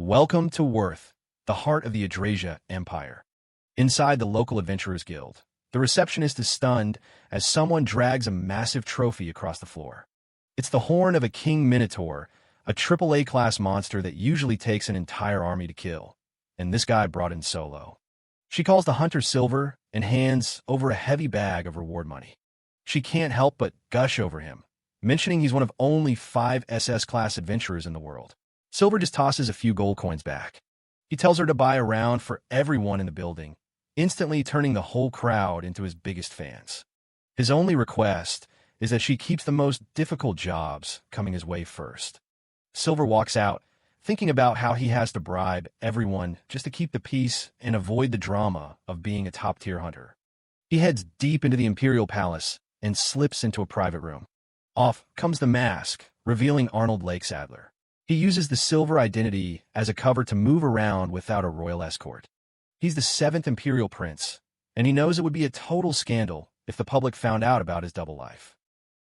Welcome to Worth, the heart of the Adrasia Empire. Inside the local adventurers guild, the receptionist is stunned as someone drags a massive trophy across the floor. It's the horn of a king minotaur, a AAA class monster that usually takes an entire army to kill, and this guy brought in solo. She calls the hunter Silver and hands over a heavy bag of reward money. She can't help but gush over him, mentioning he's one of only 5 SS-class adventurers in the world. Silver just tosses a few gold coins back. He tells her to buy a round for everyone in the building, instantly turning the whole crowd into his biggest fans. His only request is that she keeps the most difficult jobs coming his way first. Silver walks out, thinking about how he has to bribe everyone just to keep the peace and avoid the drama of being a top-tier hunter. He heads deep into the Imperial Palace and slips into a private room. Off comes the mask, revealing Arnold Lakesadler. He uses the Silver identity as a cover to move around without a royal escort. He's the 7th Imperial Prince, and he knows it would be a total scandal if the public found out about his double life.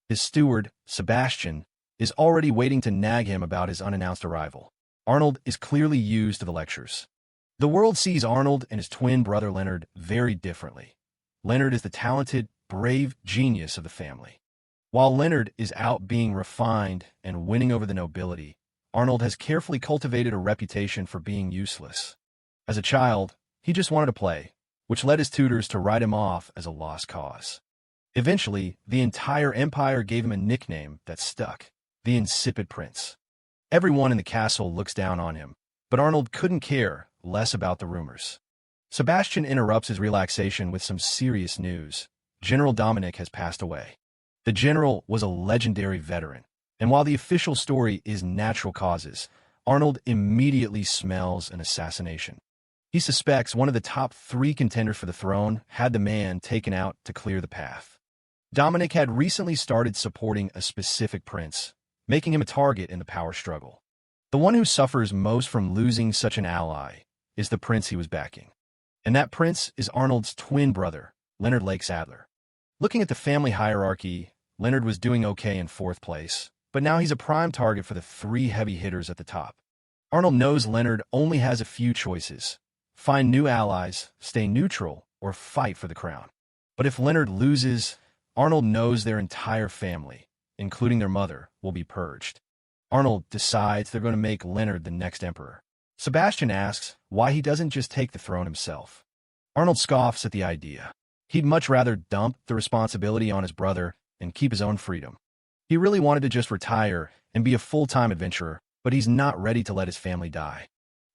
His steward, Sebastian, is already waiting to nag him about his unannounced arrival. Arnold is clearly used to the lectures. The world sees Arnold and his twin brother Leonard very differently. Leonard is the talented, brave genius of the family. While Leonard is out being refined and winning over the nobility, Arnold has carefully cultivated a reputation for being useless. As a child, he just wanted to play, which led his tutors to write him off as a lost cause. Eventually, the entire empire gave him a nickname that stuck, the Insipid Prince. Everyone in the castle looks down on him, but Arnold couldn't care less about the rumors. Sebastian interrupts his relaxation with some serious news. General Dominic has passed away. The general was a legendary veteran, and while the official story is natural causes, Arnold immediately smells an assassination. He suspects one of the top 3 contenders for the throne had the man taken out to clear the path. Dominic had recently started supporting a specific prince, making him a target in the power struggle. The one who suffers most from losing such an ally is the prince he was backing. And that prince is Arnold's twin brother, Leonard Lakesadler. Looking at the family hierarchy, Leonard was doing okay in 4th place, but now he's a prime target for the 3 heavy hitters at the top. Arnold knows Leonard only has a few choices: find new allies, stay neutral, or fight for the crown. But if Leonard loses, Arnold knows their entire family, including their mother, will be purged. Arnold decides they're going to make Leonard the next emperor. Sebastian asks why he doesn't just take the throne himself. Arnold scoffs at the idea. He'd much rather dump the responsibility on his brother and keep his own freedom. He really wanted to just retire and be a full-time adventurer, but he's not ready to let his family die.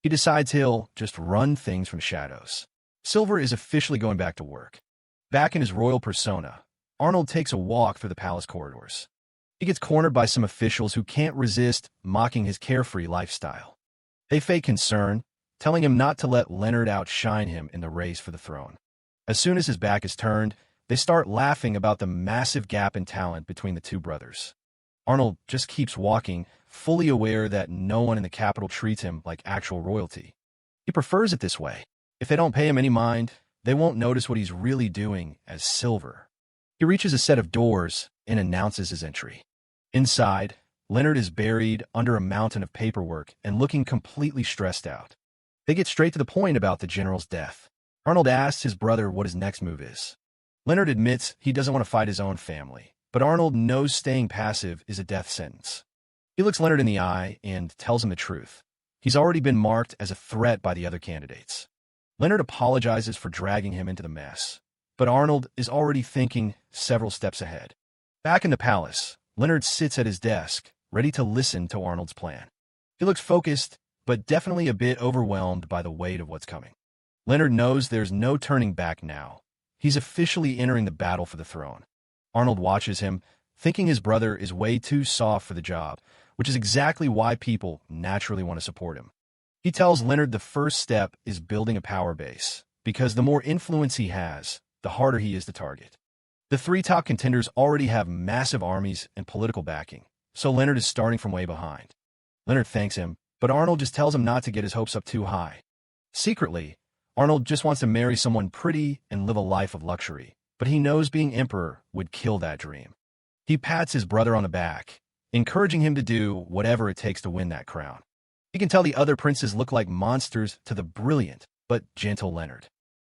He decides he'll just run things from shadows. Silver is officially going back to work. Back in his royal persona, Arnold takes a walk through the palace corridors. He gets cornered by some officials who can't resist mocking his carefree lifestyle. They fake concern, telling him not to let Leonard outshine him in the race for the throne. As soon as his back is turned, they start laughing about the massive gap in talent between the 2 brothers. Arnold just keeps walking, fully aware that no one in the capital treats him like actual royalty. He prefers it this way. If they don't pay him any mind, they won't notice what he's really doing as Silver. He reaches a set of doors and announces his entry. Inside, Leonard is buried under a mountain of paperwork and looking completely stressed out. They get straight to the point about the general's death. Arnold asks his brother what his next move is. Leonard admits he doesn't want to fight his own family, but Arnold knows staying passive is a death sentence. He looks Leonard in the eye and tells him the truth. He's already been marked as a threat by the other candidates. Leonard apologizes for dragging him into the mess, but Arnold is already thinking several steps ahead. Back in the palace, Leonard sits at his desk, ready to listen to Arnold's plan. He looks focused, but definitely a bit overwhelmed by the weight of what's coming. Leonard knows there's no turning back now. He's officially entering the battle for the throne. Arnold watches him, thinking his brother is way too soft for the job, which is exactly why people naturally want to support him. He tells Leonard the first step is building a power base, because the more influence he has, the harder he is to target. The 3 top contenders already have massive armies and political backing, so Leonard is starting from way behind. Leonard thanks him, but Arnold just tells him not to get his hopes up too high. Secretly, Arnold just wants to marry someone pretty and live a life of luxury, but he knows being emperor would kill that dream. He pats his brother on the back, encouraging him to do whatever it takes to win that crown. He can tell the other princes look like monsters to the brilliant but gentle Leonard.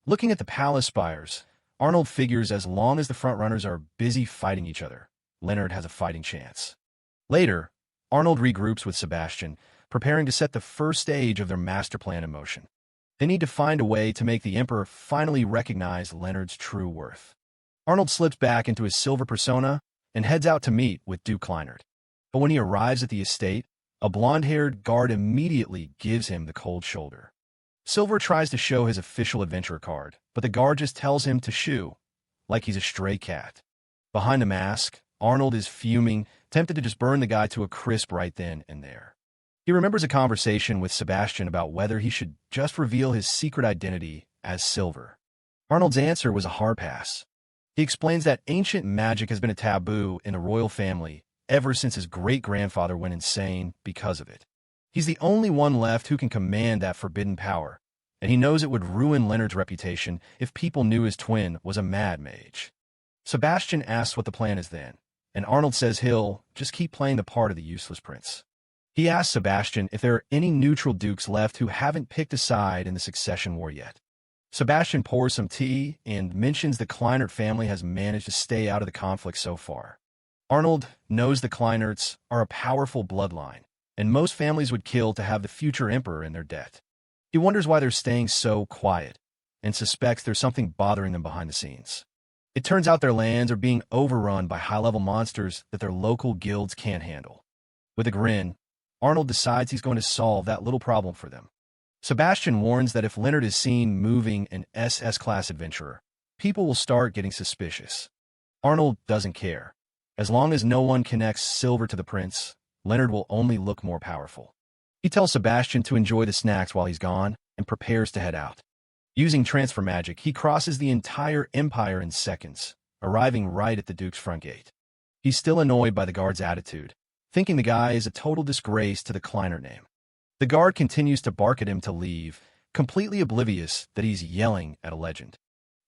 Looking at the palace spires, Arnold figures as long as the frontrunners are busy fighting each other, Leonard has a fighting chance. Later, Arnold regroups with Sebastian, preparing to set the first stage of their master plan in motion. They need to find a way to make the Emperor finally recognize Leonard's true worth. Arnold slips back into his silver persona and heads out to meet with Duke Kleinert. But when he arrives at the estate, a blonde-haired guard immediately gives him the cold shoulder. Silver tries to show his official adventurer card, but the guard just tells him to shoo, like he's a stray cat. Behind the mask, Arnold is fuming, tempted to just burn the guy to a crisp right then and there. He remembers a conversation with Sebastian about whether he should just reveal his secret identity as Silver. Arnold's answer was a hard pass. He explains that ancient magic has been a taboo in the royal family ever since his great-grandfather went insane because of it. He's the only one left who can command that forbidden power, and he knows it would ruin Leonard's reputation if people knew his twin was a mad mage. Sebastian asks what the plan is then, and Arnold says he'll just keep playing the part of the useless prince. He asks Sebastian if there are any neutral dukes left who haven't picked a side in the succession war yet. Sebastian pours some tea and mentions the Kleinert family has managed to stay out of the conflict so far. Arnold knows the Kleinerts are a powerful bloodline, and most families would kill to have the future emperor in their debt. He wonders why they're staying so quiet, and suspects there's something bothering them behind the scenes. It turns out their lands are being overrun by high-level monsters that their local guilds can't handle. With a grin, Arnold decides he's going to solve that little problem for them. Sebastian warns that if Leonard is seen moving an SS-class adventurer, people will start getting suspicious. Arnold doesn't care. As long as no one connects Silver to the prince, Leonard will only look more powerful. He tells Sebastian to enjoy the snacks while he's gone and prepares to head out. Using transfer magic, he crosses the entire empire in seconds, arriving right at the Duke's front gate. He's still annoyed by the guard's attitude, thinking the guy is a total disgrace to the Kleinert name. The guard continues to bark at him to leave, completely oblivious that he's yelling at a legend.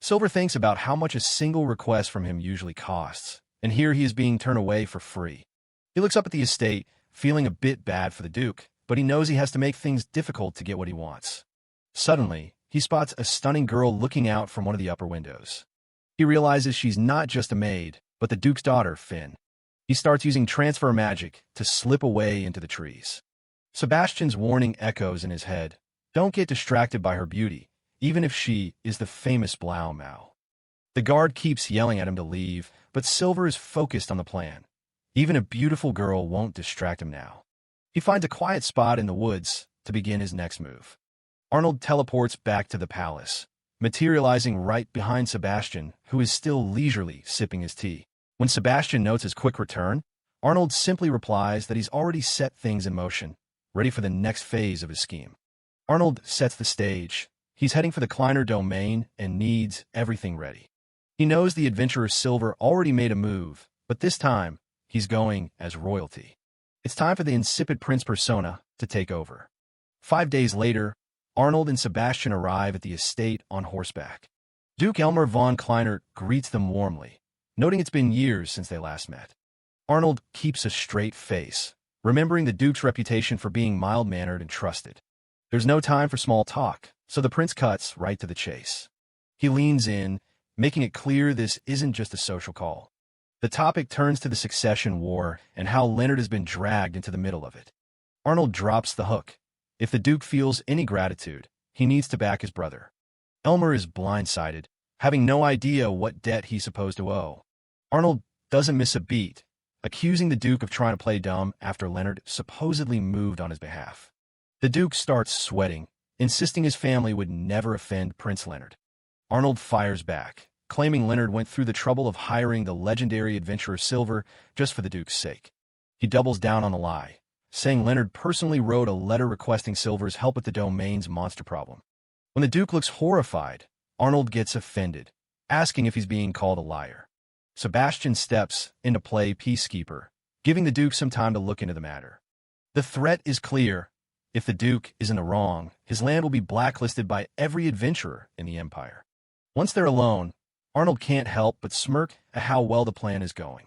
Silver thinks about how much a single request from him usually costs, and here he is being turned away for free. He looks up at the estate, feeling a bit bad for the Duke, but he knows he has to make things difficult to get what he wants. Suddenly, he spots a stunning girl looking out from one of the upper windows. He realizes she's not just a maid, but the Duke's daughter, Finn. He starts using transfer magic to slip away into the trees. Sebastian's warning echoes in his head. Don't get distracted by her beauty, even if she is the famous Blau Mao. The guard keeps yelling at him to leave, but Silver is focused on the plan. Even a beautiful girl won't distract him now. He finds a quiet spot in the woods to begin his next move. Arnold teleports back to the palace, materializing right behind Sebastian, who is still leisurely sipping his tea. When Sebastian notes his quick return, Arnold simply replies that he's already set things in motion, ready for the next phase of his scheme. Arnold sets the stage. He's heading for the Kleiner domain and needs everything ready. He knows the adventurer Silver already made a move, but this time, he's going as royalty. It's time for the Insipid Prince persona to take over. 5 days later, Arnold and Sebastian arrive at the estate on horseback. Duke Elmer von Kleinert greets them warmly, noting it's been years since they last met. Arnold keeps a straight face, remembering the Duke's reputation for being mild-mannered and trusted. There's no time for small talk, so the prince cuts right to the chase. He leans in, making it clear this isn't just a social call. The topic turns to the succession war and how Leonard has been dragged into the middle of it. Arnold drops the hook. If the Duke feels any gratitude, he needs to back his brother. Elmer is blindsided, having no idea what debt he's supposed to owe. Arnold doesn't miss a beat, accusing the Duke of trying to play dumb after Leonard supposedly moved on his behalf. The Duke starts sweating, insisting his family would never offend Prince Leonard. Arnold fires back, claiming Leonard went through the trouble of hiring the legendary adventurer Silver just for the Duke's sake. He doubles down on the lie, saying Leonard personally wrote a letter requesting Silver's help with the domain's monster problem. When the Duke looks horrified, Arnold gets offended, asking if he's being called a liar. Sebastian steps in to play peacekeeper, giving the Duke some time to look into the matter. The threat is clear. If the Duke is in the wrong, his land will be blacklisted by every adventurer in the Empire. Once they're alone, Arnold can't help but smirk at how well the plan is going.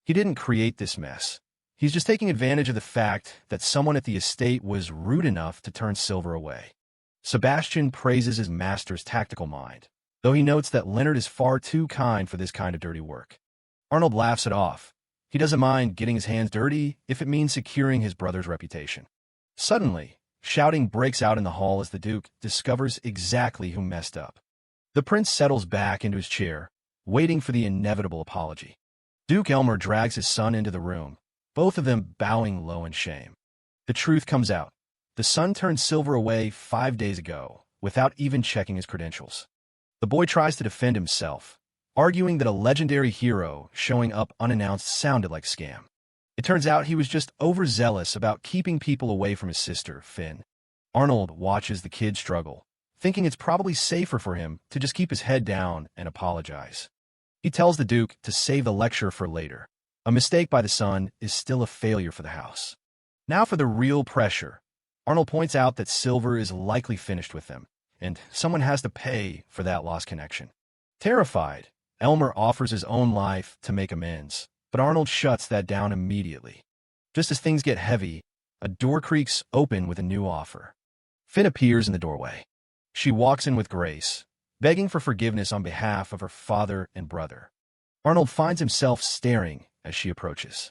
He didn't create this mess. He's just taking advantage of the fact that someone at the estate was rude enough to turn Silver away. Sebastian praises his master's tactical mind, though he notes that Leonard is far too kind for this kind of dirty work. Arnold laughs it off. He doesn't mind getting his hands dirty if it means securing his brother's reputation. Suddenly, shouting breaks out in the hall as the Duke discovers exactly who messed up. The prince settles back into his chair, waiting for the inevitable apology. Duke Elmer drags his son into the room, both of them bowing low in shame. The truth comes out. The son turned Silver away 5 days ago, without even checking his credentials. The boy tries to defend himself, arguing that a legendary hero showing up unannounced sounded like scam. It turns out he was just overzealous about keeping people away from his sister, Finn. Arnold watches the kid struggle, thinking it's probably safer for him to just keep his head down and apologize. He tells the Duke to save the lecture for later. A mistake by the son is still a failure for the house. Now for the real pressure. Arnold points out that Silver is likely finished with them, and someone has to pay for that lost connection. Terrified, Elmer offers his own life to make amends, but Arnold shuts that down immediately. Just as things get heavy, a door creaks open with a new offer. Finn appears in the doorway. She walks in with grace, begging for forgiveness on behalf of her father and brother. Arnold finds himself staring as she approaches.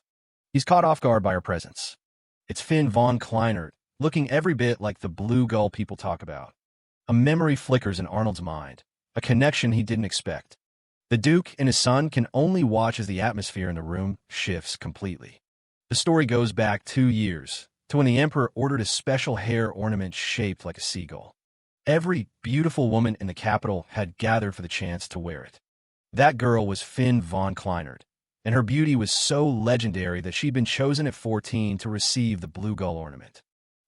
He's caught off guard by her presence. It's Finn von Kleinert, looking every bit like the blue gull people talk about. A memory flickers in Arnold's mind, a connection he didn't expect. The Duke and his son can only watch as the atmosphere in the room shifts completely. The story goes back 2 years, to when the Emperor ordered a special hair ornament shaped like a seagull. Every beautiful woman in the capital had gathered for the chance to wear it. That girl was Finn von Kleinert, and her beauty was so legendary that she'd been chosen at 14 to receive the blue gull ornament.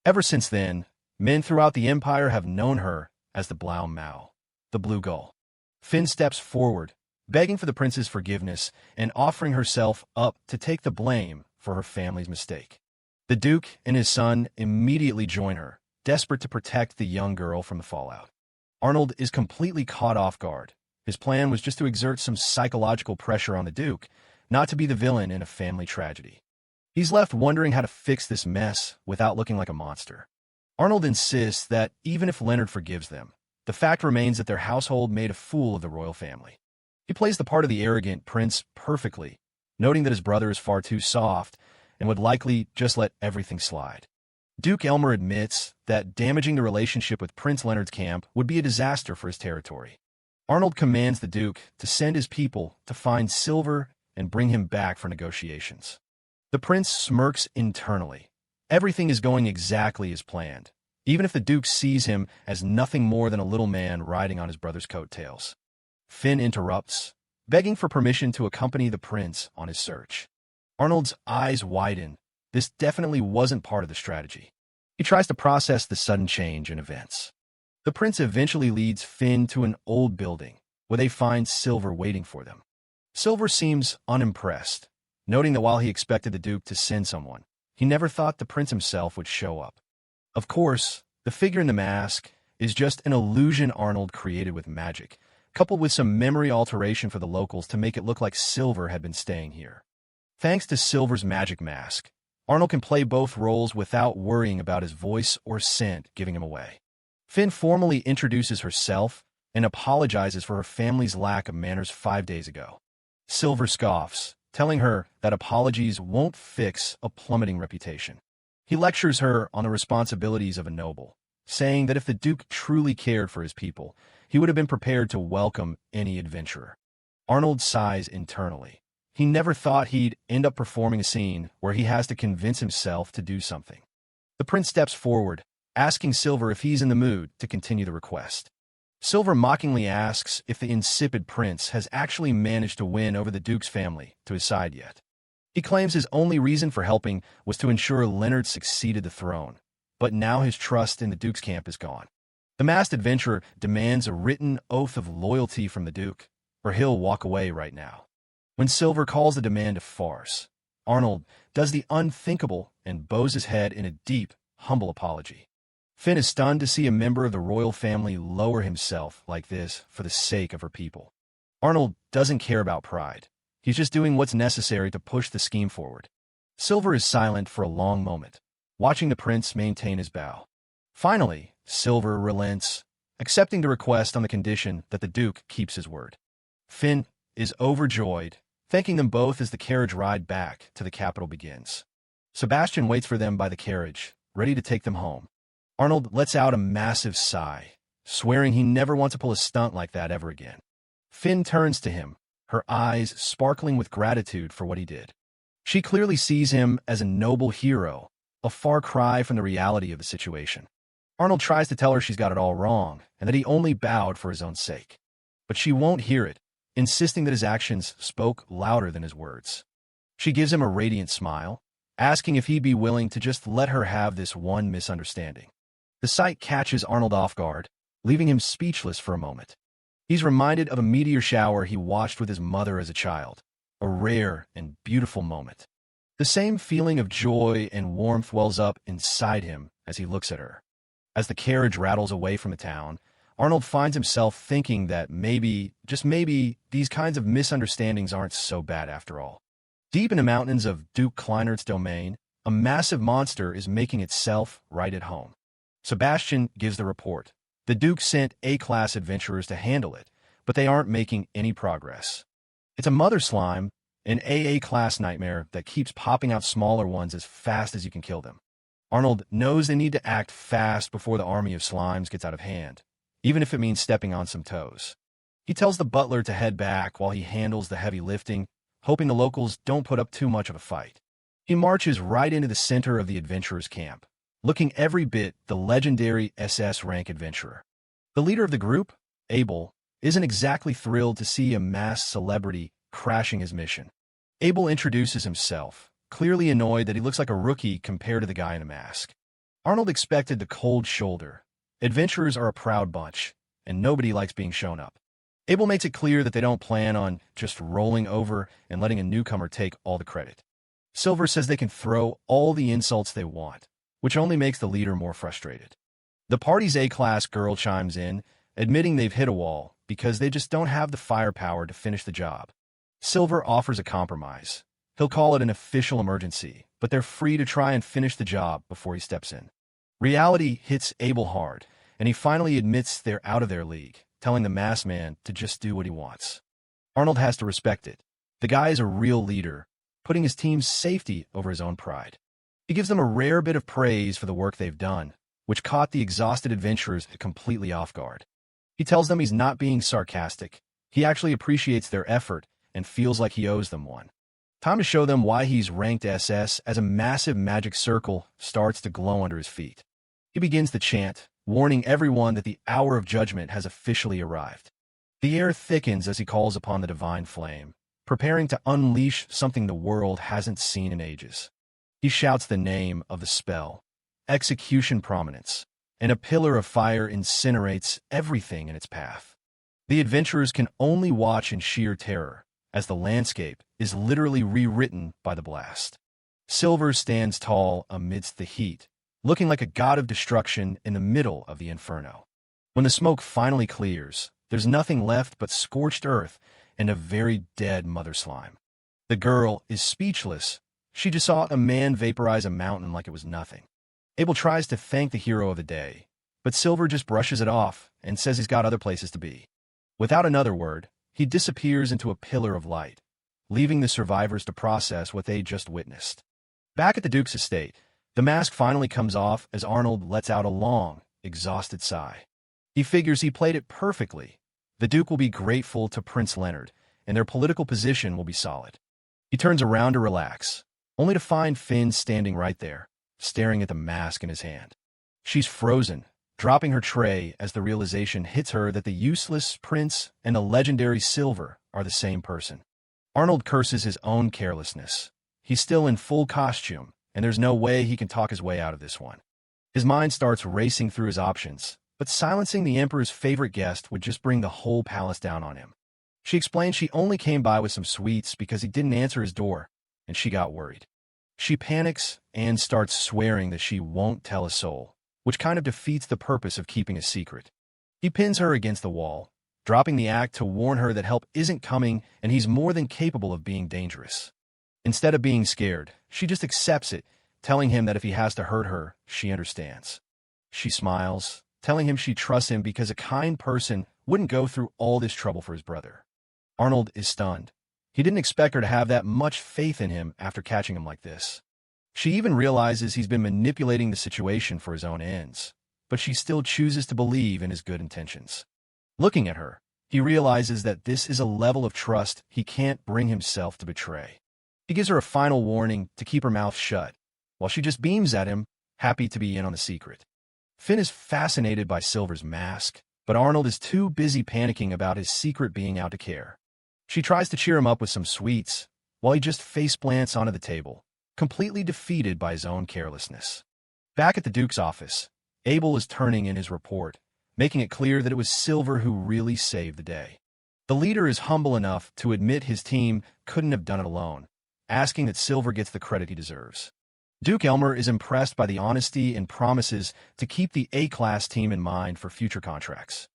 Ever since then, men throughout the Empire have known her as the Blau Mau, the blue gull. Finn steps forward, begging for the prince's forgiveness and offering herself up to take the blame for her family's mistake. The Duke and his son immediately join her, desperate to protect the young girl from the fallout. Arnold is completely caught off guard. His plan was just to exert some psychological pressure on the Duke, not to be the villain in a family tragedy. He's left wondering how to fix this mess without looking like a monster. Arnold insists that even if Leonard forgives them, the fact remains that their household made a fool of the royal family. He plays the part of the arrogant prince perfectly, noting that his brother is far too soft and would likely just let everything slide. Duke Elmer admits that damaging the relationship with Prince Leonard's camp would be a disaster for his territory. Arnold commands the Duke to send his people to find Silver and bring him back for negotiations. The prince smirks internally. Everything is going exactly as planned, even if the Duke sees him as nothing more than a little man riding on his brother's coattails. Finn interrupts, begging for permission to accompany the prince on his search. Arnold's eyes widen. This definitely wasn't part of the strategy. He tries to process the sudden change in events. The prince eventually leads Finn to an old building, where they find Silver waiting for them. Silver seems unimpressed, noting that while he expected the Duke to send someone, he never thought the prince himself would show up. Of course, the figure in the mask is just an illusion Arnold created with magic, coupled with some memory alteration for the locals to make it look like Silver had been staying here. Thanks to Silver's magic mask, Arnold can play both roles without worrying about his voice or scent giving him away. Finn formally introduces herself and apologizes for her family's lack of manners 5 days ago. Silver scoffs, telling her that apologies won't fix a plummeting reputation. He lectures her on the responsibilities of a noble, saying that if the Duke truly cared for his people, he would have been prepared to welcome any adventurer. Arnold sighs internally. He never thought he'd end up performing a scene where he has to convince himself to do something. The prince steps forward, asking Silver if he's in the mood to continue the request. Silver mockingly asks if the insipid prince has actually managed to win over the Duke's family to his side yet. He claims his only reason for helping was to ensure Leonard succeeded the throne, but now his trust in the Duke's camp is gone. The masked adventurer demands a written oath of loyalty from the Duke, or he'll walk away right now. When Silver calls the demand a farce, Arnold does the unthinkable and bows his head in a deep, humble apology. Finn is stunned to see a member of the royal family lower himself like this for the sake of her people. Arnold doesn't care about pride. He's just doing what's necessary to push the scheme forward. Silver is silent for a long moment, watching the prince maintain his bow. Finally, Silver relents, accepting the request on the condition that the Duke keeps his word. Finn is overjoyed, thanking them both as the carriage ride back to the capital begins. Sebastian waits for them by the carriage, ready to take them home. Arnold lets out a massive sigh, swearing he never wants to pull a stunt like that ever again. Finn turns to him, her eyes sparkling with gratitude for what he did. She clearly sees him as a noble hero, a far cry from the reality of the situation. Arnold tries to tell her she's got it all wrong, and that he only bowed for his own sake. But she won't hear it, insisting that his actions spoke louder than his words. She gives him a radiant smile, asking if he'd be willing to just let her have this one misunderstanding. The sight catches Arnold off guard, leaving him speechless for a moment. He's reminded of a meteor shower he watched with his mother as a child, a rare and beautiful moment. The same feeling of joy and warmth wells up inside him as he looks at her. As the carriage rattles away from the town, Arnold finds himself thinking that maybe, just maybe, these kinds of misunderstandings aren't so bad after all. Deep in the mountains of Duke Kleinert's domain, a massive monster is making itself right at home. Sebastian gives the report. The Duke sent A-class adventurers to handle it, but they aren't making any progress. It's a mother slime, an AA-class nightmare that keeps popping out smaller ones as fast as you can kill them. Arnold knows they need to act fast before the army of slimes gets out of hand, even if it means stepping on some toes. He tells the butler to head back while he handles the heavy lifting, hoping the locals don't put up too much of a fight. He marches right into the center of the adventurers' camp, looking every bit the legendary SS rank adventurer. The leader of the group, Abel, isn't exactly thrilled to see a masked celebrity crashing his mission. Abel introduces himself, clearly annoyed that he looks like a rookie compared to the guy in a mask. Arnold expected the cold shoulder. Adventurers are a proud bunch, and nobody likes being shown up. Abel makes it clear that they don't plan on just rolling over and letting a newcomer take all the credit. Silver says they can throw all the insults they want, which only makes the leader more frustrated. The party's A-class girl chimes in, admitting they've hit a wall because they just don't have the firepower to finish the job. Silver offers a compromise. He'll call it an official emergency, but they're free to try and finish the job before he steps in. Reality hits Abel hard, and he finally admits they're out of their league, telling the masked man to just do what he wants. Arnold has to respect it. The guy is a real leader, putting his team's safety over his own pride. He gives them a rare bit of praise for the work they've done, which caught the exhausted adventurers completely off guard. He tells them he's not being sarcastic. He actually appreciates their effort and feels like he owes them one. Time to show them why he's ranked SS as a massive magic circle starts to glow under his feet. He begins to chant, warning everyone that the hour of judgment has officially arrived. The air thickens as he calls upon the divine flame, preparing to unleash something the world hasn't seen in ages. He shouts the name of the spell, Execution Prominence, and a pillar of fire incinerates everything in its path. The adventurers can only watch in sheer terror, as the landscape is literally rewritten by the blast. Silver stands tall amidst the heat, looking like a god of destruction in the middle of the inferno. When the smoke finally clears, there's nothing left but scorched earth and a very dead mother slime. The girl is speechless. She just saw a man vaporize a mountain like it was nothing. Abel tries to thank the hero of the day, but Silver just brushes it off and says he's got other places to be. Without another word, he disappears into a pillar of light, leaving the survivors to process what they just witnessed. Back at the Duke's estate, the mask finally comes off as Arnold lets out a long, exhausted sigh. He figures he played it perfectly. The Duke will be grateful to Prince Leonard, and their political position will be solid. He turns around to relax, only to find Finn standing right there, staring at the mask in his hand. She's frozen, dropping her tray as the realization hits her that the useless prince and the legendary Silver are the same person. Arnold curses his own carelessness. He's still in full costume, and there's no way he can talk his way out of this one. His mind starts racing through his options, but silencing the Emperor's favorite guest would just bring the whole palace down on him. She explained she only came by with some sweets because he didn't answer his door, and she got worried. She panics and starts swearing that she won't tell a soul, which kind of defeats the purpose of keeping a secret. He pins her against the wall, dropping the act to warn her that help isn't coming and he's more than capable of being dangerous. Instead of being scared, she just accepts it, telling him that if he has to hurt her, she understands. She smiles, telling him she trusts him because a kind person wouldn't go through all this trouble for his brother. Arnold is stunned. He didn't expect her to have that much faith in him after catching him like this. She even realizes he's been manipulating the situation for his own ends, but she still chooses to believe in his good intentions. Looking at her, he realizes that this is a level of trust he can't bring himself to betray. He gives her a final warning to keep her mouth shut, while she just beams at him, happy to be in on the secret. Finn is fascinated by Silver's mask, but Arnold is too busy panicking about his secret being out to care. She tries to cheer him up with some sweets, while he just face-plants onto the table, completely defeated by his own carelessness. Back at the Duke's office, Abel is turning in his report, making it clear that it was Silver who really saved the day. The leader is humble enough to admit his team couldn't have done it alone, asking that Silver gets the credit he deserves. Duke Elmer is impressed by the honesty and promises to keep the A-class team in mind for future contracts.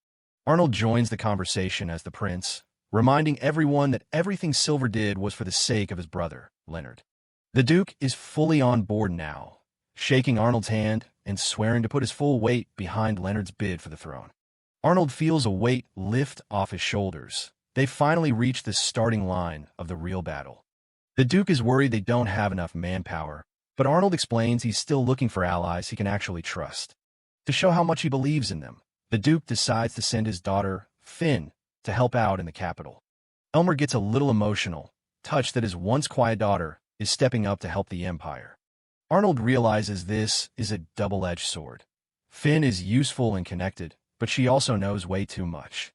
Arnold joins the conversation as the prince, reminding everyone that everything Silver did was for the sake of his brother, Leonard. The Duke is fully on board now, shaking Arnold's hand and swearing to put his full weight behind Leonard's bid for the throne. Arnold feels a weight lift off his shoulders. They finally reach the starting line of the real battle. The Duke is worried they don't have enough manpower, but Arnold explains he's still looking for allies he can actually trust. To show how much he believes in them, the Duke decides to send his daughter, Finn, to help out in the capital. Elmer gets a little emotional, touched that his once quiet daughter is stepping up to help the Empire. Arnold realizes this is a double-edged sword. Finn is useful and connected, but she also knows way too much.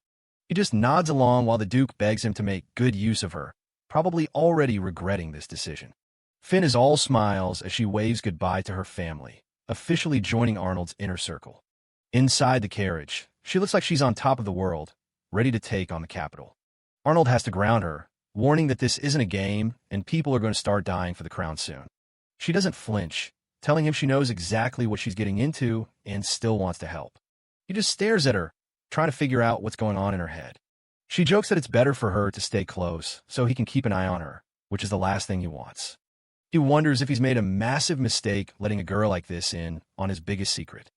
He just nods along while the Duke begs him to make good use of her, probably already regretting this decision. Finn is all smiles as she waves goodbye to her family, officially joining Arnold's inner circle. Inside the carriage, she looks like she's on top of the world, ready to take on the capital. Arnold has to ground her, warning that this isn't a game and people are going to start dying for the crown soon. She doesn't flinch, telling him she knows exactly what she's getting into and still wants to help. He just stares at her, trying to figure out what's going on in her head. She jokes that it's better for her to stay close so he can keep an eye on her, which is the last thing he wants. He wonders if he's made a massive mistake letting a girl like this in on his biggest secret.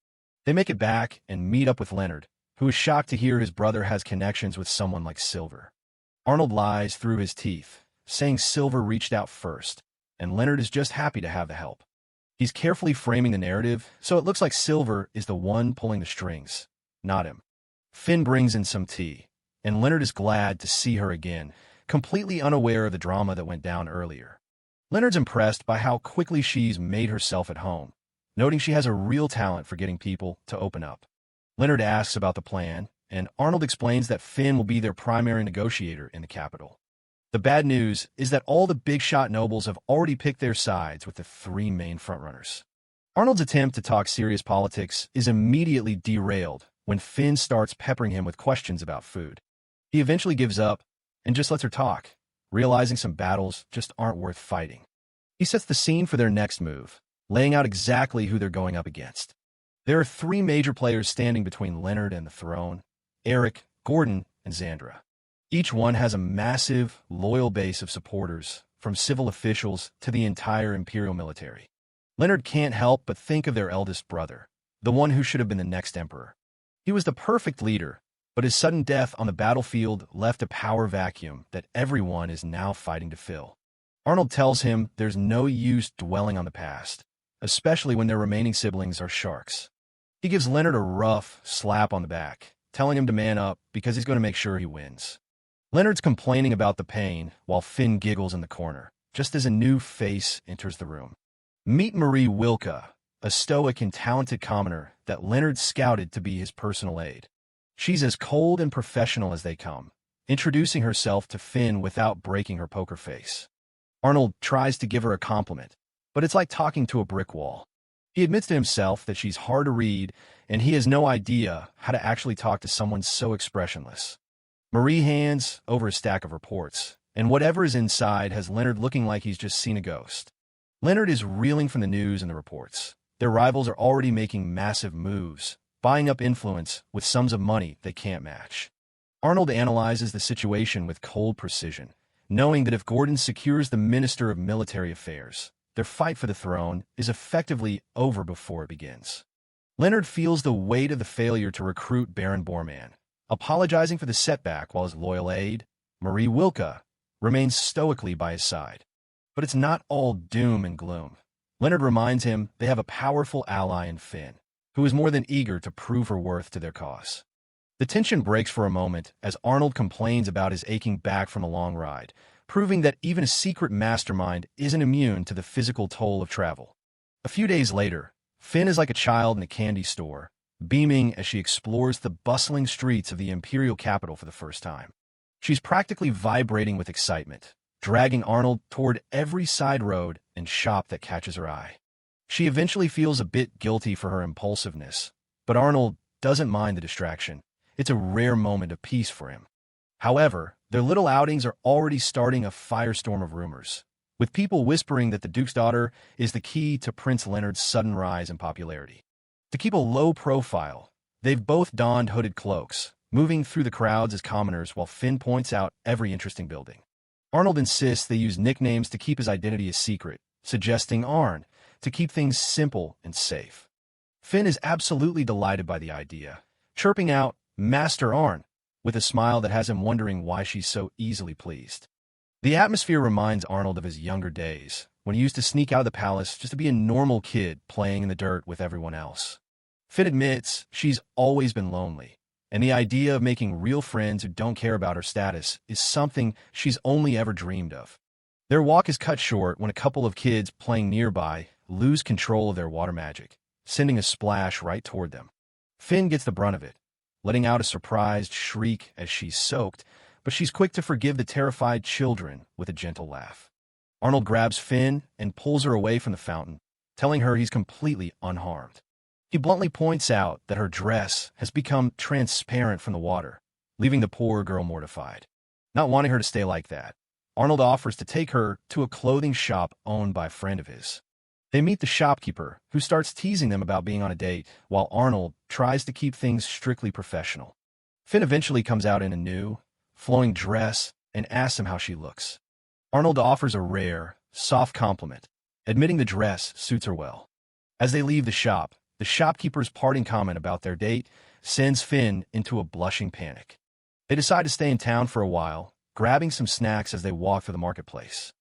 They make it back and meet up with Leonard, who is shocked to hear his brother has connections with someone like Silver. Arnold lies through his teeth, saying Silver reached out first, and Leonard is just happy to have the help. He's carefully framing the narrative, so it looks like Silver is the one pulling the strings, not him. Finn brings in some tea, and Leonard is glad to see her again, completely unaware of the drama that went down earlier. Leonard's impressed by how quickly she's made herself at home, noting she has a real talent for getting people to open up. Leonard asks about the plan, and Arnold explains that Finn will be their primary negotiator in the capital. The bad news is that all the big-shot nobles have already picked their sides with the three main frontrunners. Arnold's attempt to talk serious politics is immediately derailed when Finn starts peppering him with questions about food. He eventually gives up and just lets her talk, realizing some battles just aren't worth fighting. He sets the scene for their next move, laying out exactly who they're going up against. There are three major players standing between Leonard and the throne: Eric, Gordon, and Xandra. Each one has a massive, loyal base of supporters, from civil officials to the entire Imperial military. Leonard can't help but think of their eldest brother, the one who should have been the next emperor. He was the perfect leader, but his sudden death on the battlefield left a power vacuum that everyone is now fighting to fill. Arnold tells him there's no use dwelling on the past, especially when their remaining siblings are sharks. He gives Leonard a rough slap on the back, telling him to man up because he's going to make sure he wins. Leonard's complaining about the pain while Finn giggles in the corner, just as a new face enters the room. Meet Marie Wilka, a stoic and talented commoner that Leonard scouted to be his personal aide. She's as cold and professional as they come, introducing herself to Finn without breaking her poker face. Arnold tries to give her a compliment, but it's like talking to a brick wall. He admits to himself that she's hard to read, and he has no idea how to actually talk to someone so expressionless. Marie hands over a stack of reports, and whatever is inside has Leonard looking like he's just seen a ghost. Leonard is reeling from the news and the reports. Their rivals are already making massive moves, buying up influence with sums of money they can't match. Arnold analyzes the situation with cold precision, knowing that if Gordon secures the Minister of Military Affairs, their fight for the throne is effectively over before it begins. Leonard feels the weight of the failure to recruit Baron Bormann, apologizing for the setback while his loyal aide, Marie Wilka, remains stoically by his side. But it's not all doom and gloom. Leonard reminds him they have a powerful ally in Finn, who is more than eager to prove her worth to their cause. The tension breaks for a moment as Arnold complains about his aching back from a long ride, proving that even a secret mastermind isn't immune to the physical toll of travel. A few days later, Finn is like a child in a candy store, beaming as she explores the bustling streets of the imperial capital for the first time. She's practically vibrating with excitement, dragging Arnold toward every side road and shop that catches her eye. She eventually feels a bit guilty for her impulsiveness, but Arnold doesn't mind the distraction. It's a rare moment of peace for him. However, their little outings are already starting a firestorm of rumors, with people whispering that the Duke's daughter is the key to Prince Leonard's sudden rise in popularity. To keep a low profile, they've both donned hooded cloaks, moving through the crowds as commoners while Finn points out every interesting building. Arnold insists they use nicknames to keep his identity a secret, suggesting Arn to keep things simple and safe. Finn is absolutely delighted by the idea, chirping out, "Master Arn," with a smile that has him wondering why she's so easily pleased. The atmosphere reminds Arnold of his younger days, when he used to sneak out of the palace just to be a normal kid playing in the dirt with everyone else. Finn admits she's always been lonely, and the idea of making real friends who don't care about her status is something she's only ever dreamed of. Their walk is cut short when a couple of kids playing nearby lose control of their water magic, sending a splash right toward them. Finn gets the brunt of it, letting out a surprised shriek as she's soaked, but she's quick to forgive the terrified children with a gentle laugh. Arnold grabs Finn and pulls her away from the fountain, telling her he's completely unharmed. He bluntly points out that her dress has become transparent from the water, leaving the poor girl mortified. Not wanting her to stay like that, Arnold offers to take her to a clothing shop owned by a friend of his. They meet the shopkeeper, who starts teasing them about being on a date, while Arnold tries to keep things strictly professional. Finn eventually comes out in a new, flowing dress and asks him how she looks. Arnold offers a rare, soft compliment, admitting the dress suits her well. As they leave the shop, the shopkeeper's parting comment about their date sends Finn into a blushing panic. They decide to stay in town for a while, grabbing some snacks as they walk through the marketplace.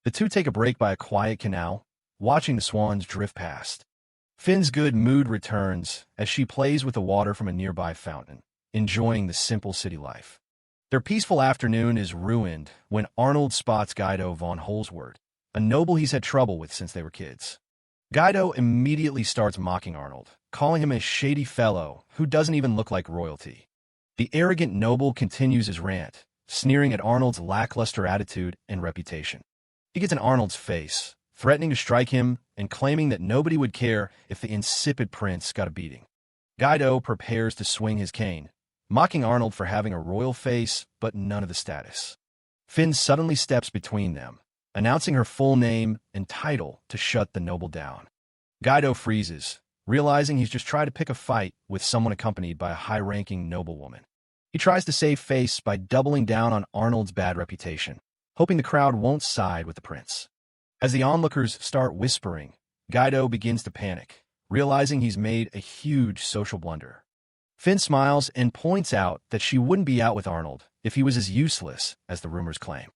The two take a break by a quiet canal, watching the swans drift past. Finn's good mood returns as she plays with the water from a nearby fountain, enjoying the simple city life. Their peaceful afternoon is ruined when Arnold spots Guido von Holzwart, a noble he's had trouble with since they were kids. Guido immediately starts mocking Arnold, calling him a shady fellow who doesn't even look like royalty. The arrogant noble continues his rant, sneering at Arnold's lackluster attitude and reputation. He gets in Arnold's face, threatening to strike him and claiming that nobody would care if the insipid prince got a beating. Guido prepares to swing his cane, mocking Arnold for having a royal face but none of the status. Finn suddenly steps between them, announcing her full name and title to shut the noble down. Guido freezes, realizing he's just tried to pick a fight with someone accompanied by a high-ranking noblewoman. He tries to save face by doubling down on Arnold's bad reputation, hoping the crowd won't side with the prince. As the onlookers start whispering, Guido begins to panic, realizing he's made a huge social blunder. Finn smiles and points out that she wouldn't be out with Arnold if he was as useless as the rumors claim.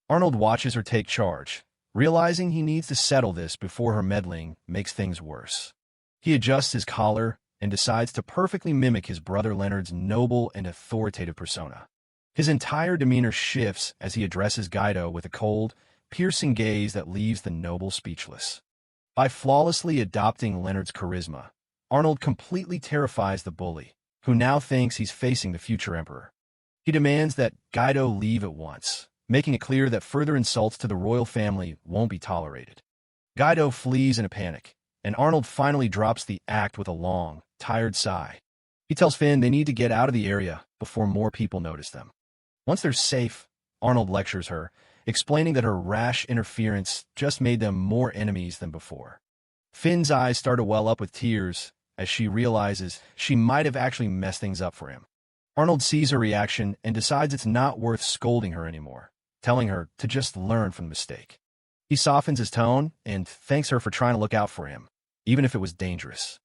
Arnold watches her take charge, realizing he needs to settle this before her meddling makes things worse. He adjusts his collar and decides to perfectly mimic his brother Leonard's noble and authoritative persona. His entire demeanor shifts as he addresses Guido with a cold, piercing gaze that leaves the noble speechless. By flawlessly adopting Leonard's charisma, Arnold completely terrifies the bully, who now thinks he's facing the future emperor. He demands that Guido leave at once, making it clear that further insults to the royal family won't be tolerated. Guido flees in a panic, and Arnold finally drops the act with a long, tired sigh. He tells Finn they need to get out of the area before more people notice them. Once they're safe, Arnold lectures her, explaining that her rash interference just made them more enemies than before. Finn's eyes start to well up with tears as she realizes she might have actually messed things up for him. Arnold sees her reaction and decides it's not worth scolding her anymore, telling her to just learn from the mistake. He softens his tone and thanks her for trying to look out for him, even if it was dangerous.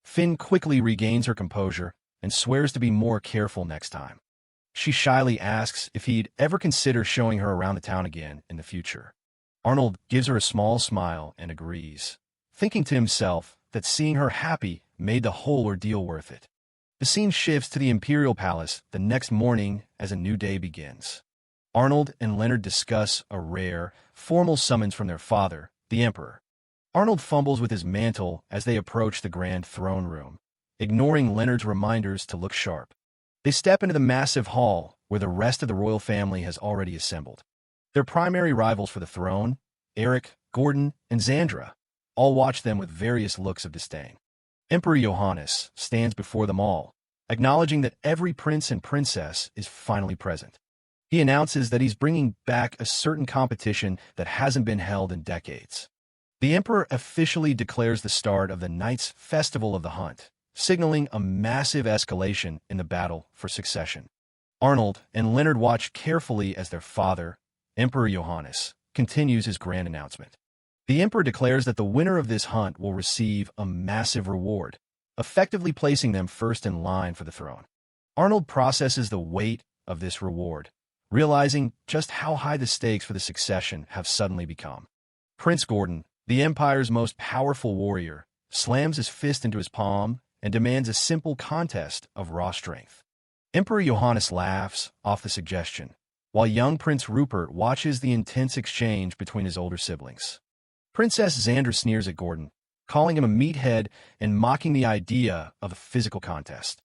Finn quickly regains her composure and swears to be more careful next time. She shyly asks if he'd ever consider showing her around the town again in the future. Arnold gives her a small smile and agrees, thinking to himself that seeing her happy made the whole ordeal worth it. The scene shifts to the Imperial Palace the next morning as a new day begins. Arnold and Leonard discuss a rare, formal summons from their father, the Emperor. Arnold fumbles with his mantle as they approach the grand throne room, ignoring Leonard's reminders to look sharp. They step into the massive hall where the rest of the royal family has already assembled. Their primary rivals for the throne, Eric, Gordon, and Xandra, all watch them with various looks of disdain. Emperor Johannes stands before them all, acknowledging that every prince and princess is finally present. He announces that he's bringing back a certain competition that hasn't been held in decades. The Emperor officially declares the start of the Knights' Festival of the Hunt, signaling a massive escalation in the battle for succession. Arnold and Leonard watch carefully as their father, Emperor Johannes, continues his grand announcement. The Emperor declares that the winner of this hunt will receive a massive reward, effectively placing them first in line for the throne. Arnold processes the weight of this reward, realizing just how high the stakes for the succession have suddenly become. Prince Gordon, the Empire's most powerful warrior, slams his fist into his palm and demands a simple contest of raw strength. Emperor Johannes laughs off the suggestion, while young Prince Rupert watches the intense exchange between his older siblings. Princess Xandra sneers at Gordon, calling him a meathead and mocking the idea of a physical contest.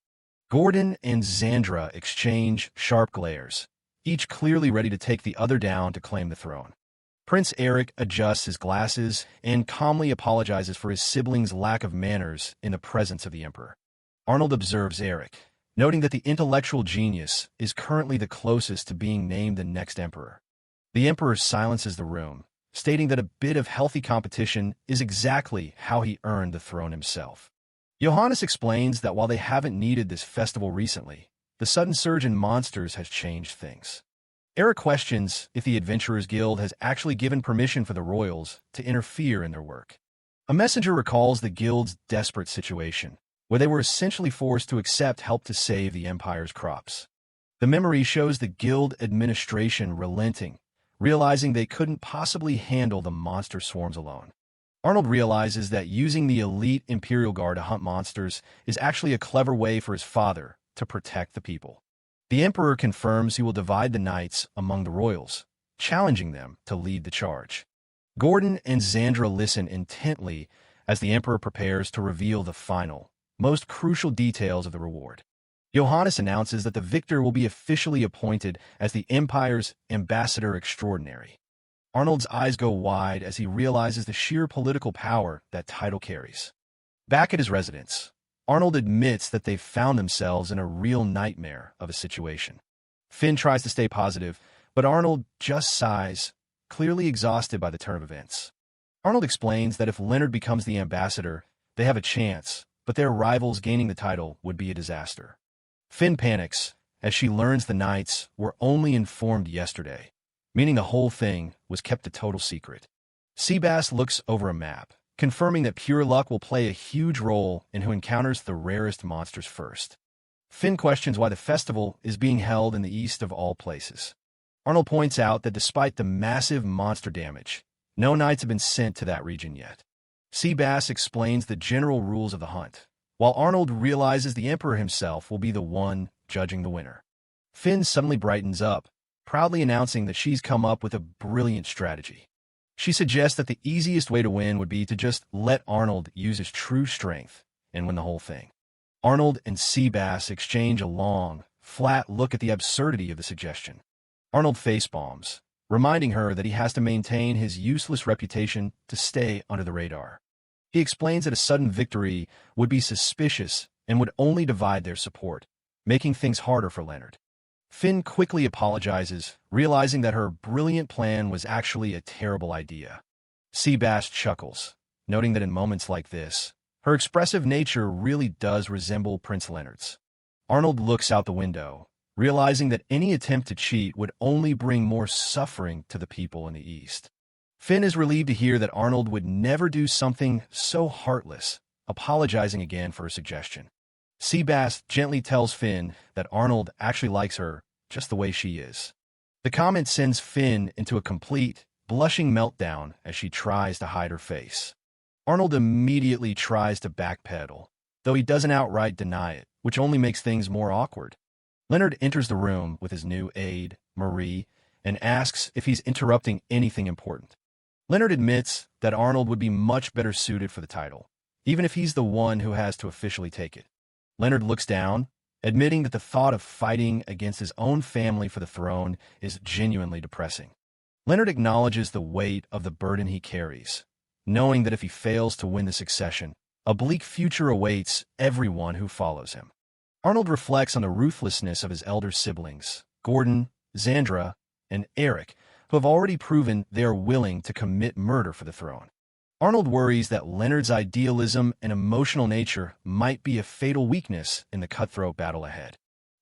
Gordon and Xandra exchange sharp glares, each clearly ready to take the other down to claim the throne. Prince Eric adjusts his glasses and calmly apologizes for his siblings' lack of manners in the presence of the Emperor. Arnold observes Eric, noting that the intellectual genius is currently the closest to being named the next emperor. The Emperor silences the room, stating that a bit of healthy competition is exactly how he earned the throne himself. Johannes explains that while they haven't needed this festival recently, the sudden surge in monsters has changed things. Eric questions if the Adventurers Guild has actually given permission for the royals to interfere in their work. A messenger recalls the guild's desperate situation, where they were essentially forced to accept help to save the Empire's crops. The memory shows the guild administration relenting, realizing they couldn't possibly handle the monster swarms alone. Arnold realizes that using the elite Imperial Guard to hunt monsters is actually a clever way for his father to protect the people. The Emperor confirms he will divide the knights among the royals, challenging them to lead the charge. Gordon and Xandra listen intently as the Emperor prepares to reveal the final, most crucial details of the reward. Johannes announces that the victor will be officially appointed as the Empire's ambassador extraordinary. Arnold's eyes go wide as he realizes the sheer political power that title carries. Back at his residence, Arnold admits that they've found themselves in a real nightmare of a situation. Finn tries to stay positive, but Arnold just sighs, clearly exhausted by the turn of events. Arnold explains that if Leonard becomes the ambassador, they have a chance, but their rivals gaining the title would be a disaster. Finn panics as she learns the knights were only informed yesterday, meaning the whole thing was kept a total secret. Seabass looks over a map, confirming that pure luck will play a huge role in who encounters the rarest monsters first. Finn questions why the festival is being held in the east of all places. Arnold points out that despite the massive monster damage, no knights have been sent to that region yet. Seabass explains the general rules of the hunt, while Arnold realizes the Emperor himself will be the one judging the winner. Finn suddenly brightens up, proudly announcing that she's come up with a brilliant strategy. She suggests that the easiest way to win would be to just let Arnold use his true strength and win the whole thing. Arnold and Seabass exchange a long, flat look at the absurdity of the suggestion. Arnold facepalms, reminding her that he has to maintain his useless reputation to stay under the radar. He explains that a sudden victory would be suspicious and would only divide their support, making things harder for Leonard. Finn quickly apologizes, realizing that her brilliant plan was actually a terrible idea. Seabass chuckles, noting that in moments like this, her expressive nature really does resemble Prince Leonard's. Arnold looks out the window, realizing that any attempt to cheat would only bring more suffering to the people in the East. Finn is relieved to hear that Arnold would never do something so heartless, apologizing again for her suggestion. Seabass gently tells Finn that Arnold actually likes her just the way she is. The comment sends Finn into a complete, blushing meltdown as she tries to hide her face. Arnold immediately tries to backpedal, though he doesn't outright deny it, which only makes things more awkward. Leonard enters the room with his new aide, Marie, and asks if he's interrupting anything important. Leonard admits that Arnold would be much better suited for the title, even if he's the one who has to officially take it. Leonard looks down, admitting that the thought of fighting against his own family for the throne is genuinely depressing. Leonard acknowledges the weight of the burden he carries, knowing that if he fails to win the succession, a bleak future awaits everyone who follows him. Arnold reflects on the ruthlessness of his elder siblings, Gordon, Xandra, and Eric, who have already proven they are willing to commit murder for the throne. Arnold worries that Leonard's idealism and emotional nature might be a fatal weakness in the cutthroat battle ahead.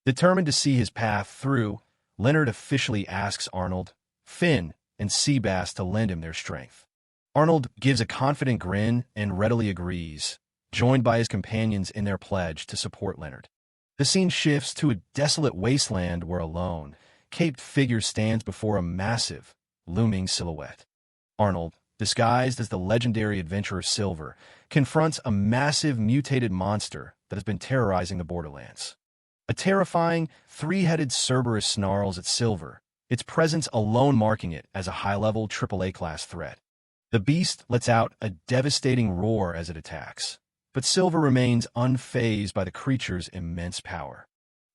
Determined to see his path through, Leonard officially asks Arnold, Finn, and Seabass to lend him their strength. Arnold gives a confident grin and readily agrees, joined by his companions in their pledge to support Leonard. The scene shifts to a desolate wasteland where a lone, caped figure stands before a massive, looming silhouette. Arnold, disguised as the legendary adventurer Silver, confronts a massive mutated monster that has been terrorizing the borderlands. A terrifying, three-headed Cerberus snarls at Silver, its presence alone marking it as a high-level AAA-class threat. The beast lets out a devastating roar as it attacks, but Silver remains unfazed by the creature's immense power.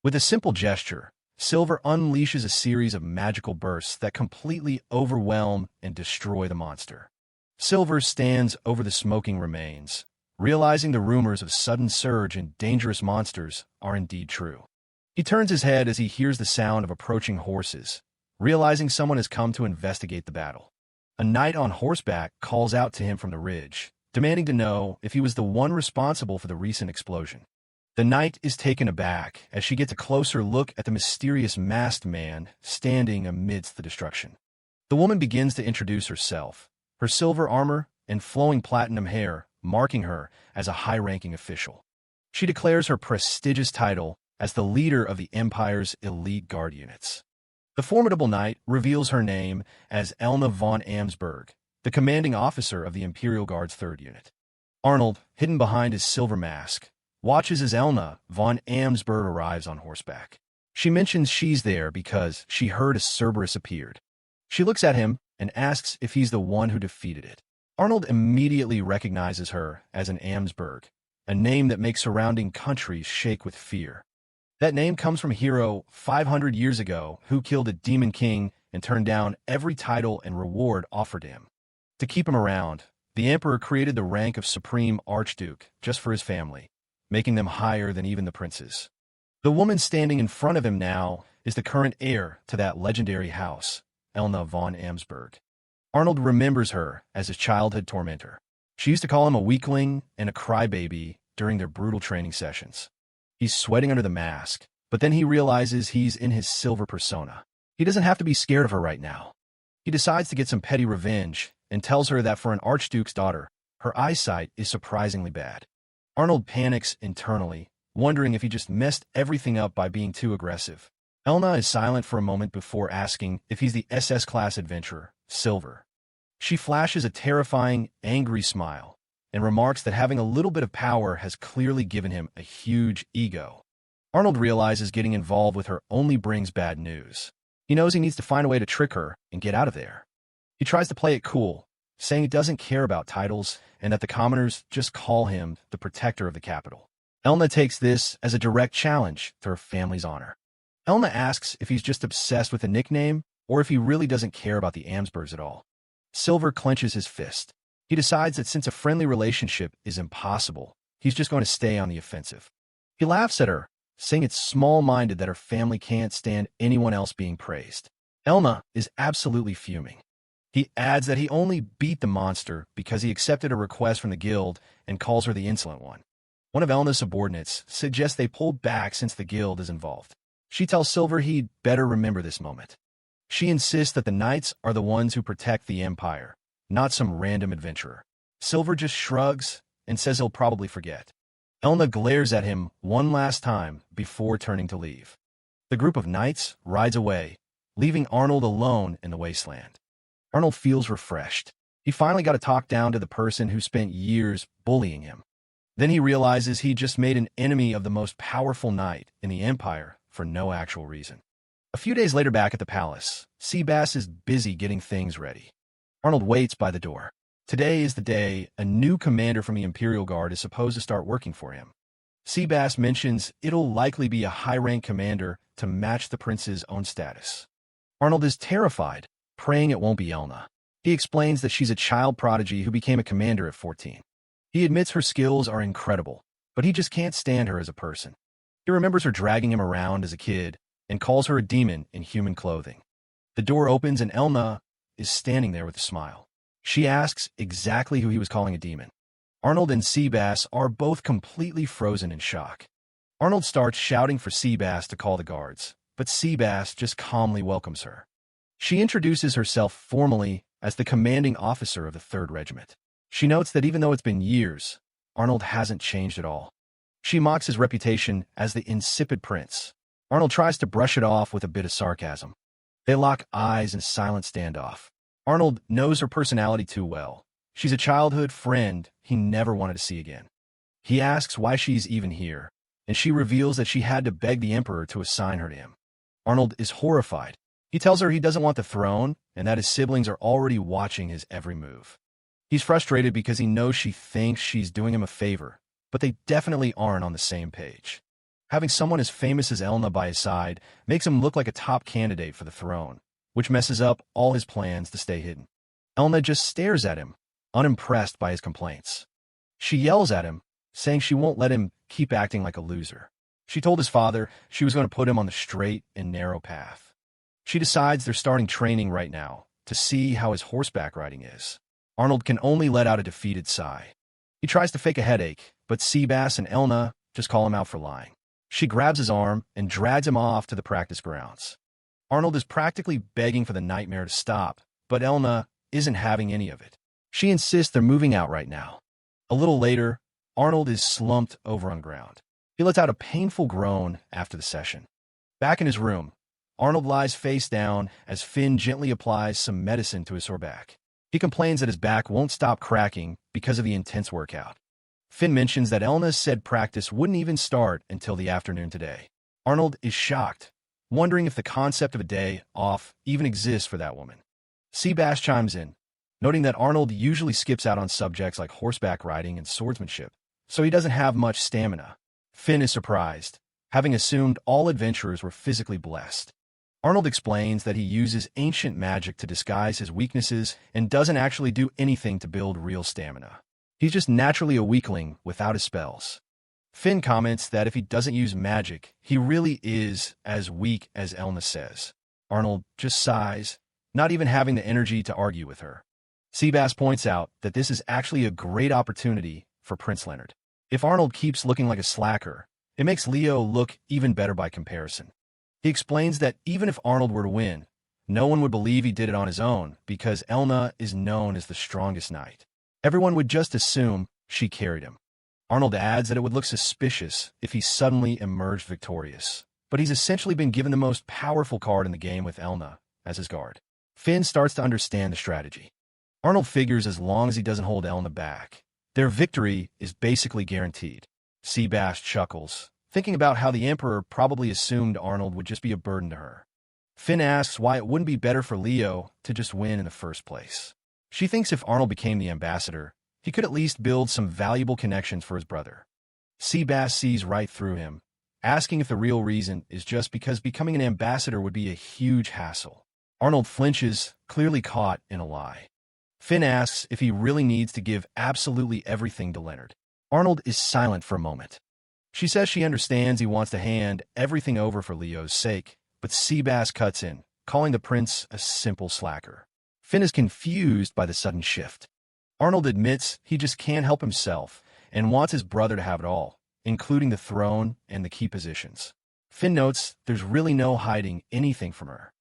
With a simple gesture, Silver unleashes a series of magical bursts that completely overwhelm and destroy the monster. Silver stands over the smoking remains, realizing the rumors of sudden surge and dangerous monsters are indeed true. He turns his head as he hears the sound of approaching horses, realizing someone has come to investigate the battle. A knight on horseback calls out to him from the ridge, demanding to know if he was the one responsible for the recent explosion. The knight is taken aback as she gets a closer look at the mysterious masked man standing amidst the destruction. The woman begins to introduce herself, her silver armor and flowing platinum hair marking her as a high-ranking official. She declares her prestigious title as the leader of the Empire's elite guard units. The formidable knight reveals her name as Elna von Amsberg, the commanding officer of the Imperial Guard's 3rd Unit. Arnold, hidden behind his silver mask, watches as Elna von Amsberg arrives on horseback. She mentions she's there because she heard a Cerberus appeared. She looks at him and asks if he's the one who defeated it. Arnold immediately recognizes her as an Amsberg, a name that makes surrounding countries shake with fear. That name comes from a hero 500 years ago who killed a demon king and turned down every title and reward offered to him. To keep him around, the emperor created the rank of Supreme Archduke just for his family, making them higher than even the princes. The woman standing in front of him now is the current heir to that legendary house, Elna von Amsberg. Arnold remembers her as his childhood tormentor. She used to call him a weakling and a crybaby during their brutal training sessions. He's sweating under the mask, but then he realizes he's in his silver persona. He doesn't have to be scared of her right now. He decides to get some petty revenge and tells her that for an archduke's daughter, her eyesight is surprisingly bad. Arnold panics internally, wondering if he just messed everything up by being too aggressive. Elna is silent for a moment before asking if he's the SS-class adventurer, Silver. She flashes a terrifying, angry smile and remarks that having a little bit of power has clearly given him a huge ego. Arnold realizes getting involved with her only brings bad news. He knows he needs to find a way to trick her and get out of there. He tries to play it cool, saying he doesn't care about titles and that the commoners just call him the protector of the capital. Elna takes this as a direct challenge to her family's honor. Elna asks if he's just obsessed with a nickname or if he really doesn't care about the Amsbergs at all. Silver clenches his fist. He decides that since a friendly relationship is impossible, he's just going to stay on the offensive. He laughs at her, saying it's small-minded that her family can't stand anyone else being praised. Elna is absolutely fuming. He adds that he only beat the monster because he accepted a request from the guild and calls her the insolent one. One of Elna's subordinates suggests they pull back since the guild is involved. She tells Silver he'd better remember this moment. She insists that the knights are the ones who protect the Empire, not some random adventurer. Silver just shrugs and says he'll probably forget. Elna glares at him one last time before turning to leave. The group of knights rides away, leaving Arnold alone in the wasteland. Arnold feels refreshed. He finally got to talk down to the person who spent years bullying him. Then he realizes he just made an enemy of the most powerful knight in the Empire for no actual reason. A few days later back at the palace, Seabass is busy getting things ready. Arnold waits by the door. Today is the day a new commander from the Imperial Guard is supposed to start working for him. Seabass mentions it'll likely be a high-rank commander to match the prince's own status. Arnold is terrified, praying it won't be Elna. He explains that she's a child prodigy who became a commander at 14. He admits her skills are incredible, but he just can't stand her as a person. He remembers her dragging him around as a kid and calls her a demon in human clothing. The door opens and Elna is standing there with a smile. She asks exactly who he was calling a demon. Arnold and Seabass are both completely frozen in shock. Arnold starts shouting for Seabass to call the guards, but Seabass just calmly welcomes her. She introduces herself formally as the commanding officer of the 3rd Regiment. She notes that even though it's been years, Arnold hasn't changed at all. She mocks his reputation as the insipid prince. Arnold tries to brush it off with a bit of sarcasm. They lock eyes in a silent standoff. Arnold knows her personality too well. She's a childhood friend he never wanted to see again. He asks why she's even here, and she reveals that she had to beg the Emperor to assign her to him. Arnold is horrified. He tells her he doesn't want the throne and that his siblings are already watching his every move. He's frustrated because he knows she thinks she's doing him a favor, but they definitely aren't on the same page. Having someone as famous as Elna by his side makes him look like a top candidate for the throne, which messes up all his plans to stay hidden. Elna just stares at him, unimpressed by his complaints. She yells at him, saying she won't let him keep acting like a loser. She told his father she was going to put him on the straight and narrow path. She decides they're starting training right now to see how his horseback riding is. Arnold can only let out a defeated sigh. He tries to fake a headache, but Seabass and Elna just call him out for lying. She grabs his arm and drags him off to the practice grounds. Arnold is practically begging for the nightmare to stop, but Elna isn't having any of it. She insists they're moving out right now. A little later, Arnold is slumped over on ground. He lets out a painful groan after the session. Back in his room, Arnold lies face down as Finn gently applies some medicine to his sore back. He complains that his back won't stop cracking because of the intense workout. Finn mentions that Elna said practice wouldn't even start until the afternoon today. Arnold is shocked, wondering if the concept of a day off even exists for that woman. Seabass chimes in, noting that Arnold usually skips out on subjects like horseback riding and swordsmanship, so he doesn't have much stamina. Finn is surprised, having assumed all adventurers were physically blessed. Arnold explains that he uses ancient magic to disguise his weaknesses and doesn't actually do anything to build real stamina. He's just naturally a weakling without his spells. Finn comments that if he doesn't use magic, he really is as weak as Elna says. Arnold just sighs, not even having the energy to argue with her. Seabass points out that this is actually a great opportunity for Prince Leonard. If Arnold keeps looking like a slacker, it makes Leo look even better by comparison. He explains that even if Arnold were to win, no one would believe he did it on his own because Elna is known as the strongest knight. Everyone would just assume she carried him. Arnold adds that it would look suspicious if he suddenly emerged victorious, but he's essentially been given the most powerful card in the game with Elna as his guard. Finn starts to understand the strategy. Arnold figures as long as he doesn't hold Elna back, their victory is basically guaranteed. Seabass chuckles, thinking about how the Emperor probably assumed Arnold would just be a burden to her. Finn asks why it wouldn't be better for Leo to just win in the first place. She thinks if Arnold became the ambassador, he could at least build some valuable connections for his brother. Seabass sees right through him, asking if the real reason is just because becoming an ambassador would be a huge hassle. Arnold flinches, clearly caught in a lie. Finn asks if he really needs to give absolutely everything to Leonard. Arnold is silent for a moment. She says she understands he wants to hand everything over for Leo's sake, but Seabass cuts in, calling the prince a simple slacker. Finn is confused by the sudden shift. Arnold admits he just can't help himself and wants his brother to have it all, including the throne and the key positions. Finn notes there's really no hiding anything from her.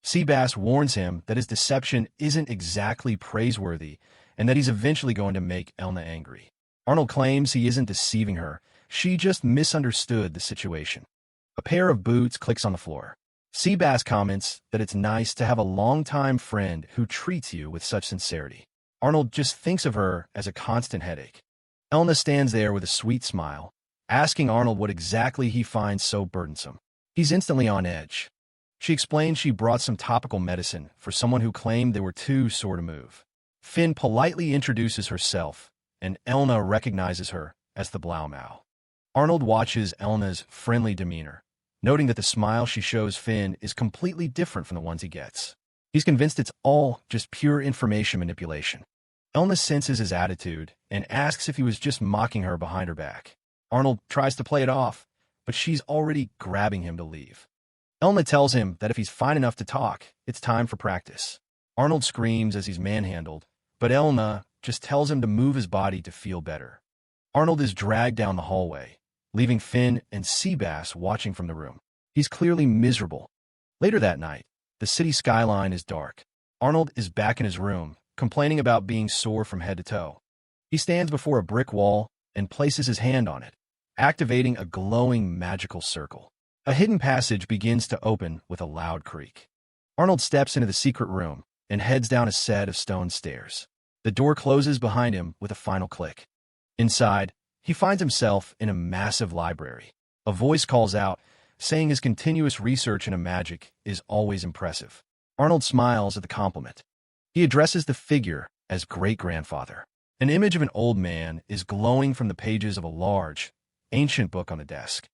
Seabass warns him that his deception isn't exactly praiseworthy and that he's eventually going to make Elna angry. Arnold claims he isn't deceiving her, she just misunderstood the situation. A pair of boots clicks on the floor. Seabass comments that it's nice to have a longtime friend who treats you with such sincerity. Arnold just thinks of her as a constant headache. Elna stands there with a sweet smile, asking Arnold what exactly he finds so burdensome. He's instantly on edge. She explains she brought some topical medicine for someone who claimed they were too sore to move. Finn politely introduces herself, and Elna recognizes her as the Blaumau. Arnold watches Elna's friendly demeanor, noting that the smile she shows Finn is completely different from the ones he gets. He's convinced it's all just pure information manipulation. Elna senses his attitude and asks if he was just mocking her behind her back. Arnold tries to play it off, but she's already grabbing him to leave. Elna tells him that if he's fine enough to talk, it's time for practice. Arnold screams as he's manhandled, but Elna just tells him to move his body to feel better. Arnold is dragged down the hallway, leaving Finn and Seabass watching from the room. He's clearly miserable. Later that night, the city skyline is dark. Arnold is back in his room, complaining about being sore from head to toe. He stands before a brick wall and places his hand on it, activating a glowing magical circle. A hidden passage begins to open with a loud creak. Arnold steps into the secret room and heads down a set of stone stairs. The door closes behind him with a final click. Inside, he finds himself in a massive library. A voice calls out, saying his continuous research into magic is always impressive. Arnold smiles at the compliment. He addresses the figure as great-grandfather. An image of an old man is glowing from the pages of a large, ancient book on the desk.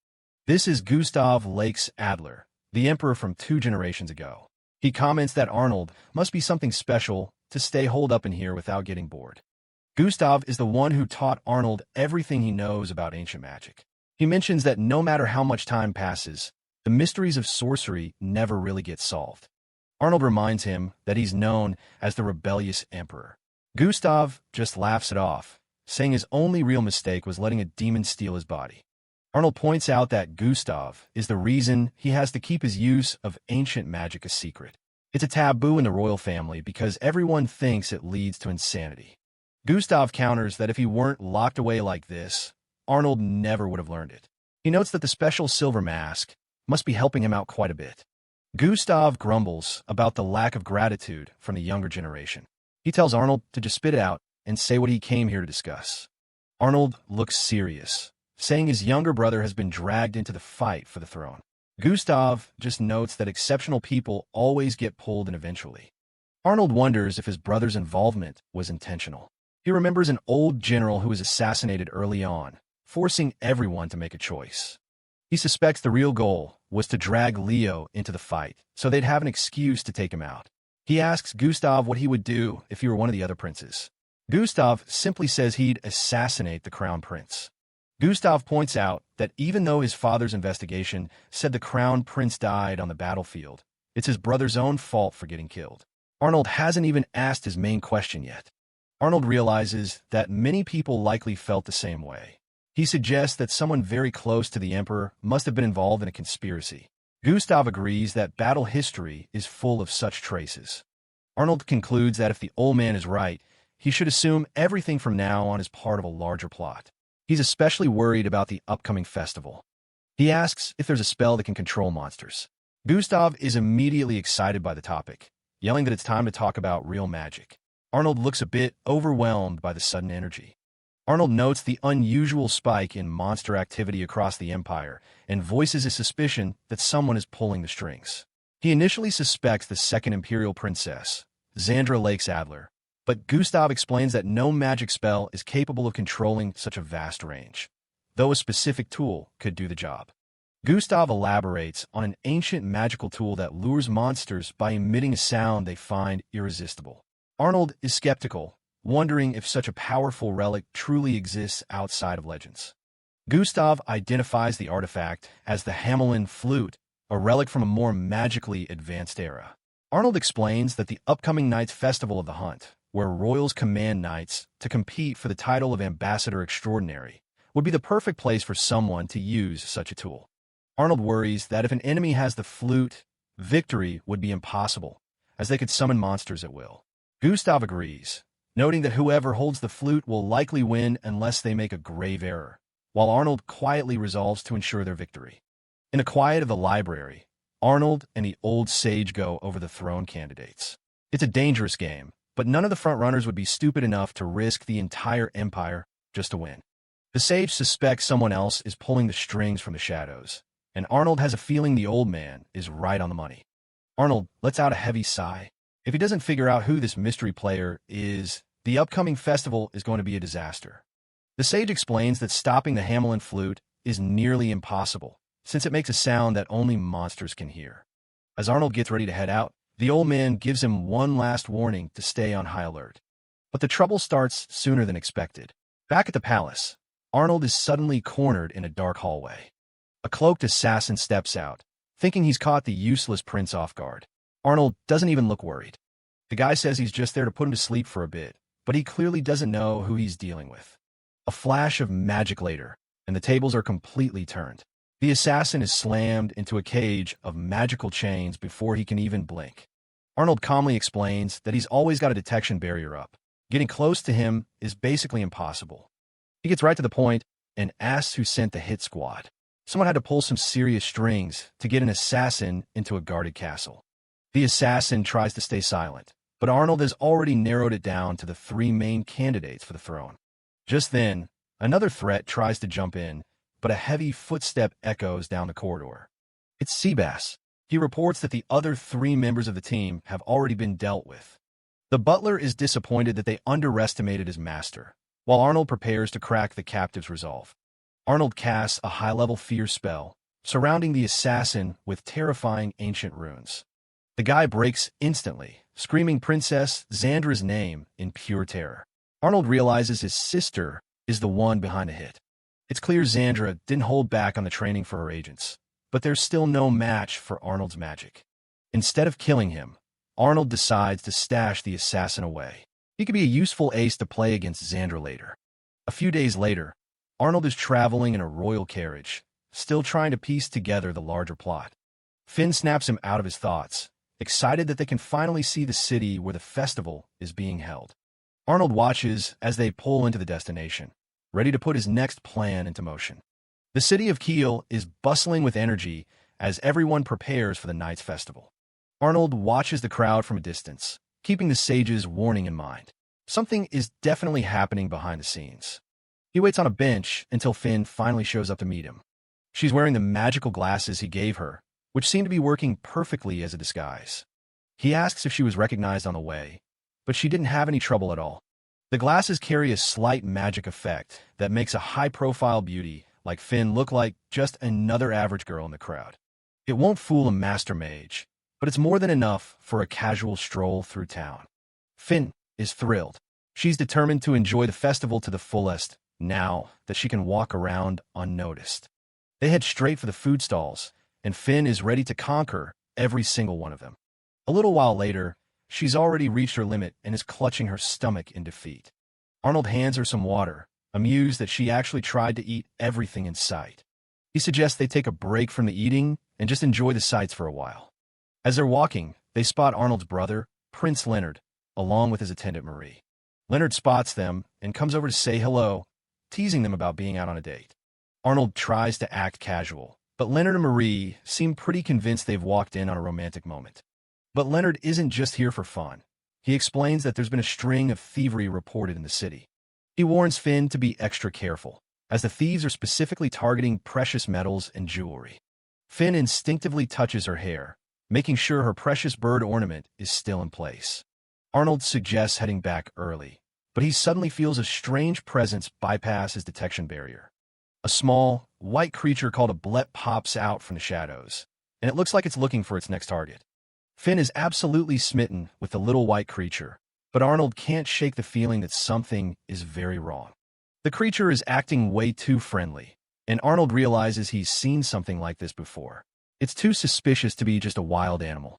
This is Gustav Lakes Adler, the emperor from 2 generations ago. He comments that Arnold must be something special to stay holed up in here without getting bored. Gustav is the one who taught Arnold everything he knows about ancient magic. He mentions that no matter how much time passes, the mysteries of sorcery never really get solved. Arnold reminds him that he's known as the rebellious emperor. Gustav just laughs it off, saying his only real mistake was letting a demon steal his body. Arnold points out that Gustav is the reason he has to keep his use of ancient magic a secret. It's a taboo in the royal family because everyone thinks it leads to insanity. Gustav counters that if he weren't locked away like this, Arnold never would have learned it. He notes that the special silver mask must be helping him out quite a bit. Gustav grumbles about the lack of gratitude from the younger generation. He tells Arnold to just spit it out and say what he came here to discuss. Arnold looks serious, saying his younger brother has been dragged into the fight for the throne. Gustav just notes that exceptional people always get pulled in eventually. Arnold wonders if his brother's involvement was intentional. He remembers an old general who was assassinated early on, forcing everyone to make a choice. He suspects the real goal was to drag Leo into the fight, so they'd have an excuse to take him out. He asks Gustav what he would do if he were one of the other princes. Gustav simply says he'd assassinate the crown prince. Gustav points out that even though his father's investigation said the crown prince died on the battlefield, it's his brother's own fault for getting killed. Arnold hasn't even asked his main question yet. Arnold realizes that many people likely felt the same way. He suggests that someone very close to the emperor must have been involved in a conspiracy. Gustav agrees that battle history is full of such traces. Arnold concludes that if the old man is right, he should assume everything from now on is part of a larger plot. He's especially worried about the upcoming festival. He asks if there's a spell that can control monsters. Gustav is immediately excited by the topic, yelling that it's time to talk about real magic. Arnold looks a bit overwhelmed by the sudden energy. Arnold notes the unusual spike in monster activity across the Empire and voices his suspicion that someone is pulling the strings. He initially suspects the second Imperial Princess, Xandra Lakes Adler, but Gustav explains that no magic spell is capable of controlling such a vast range, though a specific tool could do the job. Gustav elaborates on an ancient magical tool that lures monsters by emitting a sound they find irresistible. Arnold is skeptical, wondering if such a powerful relic truly exists outside of legends. Gustav identifies the artifact as the Hamelin flute, a relic from a more magically advanced era. Arnold explains that the upcoming Knights Festival of the Hunt, where royals command knights to compete for the title of Ambassador Extraordinary, would be the perfect place for someone to use such a tool. Arnold worries that if an enemy has the flute, victory would be impossible, as they could summon monsters at will. Gustav agrees, noting that whoever holds the flute will likely win unless they make a grave error, while Arnold quietly resolves to ensure their victory. In the quiet of the library, Arnold and the old sage go over the throne candidates. It's a dangerous game, but none of the frontrunners would be stupid enough to risk the entire empire just to win. The sage suspects someone else is pulling the strings from the shadows, and Arnold has a feeling the old man is right on the money. Arnold lets out a heavy sigh. If he doesn't figure out who this mystery player is, the upcoming festival is going to be a disaster. The sage explains that stopping the Hamelin flute is nearly impossible, since it makes a sound that only monsters can hear. As Arnold gets ready to head out, the old man gives him one last warning to stay on high alert. But the trouble starts sooner than expected. Back at the palace, Arnold is suddenly cornered in a dark hallway. A cloaked assassin steps out, thinking he's caught the useless prince off guard. Arnold doesn't even look worried. The guy says he's just there to put him to sleep for a bit, but he clearly doesn't know who he's dealing with. A flash of magic later, and the tables are completely turned. The assassin is slammed into a cage of magical chains before he can even blink. Arnold calmly explains that he's always got a detection barrier up. Getting close to him is basically impossible. He gets right to the point and asks who sent the hit squad. Someone had to pull some serious strings to get an assassin into a guarded castle. The assassin tries to stay silent, but Arnold has already narrowed it down to the 3 main candidates for the throne. Just then, another threat tries to jump in, but a heavy footstep echoes down the corridor. It's Seabass. He reports that the other 3 members of the team have already been dealt with. The butler is disappointed that they underestimated his master, while Arnold prepares to crack the captive's resolve. Arnold casts a high-level fear spell, surrounding the assassin with terrifying ancient runes. The guy breaks instantly, screaming Princess Xandra's name in pure terror. Arnold realizes his sister is the one behind the hit. It's clear Xandra didn't hold back on the training for her agents, but there's still no match for Arnold's magic. Instead of killing him, Arnold decides to stash the assassin away. He could be a useful ace to play against Xandra later. A few days later, Arnold is traveling in a royal carriage, still trying to piece together the larger plot. Finn snaps him out of his thoughts, excited that they can finally see the city where the festival is being held. Arnold watches as they pull into the destination, ready to put his next plan into motion. The city of Kiel is bustling with energy as everyone prepares for the night's festival. Arnold watches the crowd from a distance, keeping the sage's warning in mind. Something is definitely happening behind the scenes. He waits on a bench until Finn finally shows up to meet him. She's wearing the magical glasses he gave her, which seem to be working perfectly as a disguise. He asks if she was recognized on the way, but she didn't have any trouble at all. The glasses carry a slight magic effect that makes a high-profile beauty like Finn look like just another average girl in the crowd. It won't fool a master mage, but it's more than enough for a casual stroll through town. Finn is thrilled. She's determined to enjoy the festival to the fullest now that she can walk around unnoticed. They head straight for the food stalls, and Finn is ready to conquer every single one of them. A little while later, she's already reached her limit and is clutching her stomach in defeat. Arnold hands her some water, amused that she actually tried to eat everything in sight. He suggests they take a break from the eating and just enjoy the sights for a while. As they're walking, they spot Arnold's brother, Prince Leonard, along with his attendant Marie. Leonard spots them and comes over to say hello, teasing them about being out on a date. Arnold tries to act casual, but Leonard and Marie seem pretty convinced they've walked in on a romantic moment. But Leonard isn't just here for fun. He explains that there's been a string of thievery reported in the city. He warns Finn to be extra careful, as the thieves are specifically targeting precious metals and jewelry. Finn instinctively touches her hair, making sure her precious bird ornament is still in place. Arnold suggests heading back early, but he suddenly feels a strange presence bypass his detection barrier. A small, white creature called a blet pops out from the shadows, and it looks like it's looking for its next target. Finn is absolutely smitten with the little white creature, but Arnold can't shake the feeling that something is very wrong. The creature is acting way too friendly, and Arnold realizes he's seen something like this before. It's too suspicious to be just a wild animal.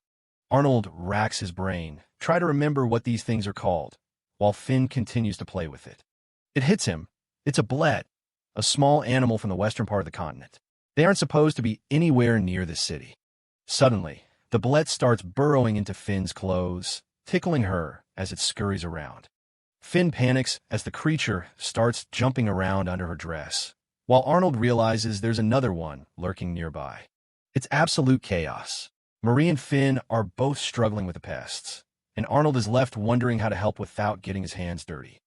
Arnold racks his brain, trying to remember what these things are called, while Finn continues to play with it. It hits him. It's a blet, a small animal from the western part of the continent. They aren't supposed to be anywhere near the city. Suddenly, the bullet starts burrowing into Finn's clothes, tickling her as it scurries around. Finn panics as the creature starts jumping around under her dress, while Arnold realizes there's another one lurking nearby. It's absolute chaos. Marie and Finn are both struggling with the pests, and Arnold is left wondering how to help without getting his hands dirty.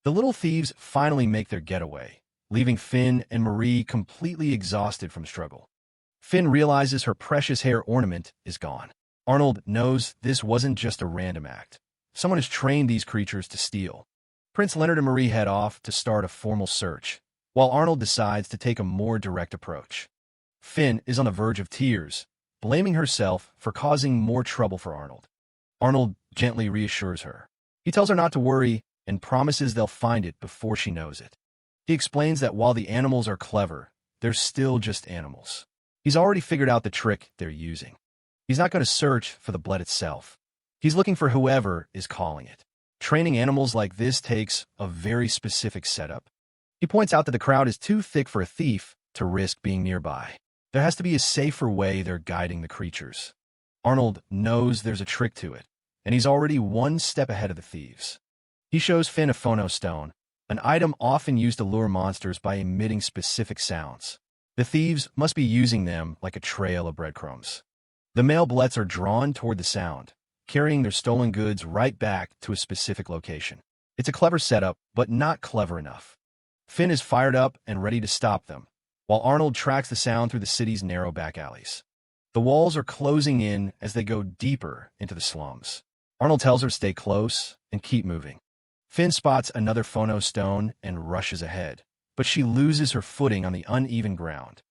The little thieves finally make their getaway, leaving Finn and Marie completely exhausted from struggle. Finn realizes her precious hair ornament is gone. Arnold knows this wasn't just a random act. Someone has trained these creatures to steal. Prince Leonard and Marie head off to start a formal search, while Arnold decides to take a more direct approach. Finn is on the verge of tears, blaming herself for causing more trouble for Arnold. Arnold gently reassures her. He tells her not to worry and promises they'll find it before she knows it. He explains that while the animals are clever, they're still just animals. He's already figured out the trick they're using. He's not going to search for the blood itself. He's looking for whoever is calling it. Training animals like this takes a very specific setup. He points out that the crowd is too thick for a thief to risk being nearby. There has to be a safer way they're guiding the creatures. Arnold knows there's a trick to it, and he's already one step ahead of the thieves. He shows Finn a phonostone, an item often used to lure monsters by emitting specific sounds. The thieves must be using them like a trail of breadcrumbs. The male bullets are drawn toward the sound, carrying their stolen goods right back to a specific location. It's a clever setup, but not clever enough. Finn is fired up and ready to stop them, while Arnold tracks the sound through the city's narrow back alleys. The walls are closing in as they go deeper into the slums. Arnold tells her to stay close and keep moving. Finn spots another phonostone and rushes ahead, but she loses her footing on the uneven ground.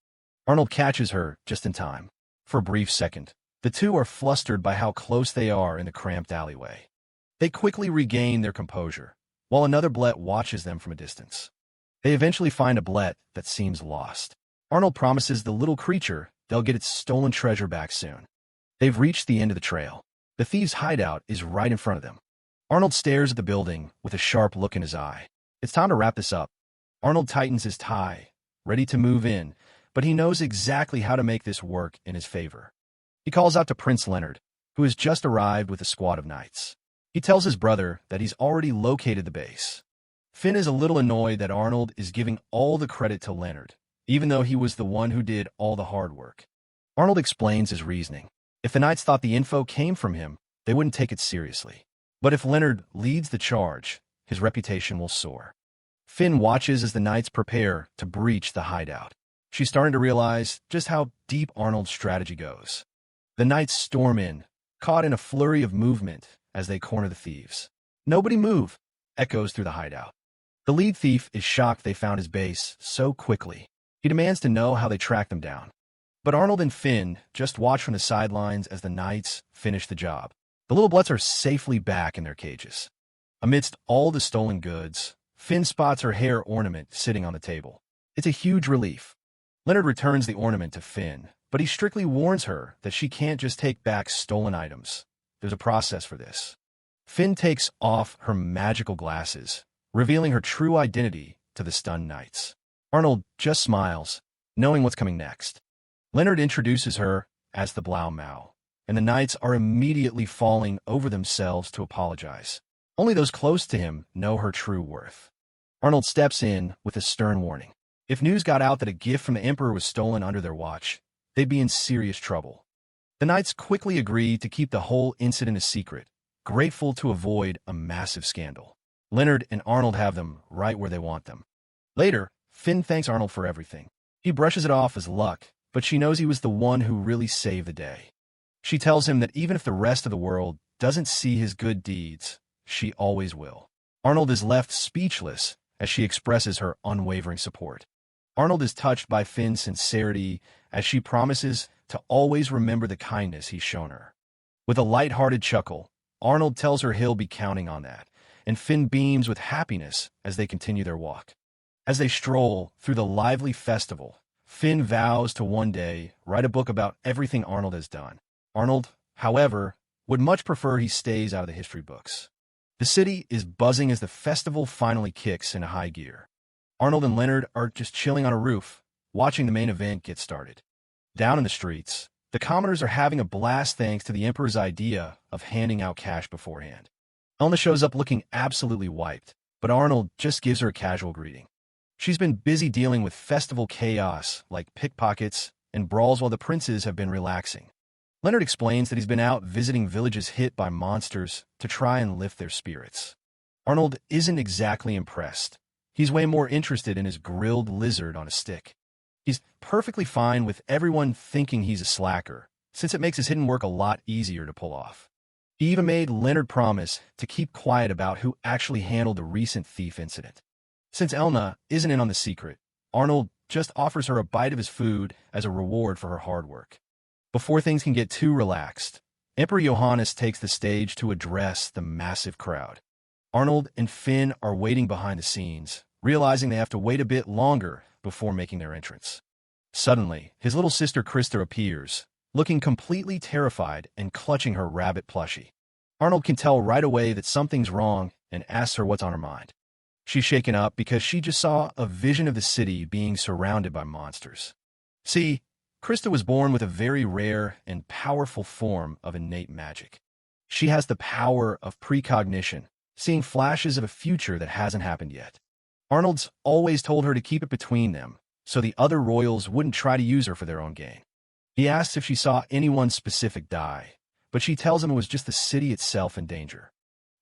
Arnold catches her just in time. For a brief second, the two are flustered by how close they are in the cramped alleyway. They quickly regain their composure, while another bullet watches them from a distance. They eventually find a bullet that seems lost. Arnold promises the little creature they'll get its stolen treasure back soon. They've reached the end of the trail. The thieves' hideout is right in front of them. Arnold stares at the building with a sharp look in his eye. It's time to wrap this up. Arnold tightens his tie, ready to move in, but he knows exactly how to make this work in his favor. He calls out to Prince Leonard, who has just arrived with a squad of knights. He tells his brother that he's already located the base. Finn is a little annoyed that Arnold is giving all the credit to Leonard, even though he was the one who did all the hard work. Arnold explains his reasoning. If the knights thought the info came from him, they wouldn't take it seriously. But if Leonard leads the charge, his reputation will soar. Finn watches as the knights prepare to breach the hideout. She's starting to realize just how deep Arnold's strategy goes. The knights storm in, caught in a flurry of movement as they corner the thieves. "Nobody move," echoes through the hideout. The lead thief is shocked they found his base so quickly. He demands to know how they tracked them down. But Arnold and Finn just watch from the sidelines as the knights finish the job. The little bloods are safely back in their cages. Amidst all the stolen goods, Finn spots her hair ornament sitting on the table. It's a huge relief. Leonard returns the ornament to Finn, but he strictly warns her that she can't just take back stolen items. There's a process for this. Finn takes off her magical glasses, revealing her true identity to the stunned knights. Arnold just smiles, knowing what's coming next. Leonard introduces her as the Blau Mao, and the knights are immediately falling over themselves to apologize. Only those close to him know her true worth. Arnold steps in with a stern warning. If news got out that a gift from the Emperor was stolen under their watch, they'd be in serious trouble. The knights quickly agree to keep the whole incident a secret, grateful to avoid a massive scandal. Leonard and Arnold have them right where they want them. Later, Finn thanks Arnold for everything. He brushes it off as luck, but she knows he was the one who really saved the day. She tells him that even if the rest of the world doesn't see his good deeds, she always will. Arnold is left speechless as she expresses her unwavering support. Arnold is touched by Finn's sincerity as she promises to always remember the kindness he's shown her. With a light-hearted chuckle, Arnold tells her he'll be counting on that, and Finn beams with happiness as they continue their walk. As they stroll through the lively festival, Finn vows to one day write a book about everything Arnold has done. Arnold, however, would much prefer he stays out of the history books. The city is buzzing as the festival finally kicks into high gear. Arnold and Leonard are just chilling on a roof, watching the main event get started. Down in the streets, the commoners are having a blast thanks to the Emperor's idea of handing out cash beforehand. Elna shows up looking absolutely wiped, but Arnold just gives her a casual greeting. She's been busy dealing with festival chaos like pickpockets and brawls while the princes have been relaxing. Leonard explains that he's been out visiting villages hit by monsters to try and lift their spirits. Arnold isn't exactly impressed. He's way more interested in his grilled lizard on a stick. He's perfectly fine with everyone thinking he's a slacker, since it makes his hidden work a lot easier to pull off. He even made Leonard promise to keep quiet about who actually handled the recent thief incident. Since Elna isn't in on the secret, Arnold just offers her a bite of his food as a reward for her hard work. Before things can get too relaxed, Emperor Johannes takes the stage to address the massive crowd. Arnold and Finn are waiting behind the scenes, realizing they have to wait a bit longer before making their entrance. Suddenly, his little sister Krista appears, looking completely terrified and clutching her rabbit plushie. Arnold can tell right away that something's wrong and asks her what's on her mind. She's shaken up because she just saw a vision of the city being surrounded by monsters. See, Krista was born with a very rare and powerful form of innate magic. She has the power of precognition, seeing flashes of a future that hasn't happened yet. Arnold's always told her to keep it between them, so the other royals wouldn't try to use her for their own gain. He asks if she saw anyone specific die, but she tells him it was just the city itself in danger.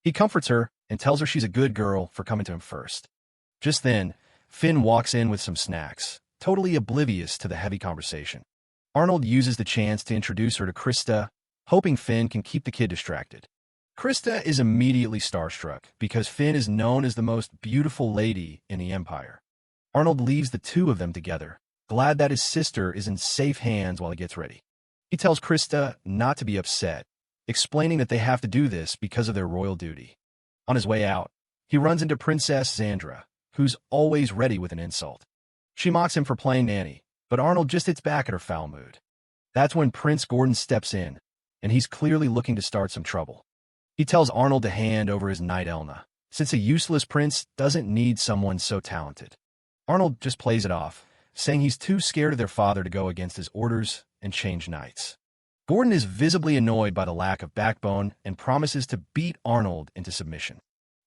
He comforts her and tells her she's a good girl for coming to him first. Just then, Finn walks in with some snacks, totally oblivious to the heavy conversation. Arnold uses the chance to introduce her to Krista, hoping Finn can keep the kid distracted. Krista is immediately starstruck because Finn is known as the most beautiful lady in the Empire. Arnold leaves the two of them together, glad that his sister is in safe hands while he gets ready. He tells Krista not to be upset, explaining that they have to do this because of their royal duty. On his way out, he runs into Princess Xandra, who's always ready with an insult. She mocks him for playing nanny, but Arnold just hits back at her foul mood. That's when Prince Gordon steps in, and he's clearly looking to start some trouble. He tells Arnold to hand over his knight Elna, since a useless prince doesn't need someone so talented. Arnold just plays it off, saying he's too scared of their father to go against his orders and change knights. Gordon is visibly annoyed by the lack of backbone and promises to beat Arnold into submission.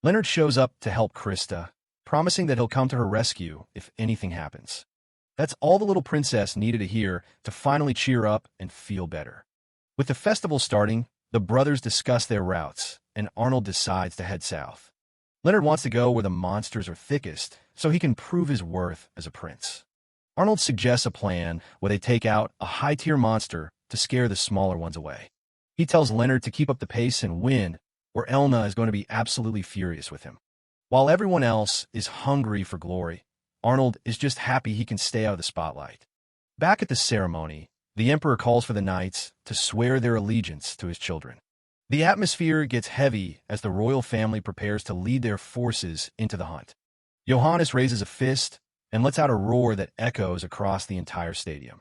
Leonard shows up to help Krista, promising that he'll come to her rescue if anything happens. That's all the little princess needed to hear to finally cheer up and feel better. With the festival starting, the brothers discuss their routes, and Arnold decides to head south. Leonard wants to go where the monsters are thickest, so he can prove his worth as a prince. Arnold suggests a plan where they take out a high-tier monster to scare the smaller ones away. He tells Leonard to keep up the pace and win, or Elna is going to be absolutely furious with him. While everyone else is hungry for glory, Arnold is just happy he can stay out of the spotlight. Back at the ceremony, the Emperor calls for the knights to swear their allegiance to his children. The atmosphere gets heavy as the royal family prepares to lead their forces into the hunt. Johannes raises a fist and lets out a roar that echoes across the entire stadium.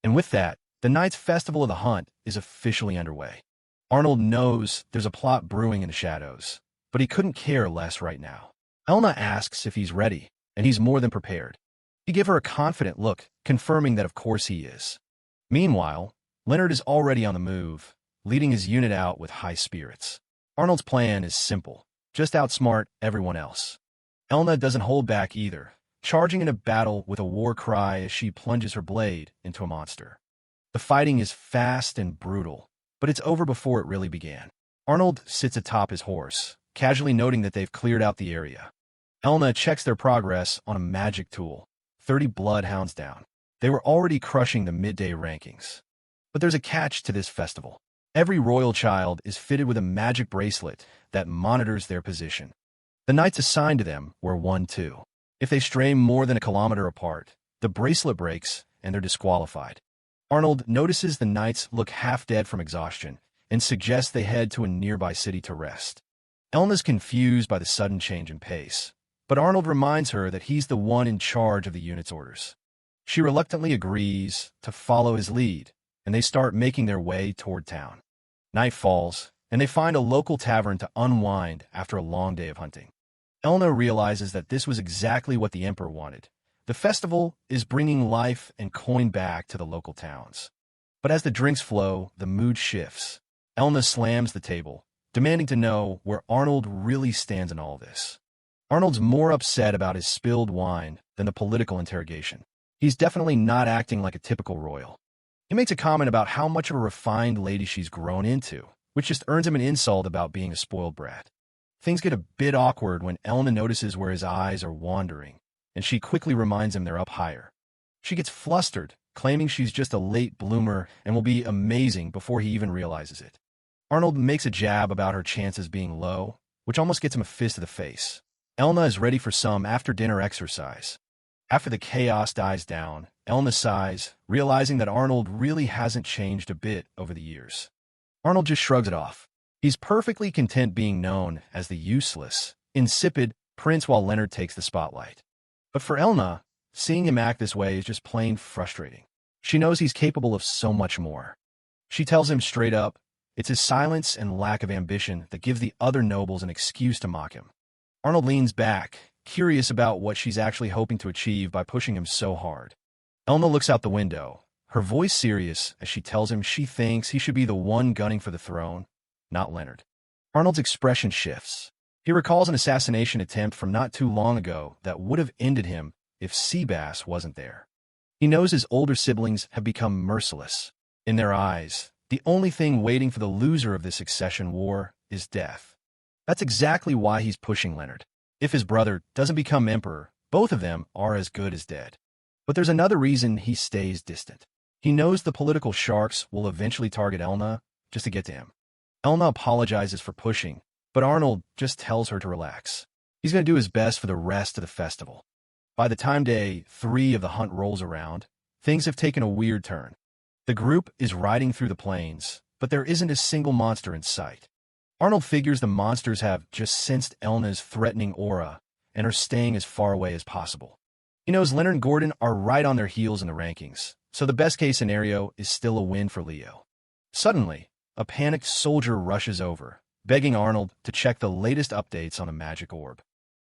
And with that, the Knights' Festival of the Hunt is officially underway. Arnold knows there's a plot brewing in the shadows, but he couldn't care less right now. Elna asks if he's ready, and he's more than prepared. He gives her a confident look, confirming that of course he is. Meanwhile, Leonard is already on the move, leading his unit out with high spirits. Arnold's plan is simple, just outsmart everyone else. Elna doesn't hold back either, charging into battle with a war cry as she plunges her blade into a monster. The fighting is fast and brutal, but it's over before it really began. Arnold sits atop his horse, casually noting that they've cleared out the area. Elna checks their progress on a magic tool, 30 bloodhounds down. They were already crushing the midday rankings. But there's a catch to this festival. Every royal child is fitted with a magic bracelet that monitors their position. The knights assigned to them were 1-2. If they stray more than a kilometer apart, the bracelet breaks and they're disqualified. Arnold notices the knights look half dead from exhaustion and suggests they head to a nearby city to rest. Elna's confused by the sudden change in pace, but Arnold reminds her that he's the one in charge of the unit's orders. She reluctantly agrees to follow his lead, and they start making their way toward town. Night falls, and they find a local tavern to unwind after a long day of hunting. Elna realizes that this was exactly what the Emperor wanted, The festival is bringing life and coin back to the local towns. But as the drinks flow, the mood shifts. Elna slams the table, demanding to know where Arnold really stands in all this. Arnold's more upset about his spilled wine than the political interrogation. He's definitely not acting like a typical royal. He makes a comment about how much of a refined lady she's grown into, which just earns him an insult about being a spoiled brat. Things get a bit awkward when Elna notices where his eyes are wandering, and she quickly reminds him they're up higher. She gets flustered, claiming she's just a late bloomer and will be amazing before he even realizes it. Arnold makes a jab about her chances being low, which almost gets him a fist to the face. Elna is ready for some after-dinner exercise. After the chaos dies down, Elna sighs, realizing that Arnold really hasn't changed a bit over the years. Arnold just shrugs it off. He's perfectly content being known as the useless, insipid prince while Leonard takes the spotlight. But for Elna, seeing him act this way is just plain frustrating. She knows he's capable of so much more. She tells him straight up, it's his silence and lack of ambition that give the other nobles an excuse to mock him. Arnold leans back, curious about what she's actually hoping to achieve by pushing him so hard. Elna looks out the window, her voice serious as she tells him she thinks he should be the one gunning for the throne, not Leonard. Arnold's expression shifts. He recalls an assassination attempt from not too long ago that would have ended him if Seabass wasn't there. He knows his older siblings have become merciless. In their eyes, the only thing waiting for the loser of this succession war is death. That's exactly why he's pushing Leonard. If his brother doesn't become emperor, both of them are as good as dead. But there's another reason he stays distant. He knows the political sharks will eventually target Elna just to get to him. Elna apologizes for pushing, but Arnold just tells her to relax. He's going to do his best for the rest of the festival. By the time day 3 of the hunt rolls around, things have taken a weird turn. The group is riding through the plains, but there isn't a single monster in sight. Arnold figures the monsters have just sensed Elna's threatening aura and are staying as far away as possible. He knows Leonard and Gordon are right on their heels in the rankings, so the best-case scenario is still a win for Leo. Suddenly, a panicked soldier rushes over, begging Arnold to check the latest updates on the magic orb.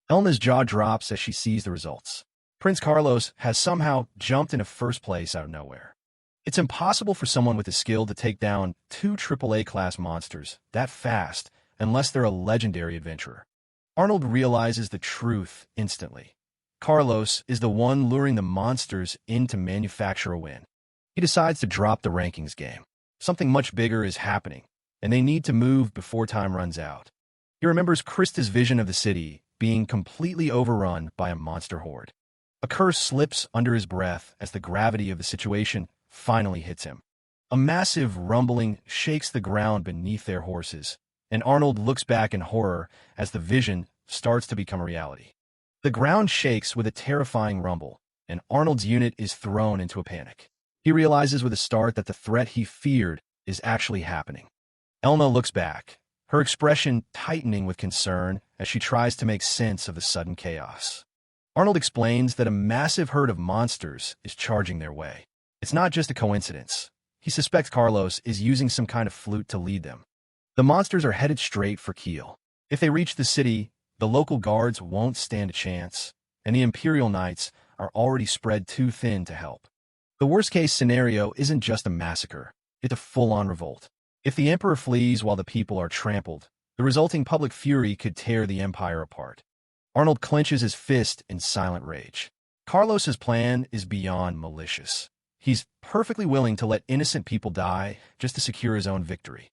Elna's jaw drops as she sees the results. Prince Carlos has somehow jumped into first place out of nowhere. It's impossible for someone with the skill to take down 2 AAA-class monsters that fast unless they're a legendary adventurer. Arnold realizes the truth instantly. Carlos is the one luring the monsters in to manufacture a win. He decides to drop the rankings game. Something much bigger is happening, and they need to move before time runs out. He remembers Krista's vision of the city being completely overrun by a monster horde. A curse slips under his breath as the gravity of the situation finally hits him. A massive rumbling shakes the ground beneath their horses, and Arnold looks back in horror as the vision starts to become a reality. The ground shakes with a terrifying rumble, and Arnold's unit is thrown into a panic. He realizes with a start that the threat he feared is actually happening. Elna looks back, her expression tightening with concern as she tries to make sense of the sudden chaos. Arnold explains that a massive herd of monsters is charging their way. It's not just a coincidence. He suspects Carlos is using some kind of flute to lead them. The monsters are headed straight for Kiel. If they reach the city, the local guards won't stand a chance, and the Imperial Knights are already spread too thin to help. The worst-case scenario isn't just a massacre, it's a full-on revolt. If the Emperor flees while the people are trampled, the resulting public fury could tear the Empire apart. Arnold clenches his fist in silent rage. Carlos's plan is beyond malicious. He's perfectly willing to let innocent people die just to secure his own victory.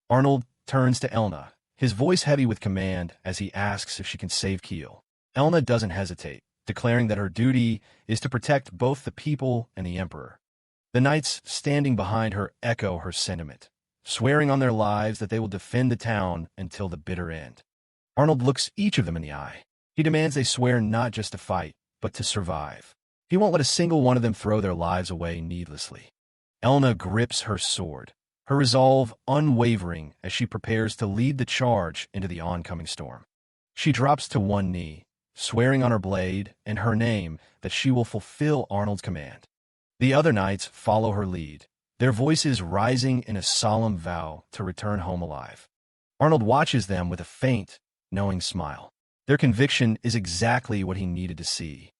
Arnold turns to Elna, his voice heavy with command as he asks if she can save Kiel. Elna doesn't hesitate, declaring that her duty is to protect both the people and the Emperor. The knights standing behind her echo her sentiment, swearing on their lives that they will defend the town until the bitter end. Arnold looks each of them in the eye. He demands they swear not just to fight, but to survive. He won't let a single one of them throw their lives away needlessly. Elna grips her sword, her resolve unwavering as she prepares to lead the charge into the oncoming storm. She drops to one knee, swearing on her blade and her name that she will fulfill Arnold's command. The other knights follow her lead, their voices rising in a solemn vow to return home alive. Arnold watches them with a faint, knowing smile. Their conviction is exactly what he needed to see.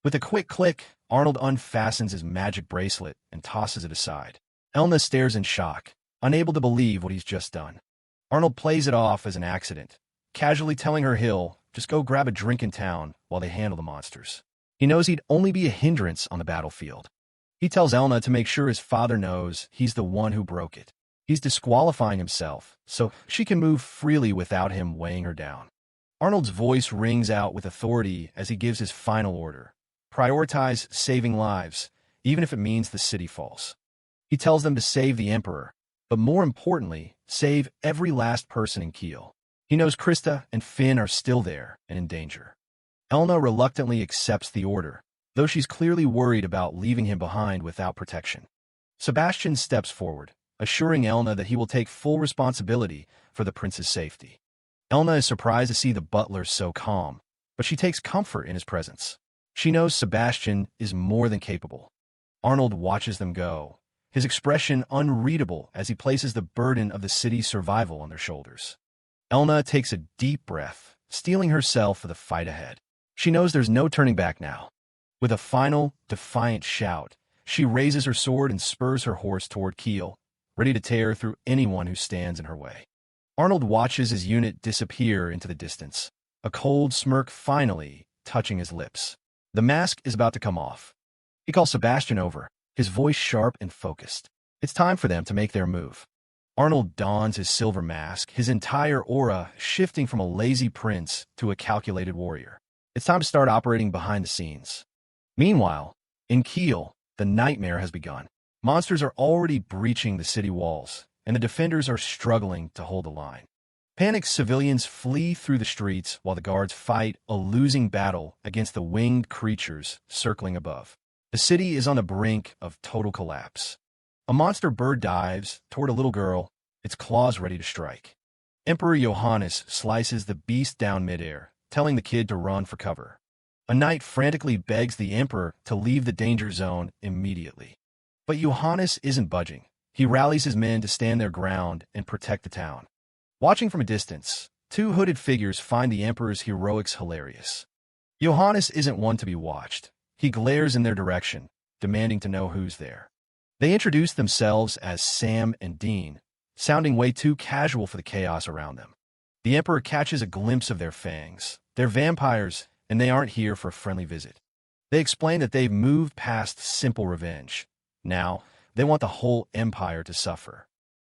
With a quick click, Arnold unfastens his magic bracelet and tosses it aside. Elna stares in shock, unable to believe what he's just done. Arnold plays it off as an accident, casually telling her he'll just go grab a drink in town while they handle the monsters. He knows he'd only be a hindrance on the battlefield. He tells Elna to make sure his father knows he's the one who broke it. He's disqualifying himself, so she can move freely without him weighing her down. Arnold's voice rings out with authority as he gives his final order. Prioritize saving lives, even if it means the city falls. He tells them to save the Emperor, but more importantly, save every last person in Kiel. He knows Krista and Finn are still there and in danger. Elna reluctantly accepts the order, though she's clearly worried about leaving him behind without protection. Sebastian steps forward, assuring Elna that he will take full responsibility for the prince's safety. Elna is surprised to see the butler so calm, but she takes comfort in his presence. She knows Sebastian is more than capable. Arnold watches them go, his expression unreadable as he places the burden of the city's survival on their shoulders. Elna takes a deep breath, steeling herself for the fight ahead. She knows there's no turning back now. With a final, defiant shout, she raises her sword and spurs her horse toward Kiel, ready to tear through anyone who stands in her way. Arnold watches his unit disappear into the distance, a cold smirk finally touching his lips. The mask is about to come off. He calls Sebastian over, his voice sharp and focused. It's time for them to make their move. Arnold dons his silver mask, his entire aura shifting from a lazy prince to a calculated warrior. It's time to start operating behind the scenes. Meanwhile, in Kiel, the nightmare has begun. Monsters are already breaching the city walls, and the defenders are struggling to hold the line. Panicked civilians flee through the streets while the guards fight a losing battle against the winged creatures circling above. The city is on the brink of total collapse. A monster bird dives toward a little girl, its claws ready to strike. Emperor Johannes slices the beast down midair, telling the kid to run for cover. A knight frantically begs the emperor to leave the danger zone immediately. But Johannes isn't budging. He rallies his men to stand their ground and protect the town. Watching from a distance, two hooded figures find the emperor's heroics hilarious. Johannes isn't one to be watched. He glares in their direction, demanding to know who's there. They introduce themselves as Sam and Dean, sounding way too casual for the chaos around them. The emperor catches a glimpse of their fangs. They're vampires, and they aren't here for a friendly visit. They explain that they've moved past simple revenge. Now, they want the whole empire to suffer.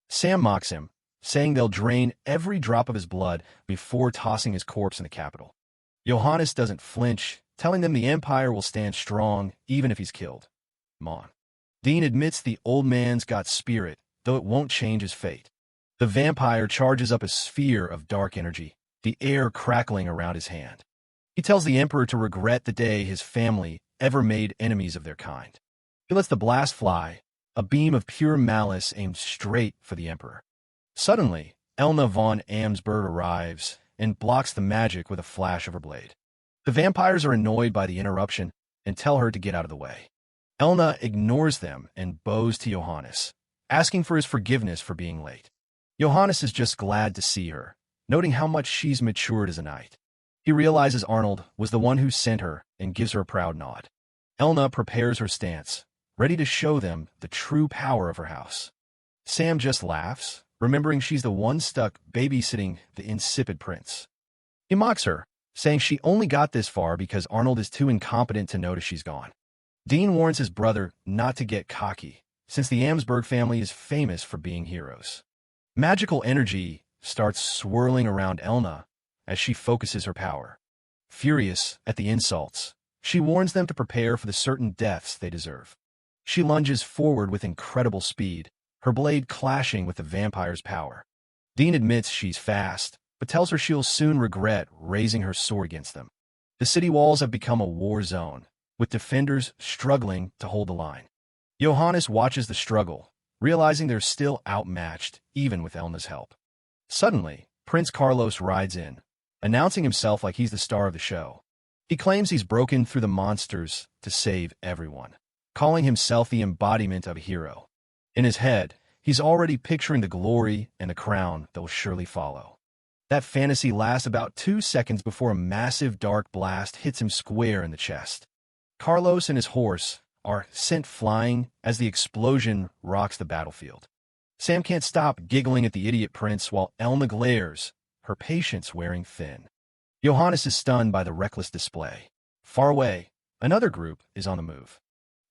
Sam mocks him, saying they'll drain every drop of his blood before tossing his corpse in the capital. Johannes doesn't flinch, telling them the empire will stand strong even if he's killed. Mon. Dean admits the old man's got spirit, though it won't change his fate. The vampire charges up a sphere of dark energy, the air crackling around his hand. He tells the emperor to regret the day his family ever made enemies of their kind. He lets the blast fly, a beam of pure malice aimed straight for the emperor. Suddenly, Elna von Amsberg arrives and blocks the magic with a flash of her blade. The vampires are annoyed by the interruption and tell her to get out of the way. Elna ignores them and bows to Johannes, asking for his forgiveness for being late. Johannes is just glad to see her, noting how much she's matured as a knight. He realizes Arnold was the one who sent her and gives her a proud nod. Elna prepares her stance, ready to show them the true power of her house. Sam just laughs, remembering she's the one stuck babysitting the insipid prince. He mocks her, saying she only got this far because Arnold is too incompetent to notice she's gone. Dean warns his brother not to get cocky, since the Amsberg family is famous for being heroes. Magical energy starts swirling around Elna as she focuses her power. Furious at the insults, she warns them to prepare for the certain deaths they deserve. She lunges forward with incredible speed, her blade clashing with the vampire's power. Dean admits she's fast, but tells her she'll soon regret raising her sword against them. The city walls have become a war zone, with defenders struggling to hold the line. Johannes watches the struggle, realizing they're still outmatched, even with Elna's help. Suddenly, Prince Carlos rides in, announcing himself like he's the star of the show. He claims he's broken through the monsters to save everyone, calling himself the embodiment of a hero. In his head, he's already picturing the glory and the crown that will surely follow. That fantasy lasts about 2 seconds before a massive dark blast hits him square in the chest. Carlos and his horse are sent flying as the explosion rocks the battlefield. Sam can't stop giggling at the idiot prince while Elma glares, her patience wearing thin. Johannes is stunned by the reckless display. Far away, another group is on the move.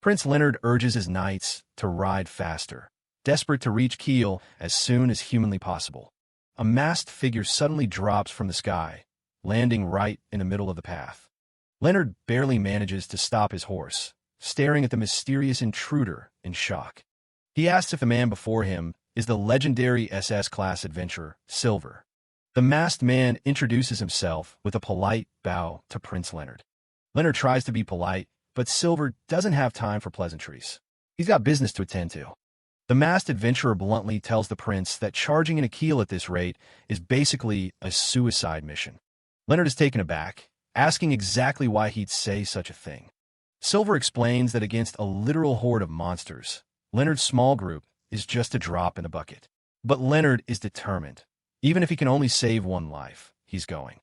Prince Leonard urges his knights to ride faster, desperate to reach Kiel as soon as humanly possible. A masked figure suddenly drops from the sky, landing right in the middle of the path. Leonard barely manages to stop his horse, staring at the mysterious intruder in shock. He asks if the man before him is the legendary SS-class adventurer, Silver. The masked man introduces himself with a polite bow to Prince Leonard. Leonard tries to be polite, but Silver doesn't have time for pleasantries. He's got business to attend to. The masked adventurer bluntly tells the prince that charging in a keel at this rate is basically a suicide mission. Leonard is taken aback, asking exactly why he'd say such a thing. Silver explains that against a literal horde of monsters, Leonard's small group is just a drop in the bucket. But Leonard is determined. Even if he can only save one life, he's going.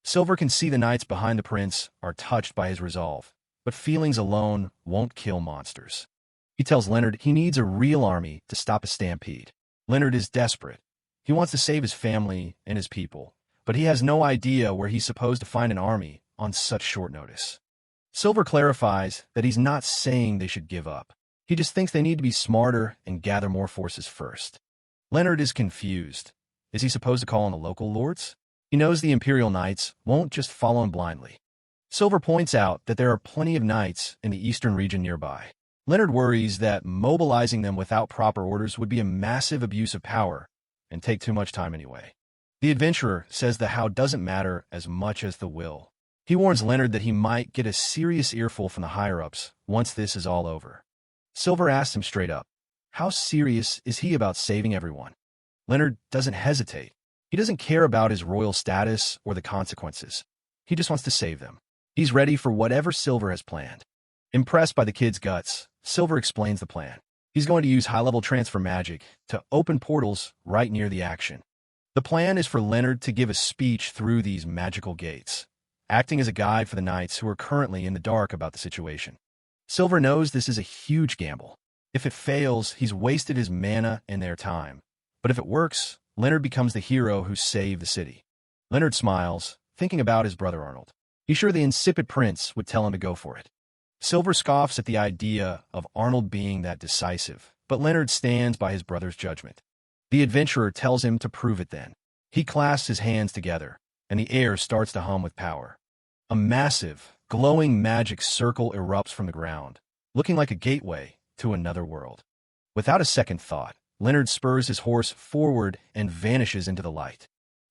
Silver can see the knights behind the prince are touched by his resolve, but feelings alone won't kill monsters. He tells Leonard he needs a real army to stop a stampede. Leonard is desperate. He wants to save his family and his people, but he has no idea where he's supposed to find an army on such short notice. Silver clarifies that he's not saying they should give up. He just thinks they need to be smarter and gather more forces first. Leonard is confused. Is he supposed to call on the local lords? He knows the Imperial Knights won't just follow him blindly. Silver points out that there are plenty of knights in the eastern region nearby. Leonard worries that mobilizing them without proper orders would be a massive abuse of power and take too much time anyway. The adventurer says the how doesn't matter as much as the will. He warns Leonard that he might get a serious earful from the higher-ups once this is all over. Silver asks him straight up, how serious is he about saving everyone? Leonard doesn't hesitate. He doesn't care about his royal status or the consequences. He just wants to save them. He's ready for whatever Silver has planned. Impressed by the kid's guts, Silver explains the plan. He's going to use high-level transfer magic to open portals right near the action. The plan is for Leonard to give a speech through these magical gates, acting as a guide for the knights who are currently in the dark about the situation. Silver knows this is a huge gamble. If it fails, he's wasted his mana and their time. But if it works, Leonard becomes the hero who saved the city. Leonard smiles, thinking about his brother Arnold. He's sure the insipid prince would tell him to go for it. Silver scoffs at the idea of Arnold being that decisive, but Leonard stands by his brother's judgment. The adventurer tells him to prove it then. He clasps his hands together, and the air starts to hum with power. A massive, glowing magic circle erupts from the ground, looking like a gateway to another world. Without a second thought, Leonard spurs his horse forward and vanishes into the light.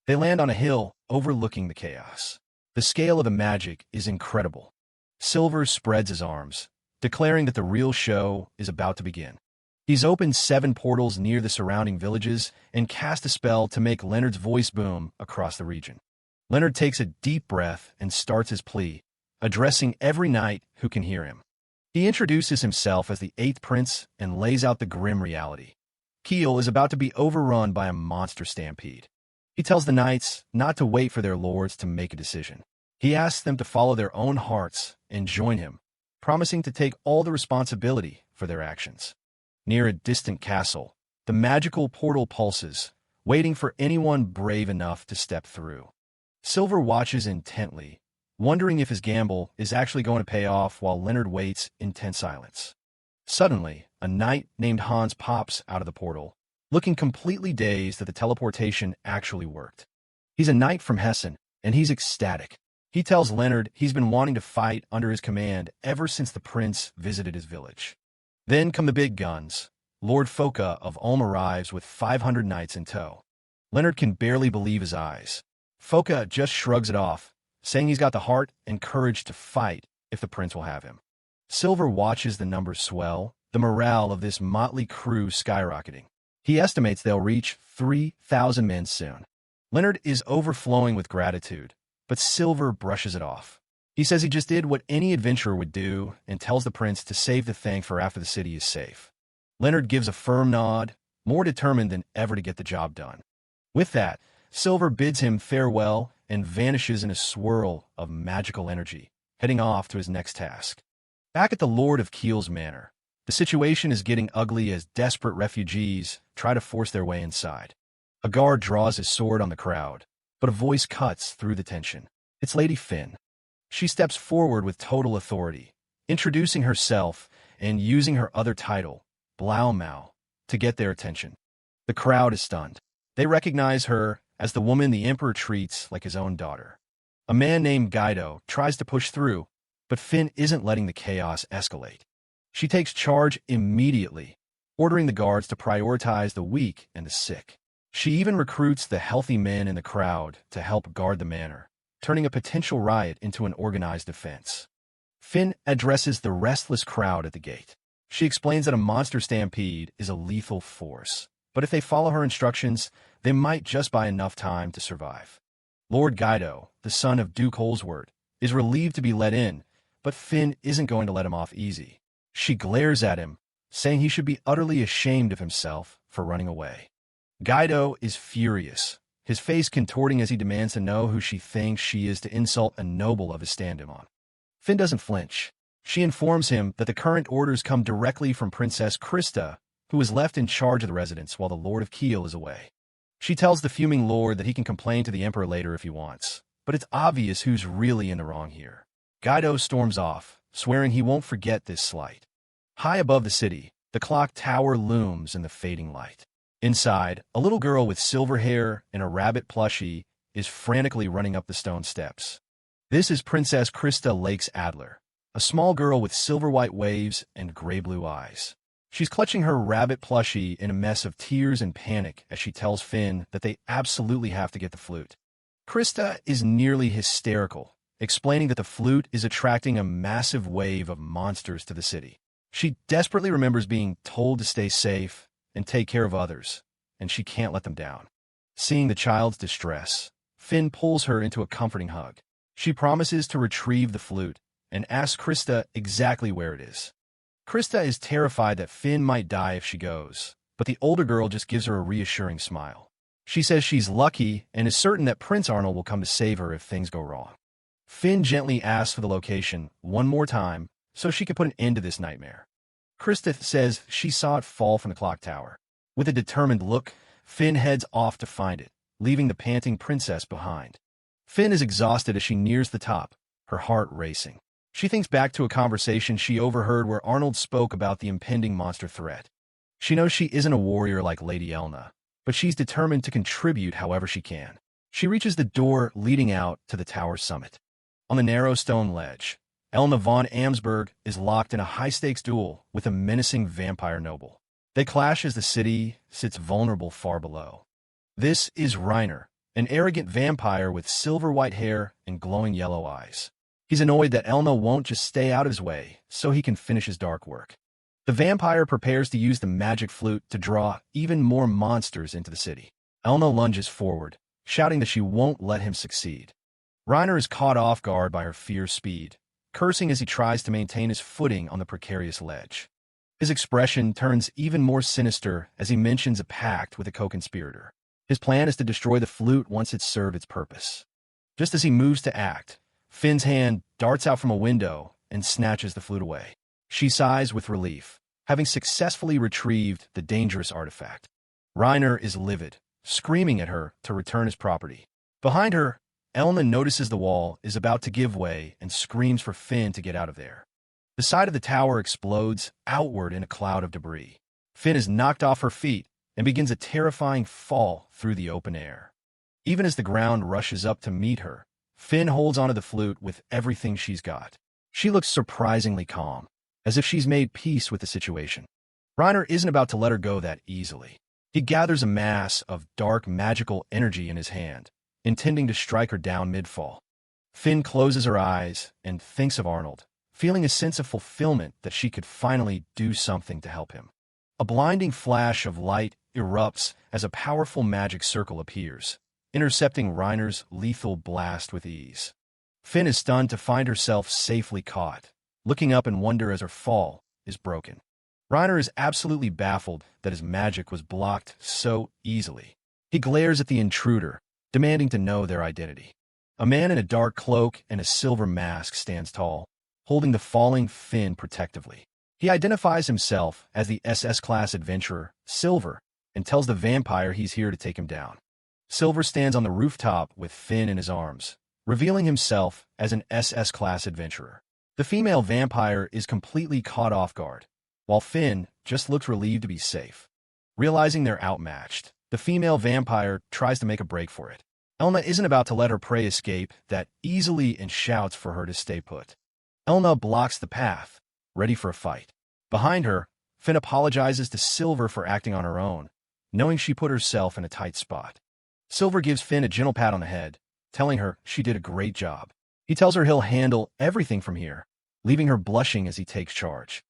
They land on a hill overlooking the chaos. The scale of the magic is incredible. Silver spreads his arms, declaring that the real show is about to begin. He's opened 7 portals near the surrounding villages and cast a spell to make Leonard's voice boom across the region. Leonard takes a deep breath and starts his plea, addressing every knight who can hear him. He introduces himself as the 8th prince and lays out the grim reality. Kiel is about to be overrun by a monster stampede. He tells the knights not to wait for their lords to make a decision. He asks them to follow their own hearts and join him, promising to take all the responsibility for their actions. Near a distant castle, the magical portal pulses, waiting for anyone brave enough to step through. Silver watches intently, wondering if his gamble is actually going to pay off while Leonard waits in tense silence. Suddenly, a knight named Hans pops out of the portal, looking completely dazed that the teleportation actually worked. He's a knight from Hessen, and he's ecstatic. He tells Leonard he's been wanting to fight under his command ever since the prince visited his village. Then come the big guns. Lord Foka of Ulm arrives with 500 knights in tow. Leonard can barely believe his eyes. Foka just shrugs it off, saying he's got the heart and courage to fight if the prince will have him. Silver watches the numbers swell, the morale of this motley crew skyrocketing. He estimates they'll reach 3,000 men soon. Leonard is overflowing with gratitude, but Silver brushes it off. He says he just did what any adventurer would do and tells the prince to save the thing for after the city is safe. Leonard gives a firm nod, more determined than ever to get the job done. With that, Silver bids him farewell and vanishes in a swirl of magical energy, heading off to his next task. Back at the Lord of Keel's manor, the situation is getting ugly as desperate refugees try to force their way inside. A guard draws his sword on the crowd, but a voice cuts through the tension. It's Lady Finn. She steps forward with total authority, introducing herself and using her other title, Blaumau, to get their attention. The crowd is stunned. They recognize her as the woman the Emperor treats like his own daughter. A man named Guido tries to push through, but Finn isn't letting the chaos escalate. She takes charge immediately, ordering the guards to prioritize the weak and the sick. She even recruits the healthy men in the crowd to help guard the manor, turning a potential riot into an organized defense. Finn addresses the restless crowd at the gate. She explains that a monster stampede is a lethal force, but if they follow her instructions, they might just buy enough time to survive. Lord Guido, the son of Duke Holsworth, is relieved to be let in, but Finn isn't going to let him off easy. She glares at him, saying he should be utterly ashamed of himself for running away. Guido is furious, his face contorting as he demands to know who she thinks she is to insult a noble of his stand-in. Finn doesn't flinch. She informs him that the current orders come directly from Princess Krista, who is left in charge of the residence while the Lord of Keel is away. She tells the fuming lord that he can complain to the Emperor later if he wants, but it's obvious who's really in the wrong here. Guido storms off, swearing he won't forget this slight. High above the city, the clock tower looms in the fading light. Inside, a little girl with silver hair and a rabbit plushie is frantically running up the stone steps. This is Princess Krista Lakes Adler, a small girl with silver-white waves and gray-blue eyes. She's clutching her rabbit plushie in a mess of tears and panic as she tells Finn that they absolutely have to get the flute. Krista is nearly hysterical, explaining that the flute is attracting a massive wave of monsters to the city. She desperately remembers being told to stay safe and take care of others, and she can't let them down. Seeing the child's distress, Finn pulls her into a comforting hug. She promises to retrieve the flute and asks Krista exactly where it is. Krista is terrified that Finn might die if she goes, but the older girl just gives her a reassuring smile. She says she's lucky and is certain that Prince Arnold will come to save her if things go wrong. Finn gently asks for the location one more time so she can put an end to this nightmare. Krista says she saw it fall from the clock tower. With a determined look, Finn heads off to find it, leaving the panting princess behind. Finn is exhausted as she nears the top, her heart racing. She thinks back to a conversation she overheard where Arnold spoke about the impending monster threat. She knows she isn't a warrior like Lady Elna, but she's determined to contribute however she can. She reaches the door leading out to the tower's summit. On the narrow stone ledge, Elna von Amsberg is locked in a high-stakes duel with a menacing vampire noble. They clash as the city sits vulnerable far below. This is Reiner, an arrogant vampire with silver-white hair and glowing yellow eyes. He's annoyed that Elna won't just stay out of his way so he can finish his dark work. The vampire prepares to use the magic flute to draw even more monsters into the city. Elna lunges forward, shouting that she won't let him succeed. Reiner is caught off guard by her fierce speed, cursing as he tries to maintain his footing on the precarious ledge. His expression turns even more sinister as he mentions a pact with a co-conspirator. His plan is to destroy the flute once it's served its purpose. Just as he moves to act, Finn's hand darts out from a window and snatches the flute away. She sighs with relief, having successfully retrieved the dangerous artifact. Reiner is livid, screaming at her to return his property. Behind her, Elna notices the wall is about to give way and screams for Finn to get out of there. The side of the tower explodes outward in a cloud of debris. Finn is knocked off her feet and begins a terrifying fall through the open air. Even as the ground rushes up to meet her, Finn holds onto the flute with everything she's got. She looks surprisingly calm, as if she's made peace with the situation. Reiner isn't about to let her go that easily. He gathers a mass of dark magical energy in his hand, intending to strike her down mid-fall. Finn closes her eyes and thinks of Arnold, feeling a sense of fulfillment that she could finally do something to help him. A blinding flash of light erupts as a powerful magic circle appears, intercepting Reiner's lethal blast with ease. Finn is stunned to find herself safely caught, looking up in wonder as her fall is broken. Reiner is absolutely baffled that his magic was blocked so easily. He glares at the intruder, demanding to know their identity. A man in a dark cloak and a silver mask stands tall, holding the falling Finn protectively. He identifies himself as the SS-class adventurer, Silver, and tells the vampire he's here to take him down. Silver stands on the rooftop with Finn in his arms, revealing himself as an SS-class adventurer. The female vampire is completely caught off guard, while Finn just looks relieved to be safe. Realizing they're outmatched, the female vampire tries to make a break for it. Elna isn't about to let her prey escape that easily and shouts for her to stay put. Elna blocks the path, ready for a fight. Behind her, Finn apologizes to Silver for acting on her own, knowing she put herself in a tight spot. Silver gives Finn a gentle pat on the head, telling her she did a great job. He tells her he'll handle everything from here, leaving her blushing as he takes charge.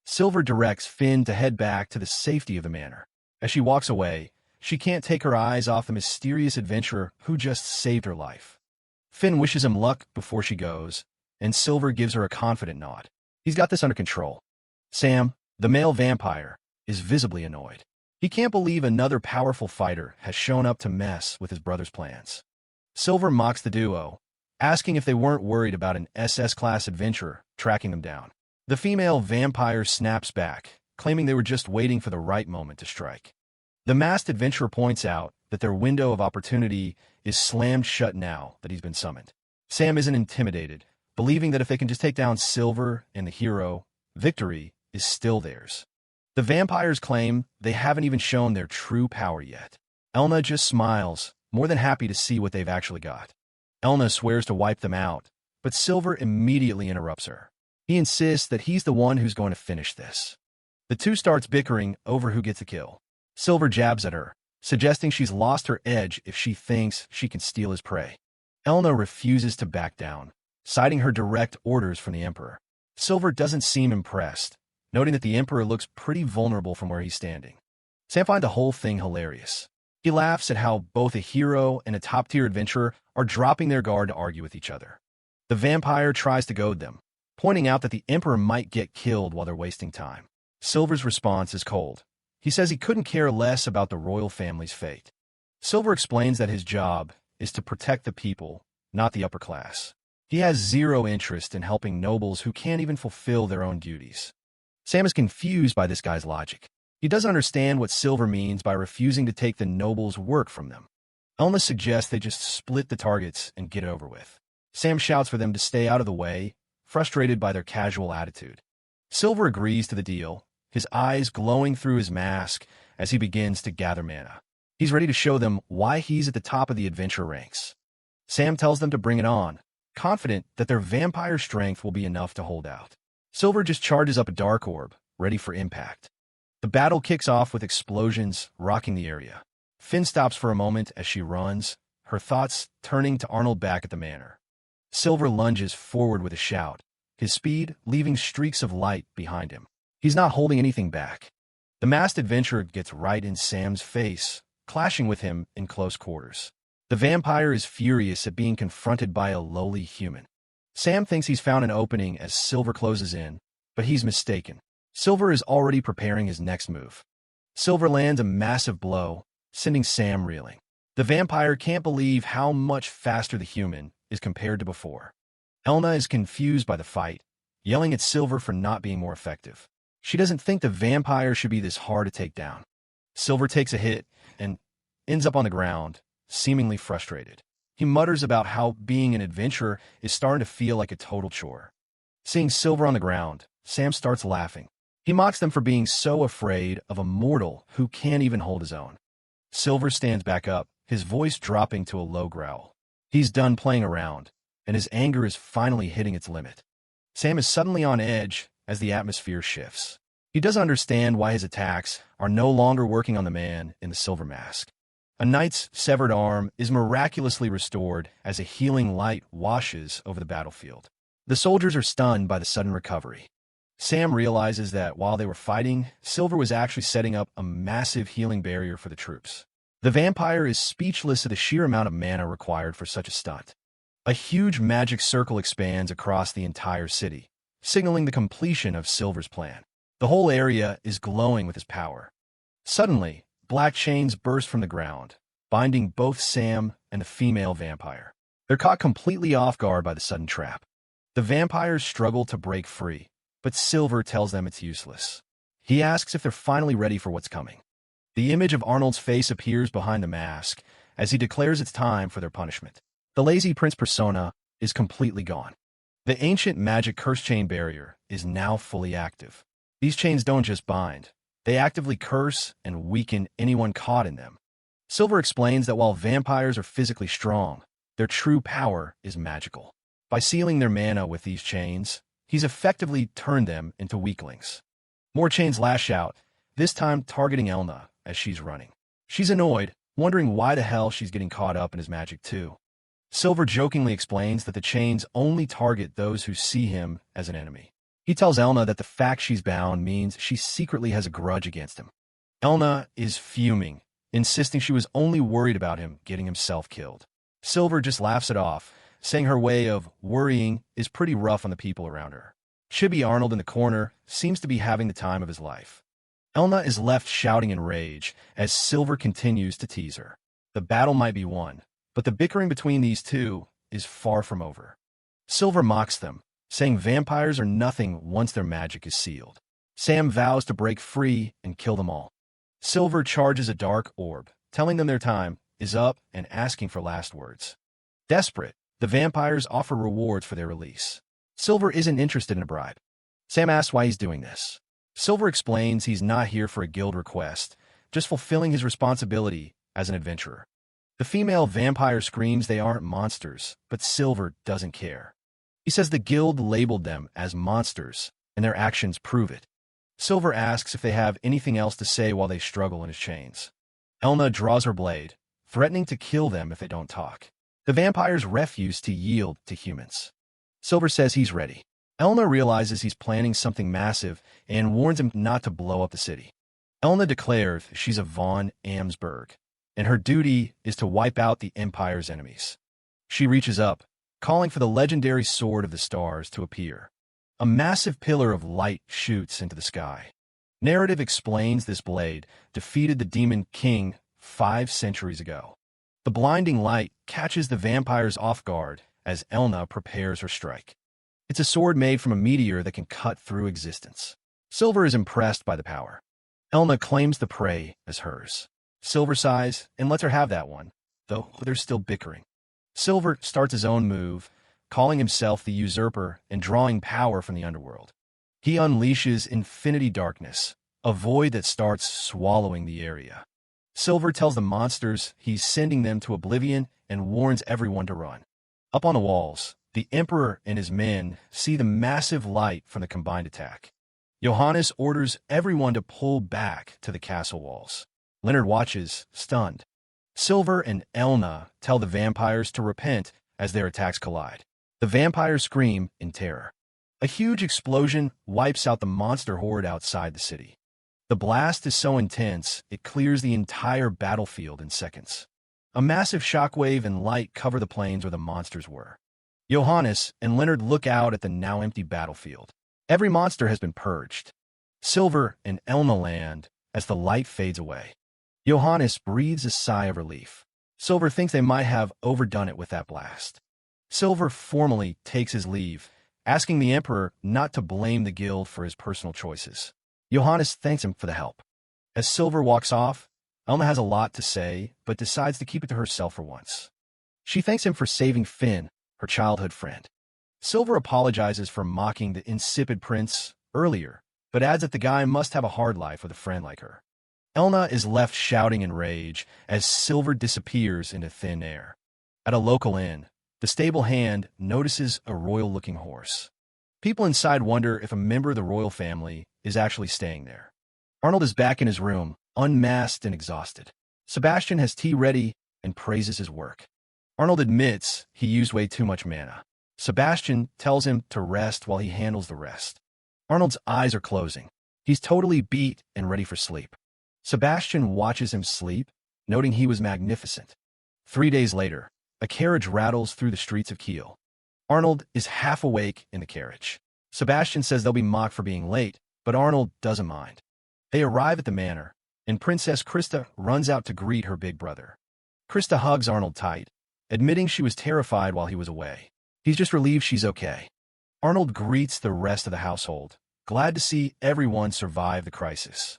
Silver directs Finn to head back to the safety of the manor. As she walks away, she can't take her eyes off the mysterious adventurer who just saved her life. Finn wishes him luck before she goes, and Silver gives her a confident nod. He's got this under control. Sam, the male vampire, is visibly annoyed. He can't believe another powerful fighter has shown up to mess with his brother's plans. Silver mocks the duo, asking if they weren't worried about an SS-class adventurer tracking them down. The female vampire snaps back, claiming they were just waiting for the right moment to strike. The masked adventurer points out that their window of opportunity is slammed shut now that he's been summoned. Sam isn't intimidated, believing that if they can just take down Silver and the hero, victory is still theirs. The vampires claim they haven't even shown their true power yet. Elna just smiles, more than happy to see what they've actually got. Elna swears to wipe them out, but Silver immediately interrupts her. He insists that he's the one who's going to finish this. The two starts bickering over who gets the kill. Silver jabs at her, suggesting she's lost her edge if she thinks she can steal his prey. Elna refuses to back down, citing her direct orders from the Emperor. Silver doesn't seem impressed, noting that the Emperor looks pretty vulnerable from where he's standing. Sam finds the whole thing hilarious. He laughs at how both a hero and a top-tier adventurer are dropping their guard to argue with each other. The vampire tries to goad them, pointing out that the Emperor might get killed while they're wasting time. Silver's response is cold. He says he couldn't care less about the royal family's fate. Silver explains that his job is to protect the people, not the upper class. He has zero interest in helping nobles who can't even fulfill their own duties. Sam is confused by this guy's logic. He doesn't understand what Silver means by refusing to take the nobles' work from them. Elna suggests they just split the targets and get it over with. Sam shouts for them to stay out of the way, frustrated by their casual attitude. Silver agrees to the deal, his eyes glowing through his mask as he begins to gather mana. He's ready to show them why he's at the top of the adventure ranks. Sam tells them to bring it on, confident that their vampire strength will be enough to hold out. Silver just charges up a dark orb, ready for impact. The battle kicks off with explosions rocking the area. Finn stops for a moment as she runs, her thoughts turning to Arnold back at the manor. Silver lunges forward with a shout, his speed leaving streaks of light behind him. He's not holding anything back. The masked adventurer gets right in Sam's face, clashing with him in close quarters. The vampire is furious at being confronted by a lowly human. Sam thinks he's found an opening as Silver closes in, but he's mistaken. Silver is already preparing his next move. Silver lands a massive blow, sending Sam reeling. The vampire can't believe how much faster the human is compared to before. Elna is confused by the fight, yelling at Silver for not being more effective. She doesn't think the vampire should be this hard to take down. Silver takes a hit and ends up on the ground, seemingly frustrated. He mutters about how being an adventurer is starting to feel like a total chore. Seeing Silver on the ground, Sam starts laughing. He mocks them for being so afraid of a mortal who can't even hold his own. Silver stands back up, his voice dropping to a low growl. He's done playing around, and his anger is finally hitting its limit. Sam is suddenly on edge as the atmosphere shifts. He doesn't understand why his attacks are no longer working on the man in the silver mask. A knight's severed arm is miraculously restored as a healing light washes over the battlefield. The soldiers are stunned by the sudden recovery. Sam realizes that while they were fighting, Silver was actually setting up a massive healing barrier for the troops. The vampire is speechless at the sheer amount of mana required for such a stunt. A huge magic circle expands across the entire city, signaling the completion of Silver's plan. The whole area is glowing with his power. Suddenly, black chains burst from the ground, binding both Sam and the female vampire. They're caught completely off guard by the sudden trap. The vampires struggle to break free, but Silver tells them it's useless. He asks if they're finally ready for what's coming. The image of Arnold's face appears behind the mask as he declares it's time for their punishment. The lazy prince persona is completely gone. The ancient magic curse chain barrier is now fully active. These chains don't just bind, they actively curse and weaken anyone caught in them. Silver explains that while vampires are physically strong, their true power is magical. By sealing their mana with these chains, he's effectively turned them into weaklings. More chains lash out, this time targeting Elna as she's running. She's annoyed, wondering why the hell she's getting caught up in his magic too. Silver jokingly explains that the chains only target those who see him as an enemy. He tells Elna that the fact she's bound means she secretly has a grudge against him. Elna is fuming, insisting she was only worried about him getting himself killed. Silver just laughs it off, saying her way of worrying is pretty rough on the people around her. Chibi Arnold in the corner seems to be having the time of his life. Elna is left shouting in rage as Silver continues to tease her. The battle might be won, but the bickering between these two is far from over. Silver mocks them, saying vampires are nothing once their magic is sealed. Sam vows to break free and kill them all. Silver charges a dark orb, telling them their time is up and asking for last words. Desperate, the vampires offer rewards for their release. Silver isn't interested in a bribe. Sam asks why he's doing this. Silver explains he's not here for a guild request, just fulfilling his responsibility as an adventurer. The female vampire screams they aren't monsters, but Silver doesn't care. He says the guild labeled them as monsters, and their actions prove it. Silver asks if they have anything else to say while they struggle in his chains. Elna draws her blade, threatening to kill them if they don't talk. The vampires refuse to yield to humans. Silver says he's ready. Elna realizes he's planning something massive and warns him not to blow up the city. Elna declares she's a von Amsberg, and her duty is to wipe out the Empire's enemies. She reaches up, calling for the legendary Sword of the Stars to appear. A massive pillar of light shoots into the sky. Narrative explains this blade defeated the Demon King 5 centuries ago. The blinding light catches the vampires off guard as Elna prepares her strike. It's a sword made from a meteor that can cut through existence. Silver is impressed by the power. Elna claims the prey as hers. Silver sighs and lets her have that one, though they're still bickering. Silver starts his own move, calling himself the Usurper and drawing power from the underworld. He unleashes infinity darkness, a void that starts swallowing the area. Silver tells the monsters he's sending them to oblivion and warns everyone to run. Up on the walls, the Emperor and his men see the massive light from the combined attack. Johannes orders everyone to pull back to the castle walls. Leonard watches, stunned. Silver and Elna tell the vampires to repent as their attacks collide. The vampires scream in terror. A huge explosion wipes out the monster horde outside the city. The blast is so intense, it clears the entire battlefield in seconds. A massive shockwave and light cover the plains where the monsters were. Johannes and Leonard look out at the now empty battlefield. Every monster has been purged. Silver and Elna land as the light fades away. Johannes breathes a sigh of relief. Silver thinks they might have overdone it with that blast. Silver formally takes his leave, asking the Emperor not to blame the guild for his personal choices. Johannes thanks him for the help. As Silver walks off, Elna has a lot to say, but decides to keep it to herself for once. She thanks him for saving Finn, her childhood friend. Silver apologizes for mocking the insipid prince earlier, but adds that the guy must have a hard life with a friend like her. Elna is left shouting in rage as Silver disappears into thin air. At a local inn, the stable hand notices a royal-looking horse. People inside wonder if a member of the royal family is actually staying there. Arnold is back in his room, unmasked and exhausted. Sebastian has tea ready and praises his work. Arnold admits he used way too much mana. Sebastian tells him to rest while he handles the rest. Arnold's eyes are closing. He's totally beat and ready for sleep. Sebastian watches him sleep, noting he was magnificent. 3 days later, a carriage rattles through the streets of Kiel. Arnold is half awake in the carriage. Sebastian says they'll be mocked for being late, but Arnold doesn't mind. They arrive at the manor, and Princess Krista runs out to greet her big brother. Krista hugs Arnold tight, admitting she was terrified while he was away. He's just relieved she's okay. Arnold greets the rest of the household, glad to see everyone survive the crisis.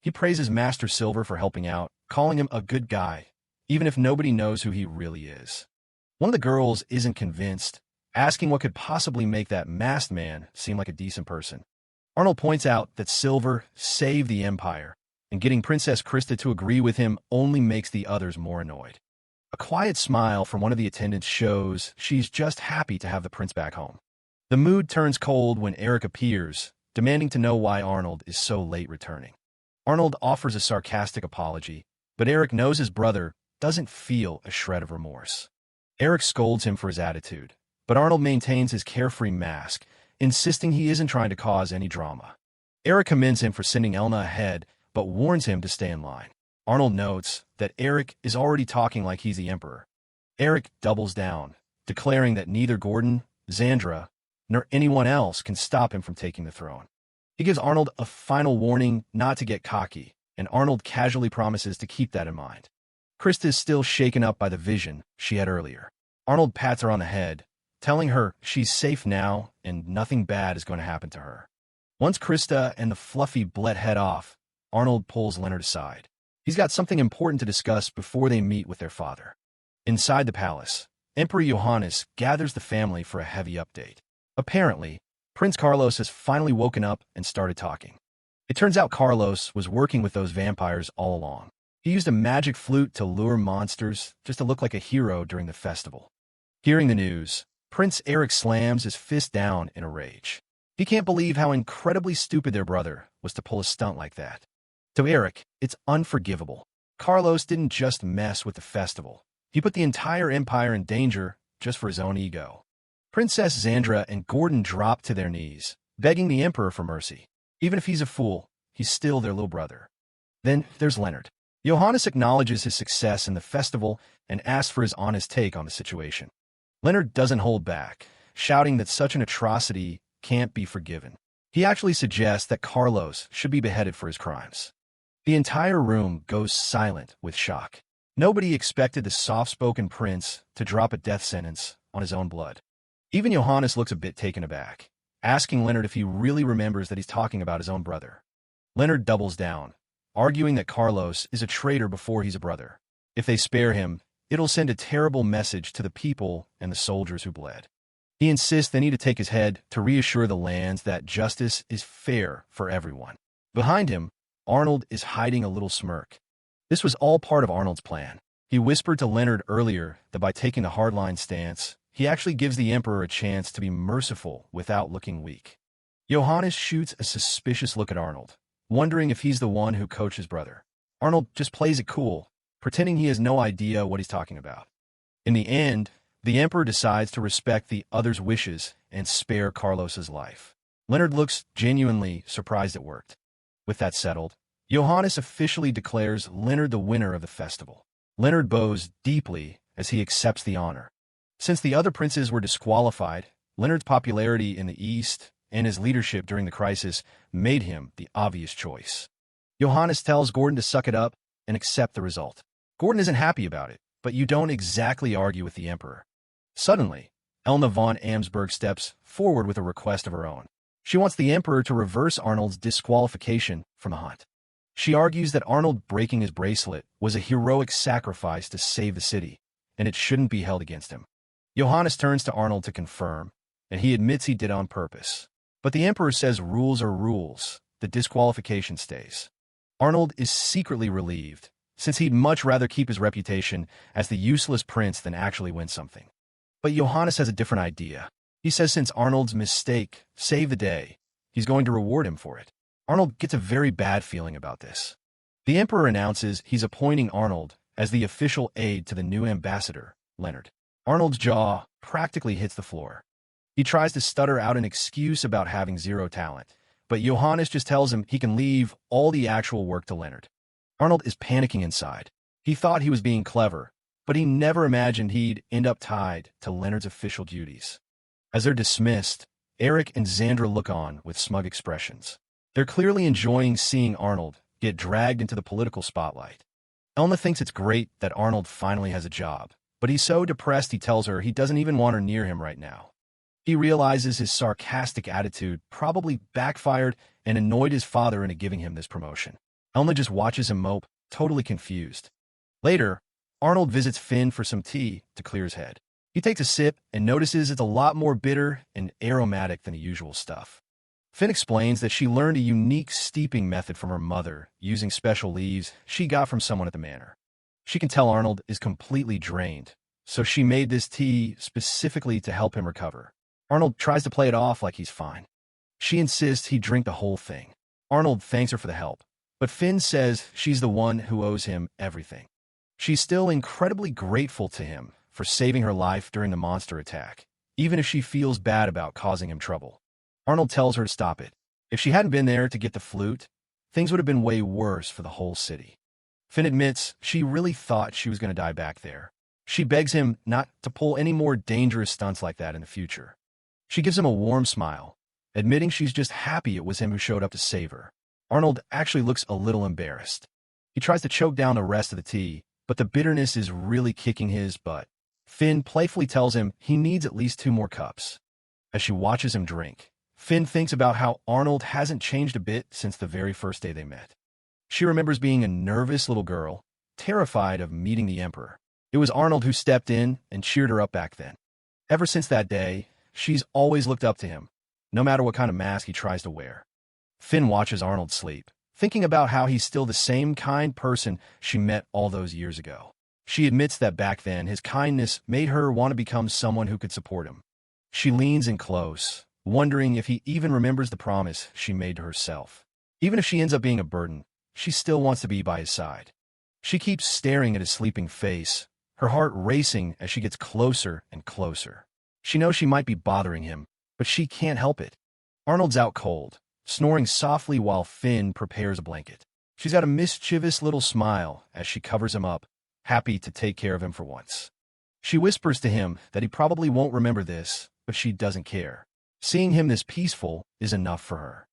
He praises Master Silver for helping out, calling him a good guy, even if nobody knows who he really is. One of the girls isn't convinced, asking what could possibly make that masked man seem like a decent person. Arnold points out that Silver saved the Empire, and getting Princess Krista to agree with him only makes the others more annoyed. A quiet smile from one of the attendants shows she's just happy to have the prince back home. The mood turns cold when Eric appears, demanding to know why Arnold is so late returning. Arnold offers a sarcastic apology, but Eric knows his brother doesn't feel a shred of remorse. Eric scolds him for his attitude, but Arnold maintains his carefree mask, insisting he isn't trying to cause any drama. Eric commends him for sending Elna ahead, but warns him to stay in line. Arnold notes that Eric is already talking like he's the emperor. Eric doubles down, declaring that neither Gordon, Xandra, nor anyone else can stop him from taking the throne. He gives Arnold a final warning not to get cocky, and Arnold casually promises to keep that in mind. Krista is still shaken up by the vision she had earlier. Arnold pats her on the head, telling her she's safe now and nothing bad is going to happen to her. Once Krista and the fluffy Blet head off, Arnold pulls Leonard aside. He's got something important to discuss before they meet with their father. Inside the palace, Emperor Johannes gathers the family for a heavy update. Apparently, Prince Carlos has finally woken up and started talking. It turns out Carlos was working with those vampires all along. He used a magic flute to lure monsters just to look like a hero during the festival. Hearing the news, Prince Eric slams his fist down in a rage. He can't believe how incredibly stupid their brother was to pull a stunt like that. To Eric, it's unforgivable. Carlos didn't just mess with the festival. He put the entire empire in danger just for his own ego. Princess Xandra and Gordon drop to their knees, begging the emperor for mercy. Even if he's a fool, he's still their little brother. Then there's Leonard. Johannes acknowledges his success in the festival and asks for his honest take on the situation. Leonard doesn't hold back, shouting that such an atrocity can't be forgiven. He actually suggests that Carlos should be beheaded for his crimes. The entire room goes silent with shock. Nobody expected the soft-spoken prince to drop a death sentence on his own blood. Even Johannes looks a bit taken aback, asking Leonard if he really remembers that he's talking about his own brother. Leonard doubles down, arguing that Carlos is a traitor before he's a brother. If they spare him, it'll send a terrible message to the people and the soldiers who bled. He insists they need to take his head to reassure the lands that justice is fair for everyone. Behind him, Arnold is hiding a little smirk. This was all part of Arnold's plan. He whispered to Leonard earlier that by taking the hardline stance, he actually gives the emperor a chance to be merciful without looking weak. Johannes shoots a suspicious look at Arnold, wondering if he's the one who coached his brother. Arnold just plays it cool, pretending he has no idea what he's talking about. In the end, the emperor decides to respect the other's wishes and spare Carlos's life. Leonard looks genuinely surprised it worked. With that settled, Johannes officially declares Leonard the winner of the festival. Leonard bows deeply as he accepts the honor. Since the other princes were disqualified, Leonard's popularity in the East and his leadership during the crisis made him the obvious choice. Johannes tells Gordon to suck it up and accept the result. Gordon isn't happy about it, but you don't exactly argue with the emperor. Suddenly, Elna von Amsberg steps forward with a request of her own. She wants the emperor to reverse Arnold's disqualification from the hunt. She argues that Arnold breaking his bracelet was a heroic sacrifice to save the city, and it shouldn't be held against him. Johannes turns to Arnold to confirm, and he admits he did on purpose. But the emperor says rules are rules, the disqualification stays. Arnold is secretly relieved, since he'd much rather keep his reputation as the useless prince than actually win something. But Johannes has a different idea. He says since Arnold's mistake saved the day, he's going to reward him for it. Arnold gets a very bad feeling about this. The emperor announces he's appointing Arnold as the official aide to the new ambassador, Leonard. Arnold's jaw practically hits the floor. He tries to stutter out an excuse about having zero talent, but Johannes just tells him he can leave all the actual work to Leonard. Arnold is panicking inside. He thought he was being clever, but he never imagined he'd end up tied to Leonard's official duties. As they're dismissed, Eric and Xandra look on with smug expressions. They're clearly enjoying seeing Arnold get dragged into the political spotlight. Elna thinks it's great that Arnold finally has a job, but he's so depressed he tells her he doesn't even want her near him right now. He realizes his sarcastic attitude probably backfired and annoyed his father into giving him this promotion. Elma just watches him mope, totally confused. Later, Arnold visits Finn for some tea to clear his head. He takes a sip and notices it's a lot more bitter and aromatic than the usual stuff. Finn explains that she learned a unique steeping method from her mother using special leaves she got from someone at the manor. She can tell Arnold is completely drained, so she made this tea specifically to help him recover. Arnold tries to play it off like he's fine. She insists he drink the whole thing. Arnold thanks her for the help, but Finn says she's the one who owes him everything. She's still incredibly grateful to him for saving her life during the monster attack, even if she feels bad about causing him trouble. Arnold tells her to stop it. If she hadn't been there to get the flute, things would have been way worse for the whole city. Finn admits she really thought she was going to die back there. She begs him not to pull any more dangerous stunts like that in the future. She gives him a warm smile, admitting she's just happy it was him who showed up to save her. Arnold actually looks a little embarrassed. He tries to choke down the rest of the tea, but the bitterness is really kicking his butt. Finn playfully tells him he needs at least 2 more cups. As she watches him drink, Finn thinks about how Arnold hasn't changed a bit since the very first day they met. She remembers being a nervous little girl, terrified of meeting the Emperor. It was Arnold who stepped in and cheered her up back then. Ever since that day, she's always looked up to him, no matter what kind of mask he tries to wear. Finn watches Arnold sleep, thinking about how he's still the same kind person she met all those years ago. She admits that back then his kindness made her want to become someone who could support him. She leans in close, wondering if he even remembers the promise she made to herself. Even if she ends up being a burden, she still wants to be by his side. She keeps staring at his sleeping face, her heart racing as she gets closer and closer. She knows she might be bothering him, but she can't help it. Arnold's out cold, snoring softly while Finn prepares a blanket. She's got a mischievous little smile as she covers him up, happy to take care of him for once. She whispers to him that he probably won't remember this, but she doesn't care. Seeing him this peaceful is enough for her.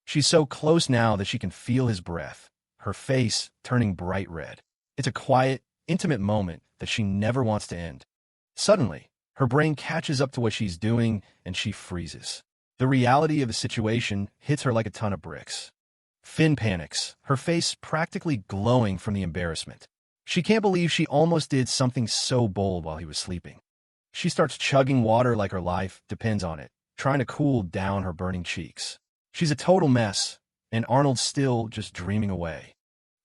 She's so close now that she can feel his breath, her face turning bright red. It's a quiet, intimate moment that she never wants to end. Suddenly, her brain catches up to what she's doing, and she freezes. The reality of the situation hits her like a ton of bricks. Finn panics, her face practically glowing from the embarrassment. She can't believe she almost did something so bold while he was sleeping. She starts chugging water like her life depends on it, trying to cool down her burning cheeks. She's a total mess, and Arnold's still just dreaming away.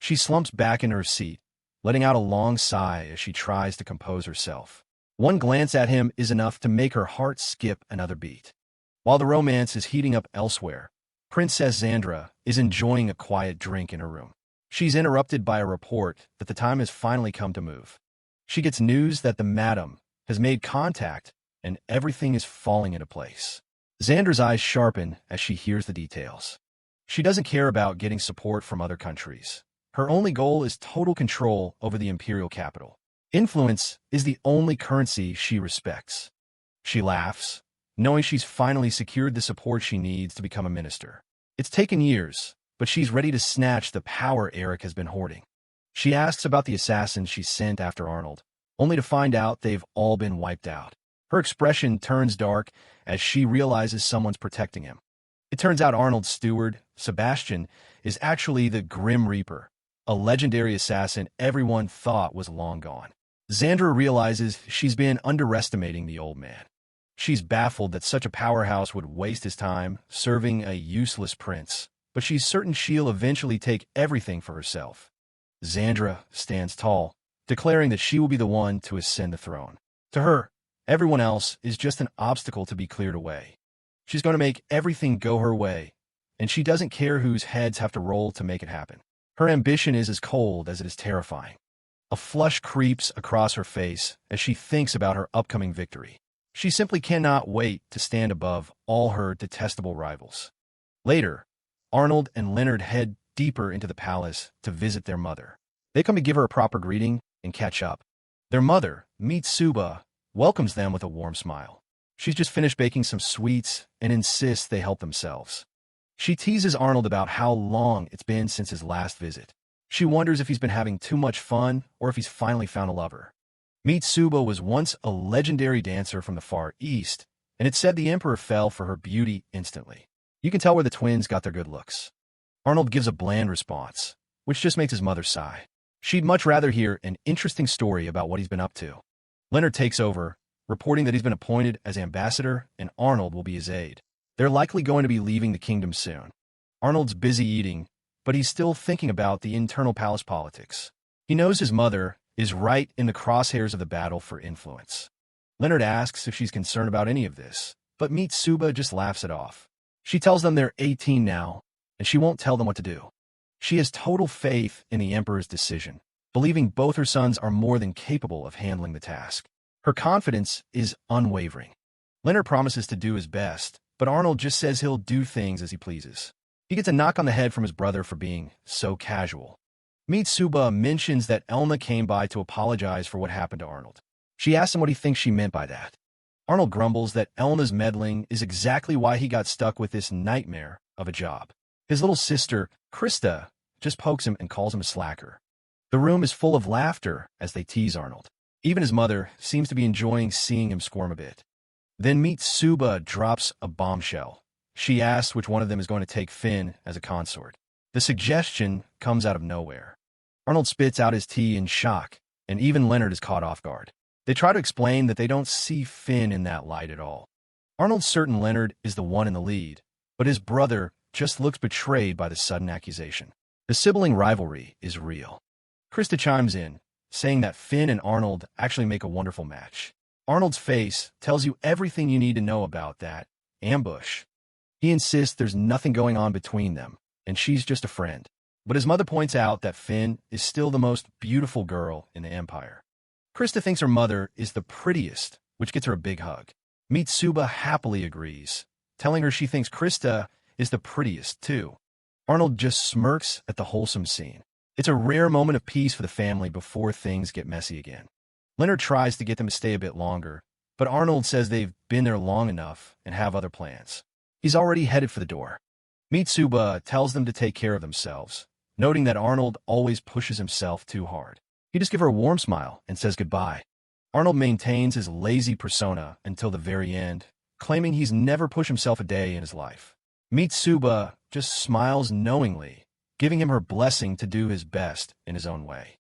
She slumps back in her seat, letting out a long sigh as she tries to compose herself. One glance at him is enough to make her heart skip another beat. While the romance is heating up elsewhere, Princess Xandra is enjoying a quiet drink in her room. She's interrupted by a report that the time has finally come to move. She gets news that the madam has made contact and everything is falling into place. Xandra's eyes sharpen as she hears the details. She doesn't care about getting support from other countries. Her only goal is total control over the imperial capital. Influence is the only currency she respects. She laughs, knowing she's finally secured the support she needs to become a minister. It's taken years, but she's ready to snatch the power Eric has been hoarding. She asks about the assassins she sent after Arnold, only to find out they've all been wiped out. Her expression turns dark as she realizes someone's protecting him. It turns out Arnold's steward, Sebastian, is actually the Grim Reaper, a legendary assassin everyone thought was long gone. Xandra realizes she's been underestimating the old man. She's baffled that such a powerhouse would waste his time serving a useless prince, but she's certain she'll eventually take everything for herself. Xandra stands tall, declaring that she will be the one to ascend the throne. To her, everyone else is just an obstacle to be cleared away. She's going to make everything go her way, and she doesn't care whose heads have to roll to make it happen. Her ambition is as cold as it is terrifying. A flush creeps across her face as she thinks about her upcoming victory. She simply cannot wait to stand above all her detestable rivals. Later, Arnold and Leonard head deeper into the palace to visit their mother. They come to give her a proper greeting and catch up. Their mother, Mitsuba, welcomes them with a warm smile. She's just finished baking some sweets and insists they help themselves. She teases Arnold about how long it's been since his last visit. She wonders if he's been having too much fun or if he's finally found a lover. Mitsuba was once a legendary dancer from the Far East, and it said the Emperor fell for her beauty instantly. You can tell where the twins got their good looks. Arnold gives a bland response, which just makes his mother sigh. She'd much rather hear an interesting story about what he's been up to. Leonard takes over, reporting that he's been appointed as ambassador and Arnold will be his aide. They're likely going to be leaving the kingdom soon. Arnold's busy eating, but he's still thinking about the internal palace politics. He knows his mother is right in the crosshairs of the battle for influence. Leonard asks if she's concerned about any of this, but Mitsuba just laughs it off. She tells them they're 18 now, and she won't tell them what to do. She has total faith in the Emperor's decision, believing both her sons are more than capable of handling the task. Her confidence is unwavering. Leonard promises to do his best, but Arnold just says he'll do things as he pleases. He gets a knock on the head from his brother for being so casual. Mitsuba mentions that Elna came by to apologize for what happened to Arnold. She asks him what he thinks she meant by that. Arnold grumbles that Elna's meddling is exactly why he got stuck with this nightmare of a job. His little sister, Krista, just pokes him and calls him a slacker. The room is full of laughter as they tease Arnold. Even his mother seems to be enjoying seeing him squirm a bit. Then Mitsuba drops a bombshell. She asks which one of them is going to take Finn as a consort. The suggestion comes out of nowhere. Arnold spits out his tea in shock, and even Leonard is caught off guard. They try to explain that they don't see Finn in that light at all. Arnold's certain Leonard is the one in the lead, but his brother just looks betrayed by the sudden accusation. The sibling rivalry is real. Krista chimes in, saying that Finn and Arnold actually make a wonderful match. Arnold's face tells you everything you need to know about that ambush. He insists there's nothing going on between them, and she's just a friend. But his mother points out that Finn is still the most beautiful girl in the Empire. Krista thinks her mother is the prettiest, which gets her a big hug. Mitsuba happily agrees, telling her she thinks Krista is the prettiest too. Arnold just smirks at the wholesome scene. It's a rare moment of peace for the family before things get messy again. Leonard tries to get them to stay a bit longer, but Arnold says they've been there long enough and have other plans. He's already headed for the door. Mitsuba tells them to take care of themselves, noting that Arnold always pushes himself too hard. He just gives her a warm smile and says goodbye. Arnold maintains his lazy persona until the very end, claiming he's never pushed himself a day in his life. Mitsuba just smiles knowingly, giving him her blessing to do his best in his own way.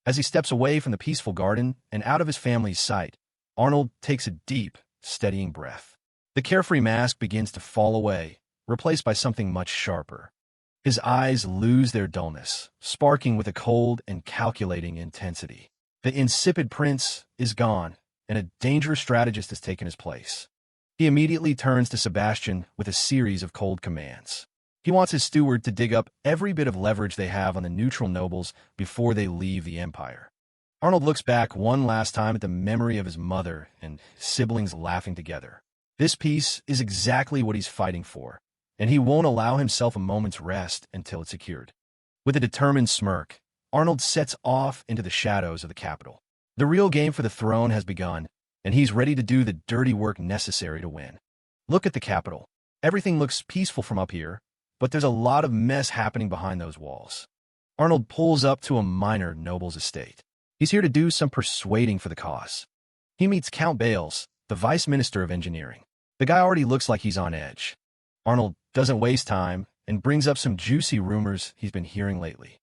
As he steps away from the peaceful garden and out of his family's sight, Arnold takes a deep, steadying breath. The carefree mask begins to fall away, replaced by something much sharper. His eyes lose their dullness, sparking with a cold and calculating intensity. The insipid prince is gone, and a dangerous strategist has taken his place. He immediately turns to Sebastian with a series of cold commands. He wants his steward to dig up every bit of leverage they have on the neutral nobles before they leave the Empire. Arnold looks back one last time at the memory of his mother and siblings laughing together. This peace is exactly what he's fighting for, and he won't allow himself a moment's rest until it's secured. With a determined smirk, Arnold sets off into the shadows of the capital. The real game for the throne has begun, and he's ready to do the dirty work necessary to win. Look at the capital. Everything looks peaceful from up here, but there's a lot of mess happening behind those walls. Arnold pulls up to a minor noble's estate. He's here to do some persuading for the cause. He meets Count Bales, the Vice Minister of Engineering. The guy already looks like he's on edge. Arnold doesn't waste time and brings up some juicy rumors he's been hearing lately.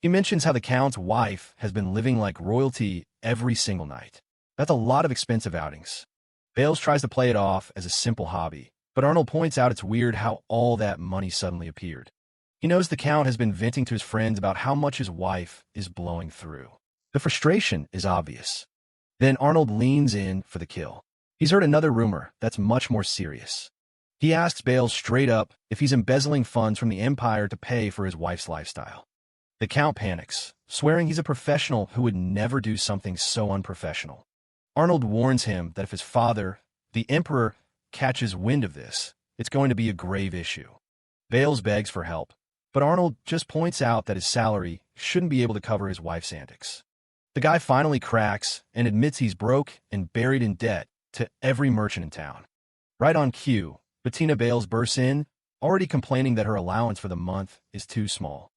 He mentions how the Count's wife has been living like royalty every single night. That's a lot of expensive outings. Bales tries to play it off as a simple hobby, but Arnold points out it's weird how all that money suddenly appeared. He knows the Count has been venting to his friends about how much his wife is blowing through. The frustration is obvious. Then Arnold leans in for the kill. He's heard another rumor that's much more serious. He asks Bales straight up if he's embezzling funds from the Empire to pay for his wife's lifestyle. The Count panics, swearing he's a professional who would never do something so unprofessional. Arnold warns him that if his father, the Emperor, catches wind of this, it's going to be a grave issue. Bales begs for help, but Arnold just points out that his salary shouldn't be able to cover his wife's antics. The guy finally cracks and admits he's broke and buried in debt to every merchant in town. Right on cue, Bettina Bales bursts in, already complaining that her allowance for the month is too small.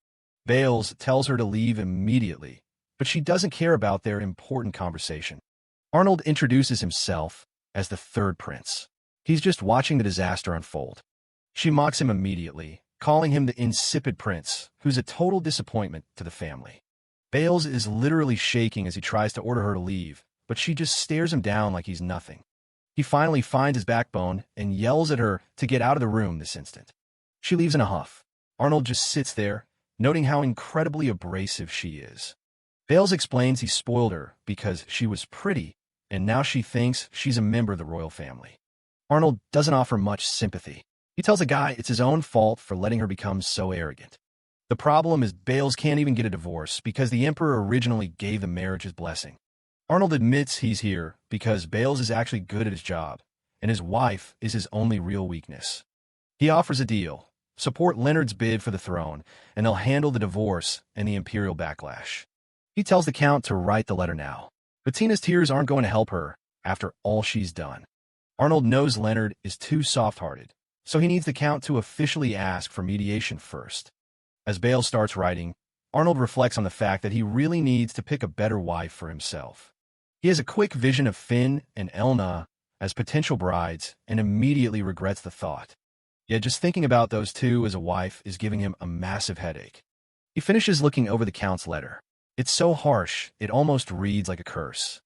Bales tells her to leave immediately, but she doesn't care about their important conversation. Arnold introduces himself as the third prince. He's just watching the disaster unfold. She mocks him immediately, calling him the insipid prince, who's a total disappointment to the family. Bales is literally shaking as he tries to order her to leave, but she just stares him down like he's nothing. He finally finds his backbone and yells at her to get out of the room this instant. She leaves in a huff. Arnold just sits there, noting how incredibly abrasive she is. Bales explains he spoiled her because she was pretty, and now she thinks she's a member of the royal family. Arnold doesn't offer much sympathy. He tells the guy it's his own fault for letting her become so arrogant. The problem is Bales can't even get a divorce because the Emperor originally gave the marriage his blessing. Arnold admits he's here because Bales is actually good at his job, and his wife is his only real weakness. He offers a deal: support Leonard's bid for the throne, and they'll handle the divorce and the imperial backlash. He tells the Count to write the letter now. Bettina's tears aren't going to help her after all she's done. Arnold knows Leonard is too soft-hearted, so he needs the Count to officially ask for mediation first. As Bale starts writing, Arnold reflects on the fact that he really needs to pick a better wife for himself. He has a quick vision of Finn and Elna as potential brides and immediately regrets the thought. Yet just thinking about those two as a wife is giving him a massive headache. He finishes looking over the Count's letter. It's so harsh, it almost reads like a curse.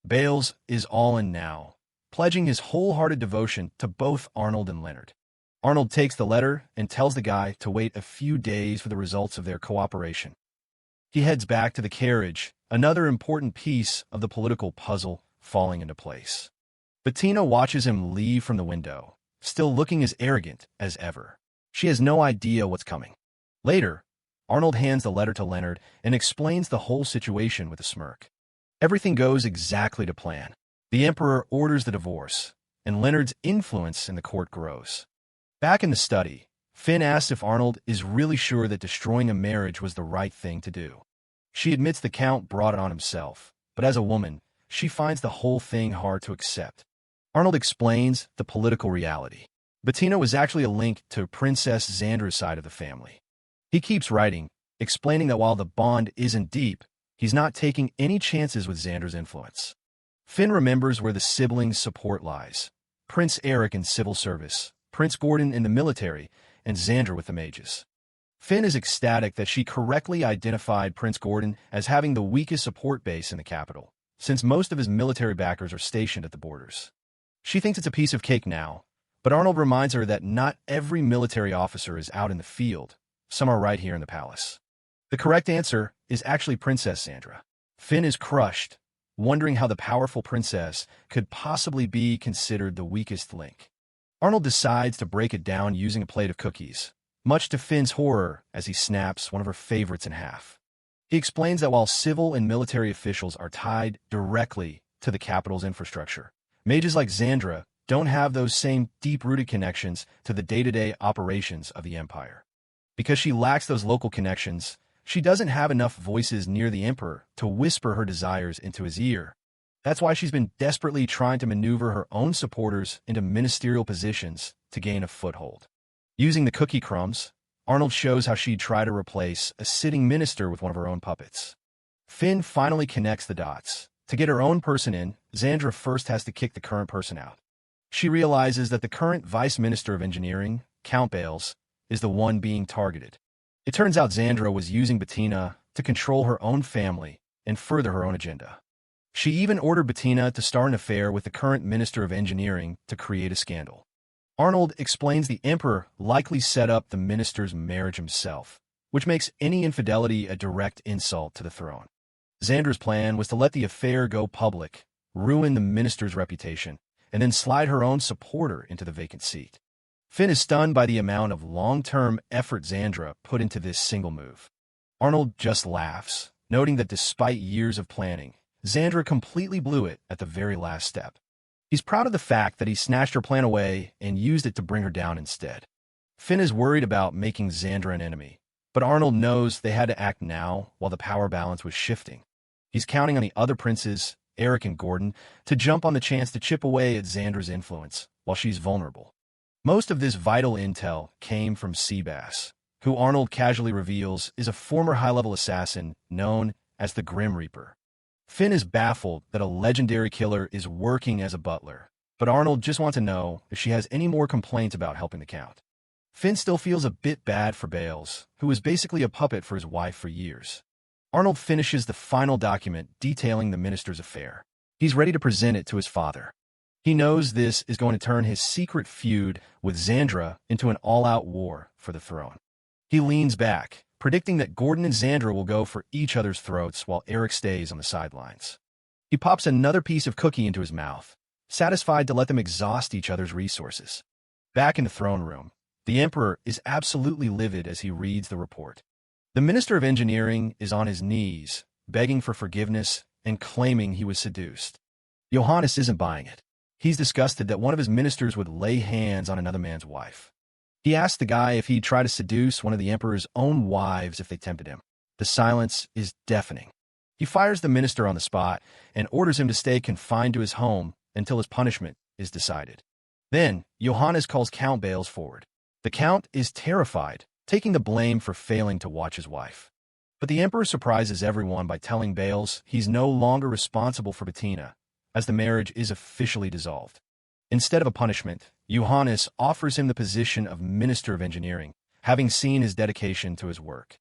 Bales is all in now, pledging his wholehearted devotion to both Arnold and Leonard. Arnold takes the letter and tells the guy to wait a few days for the results of their cooperation. He heads back to the carriage, another important piece of the political puzzle falling into place. Bettina watches him leave from the window, still looking as arrogant as ever. She has no idea what's coming. Later, Arnold hands the letter to Leonard and explains the whole situation with a smirk. Everything goes exactly to plan. The Emperor orders the divorce, and Leonard's influence in the court grows. Back in the study, Finn asks if Arnold is really sure that destroying a marriage was the right thing to do. She admits the Count brought it on himself, but as a woman, she finds the whole thing hard to accept. Arnold explains the political reality. Bettina was actually a link to Princess Xandra's side of the family. He keeps writing, explaining that while the bond isn't deep, he's not taking any chances with Xandra's influence. Finn remembers where the siblings' support lies: Prince Eric in civil service, Prince Gordon in the military, and Xandra with the mages. Finn is ecstatic that she correctly identified Prince Gordon as having the weakest support base in the capital, since most of his military backers are stationed at the borders. She thinks it's a piece of cake now, but Arnold reminds her that not every military officer is out in the field. Some are right here in the palace. The correct answer is actually Princess Xandra. Finn is crushed, wondering how the powerful princess could possibly be considered the weakest link. Arnold decides to break it down using a plate of cookies, much to Finn's horror as he snaps one of her favorites in half. He explains that while civil and military officials are tied directly to the capital's infrastructure, mages like Xandra don't have those same deep-rooted connections to the day-to-day operations of the Empire. Because she lacks those local connections, she doesn't have enough voices near the Emperor to whisper her desires into his ear. That's why she's been desperately trying to maneuver her own supporters into ministerial positions to gain a foothold. Using the cookie crumbs, Arnold shows how she'd try to replace a sitting minister with one of her own puppets. Finn finally connects the dots. To get her own person in, Xandra first has to kick the current person out. She realizes that the current Vice Minister of Engineering, Count Bales, is the one being targeted. It turns out Xandra was using Bettina to control her own family and further her own agenda. She even ordered Bettina to start an affair with the current Minister of Engineering to create a scandal. Arnold explains the Emperor likely set up the minister's marriage himself, which makes any infidelity a direct insult to the throne. Xandra's plan was to let the affair go public, ruin the minister's reputation, and then slide her own supporter into the vacant seat. Finn is stunned by the amount of long-term effort Xandra put into this single move. Arnold just laughs, noting that despite years of planning, Xandra completely blew it at the very last step. He's proud of the fact that he snatched her plan away and used it to bring her down instead. Finn is worried about making Xandra an enemy, but Arnold knows they had to act now while the power balance was shifting. He's counting on the other princes, Eric and Gordon, to jump on the chance to chip away at Xandra's influence while she's vulnerable. Most of this vital intel came from Seabass, who Arnold casually reveals is a former high-level assassin known as the Grim Reaper. Finn is baffled that a legendary killer is working as a butler, but Arnold just wants to know if she has any more complaints about helping the Count. Finn still feels a bit bad for Bales, who was basically a puppet for his wife for years. Arnold finishes the final document detailing the minister's affair. He's ready to present it to his father. He knows this is going to turn his secret feud with Xandra into an all-out war for the throne. He leans back, predicting that Gordon and Xandra will go for each other's throats while Eric stays on the sidelines. He pops another piece of cookie into his mouth, satisfied to let them exhaust each other's resources. Back in the throne room, the Emperor is absolutely livid as he reads the report. The Minister of Engineering is on his knees, begging for forgiveness and claiming he was seduced. Johannes isn't buying it. He's disgusted that one of his ministers would lay hands on another man's wife. He asks the guy if he'd try to seduce one of the Emperor's own wives if they tempted him. The silence is deafening. He fires the minister on the spot and orders him to stay confined to his home until his punishment is decided. Then, Johannes calls Count Bales forward. The Count is terrified, taking the blame for failing to watch his wife. But the Emperor surprises everyone by telling Bales he's no longer responsible for Bettina, as the marriage is officially dissolved. Instead of a punishment, Johannes offers him the position of Minister of Engineering, having seen his dedication to his work.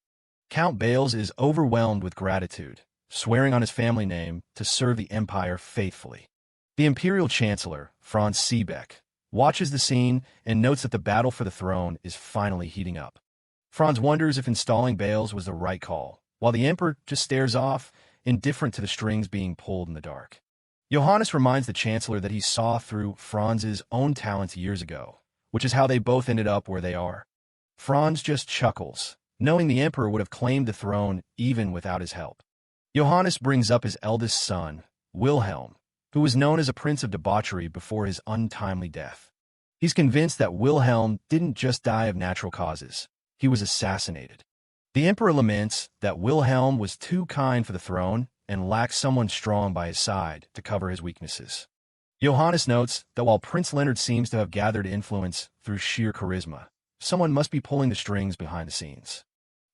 Count Bales is overwhelmed with gratitude, swearing on his family name to serve the Empire faithfully. The Imperial Chancellor, Franz Seebeck, watches the scene and notes that the battle for the throne is finally heating up. Franz wonders if installing Bales was the right call, while the Emperor just stares off, indifferent to the strings being pulled in the dark. Johannes reminds the Chancellor that he saw through Franz's own talents years ago, which is how they both ended up where they are. Franz just chuckles, knowing the Emperor would have claimed the throne even without his help. Johannes brings up his eldest son, Wilhelm, who was known as a prince of debauchery before his untimely death. He's convinced that Wilhelm didn't just die of natural causes. He was assassinated. The Emperor laments that Wilhelm was too kind for the throne and lacked someone strong by his side to cover his weaknesses. Johannes notes that while Prince Leonard seems to have gathered influence through sheer charisma, someone must be pulling the strings behind the scenes.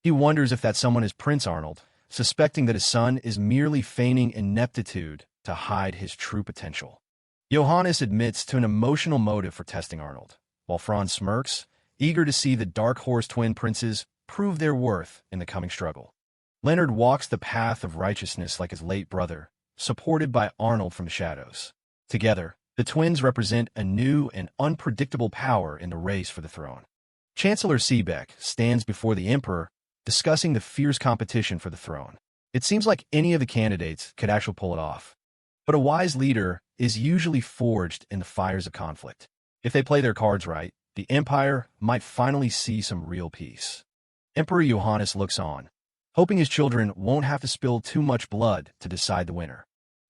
He wonders if that someone is Prince Arnold, suspecting that his son is merely feigning ineptitude to hide his true potential. Johannes admits to an emotional motive for testing Arnold, while Franz smirks, eager to see the Dark Horse twin princes prove their worth in the coming struggle. Leonard walks the path of righteousness like his late brother, supported by Arnold from the shadows. Together, the twins represent a new and unpredictable power in the race for the throne. Chancellor Seebeck stands before the Emperor, discussing the fierce competition for the throne. It seems like any of the candidates could actually pull it off. But a wise leader is usually forged in the fires of conflict. If they play their cards right, the Empire might finally see some real peace. Emperor Johannes looks on, hoping his children won't have to spill too much blood to decide the winner.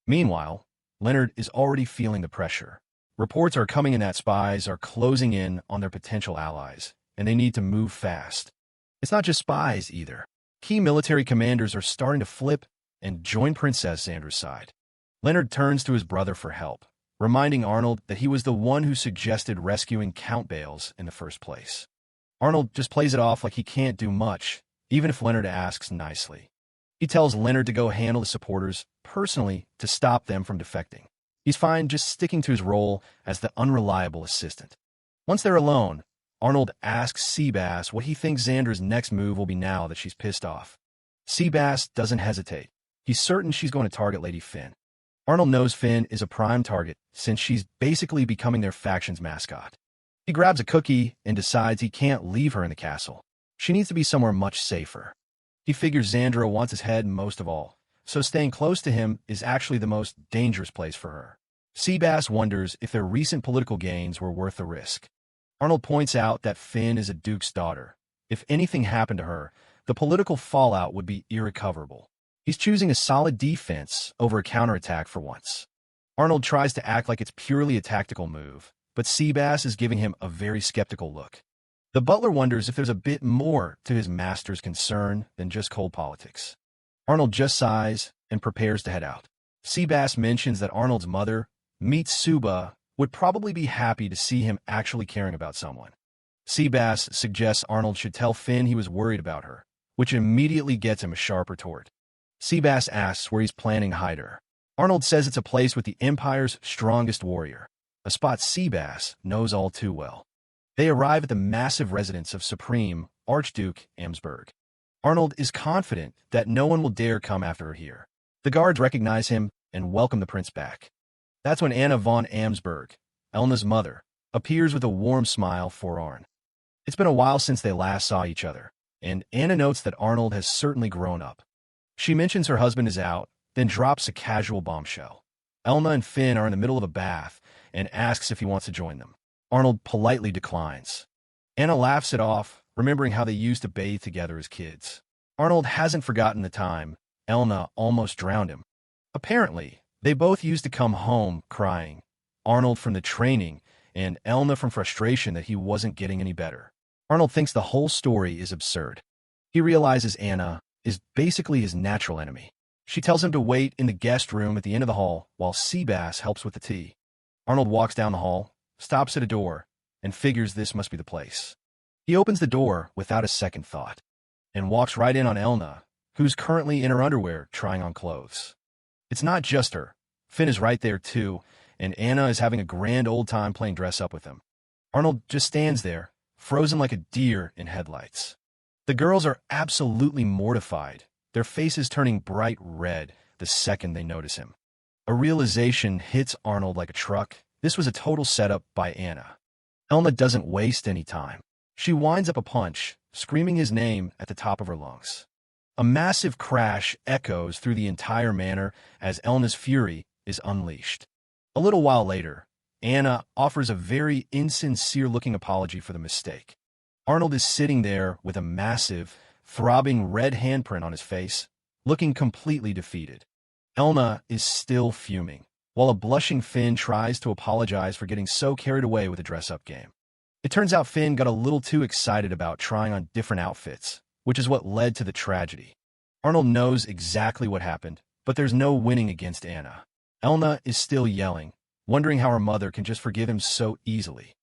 Meanwhile, Leonard is already feeling the pressure. Reports are coming in that spies are closing in on their potential allies, and they need to move fast. It's not just spies, either. Key military commanders are starting to flip and join Princess Xandra's side. Leonard turns to his brother for help, reminding Arnold that he was the one who suggested rescuing Count Bales in the first place. Arnold just plays it off like he can't do much, even if Leonard asks nicely. He tells Leonard to go handle the supporters personally to stop them from defecting. He's fine just sticking to his role as the unreliable assistant. Once they're alone, Arnold asks Seabass what he thinks Xandra's next move will be now that she's pissed off. Seabass doesn't hesitate. He's certain she's going to target Lady Finn. Arnold knows Finn is a prime target since she's basically becoming their faction's mascot. He grabs a cookie and decides he can't leave her in the castle. She needs to be somewhere much safer. He figures Xandra wants his head most of all, so staying close to him is actually the most dangerous place for her. Seabass wonders if their recent political gains were worth the risk. Arnold points out that Finn is a duke's daughter. If anything happened to her, the political fallout would be irrecoverable. He's choosing a solid defense over a counterattack for once. Arnold tries to act like it's purely a tactical move, but Seabass is giving him a very skeptical look. The butler wonders if there's a bit more to his master's concern than just cold politics. Arnold just sighs and prepares to head out. Seabass mentions that Arnold's mother, Mitsuba, would probably be happy to see him actually caring about someone. Seabass suggests Arnold should tell Finn he was worried about her, which immediately gets him a sharp retort. Seabass asks where he's planning to hide her. Arnold says it's a place with the Empire's strongest warrior. a spot Seabass knows all too well. They arrive at the massive residence of Supreme Archduke Amsberg. Arnold is confident that no one will dare come after her here. The guards recognize him and welcome the prince back. That's when Anna von Amsberg, Elna's mother, appears with a warm smile for Arn. It's been a while since they last saw each other, and Anna notes that Arnold has certainly grown up. She mentions her husband is out, then drops a casual bombshell. Elna and Finn are in the middle of a bath and asks if he wants to join them. Arnold politely declines. Anna laughs it off, remembering how they used to bathe together as kids. Arnold hasn't forgotten the time Elna almost drowned him. Apparently, they both used to come home crying, Arnold from the training and Elna from frustration that he wasn't getting any better. Arnold thinks the whole story is absurd. He realizes Anna is basically his natural enemy. She tells him to wait in the guest room at the end of the hall while Seabass helps with the tea. Arnold walks down the hall, stops at a door, and figures this must be the place. He opens the door without a second thought and walks right in on Elna, who's currently in her underwear trying on clothes. It's not just her. Finn is right there too, and Anna is having a grand old time playing dress-up with him. Arnold just stands there, frozen like a deer in headlights. The girls are absolutely mortified, their faces turning bright red the second they notice him. A realization hits Arnold like a truck. This was a total setup by Anna. Elna doesn't waste any time. She winds up a punch, screaming his name at the top of her lungs. A massive crash echoes through the entire manor as Elna's fury is unleashed. A little while later, Anna offers a very insincere-looking apology for the mistake. Arnold is sitting there with a massive, throbbing red handprint on his face, looking completely defeated. Elna is still fuming, while a blushing Finn tries to apologize for getting so carried away with the dress-up game. It turns out Finn got a little too excited about trying on different outfits, which is what led to the tragedy. Arnold knows exactly what happened, but there's no winning against Anna. Elna is still yelling, wondering how her mother can just forgive him so easily.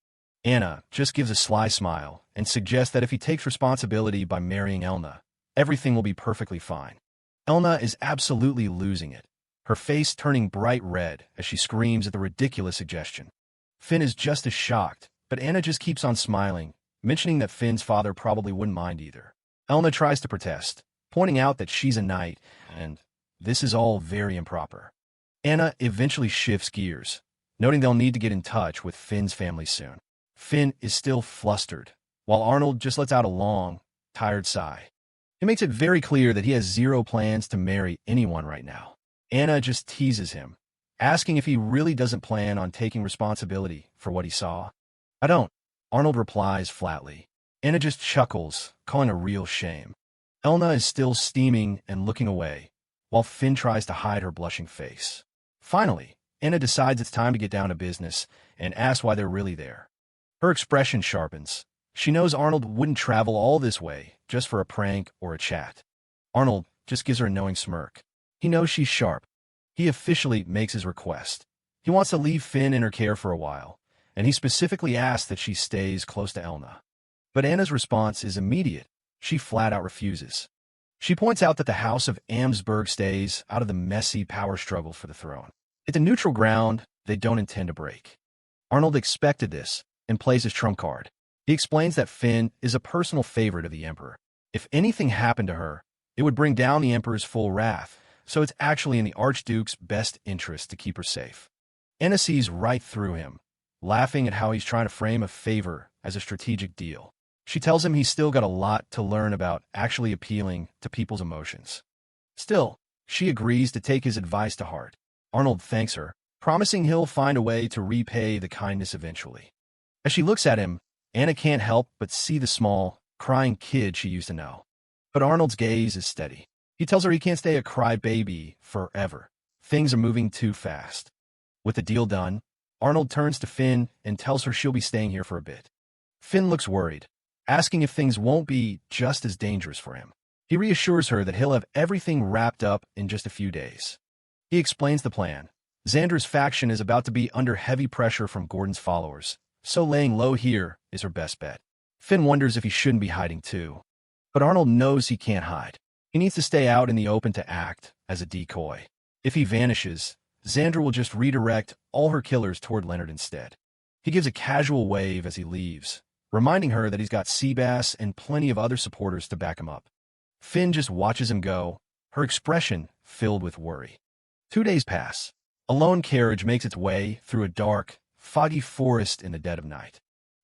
Anna just gives a sly smile and suggests that if he takes responsibility by marrying Elna, everything will be perfectly fine. Elna is absolutely losing it, her face turning bright red as she screams at the ridiculous suggestion. Finn is just as shocked, but Anna just keeps on smiling, mentioning that Finn's father probably wouldn't mind either. Elna tries to protest, pointing out that she's a knight, and this is all very improper. Anna eventually shifts gears, noting they'll need to get in touch with Finn's family soon. Finn is still flustered, while Arnold just lets out a long, tired sigh. He makes it very clear that he has zero plans to marry anyone right now. Anna just teases him, asking if he really doesn't plan on taking responsibility for what he saw. I don't, Arnold replies flatly. Anna just chuckles, calling a real shame. Elna is still steaming and looking away, while Finn tries to hide her blushing face. Finally, Anna decides it's time to get down to business and asks why they're really there. Her expression sharpens. She knows Arnold wouldn't travel all this way just for a prank or a chat. Arnold just gives her a knowing smirk. He knows she's sharp. He officially makes his request. He wants to leave Finn in her care for a while, and he specifically asks that she stays close to Elna. But Anna's response is immediate. She flat out refuses. She points out that the House of Amsberg stays out of the messy power struggle for the throne. It's a neutral ground they don't intend to break. Arnold expected this and plays his trump card. He explains that Finn is a personal favorite of the Emperor. If anything happened to her, it would bring down the Emperor's full wrath, so it's actually in the Archduke's best interest to keep her safe. Anna sees right through him, laughing at how he's trying to frame a favor as a strategic deal. She tells him he's still got a lot to learn about actually appealing to people's emotions. Still, she agrees to take his advice to heart. Arnold thanks her, promising he'll find a way to repay the kindness eventually. As she looks at him, Anna can't help but see the small, crying kid she used to know. But Arnold's gaze is steady. He tells her he can't stay a crybaby forever. Things are moving too fast. With the deal done, Arnold turns to Finn and tells her she'll be staying here for a bit. Finn looks worried, asking if things won't be just as dangerous for him. He reassures her that he'll have everything wrapped up in just a few days. He explains the plan. Xander's faction is about to be under heavy pressure from Gordon's followers, so laying low here is her best bet. Finn wonders if he shouldn't be hiding too. But Arnold knows he can't hide. He needs to stay out in the open to act as a decoy. If he vanishes, Xandra will just redirect all her killers toward Leonard instead. He gives a casual wave as he leaves, reminding her that he's got Seabass and plenty of other supporters to back him up. Finn just watches him go, her expression filled with worry. 2 days pass. A lone carriage makes its way through a dark, foggy forest in the dead of night.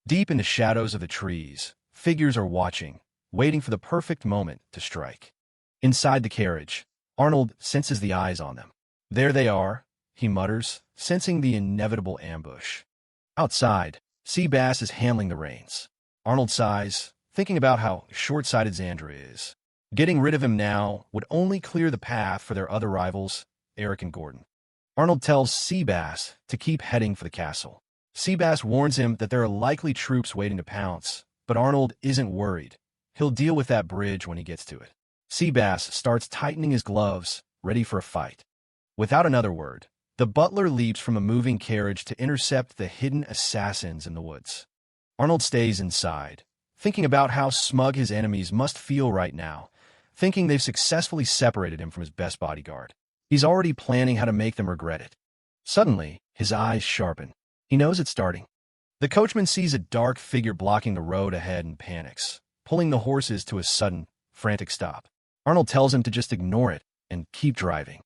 Deep in the shadows of the trees, figures are watching, waiting for the perfect moment to strike. Inside the carriage, Arnold senses the eyes on them. There they are, he mutters, sensing the inevitable ambush. Outside, Seabass is handling the reins. Arnold sighs, thinking about how short-sighted Xandra is. Getting rid of him now would only clear the path for their other rivals, Eric and Gordon. Arnold tells Seabass to keep heading for the castle. Seabass warns him that there are likely troops waiting to pounce, but Arnold isn't worried. He'll deal with that bridge when he gets to it. Seabass starts tightening his gloves, ready for a fight. Without another word, the butler leaps from a moving carriage to intercept the hidden assassins in the woods. Arnold stays inside, thinking about how smug his enemies must feel right now, thinking they've successfully separated him from his best bodyguard. He's already planning how to make them regret it. Suddenly, his eyes sharpen. He knows it's starting. The coachman sees a dark figure blocking the road ahead and panics, pulling the horses to a sudden, frantic stop. Arnold tells him to just ignore it and keep driving.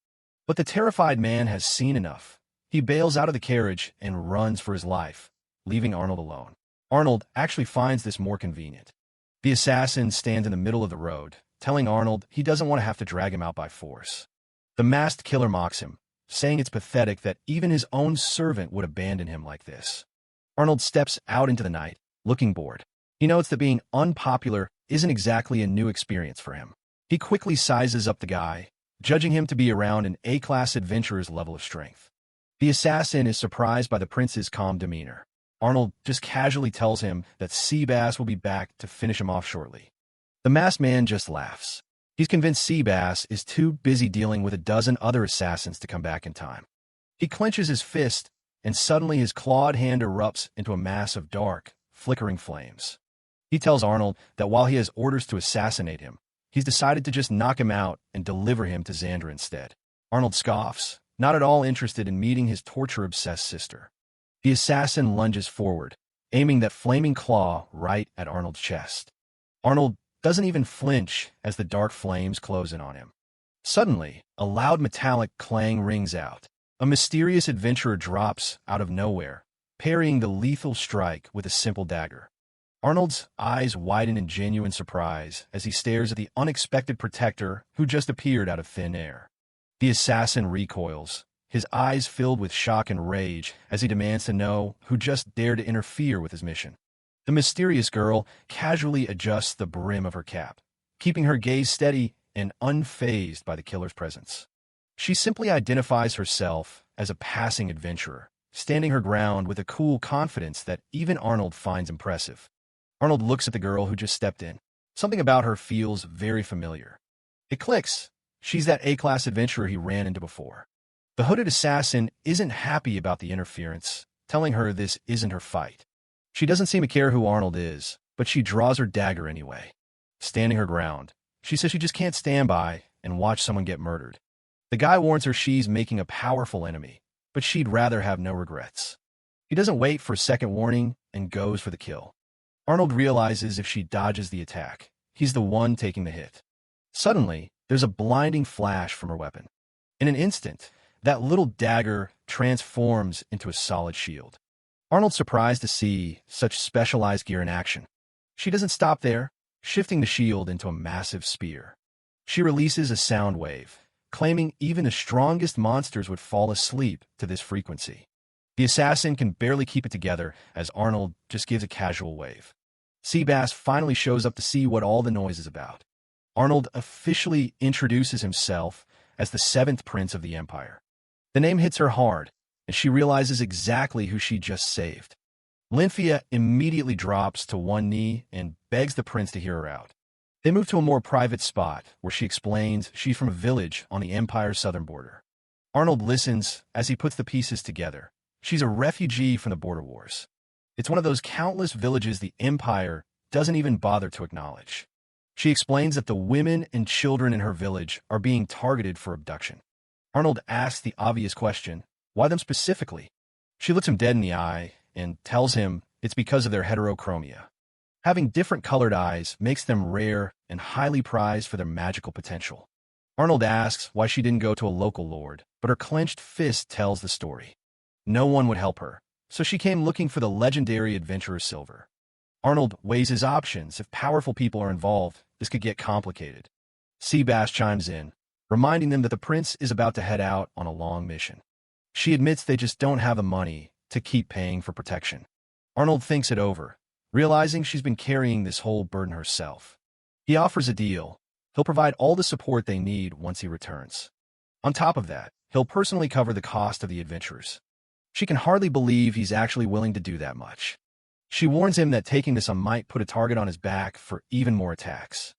But the terrified man has seen enough. He bails out of the carriage and runs for his life, leaving Arnold alone. Arnold actually finds this more convenient. The assassin stands in the middle of the road, telling Arnold he doesn't want to have to drag him out by force. The masked killer mocks him, saying it's pathetic that even his own servant would abandon him like this. Arnold steps out into the night, looking bored. He notes that being unpopular isn't exactly a new experience for him. He quickly sizes up the guy, judging him to be around an A-class adventurer's level of strength. The assassin is surprised by the prince's calm demeanor. Arnold just casually tells him that Seabass will be back to finish him off shortly. The masked man just laughs. He's convinced Seabass is too busy dealing with a dozen other assassins to come back in time. He clenches his fist, and suddenly his clawed hand erupts into a mass of dark, flickering flames. He tells Arnold that while he has orders to assassinate him, he's decided to just knock him out and deliver him to Xandra instead. Arnold scoffs, not at all interested in meeting his torture-obsessed sister. The assassin lunges forward, aiming that flaming claw right at Arnold's chest. Arnold doesn't even flinch as the dark flames close in on him. Suddenly, a loud metallic clang rings out. A mysterious adventurer drops out of nowhere, parrying the lethal strike with a simple dagger. Arnold's eyes widen in genuine surprise as he stares at the unexpected protector who just appeared out of thin air. The assassin recoils, his eyes filled with shock and rage as he demands to know who just dared to interfere with his mission. The mysterious girl casually adjusts the brim of her cap, keeping her gaze steady and unfazed by the killer's presence. She simply identifies herself as a passing adventurer, standing her ground with a cool confidence that even Arnold finds impressive. Arnold looks at the girl who just stepped in. Something about her feels very familiar. It clicks. She's that A-class adventurer he ran into before. The hooded assassin isn't happy about the interference, telling her this isn't her fight. She doesn't seem to care who Arnold is, but she draws her dagger anyway. Standing her ground, she says she just can't stand by and watch someone get murdered. The guy warns her she's making a powerful enemy, but she'd rather have no regrets. He doesn't wait for a second warning and goes for the kill. Arnold realizes if she dodges the attack, he's the one taking the hit. Suddenly, there's a blinding flash from her weapon. In an instant, that little dagger transforms into a solid shield. Arnold's surprised to see such specialized gear in action. She doesn't stop there, shifting the shield into a massive spear. She releases a sound wave, claiming even the strongest monsters would fall asleep to this frequency. The assassin can barely keep it together as Arnold just gives a casual wave. Seabass finally shows up to see what all the noise is about. Arnold officially introduces himself as the 7th Prince of the Empire. The name hits her hard, and she realizes exactly who she just saved. Lynthia immediately drops to one knee and begs the prince to hear her out. They move to a more private spot where she explains she's from a village on the Empire's southern border. Arnold listens as he puts the pieces together. She's a refugee from the border wars. It's one of those countless villages the Empire doesn't even bother to acknowledge. She explains that the women and children in her village are being targeted for abduction. Arnold asks the obvious question, why them specifically? She looks him dead in the eye and tells him it's because of their heterochromia. Having different colored eyes makes them rare and highly prized for their magical potential. Arnold asks why she didn't go to a local lord, but her clenched fist tells the story. No one would help her, so she came looking for the legendary adventurer Silver. Arnold weighs his options. If powerful people are involved, this could get complicated. Seabass chimes in, reminding them that the prince is about to head out on a long mission. She admits they just don't have the money to keep paying for protection. Arnold thinks it over, realizing she's been carrying this whole burden herself. He offers a deal. He'll provide all the support they need once he returns. On top of that, he'll personally cover the cost of the adventurers. She can hardly believe he's actually willing to do that much. She warns him that taking this on might put a target on his back for even more attacks.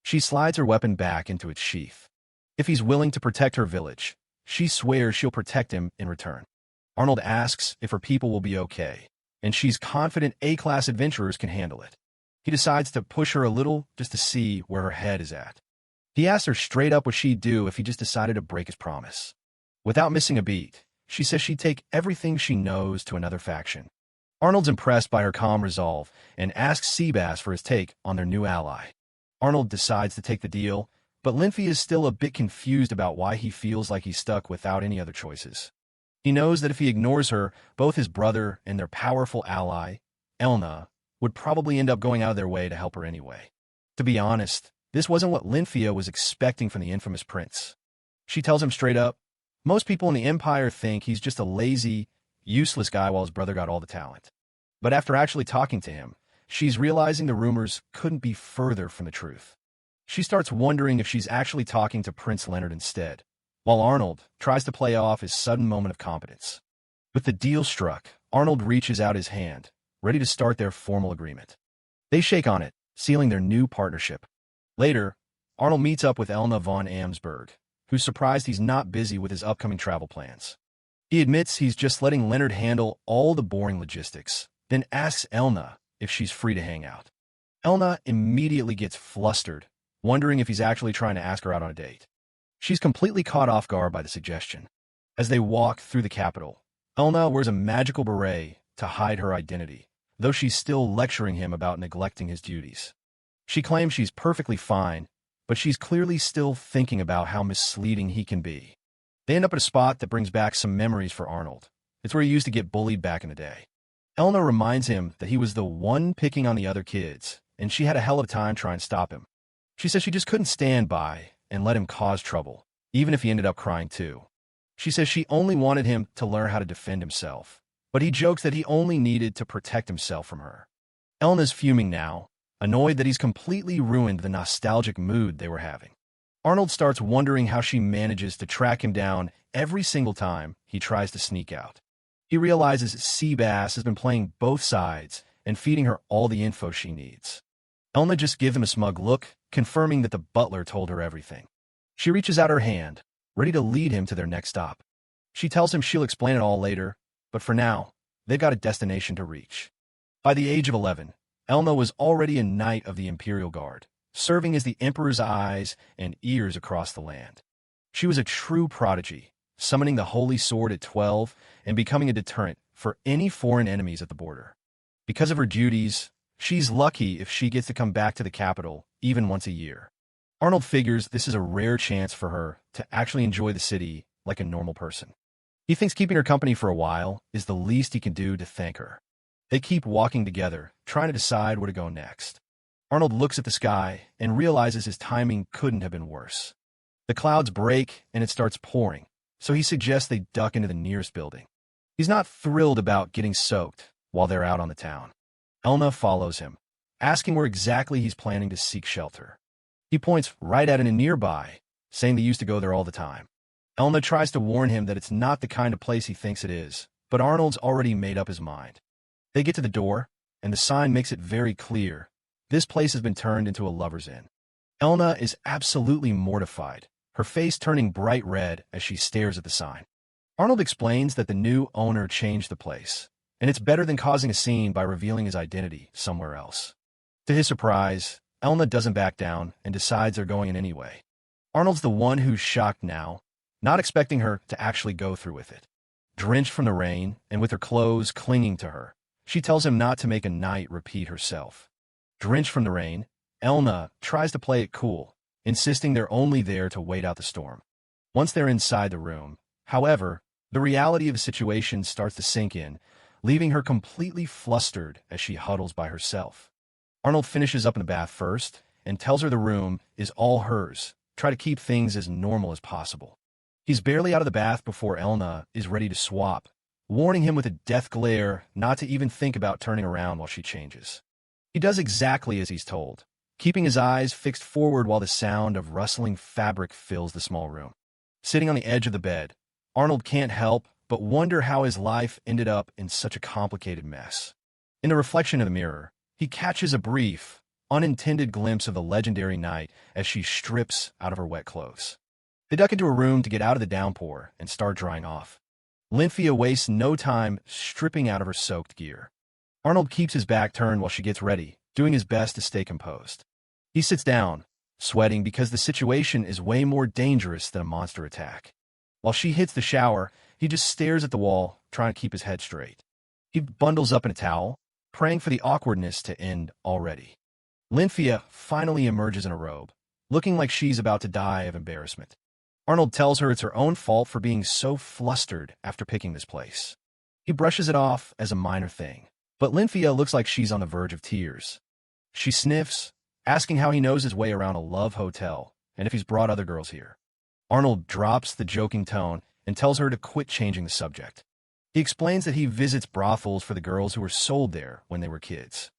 She slides her weapon back into its sheath. If he's willing to protect her village, she swears she'll protect him in return. Arnold asks if her people will be okay, and she's confident A-class adventurers can handle it. He decides to push her a little just to see where her head is at. He asks her straight up what she'd do if he just decided to break his promise. Without missing a beat, she says she'd take everything she knows to another faction. Arnold's impressed by her calm resolve and asks Seabass for his take on their new ally. Arnold decides to take the deal, but Linfy is still a bit confused about why he feels like he's stuck without any other choices. He knows that if he ignores her, both his brother and their powerful ally, Elna, would probably end up going out of their way to help her anyway. To be honest, this wasn't what Linfia was expecting from the infamous prince. She tells him straight up, most people in the Empire think he's just a lazy, useless guy while his brother got all the talent. But after actually talking to him, she's realizing the rumors couldn't be further from the truth. She starts wondering if she's actually talking to Prince Leonard instead, while Arnold tries to play off his sudden moment of competence. With the deal struck, Arnold reaches out his hand, ready to start their formal agreement. They shake on it, sealing their new partnership. Later, Arnold meets up with Elna von Amsberg, who's surprised he's not busy with his upcoming travel plans. He admits he's just letting Leonard handle all the boring logistics, then asks Elna if she's free to hang out. Elna immediately gets flustered, wondering if he's actually trying to ask her out on a date. She's completely caught off guard by the suggestion. As they walk through the capital, Elna wears a magical beret to hide her identity, though she's still lecturing him about neglecting his duties. She claims she's perfectly fine, but she's clearly still thinking about how misleading he can be. They end up at a spot that brings back some memories for Arnold. It's where he used to get bullied back in the day. Elna reminds him that he was the one picking on the other kids, and she had a hell of a time trying to stop him. She says she just couldn't stand by and let him cause trouble, even if he ended up crying too. She says she only wanted him to learn how to defend himself, but he jokes that he only needed to protect himself from her. Elna's fuming now, annoyed that he's completely ruined the nostalgic mood they were having. Arnold starts wondering how she manages to track him down every single time he tries to sneak out. He realizes Seabass has been playing both sides and feeding her all the info she needs. Elna just gives him a smug look, confirming that the butler told her everything. She reaches out her hand, ready to lead him to their next stop. She tells him she'll explain it all later, but for now, they've got a destination to reach. By the age of 11, Elna was already a knight of the Imperial Guard, serving as the Emperor's eyes and ears across the land. She was a true prodigy, summoning the Holy Sword at 12 and becoming a deterrent for any foreign enemies at the border. Because of her duties, she's lucky if she gets to come back to the capital even once a year. Arnold figures this is a rare chance for her to actually enjoy the city like a normal person. He thinks keeping her company for a while is the least he can do to thank her. They keep walking together, trying to decide where to go next. Arnold looks at the sky and realizes his timing couldn't have been worse. The clouds break and it starts pouring, so he suggests they duck into the nearest building. He's not thrilled about getting soaked while they're out on the town. Elna follows him, asking where exactly he's planning to seek shelter. He points right at an nearby, saying they used to go there all the time. Elna tries to warn him that it's not the kind of place he thinks it is, but Arnold's already made up his mind. They get to the door, and the sign makes it very clear. This place has been turned into a lover's inn. Elna is absolutely mortified, her face turning bright red as she stares at the sign. Arnold explains that the new owner changed the place, and it's better than causing a scene by revealing his identity somewhere else. To his surprise, Elna doesn't back down and decides they're going in anyway. Arnold's the one who's shocked now, not expecting her to actually go through with it. Drenched from the rain, and with her clothes clinging to her, she tells him not to make a night repeat herself. Drenched from the rain, Elna tries to play it cool, insisting they're only there to wait out the storm. Once they're inside the room, however, the reality of the situation starts to sink in, leaving her completely flustered as she huddles by herself. Arnold finishes up in the bath first and tells her the room is all hers. Try to keep things as normal as possible. He's barely out of the bath before Elna is ready to swap, warning him with a death glare not to even think about turning around while she changes. He does exactly as he's told, keeping his eyes fixed forward while the sound of rustling fabric fills the small room. Sitting on the edge of the bed, Arnold can't help but wonder how his life ended up in such a complicated mess. In the reflection of the mirror, he catches a brief, unintended glimpse of the legendary night as she strips out of her wet clothes. They duck into a room to get out of the downpour and start drying off. Lynthia wastes no time stripping out of her soaked gear. Arnold keeps his back turned while she gets ready, doing his best to stay composed. He sits down, sweating because the situation is way more dangerous than a monster attack. While she hits the shower, he just stares at the wall, trying to keep his head straight. He bundles up in a towel, praying for the awkwardness to end already. Lynthia finally emerges in a robe, looking like she's about to die of embarrassment. Arnold tells her it's her own fault for being so flustered after picking this place. He brushes it off as a minor thing, but Lynthia looks like she's on the verge of tears. She sniffs, asking how he knows his way around a love hotel and if he's brought other girls here. Arnold drops the joking tone and tells her to quit changing the subject. He explains that he visits brothels for the girls who were sold there when they were kids.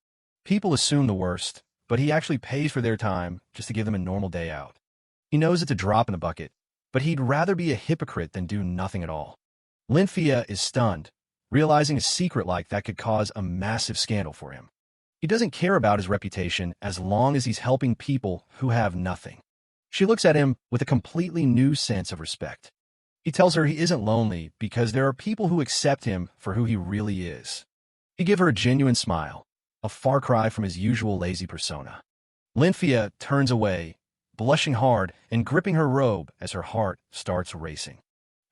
People assume the worst, but he actually pays for their time just to give them a normal day out. He knows it's a drop in the bucket, but he'd rather be a hypocrite than do nothing at all. Lynthia is stunned, realizing a secret like that could cause a massive scandal for him. He doesn't care about his reputation as long as he's helping people who have nothing. She looks at him with a completely new sense of respect. He tells her he isn't lonely because there are people who accept him for who he really is. He gives her a genuine smile, a far cry from his usual lazy persona. Lynthia turns away, blushing hard and gripping her robe as her heart starts racing.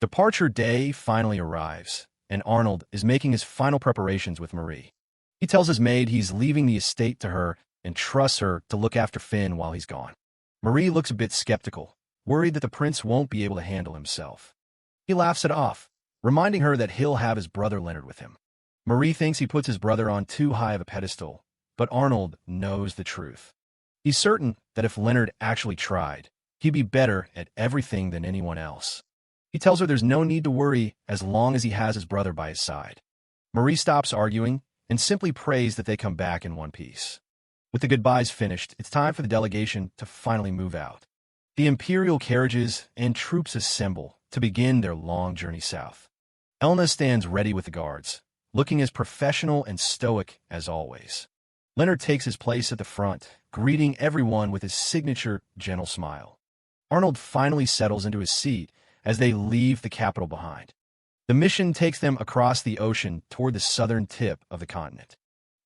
Departure day finally arrives, and Arnold is making his final preparations with Marie. He tells his maid he's leaving the estate to her and trusts her to look after Finn while he's gone. Marie looks a bit skeptical, worried that the prince won't be able to handle himself. He laughs it off, reminding her that he'll have his brother Leonard with him. Marie thinks he puts his brother on too high of a pedestal, but Arnold knows the truth. He's certain that if Leonard actually tried, he'd be better at everything than anyone else. He tells her there's no need to worry as long as he has his brother by his side. Marie stops arguing and simply prays that they come back in one piece. With the goodbyes finished, it's time for the delegation to finally move out. The imperial carriages and troops assemble to begin their long journey south. Elna stands ready with the guards, looking as professional and stoic as always. Leonard takes his place at the front, greeting everyone with his signature gentle smile. Arnold finally settles into his seat as they leave the capital behind. The mission takes them across the ocean toward the southern tip of the continent.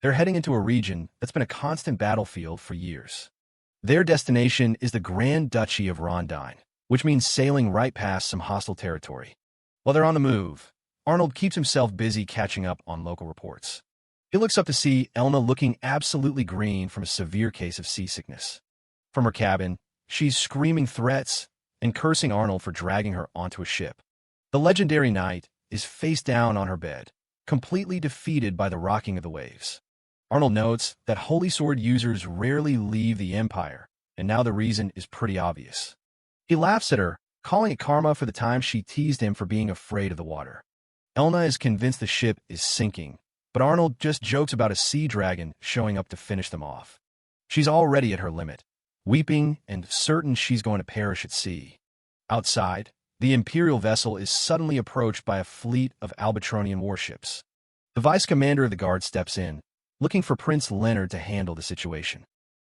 They're heading into a region that's been a constant battlefield for years. Their destination is the Grand Duchy of Rondine, which means sailing right past some hostile territory. While they're on the move, Arnold keeps himself busy catching up on local reports. He looks up to see Elna looking absolutely green from a severe case of seasickness. From her cabin, she's screaming threats and cursing Arnold for dragging her onto a ship. The legendary knight is face down on her bed, completely defeated by the rocking of the waves. Arnold notes that Holy Sword users rarely leave the Empire, and now the reason is pretty obvious. He laughs at her, calling it karma for the time she teased him for being afraid of the water. Elna is convinced the ship is sinking, but Arnold just jokes about a sea dragon showing up to finish them off. She's already at her limit, weeping and certain she's going to perish at sea. Outside, the Imperial vessel is suddenly approached by a fleet of Albatronian warships. The vice commander of the guard steps in, looking for Prince Leonard to handle the situation.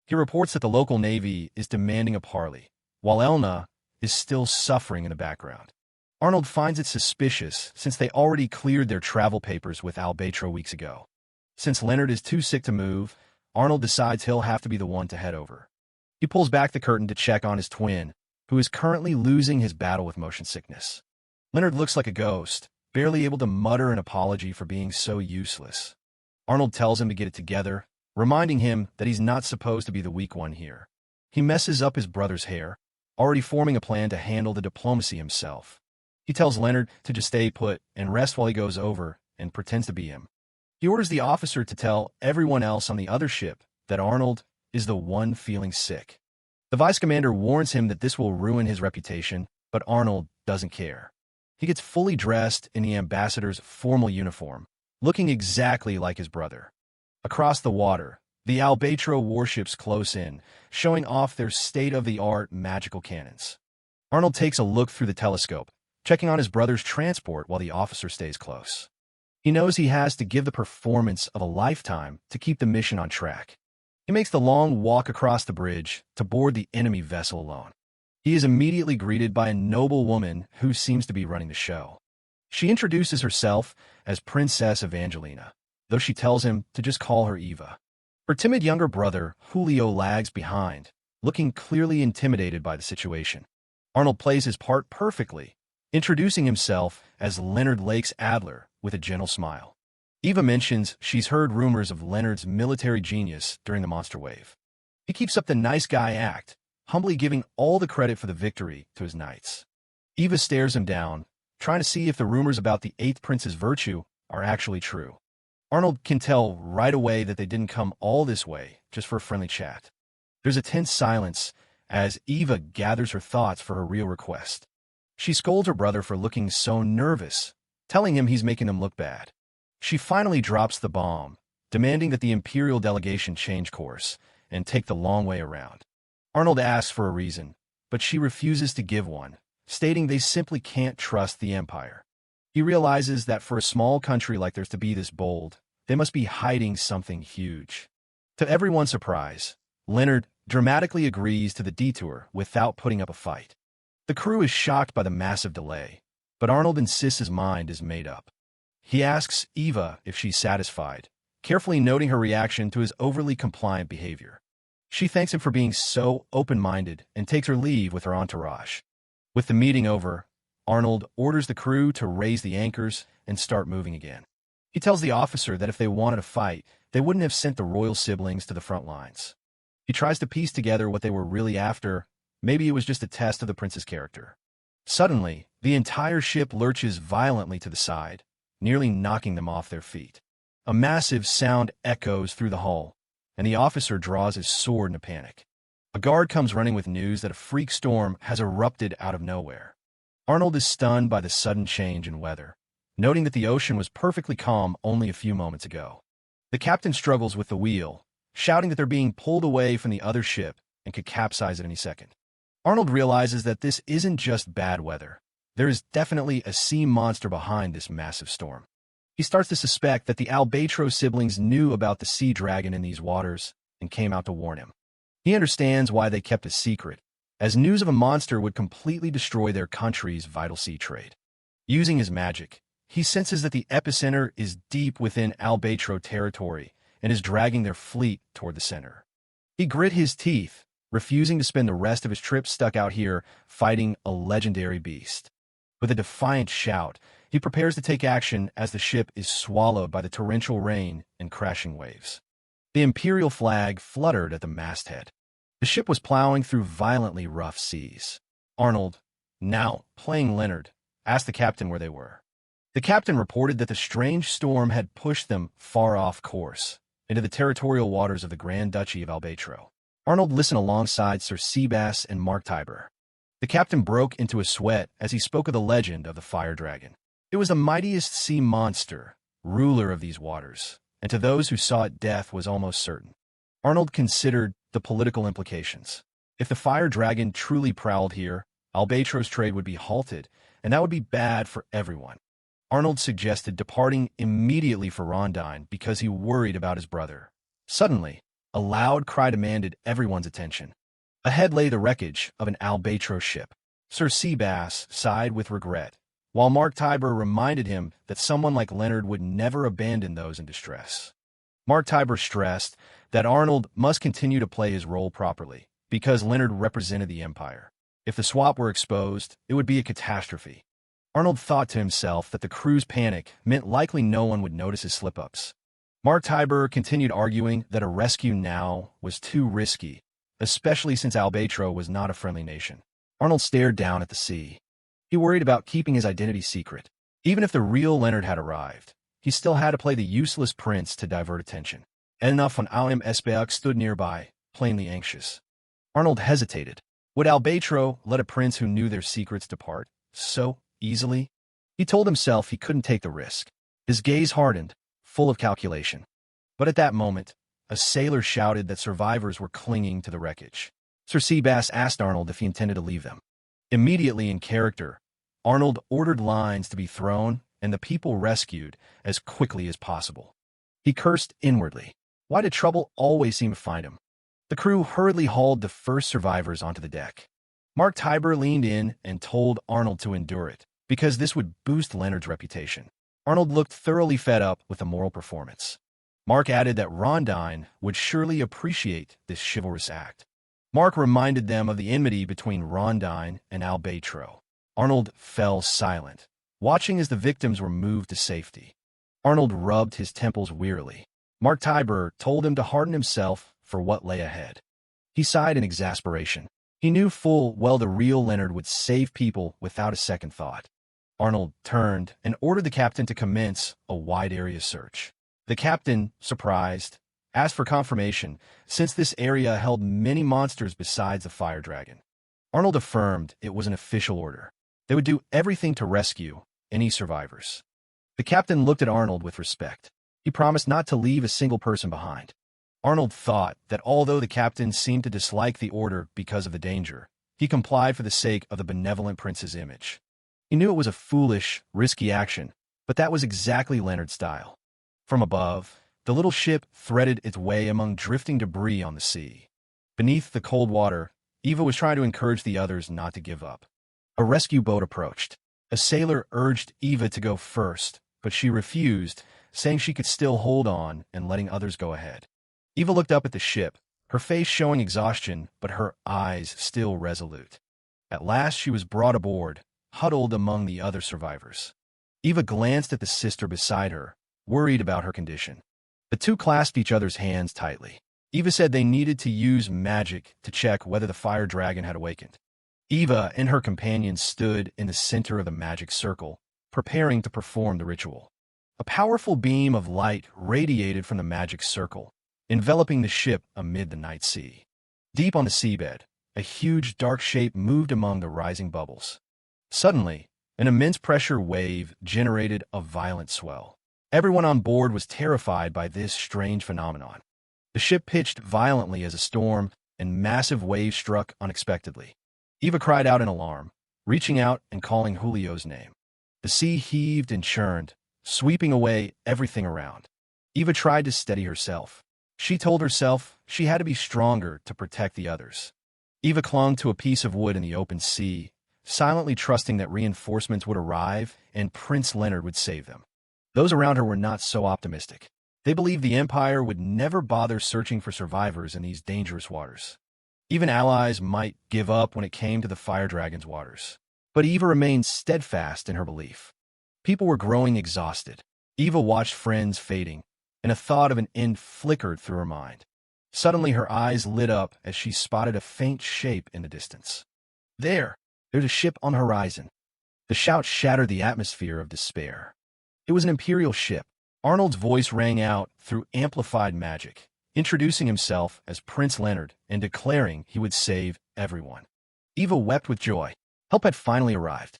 He reports that the local navy is demanding a parley, while Elna is still suffering in the background. Arnold finds it suspicious since they already cleared their travel papers with Albatro weeks ago. Since Leonard is too sick to move, Arnold decides he'll have to be the one to head over. He pulls back the curtain to check on his twin, who is currently losing his battle with motion sickness. Leonard looks like a ghost, barely able to mutter an apology for being so useless. Arnold tells him to get it together, reminding him that he's not supposed to be the weak one here. He messes up his brother's hair, already forming a plan to handle the diplomacy himself. He tells Leonard to just stay put and rest while he goes over and pretends to be him. He orders the officer to tell everyone else on the other ship that Arnold is the one feeling sick. The vice commander warns him that this will ruin his reputation, but Arnold doesn't care. He gets fully dressed in the ambassador's formal uniform, looking exactly like his brother. Across the water, the Albatro warships close in, showing off their state-of-the-art magical cannons. Arnold takes a look through the telescope, checking on his brother's transport while the officer stays close. He knows he has to give the performance of a lifetime to keep the mission on track. He makes the long walk across the bridge to board the enemy vessel alone. He is immediately greeted by a noble woman who seems to be running the show. She introduces herself as Princess Evangelina, though she tells him to just call her Eva. Her timid younger brother, Julio, lags behind, looking clearly intimidated by the situation. Arnold plays his part perfectly, introducing himself as Leonard Lakes Adler with a gentle smile. Eva mentions she's heard rumors of Leonard's military genius during the monster wave. He keeps up the nice guy act, humbly giving all the credit for the victory to his knights. Eva stares him down, trying to see if the rumors about the 8th Prince's virtue are actually true. Arnold can tell right away that they didn't come all this way just for a friendly chat. There's a tense silence as Eva gathers her thoughts for her real request. She scolds her brother for looking so nervous, telling him he's making them look bad. She finally drops the bomb, demanding that the Imperial delegation change course and take the long way around. Arnold asks for a reason, but she refuses to give one, stating they simply can't trust the Empire. He realizes that for a small country like theirs to be this bold, they must be hiding something huge. To everyone's surprise, Leonard dramatically agrees to the detour without putting up a fight. The crew is shocked by the massive delay, but Arnold insists his mind is made up. He asks Eva if she's satisfied, carefully noting her reaction to his overly compliant behavior. She thanks him for being so open-minded and takes her leave with her entourage. With the meeting over, Arnold orders the crew to raise the anchors and start moving again. He tells the officer that if they wanted to fight, they wouldn't have sent the royal siblings to the front lines. He tries to piece together what they were really after. Maybe it was just a test of the prince's character. Suddenly, the entire ship lurches violently to the side, nearly knocking them off their feet. A massive sound echoes through the hull, and the officer draws his sword in a panic. A guard comes running with news that a freak storm has erupted out of nowhere. Arnold is stunned by the sudden change in weather, noting that the ocean was perfectly calm only a few moments ago. The captain struggles with the wheel, shouting that they're being pulled away from the other ship and could capsize at any second. Arnold realizes that this isn't just bad weather. There is definitely a sea monster behind this massive storm. He starts to suspect that the Albatro siblings knew about the sea dragon in these waters and came out to warn him. He understands why they kept it secret, as news of a monster would completely destroy their country's vital sea trade. Using his magic, he senses that the epicenter is deep within Albatro territory and is dragging their fleet toward the center. He grit his teeth, refusing to spend the rest of his trip stuck out here fighting a legendary beast. With a defiant shout, he prepares to take action as the ship is swallowed by the torrential rain and crashing waves. The Imperial flag fluttered at the masthead. The ship was plowing through violently rough seas. Arnold, now playing Leonard, asked the captain where they were. The captain reported that the strange storm had pushed them far off course, into the territorial waters of the Grand Duchy of Albatro. Arnold listened alongside Sir Seabass and Mark Tiber. The captain broke into a sweat as he spoke of the legend of the fire dragon. It was the mightiest sea monster, ruler of these waters, and to those who saw it, death was almost certain. Arnold considered the political implications. If the fire dragon truly prowled here, Albatro's trade would be halted, and that would be bad for everyone. Arnold suggested departing immediately for Rondine because he worried about his brother. Suddenly, a loud cry demanded everyone's attention. Ahead lay the wreckage of an Albatro ship. Sir Seabass sighed with regret, while Mark Tiber reminded him that someone like Leonard would never abandon those in distress. Mark Tiber stressed that Arnold must continue to play his role properly, because Leonard represented the Empire. If the swap were exposed, it would be a catastrophe. Arnold thought to himself that the crew's panic meant likely no one would notice his slip-ups. Mark Tiber continued arguing that a rescue now was too risky, especially since Albatro was not a friendly nation. Arnold stared down at the sea. He worried about keeping his identity secret. Even if the real Leonard had arrived, he still had to play the useless prince to divert attention. Enough when Alim Esbeuk stood nearby, plainly anxious. Arnold hesitated. Would Albatro let a prince who knew their secrets depart so easily? He told himself he couldn't take the risk. His gaze hardened, full of calculation. But at that moment, a sailor shouted that survivors were clinging to the wreckage. Sir Seabass asked Arnold if he intended to leave them. Immediately in character, Arnold ordered lines to be thrown and the people rescued as quickly as possible. He cursed inwardly. Why did trouble always seem to find him? The crew hurriedly hauled the first survivors onto the deck. Mark Tiber leaned in and told Arnold to endure it, because this would boost Leonard's reputation. Arnold looked thoroughly fed up with the moral performance. Mark added that Rondine would surely appreciate this chivalrous act. Mark reminded them of the enmity between Rondine and Albatro. Arnold fell silent, watching as the victims were moved to safety. Arnold rubbed his temples wearily. Mark Tiber told him to harden himself for what lay ahead. He sighed in exasperation. He knew full well the real Leonard would save people without a second thought. Arnold turned and ordered the captain to commence a wide-area search. The captain, surprised, asked for confirmation, since this area held many monsters besides the fire dragon. Arnold affirmed it was an official order. They would do everything to rescue any survivors. The captain looked at Arnold with respect. He promised not to leave a single person behind. Arnold thought that although the captain seemed to dislike the order because of the danger, he complied for the sake of the benevolent prince's image. He knew it was a foolish, risky action, but that was exactly Leonard's style. From above, the little ship threaded its way among drifting debris on the sea. Beneath the cold water, Eva was trying to encourage the others not to give up. A rescue boat approached. A sailor urged Eva to go first, but she refused, saying she could still hold on and letting others go ahead. Eva looked up at the ship, her face showing exhaustion, but her eyes still resolute. At last she was brought aboard, huddled among the other survivors. Eva glanced at the sister beside her, worried about her condition. The two clasped each other's hands tightly. Eva said they needed to use magic to check whether the fire dragon had awakened. Eva and her companions stood in the center of the magic circle, preparing to perform the ritual. A powerful beam of light radiated from the magic circle, enveloping the ship amid the night sea. Deep on the seabed, a huge dark shape moved among the rising bubbles. Suddenly, an immense pressure wave generated a violent swell. Everyone on board was terrified by this strange phenomenon. The ship pitched violently as a storm, and massive waves struck unexpectedly. Eva cried out in alarm, reaching out and calling Julio's name. The sea heaved and churned, sweeping away everything around. Eva tried to steady herself. She told herself she had to be stronger to protect the others. Eva clung to a piece of wood in the open sea, silently trusting that reinforcements would arrive and Prince Leonard would save them. Those around her were not so optimistic. They believed the Empire would never bother searching for survivors in these dangerous waters. Even allies might give up when it came to the Fire Dragon's waters. But Eva remained steadfast in her belief. People were growing exhausted. Eva watched friends fading, and a thought of an end flickered through her mind. Suddenly her eyes lit up as she spotted a faint shape in the distance. There's a ship on the horizon. The shout shattered the atmosphere of despair. It was an Imperial ship. Arnold's voice rang out through amplified magic, introducing himself as Prince Leonard and declaring he would save everyone. Eva wept with joy. Help had finally arrived.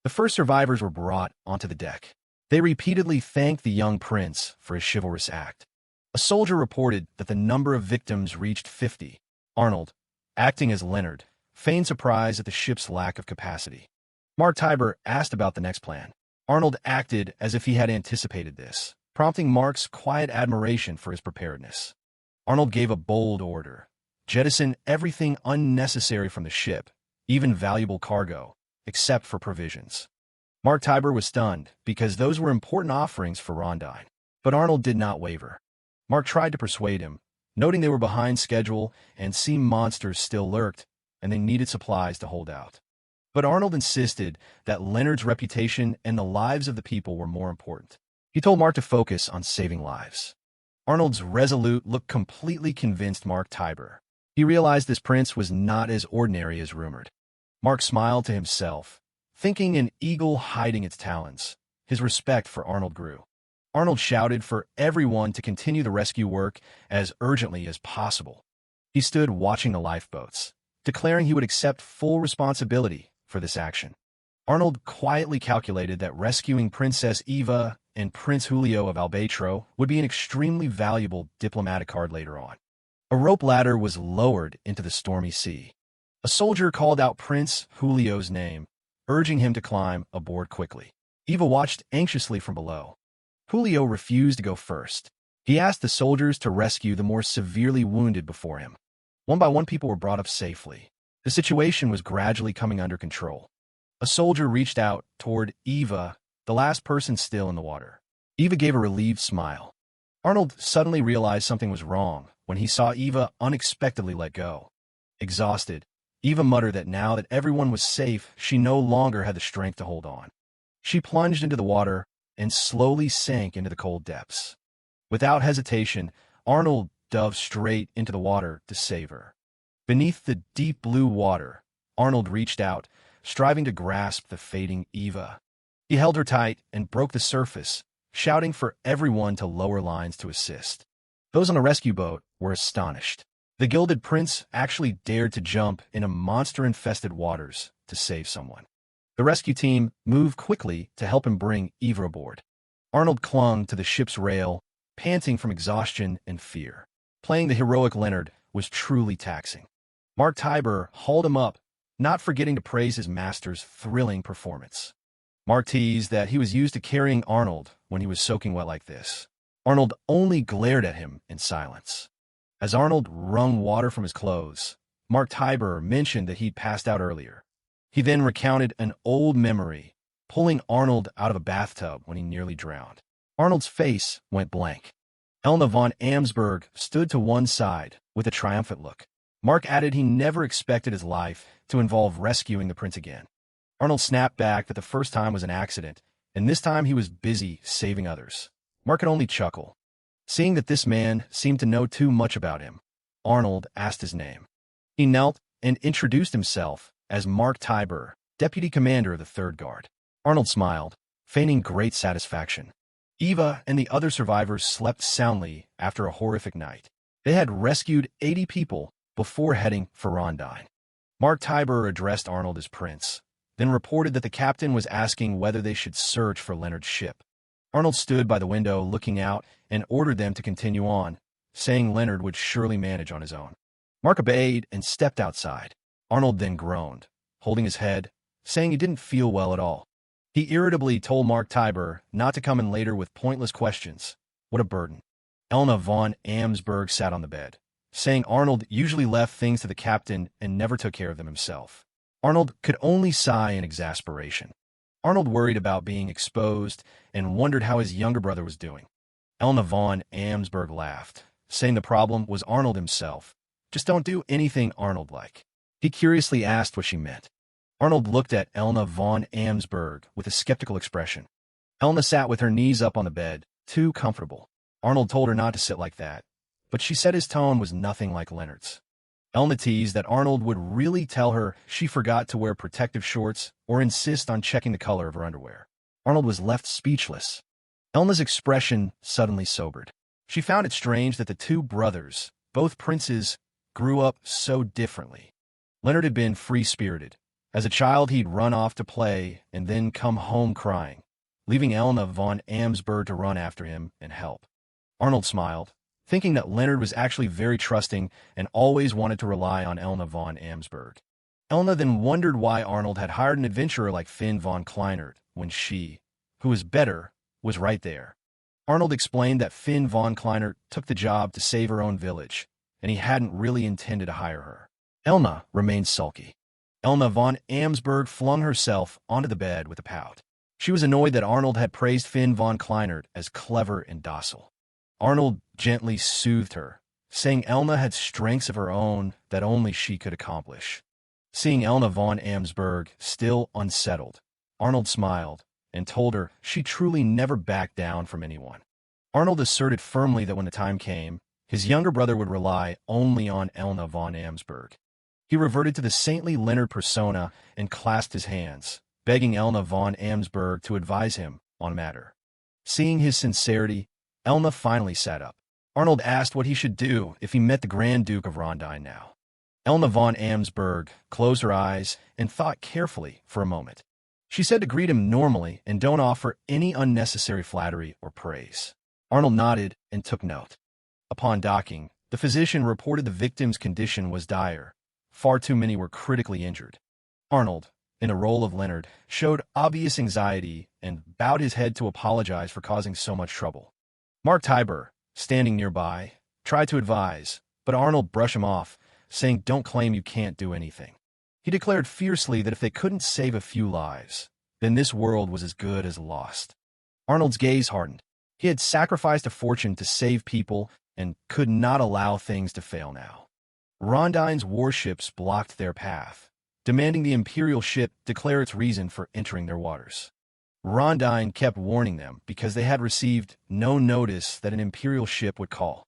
The first survivors were brought onto the deck. They repeatedly thanked the young prince for his chivalrous act. A soldier reported that the number of victims reached 50. Arnold, acting as Leonard, feigned surprise at the ship's lack of capacity. Mark Tiber asked about the next plan. Arnold acted as if he had anticipated this, prompting Mark's quiet admiration for his preparedness. Arnold gave a bold order. Jettison everything unnecessary from the ship, even valuable cargo, except for provisions. Mark Tiber was stunned, because those were important offerings for Rondine. But Arnold did not waver. Mark tried to persuade him, noting they were behind schedule and sea monsters still lurked, and they needed supplies to hold out. But Arnold insisted that Leonard's reputation and the lives of the people were more important. He told Mark to focus on saving lives. Arnold's resolute look completely convinced Mark Tiber. He realized this prince was not as ordinary as rumored. Mark smiled to himself, thinking an eagle hiding its talons. His respect for Arnold grew. Arnold shouted for everyone to continue the rescue work as urgently as possible. He stood watching the lifeboats, declaring he would accept full responsibility for this action. Arnold quietly calculated that rescuing Princess Eva and Prince Julio of Albatro would be an extremely valuable diplomatic card later on. A rope ladder was lowered into the stormy sea. A soldier called out Prince Julio's name, urging him to climb aboard quickly. Eva watched anxiously from below. Julio refused to go first. He asked the soldiers to rescue the more severely wounded before him. One by one, people were brought up safely. The situation was gradually coming under control. A soldier reached out toward Eva, the last person still in the water. Eva gave a relieved smile. Arnold suddenly realized something was wrong when he saw Eva unexpectedly let go. Exhausted, Eva muttered that now that everyone was safe, she no longer had the strength to hold on. She plunged into the water and slowly sank into the cold depths. Without hesitation, Arnold dove straight into the water to save her. Beneath the deep blue water, Arnold reached out, striving to grasp the fading Eva. He held her tight and broke the surface, shouting for everyone to lower lines to assist. Those on the rescue boat were astonished. The Gilded Prince actually dared to jump into monster-infested waters to save someone. The rescue team moved quickly to help him bring Eva aboard. Arnold clung to the ship's rail, panting from exhaustion and fear. Playing the heroic Leonard was truly taxing. Mark Tiber hauled him up, not forgetting to praise his master's thrilling performance. Mark teased that he was used to carrying Arnold when he was soaking wet like this. Arnold only glared at him in silence. As Arnold wrung water from his clothes, Mark Tiber mentioned that he'd passed out earlier. He then recounted an old memory, pulling Arnold out of a bathtub when he nearly drowned. Arnold's face went blank. Elna von Amsberg stood to one side with a triumphant look. Mark added he never expected his life to involve rescuing the prince again. Arnold snapped back that the first time was an accident, and this time he was busy saving others. Mark could only chuckle. Seeing that this man seemed to know too much about him, Arnold asked his name. He knelt and introduced himself as Mark Tiber, deputy commander of the 3rd Guard. Arnold smiled, feigning great satisfaction. Eva and the other survivors slept soundly after a horrific night. They had rescued 80 people before heading for Rondine. Mark Tiber addressed Arnold as Prince, then reported that the captain was asking whether they should search for Leonard's ship. Arnold stood by the window looking out and ordered them to continue on, saying Leonard would surely manage on his own. Mark obeyed and stepped outside. Arnold then groaned, holding his head, saying he didn't feel well at all. He irritably told Mark Tiber not to come in later with pointless questions. What a burden. Elna von Amsberg sat on the bed, saying Arnold usually left things to the captain and never took care of them himself. Arnold could only sigh in exasperation. Arnold worried about being exposed and wondered how his younger brother was doing. Elna von Amsberg laughed, saying the problem was Arnold himself. Just don't do anything Arnold-like. He curiously asked what she meant. Arnold looked at Elna von Amsberg with a skeptical expression. Elna sat with her knees up on the bed, too comfortable. Arnold told her not to sit like that, but she said his tone was nothing like Leonard's. Elna teased that Arnold would really tell her she forgot to wear protective shorts or insist on checking the color of her underwear. Arnold was left speechless. Elna's expression suddenly sobered. She found it strange that the two brothers, both princes, grew up so differently. Leonard had been free-spirited. As a child, he'd run off to play and then come home crying, leaving Elna von Amsberg to run after him and help. Arnold smiled, thinking that Leonard was actually very trusting and always wanted to rely on Elna von Amsberg. Elna then wondered why Arnold had hired an adventurer like Finn von Kleinert when she, who was better, was right there. Arnold explained that Finn von Kleinert took the job to save her own village, and he hadn't really intended to hire her. Elna remained sulky. Elna von Amsberg flung herself onto the bed with a pout. She was annoyed that Arnold had praised Finn von Kleinert as clever and docile. Arnold gently soothed her, saying Elna had strengths of her own that only she could accomplish. Seeing Elna von Amsberg still unsettled, Arnold smiled and told her she truly never backed down from anyone. Arnold asserted firmly that when the time came, his younger brother would rely only on Elna von Amsberg. He reverted to the saintly Leonard persona and clasped his hands, begging Elna von Amsberg to advise him on the matter. Seeing his sincerity, Elna finally sat up. Arnold asked what he should do if he met the Grand Duke of Rondine now. Elna von Amsberg closed her eyes and thought carefully for a moment. She said to greet him normally and don't offer any unnecessary flattery or praise. Arnold nodded and took note. Upon docking, the physician reported the victim's condition was dire. Far too many were critically injured. Arnold, in the role of Leonard, showed obvious anxiety and bowed his head to apologize for causing so much trouble. Mark Tybur, standing nearby, tried to advise, but Arnold brushed him off, saying, "Don't claim you can't do anything." He declared fiercely that if they couldn't save a few lives, then this world was as good as lost. Arnold's gaze hardened. He had sacrificed a fortune to save people and could not allow things to fail now. Rondine's warships blocked their path, demanding the Imperial ship declare its reason for entering their waters. Rondine kept warning them because they had received no notice that an Imperial ship would call.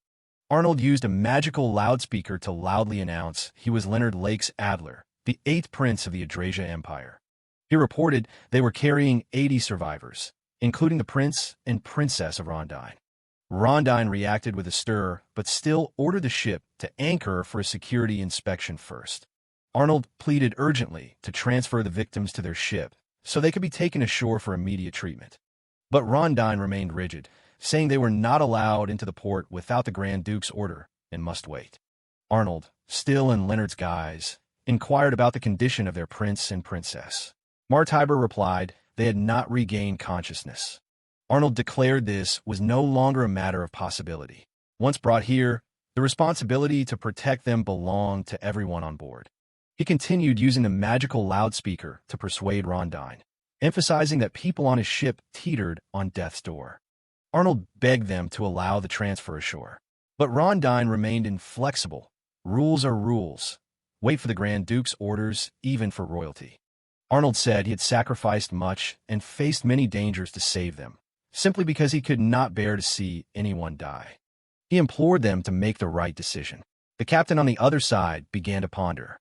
Arnold used a magical loudspeaker to loudly announce he was Leonard Lakes Adler, the 8th Prince of the Adrasia Empire. He reported they were carrying 80 survivors, including the Prince and Princess of Rondine. Rondine reacted with a stir, but still ordered the ship to anchor for a security inspection first. Arnold pleaded urgently to transfer the victims to their ship so they could be taken ashore for immediate treatment. But Rondine remained rigid, saying they were not allowed into the port without the Grand Duke's order and must wait. Arnold, still in Leonard's guise, inquired about the condition of their prince and princess. Martiber replied they had not regained consciousness. Arnold declared this was no longer a matter of possibility. Once brought here, the responsibility to protect them belonged to everyone on board. He continued using the magical loudspeaker to persuade Rondine, emphasizing that people on his ship teetered on death's door. Arnold begged them to allow the transfer ashore. But Rondine remained inflexible. Rules are rules. Wait for the Grand Duke's orders, even for royalty. Arnold said he had sacrificed much and faced many dangers to save them, simply because he could not bear to see anyone die. He implored them to make the right decision. The captain on the other side began to ponder.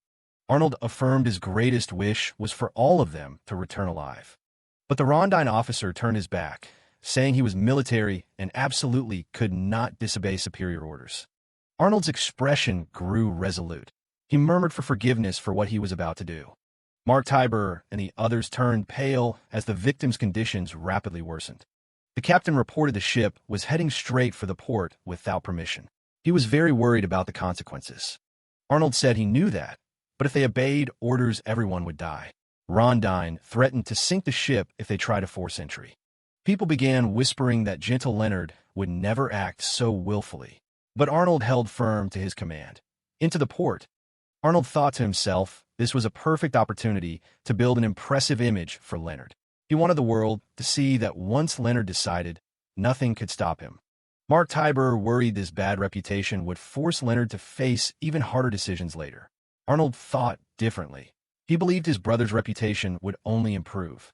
Arnold affirmed his greatest wish was for all of them to return alive. But the Rondine officer turned his back, saying he was military and absolutely could not disobey superior orders. Arnold's expression grew resolute. He murmured for forgiveness for what he was about to do. Mark Tybur and the others turned pale as the victim's conditions rapidly worsened. The captain reported the ship was heading straight for the port without permission. He was very worried about the consequences. Arnold said he knew that, but if they obeyed orders, everyone would die. Rondine threatened to sink the ship if they tried to force entry. People began whispering that gentle Leonard would never act so willfully. But Arnold held firm to his command. Into the port. Arnold thought to himself, this was a perfect opportunity to build an impressive image for Leonard. He wanted the world to see that once Leonard decided, nothing could stop him. Mark Tybur worried this bad reputation would force Leonard to face even harder decisions later. Arnold thought differently. He believed his brother's reputation would only improve.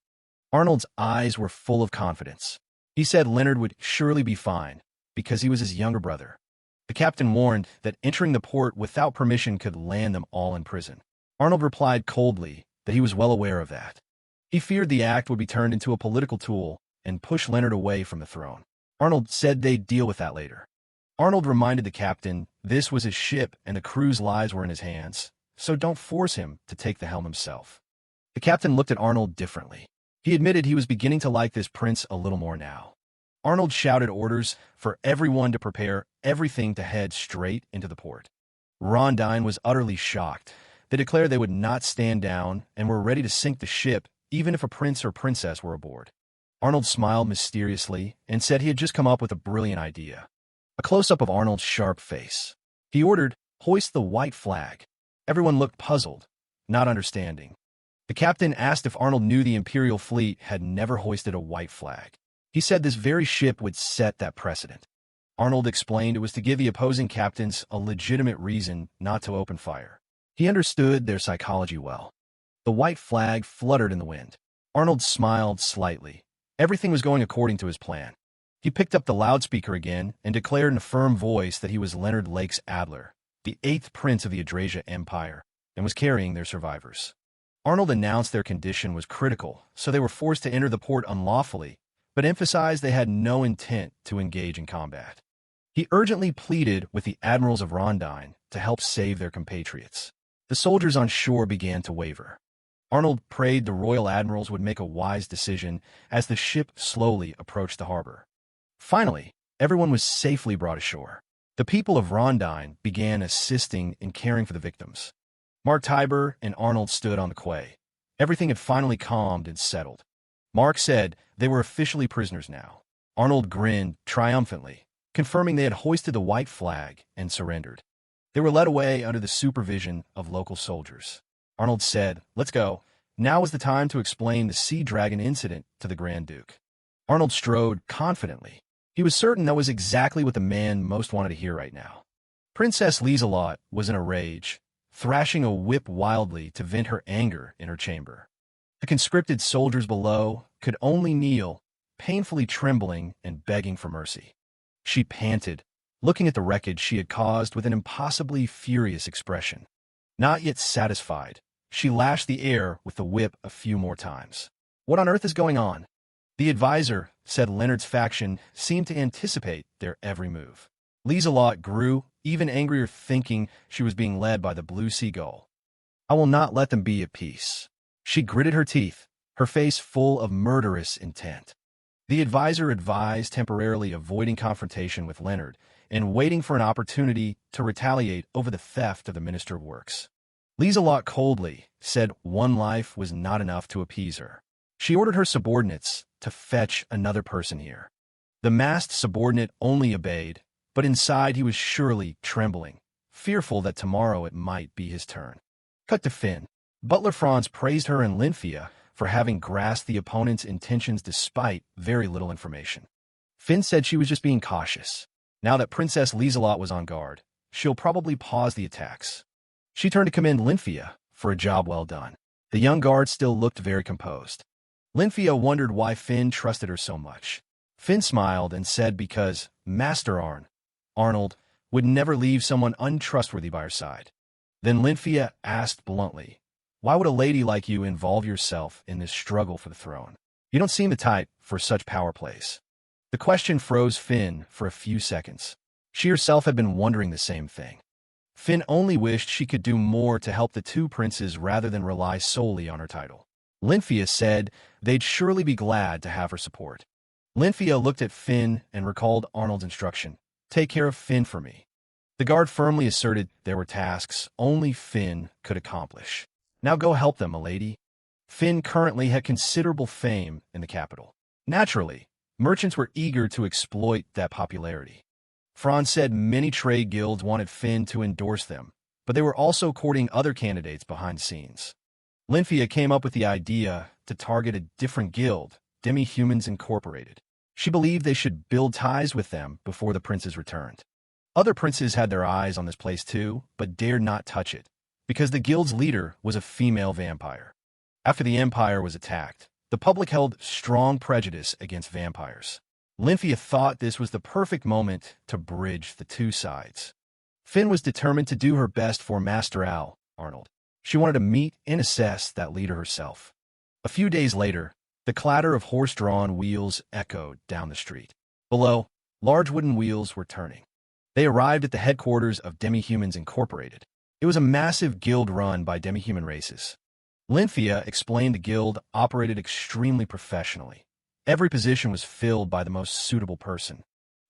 Arnold's eyes were full of confidence. He said Leonard would surely be fine, because he was his younger brother. The captain warned that entering the port without permission could land them all in prison. Arnold replied coldly that he was well aware of that. He feared the act would be turned into a political tool and push Leonard away from the throne. Arnold said they'd deal with that later. Arnold reminded the captain this was his ship and the crew's lives were in his hands, so don't force him to take the helm himself. The captain looked at Arnold differently. He admitted he was beginning to like this prince a little more now. Arnold shouted orders for everyone to prepare everything to head straight into the port. Rondine was utterly shocked. They declared they would not stand down and were ready to sink the ship even if a prince or princess were aboard. Arnold smiled mysteriously and said he had just come up with a brilliant idea. A close-up of Arnold's sharp face. He ordered, "Hoist the white flag." Everyone looked puzzled, not understanding. The captain asked if Arnold knew the Imperial fleet had never hoisted a white flag. He said this very ship would set that precedent. Arnold explained it was to give the opposing captains a legitimate reason not to open fire. He understood their psychology well. The white flag fluttered in the wind. Arnold smiled slightly. Everything was going according to his plan. He picked up the loudspeaker again and declared in a firm voice that he was Leonard Lakes Adler, the 8th prince of the Adrasia Empire, and was carrying their survivors. Arnold announced their condition was critical, so they were forced to enter the port unlawfully, but emphasized they had no intent to engage in combat. He urgently pleaded with the admirals of Rondine to help save their compatriots. The soldiers on shore began to waver. Arnold prayed the royal admirals would make a wise decision as the ship slowly approached the harbor. Finally, everyone was safely brought ashore. The people of Rondine began assisting in caring for the victims. Mark Tiber and Arnold stood on the quay. Everything had finally calmed and settled. Mark said they were officially prisoners now. Arnold grinned triumphantly, confirming they had hoisted the white flag and surrendered. They were led away under the supervision of local soldiers. Arnold said, "Let's go. Now is the time to explain the Sea Dragon incident to the Grand Duke." Arnold strode confidently. He was certain that was exactly what the man most wanted to hear right now. Princess Lieselot was in a rage, thrashing a whip wildly to vent her anger in her chamber. The conscripted soldiers below could only kneel, painfully trembling and begging for mercy. She panted, looking at the wreckage she had caused with an impossibly furious expression. Not yet satisfied, she lashed the air with the whip a few more times. "What on earth is going on?" The advisor said Leonard's faction seemed to anticipate their every move. Lieselot grew even angrier, thinking she was being led by the blue seagull. "I will not let them be at peace." She gritted her teeth, her face full of murderous intent. The advisor advised temporarily avoiding confrontation with Leonard and waiting for an opportunity to retaliate over the theft of the Minister of Works. Lieselot coldly said one life was not enough to appease her. She ordered her subordinates to fetch another person here. The masked subordinate only obeyed, but inside he was surely trembling, fearful that tomorrow it might be his turn. Cut to Finn. Butler Franz praised her and Lynthia for having grasped the opponent's intentions despite very little information. Finn said she was just being cautious. Now that Princess Lieselot was on guard, she'll probably pause the attacks. She turned to commend Lynthia for a job well done. The young guard still looked very composed. Lynthia wondered why Finn trusted her so much. Finn smiled and said because Master Arnold, would never leave someone untrustworthy by her side. Then Lynthia asked bluntly, "Why would a lady like you involve yourself in this struggle for the throne? You don't seem the type for such power plays." The question froze Finn for a few seconds. She herself had been wondering the same thing. Finn only wished she could do more to help the two princes rather than rely solely on her title. Lynthia said they'd surely be glad to have her support. Lynthia looked at Finn and recalled Arnold's instruction, "Take care of Finn for me." The guard firmly asserted there were tasks only Finn could accomplish. "Now go help them, milady." Finn currently had considerable fame in the capital. Naturally, merchants were eager to exploit that popularity. Franz said many trade guilds wanted Finn to endorse them, but they were also courting other candidates behind the scenes. Lynthia came up with the idea to target a different guild, Demi-Humans Incorporated. She believed they should build ties with them before the princes returned. Other princes had their eyes on this place too, but dared not touch it, because the guild's leader was a female vampire. After the empire was attacked, the public held strong prejudice against vampires. Lynthia thought this was the perfect moment to bridge the two sides. Finn was determined to do her best for Master Arnold. She wanted to meet and assess that leader herself. A few days later, the clatter of horse-drawn wheels echoed down the street. Below, large wooden wheels were turning. They arrived at the headquarters of Demi-Humans Incorporated. It was a massive guild run by demi-human races. Lynthia explained the guild operated extremely professionally. Every position was filled by the most suitable person.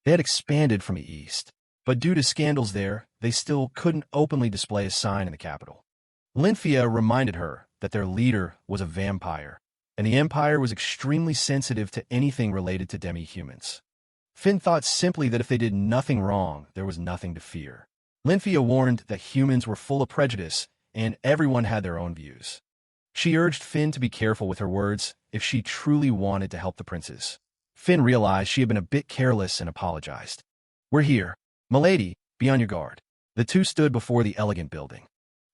They had expanded from the east, but due to scandals there, they still couldn't openly display a sign in the capital. Lynthia reminded her that their leader was a vampire, and the Empire was extremely sensitive to anything related to demi-humans. Finn thought simply that if they did nothing wrong, there was nothing to fear. Lynthia warned that humans were full of prejudice, and everyone had their own views. She urged Finn to be careful with her words if she truly wanted to help the princes. Finn realized she had been a bit careless and apologized. "We're here. Milady, be on your guard." The two stood before the elegant building.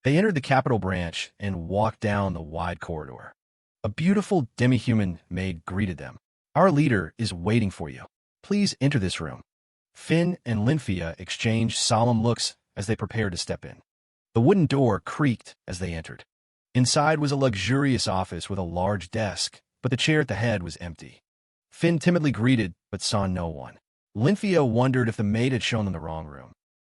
They entered the capital branch and walked down the wide corridor. A beautiful demi-human maid greeted them. Our leader is waiting for you. Please enter this room. Finn and Lynfia exchanged solemn looks as they prepared to step in. The wooden door creaked as they entered. Inside was a luxurious office with a large desk, but the chair at the head was empty. Finn timidly greeted, but saw no one. Lynfia wondered if the maid had shown them the wrong room.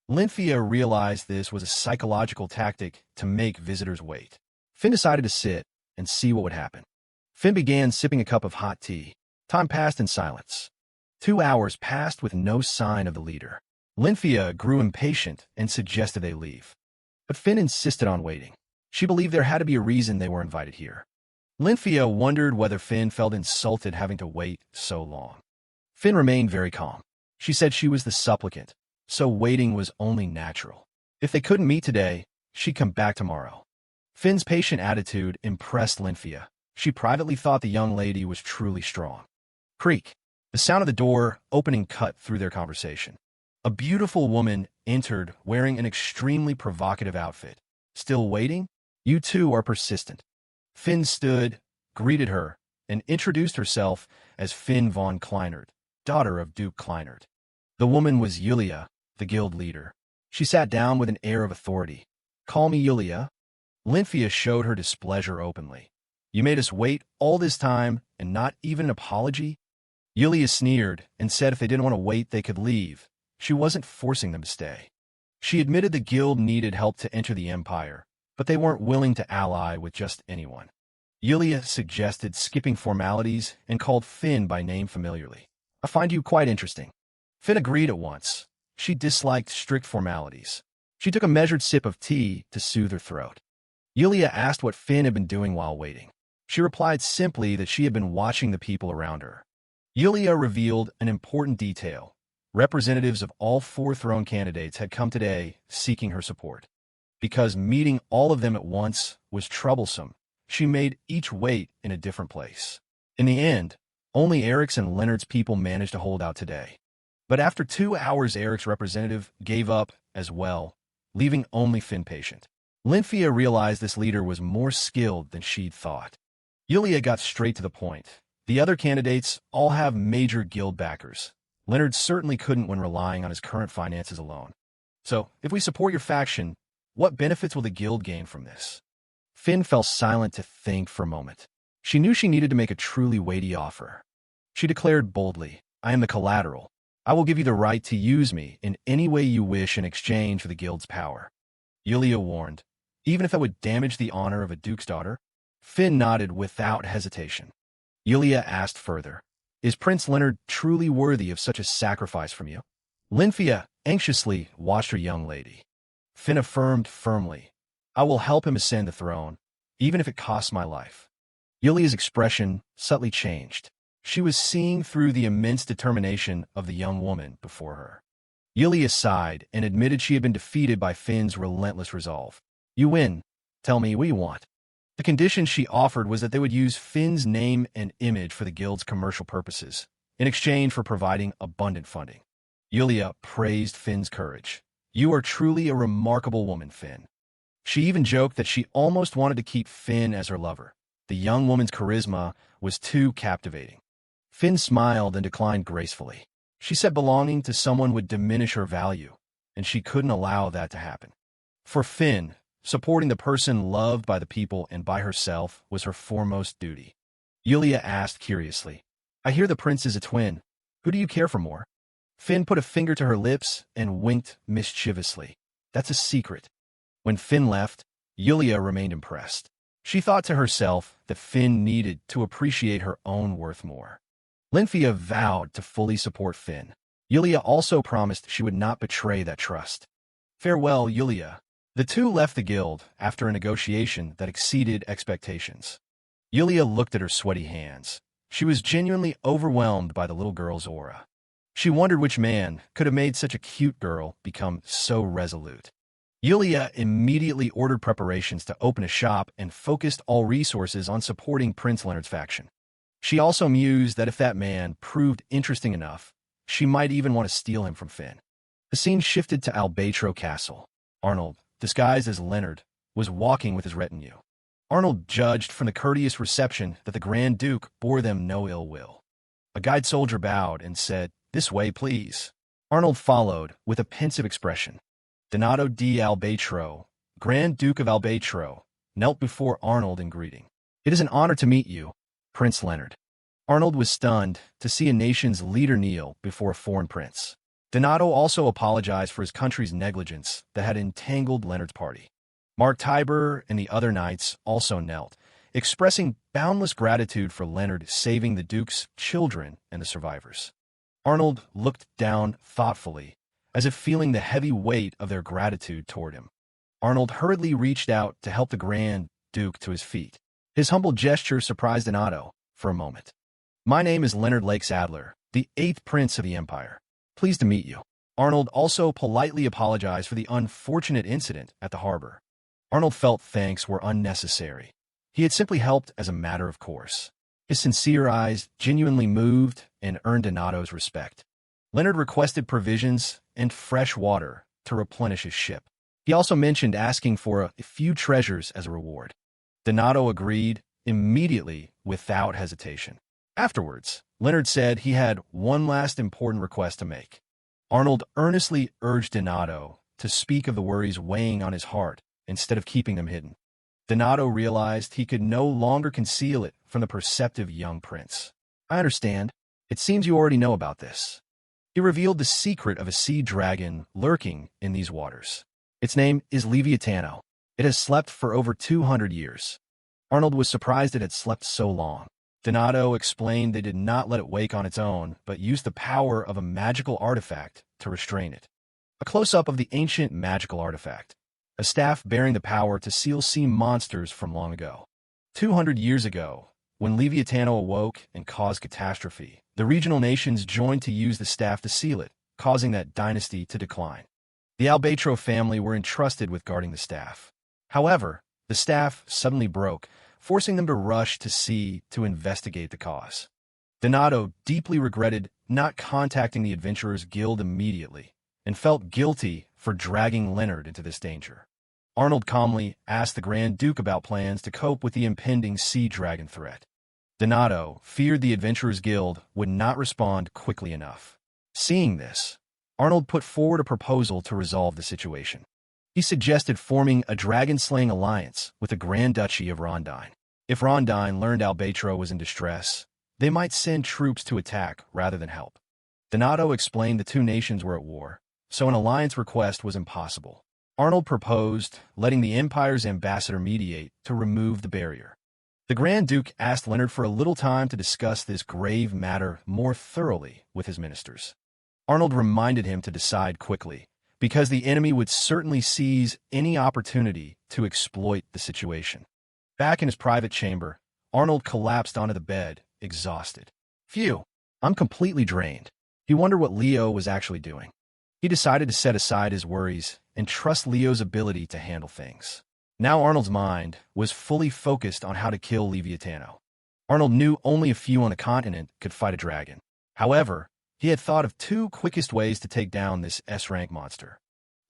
Lynfia realized this was a psychological tactic to make visitors wait. Finn decided to sit and see what would happen. Finn began sipping a cup of hot tea. Time passed in silence. 2 hours passed with no sign of the leader. Lynfia grew impatient and suggested they leave. But Finn insisted on waiting. She believed there had to be a reason they were invited here. Lynfia wondered whether Finn felt insulted having to wait so long. Finn remained very calm. She said she was the supplicant, so waiting was only natural. If they couldn't meet today, she'd come back tomorrow. Finn's patient attitude impressed Lynfia. She privately thought the young lady was truly strong. Creak. The sound of the door opening cut through their conversation. A beautiful woman entered wearing an extremely provocative outfit. Still waiting? You two are persistent. Finn stood, greeted her, and introduced herself as Finn von Kleinert, daughter of Duke Kleinert. The woman was Yulia, the guild leader. She sat down with an air of authority. Call me Yulia. Lynfia showed her displeasure openly. You made us wait all this time and not even an apology? Yulia sneered and said if they didn't want to wait, they could leave. She wasn't forcing them to stay. She admitted the guild needed help to enter the empire, but they weren't willing to ally with just anyone. Yulia suggested skipping formalities and called Finn by name familiarly. I find you quite interesting. Finn agreed at once. She disliked strict formalities. She took a measured sip of tea to soothe her throat. Yulia asked what Finn had been doing while waiting. She replied simply that she had been watching the people around her. Yulia revealed an important detail. Representatives of all 4 throne candidates had come today seeking her support. Because meeting all of them at once was troublesome, she made each wait in a different place. In the end, only Eric's and Leonard's people managed to hold out today. But after 2 hours, Eric's representative gave up as well, leaving only Finn patient. Lynfia realized this leader was more skilled than she'd thought. Yulia got straight to the point. The other candidates all have major guild backers. Leonard certainly couldn't when relying on his current finances alone. So, if we support your faction, what benefits will the guild gain from this? Finn fell silent to think for a moment. She knew she needed to make a truly weighty offer. She declared boldly, I am the collateral. I will give you the right to use me in any way you wish in exchange for the guild's power. Yulia warned, even if that would damage the honor of a duke's daughter? Finn nodded without hesitation. Yulia asked further, is Prince Leonard truly worthy of such a sacrifice from you? Lynfia anxiously watched her young lady. Finn affirmed firmly, I will help him ascend the throne, even if it costs my life. Yulia's expression subtly changed. She was seeing through the immense determination of the young woman before her. Yulia sighed and admitted she had been defeated by Finn's relentless resolve. You win. Tell me what you want. The condition she offered was that they would use Finn's name and image for the guild's commercial purposes, in exchange for providing abundant funding. Yulia praised Finn's courage. You are truly a remarkable woman, Finn. She even joked that she almost wanted to keep Finn as her lover. The young woman's charisma was too captivating. Finn smiled and declined gracefully. She said belonging to someone would diminish her value, and she couldn't allow that to happen. For Finn, supporting the person loved by the people and by herself was her foremost duty. Yulia asked curiously, I hear the prince is a twin. Who do you care for more? Finn put a finger to her lips and winked mischievously. That's a secret. When Finn left, Yulia remained impressed. She thought to herself that Finn needed to appreciate her own worth more. Lynfia vowed to fully support Finn. Yulia also promised she would not betray that trust. Farewell, Yulia. The two left the guild after a negotiation that exceeded expectations. Yulia looked at her sweaty hands. She was genuinely overwhelmed by the little girl's aura. She wondered which man could have made such a cute girl become so resolute. Yulia immediately ordered preparations to open a shop and focused all resources on supporting Prince Leonard's faction. She also mused that if that man proved interesting enough, she might even want to steal him from Finn. The scene shifted to Albatro Castle. Arnold, disguised as Leonard, was walking with his retinue. Arnold judged from the courteous reception that the Grand Duke bore them no ill will. A guide soldier bowed and said, "This way, please." Arnold followed with a pensive expression. Donato di Albatro, Grand Duke of Albatro, knelt before Arnold in greeting. "It is an honor to meet you, Prince Leonard." Arnold was stunned to see a nation's leader kneel before a foreign prince. Donato also apologized for his country's negligence that had entangled Leonard's party. Mark Tiber and the other knights also knelt, expressing boundless gratitude for Leonard saving the Duke's children and the survivors. Arnold looked down thoughtfully, as if feeling the heavy weight of their gratitude toward him. Arnold hurriedly reached out to help the Grand Duke to his feet. His humble gesture surprised Donato for a moment. "My name is Leonard Lake Sadler, the 8th Prince of the Empire. Pleased to meet you." Arnold also politely apologized for the unfortunate incident at the harbor. Arnold felt thanks were unnecessary. He had simply helped as a matter of course. His sincere eyes genuinely moved and earned Donato's respect. Leonard requested provisions and fresh water to replenish his ship. He also mentioned asking for a few treasures as a reward. Donato agreed immediately without hesitation. Afterwards, Leonard said he had one last important request to make. Arnold earnestly urged Donato to speak of the worries weighing on his heart instead of keeping them hidden. Donato realized he could no longer conceal it from the perceptive young prince. "I understand. It seems you already know about this." He revealed the secret of a sea dragon lurking in these waters. Its name is Leviatano. It has slept for over 200 years. Arnold was surprised it had slept so long. Donato explained they did not let it wake on its own, but used the power of a magical artifact to restrain it. A close-up of the ancient magical artifact, a staff bearing the power to seal sea monsters from long ago. 200 years ago, when Leviatano awoke and caused catastrophe, the regional nations joined to use the staff to seal it, causing that dynasty to decline. The Albatro family were entrusted with guarding the staff. However, the staff suddenly broke, forcing them to rush to sea to investigate the cause. Donato deeply regretted not contacting the Adventurers Guild immediately and felt guilty for dragging Leonard into this danger. Arnold calmly asked the Grand Duke about plans to cope with the impending sea dragon threat. Donato feared the Adventurers Guild would not respond quickly enough. Seeing this, Arnold put forward a proposal to resolve the situation. He suggested forming a dragon-slaying alliance with the Grand Duchy of Rondine. If Rondine learned Albatro was in distress, they might send troops to attack rather than help. Donato explained the two nations were at war, so an alliance request was impossible. Arnold proposed letting the Empire's ambassador mediate to remove the barrier. The Grand Duke asked Leonard for a little time to discuss this grave matter more thoroughly with his ministers. Arnold reminded him to decide quickly, because the enemy would certainly seize any opportunity to exploit the situation. Back in his private chamber, Arnold collapsed onto the bed, exhausted. "Phew, I'm completely drained." He wondered what Leo was actually doing. He decided to set aside his worries and trust Leo's ability to handle things. Now Arnold's mind was fully focused on how to kill Leviatano. Arnold knew only a few on the continent could fight a dragon. However, he had thought of two quickest ways to take down this S-rank monster.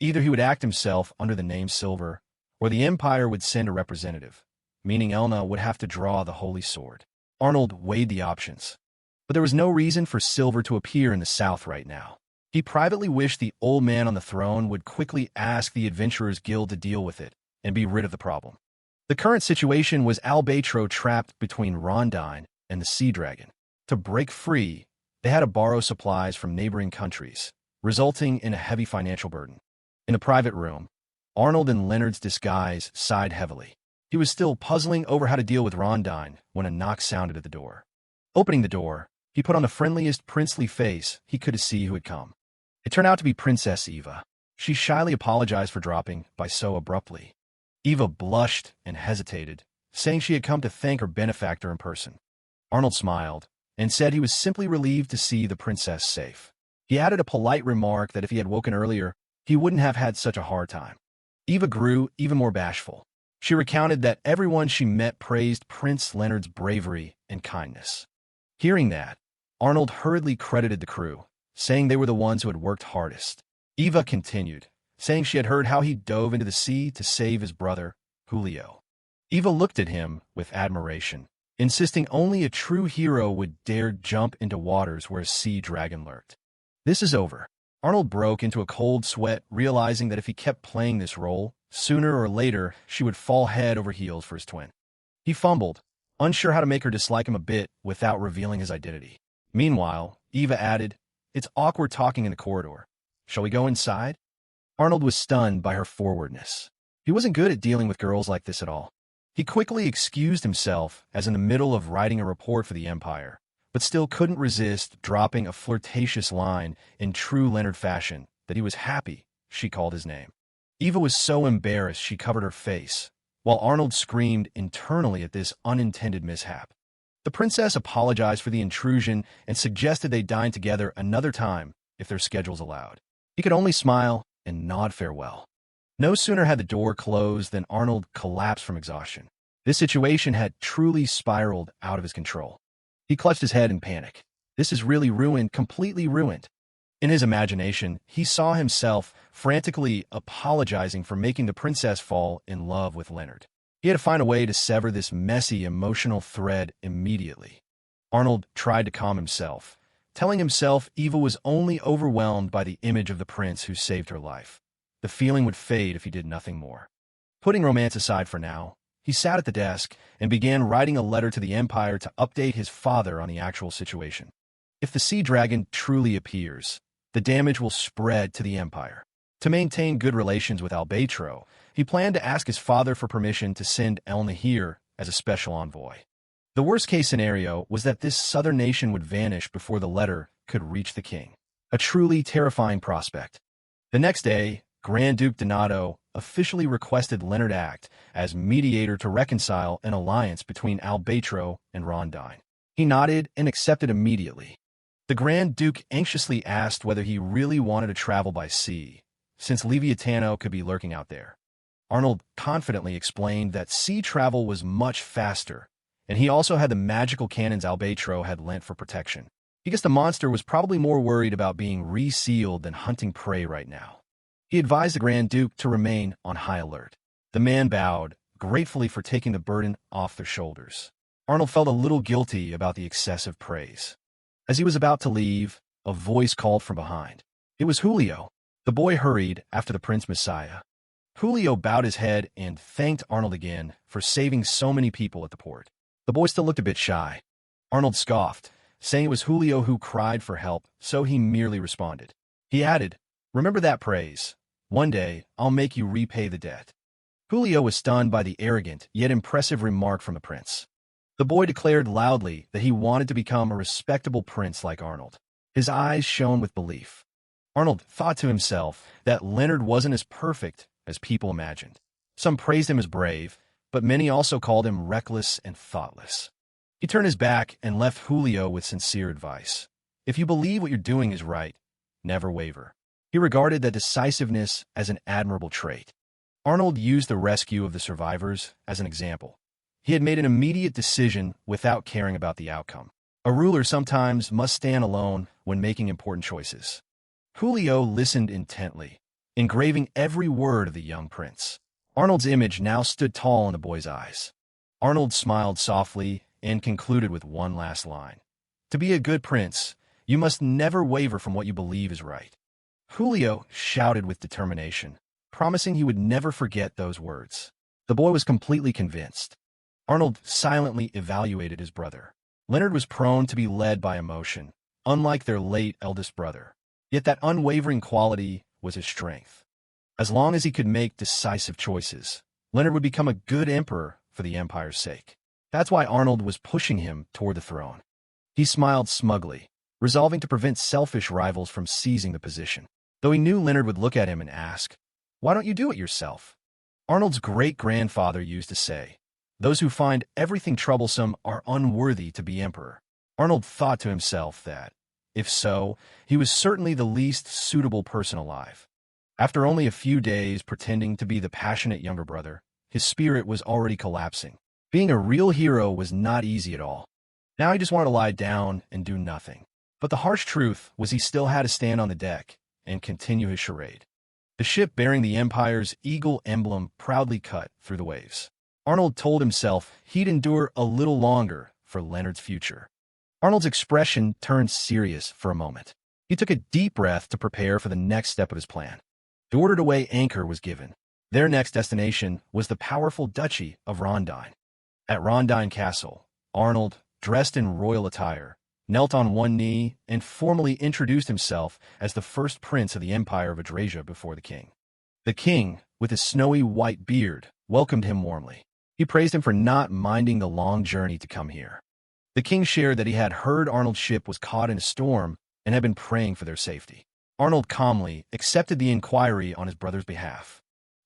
Either he would act himself under the name Silver, or the Empire would send a representative, meaning Elna would have to draw the Holy Sword. Arnold weighed the options, but there was no reason for Silver to appear in the south right now. He privately wished the old man on the throne would quickly ask the Adventurers Guild to deal with it and be rid of the problem. The current situation was Albatro trapped between Rondine and the Sea Dragon. To break free, they had to borrow supplies from neighboring countries, resulting in a heavy financial burden. In the private room, Arnold in Leonard's disguise sighed heavily. He was still puzzling over how to deal with Rondine when a knock sounded at the door. Opening the door, he put on the friendliest princely face he could see who had come. It turned out to be Princess Eva. She shyly apologized for dropping by so abruptly. Eva blushed and hesitated, saying she had come to thank her benefactor in person. Arnold smiled and said he was simply relieved to see the princess safe. He added a polite remark that if he had woken earlier, he wouldn't have had such a hard time. Eva grew even more bashful. She recounted that everyone she met praised Prince Leonard's bravery and kindness. Hearing that, Arnold hurriedly credited the crew, saying they were the ones who had worked hardest. Eva continued, saying she had heard how he dove into the sea to save his brother Julio. Eva looked at him with admiration, insisting only a true hero would dare jump into waters where a sea dragon lurked. This is over. Arnold broke into a cold sweat, realizing that if he kept playing this role, sooner or later she would fall head over heels for his twin. He fumbled, unsure how to make her dislike him a bit without revealing his identity. Meanwhile, Eva added, "It's awkward talking in the corridor. Shall we go inside?" Arnold was stunned by her forwardness. He wasn't good at dealing with girls like this at all. He quickly excused himself as in the middle of writing a report for the Empire, but still couldn't resist dropping a flirtatious line in true Leonard fashion that he was happy she called his name. Eva was so embarrassed she covered her face, while Arnold screamed internally at this unintended mishap. The princess apologized for the intrusion and suggested they dine together another time if their schedules allowed. He could only smile and nod farewell. No sooner had the door closed than Arnold collapsed from exhaustion. This situation had truly spiraled out of his control. He clutched his head in panic. This is really ruined, completely ruined. In his imagination, he saw himself frantically apologizing for making the princess fall in love with Leonard. He had to find a way to sever this messy emotional thread immediately. Arnold tried to calm himself, telling himself Eva was only overwhelmed by the image of the prince who saved her life. The feeling would fade if he did nothing more. Putting romance aside for now, he sat at the desk and began writing a letter to the Empire to update his father on the actual situation. If the sea dragon truly appears, the damage will spread to the Empire. To maintain good relations with Albatro, he planned to ask his father for permission to send El Nahir as a special envoy. The worst-case scenario was that this southern nation would vanish before the letter could reach the king. A truly terrifying prospect. The next day, Grand Duke Donato officially requested Leonard act as mediator to reconcile an alliance between Albatro and Rondine. He nodded and accepted immediately. The Grand Duke anxiously asked whether he really wanted to travel by sea, since Leviatano could be lurking out there. Arnold confidently explained that sea travel was much faster, and he also had the magical cannons Albatro had lent for protection. He guessed the monster was probably more worried about being resealed than hunting prey right now. He advised the Grand Duke to remain on high alert. The man bowed, gratefully for taking the burden off their shoulders. Arnold felt a little guilty about the excessive praise. As he was about to leave, a voice called from behind. It was Julio. The boy hurried after the Prince Messiah. Julio bowed his head and thanked Arnold again for saving so many people at the port. The boy still looked a bit shy. Arnold scoffed, saying it was Julio who cried for help, so he merely responded. He added, "Remember that praise. One day, I'll make you repay the debt." Julio was stunned by the arrogant yet impressive remark from the prince. The boy declared loudly that he wanted to become a respectable prince like Arnold. His eyes shone with belief. Arnold thought to himself that Leonard wasn't as perfect as people imagined. Some praised him as brave, but many also called him reckless and thoughtless. He turned his back and left Julio with sincere advice. If you believe what you're doing is right, never waver. He regarded that decisiveness as an admirable trait. Arnold used the rescue of the survivors as an example. He had made an immediate decision without caring about the outcome. A ruler sometimes must stand alone when making important choices. Julio listened intently, engraving every word of the young prince. Arnold's image now stood tall in the boy's eyes. Arnold smiled softly and concluded with one last line. To be a good prince, you must never waver from what you believe is right. Julio shouted with determination, promising he would never forget those words. The boy was completely convinced. Arnold silently evaluated his brother. Leonard was prone to be led by emotion, unlike their late eldest brother. Yet that unwavering quality was his strength. As long as he could make decisive choices, Leonard would become a good emperor for the Empire's sake. That's why Arnold was pushing him toward the throne. He smiled smugly, resolving to prevent selfish rivals from seizing the position. Though he knew Leonard would look at him and ask, "Why don't you do it yourself?" Arnold's great-grandfather used to say, "Those who find everything troublesome are unworthy to be emperor." Arnold thought to himself that, if so, he was certainly the least suitable person alive. After only a few days pretending to be the passionate younger brother, his spirit was already collapsing. Being a real hero was not easy at all. Now he just wanted to lie down and do nothing. But the harsh truth was he still had to stand on the deck and continue his charade. the ship bearing the Empire's eagle emblem proudly cut through the waves. Arnold told himself he'd endure a little longer for Leonard's future. Arnold's expression turned serious for a moment. He took a deep breath to prepare for the next step of his plan. The order to weigh anchor was given. Their next destination was the powerful Duchy of Rondine. At Rondine Castle, Arnold, dressed in royal attire, knelt on one knee and formally introduced himself as the first prince of the Empire of Adrasia before the king. The king, with his snowy white beard, welcomed him warmly. He praised him for not minding the long journey to come here. The king shared that he had heard Arnold's ship was caught in a storm and had been praying for their safety. Arnold calmly accepted the inquiry on his brother's behalf.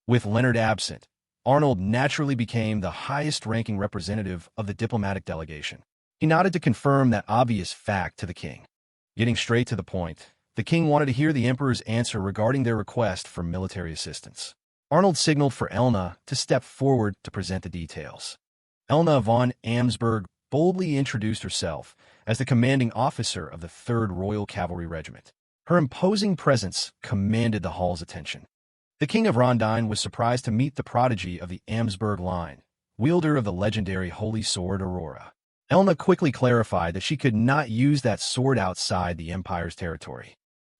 With Leonard absent, Arnold naturally became the highest-ranking representative of the diplomatic delegation. He nodded to confirm that obvious fact to the king. Getting straight to the point, the king wanted to hear the emperor's answer regarding their request for military assistance. Arnold signaled for Elna to step forward to present the details. Elna von Amsberg boldly introduced herself as the commanding officer of the 3rd Royal Cavalry Regiment. Her imposing presence commanded the hall's attention. The King of Rondine was surprised to meet the prodigy of the Amsberg line, wielder of the legendary Holy Sword Aurora. Elna quickly clarified that she could not use that sword outside the Empire's territory.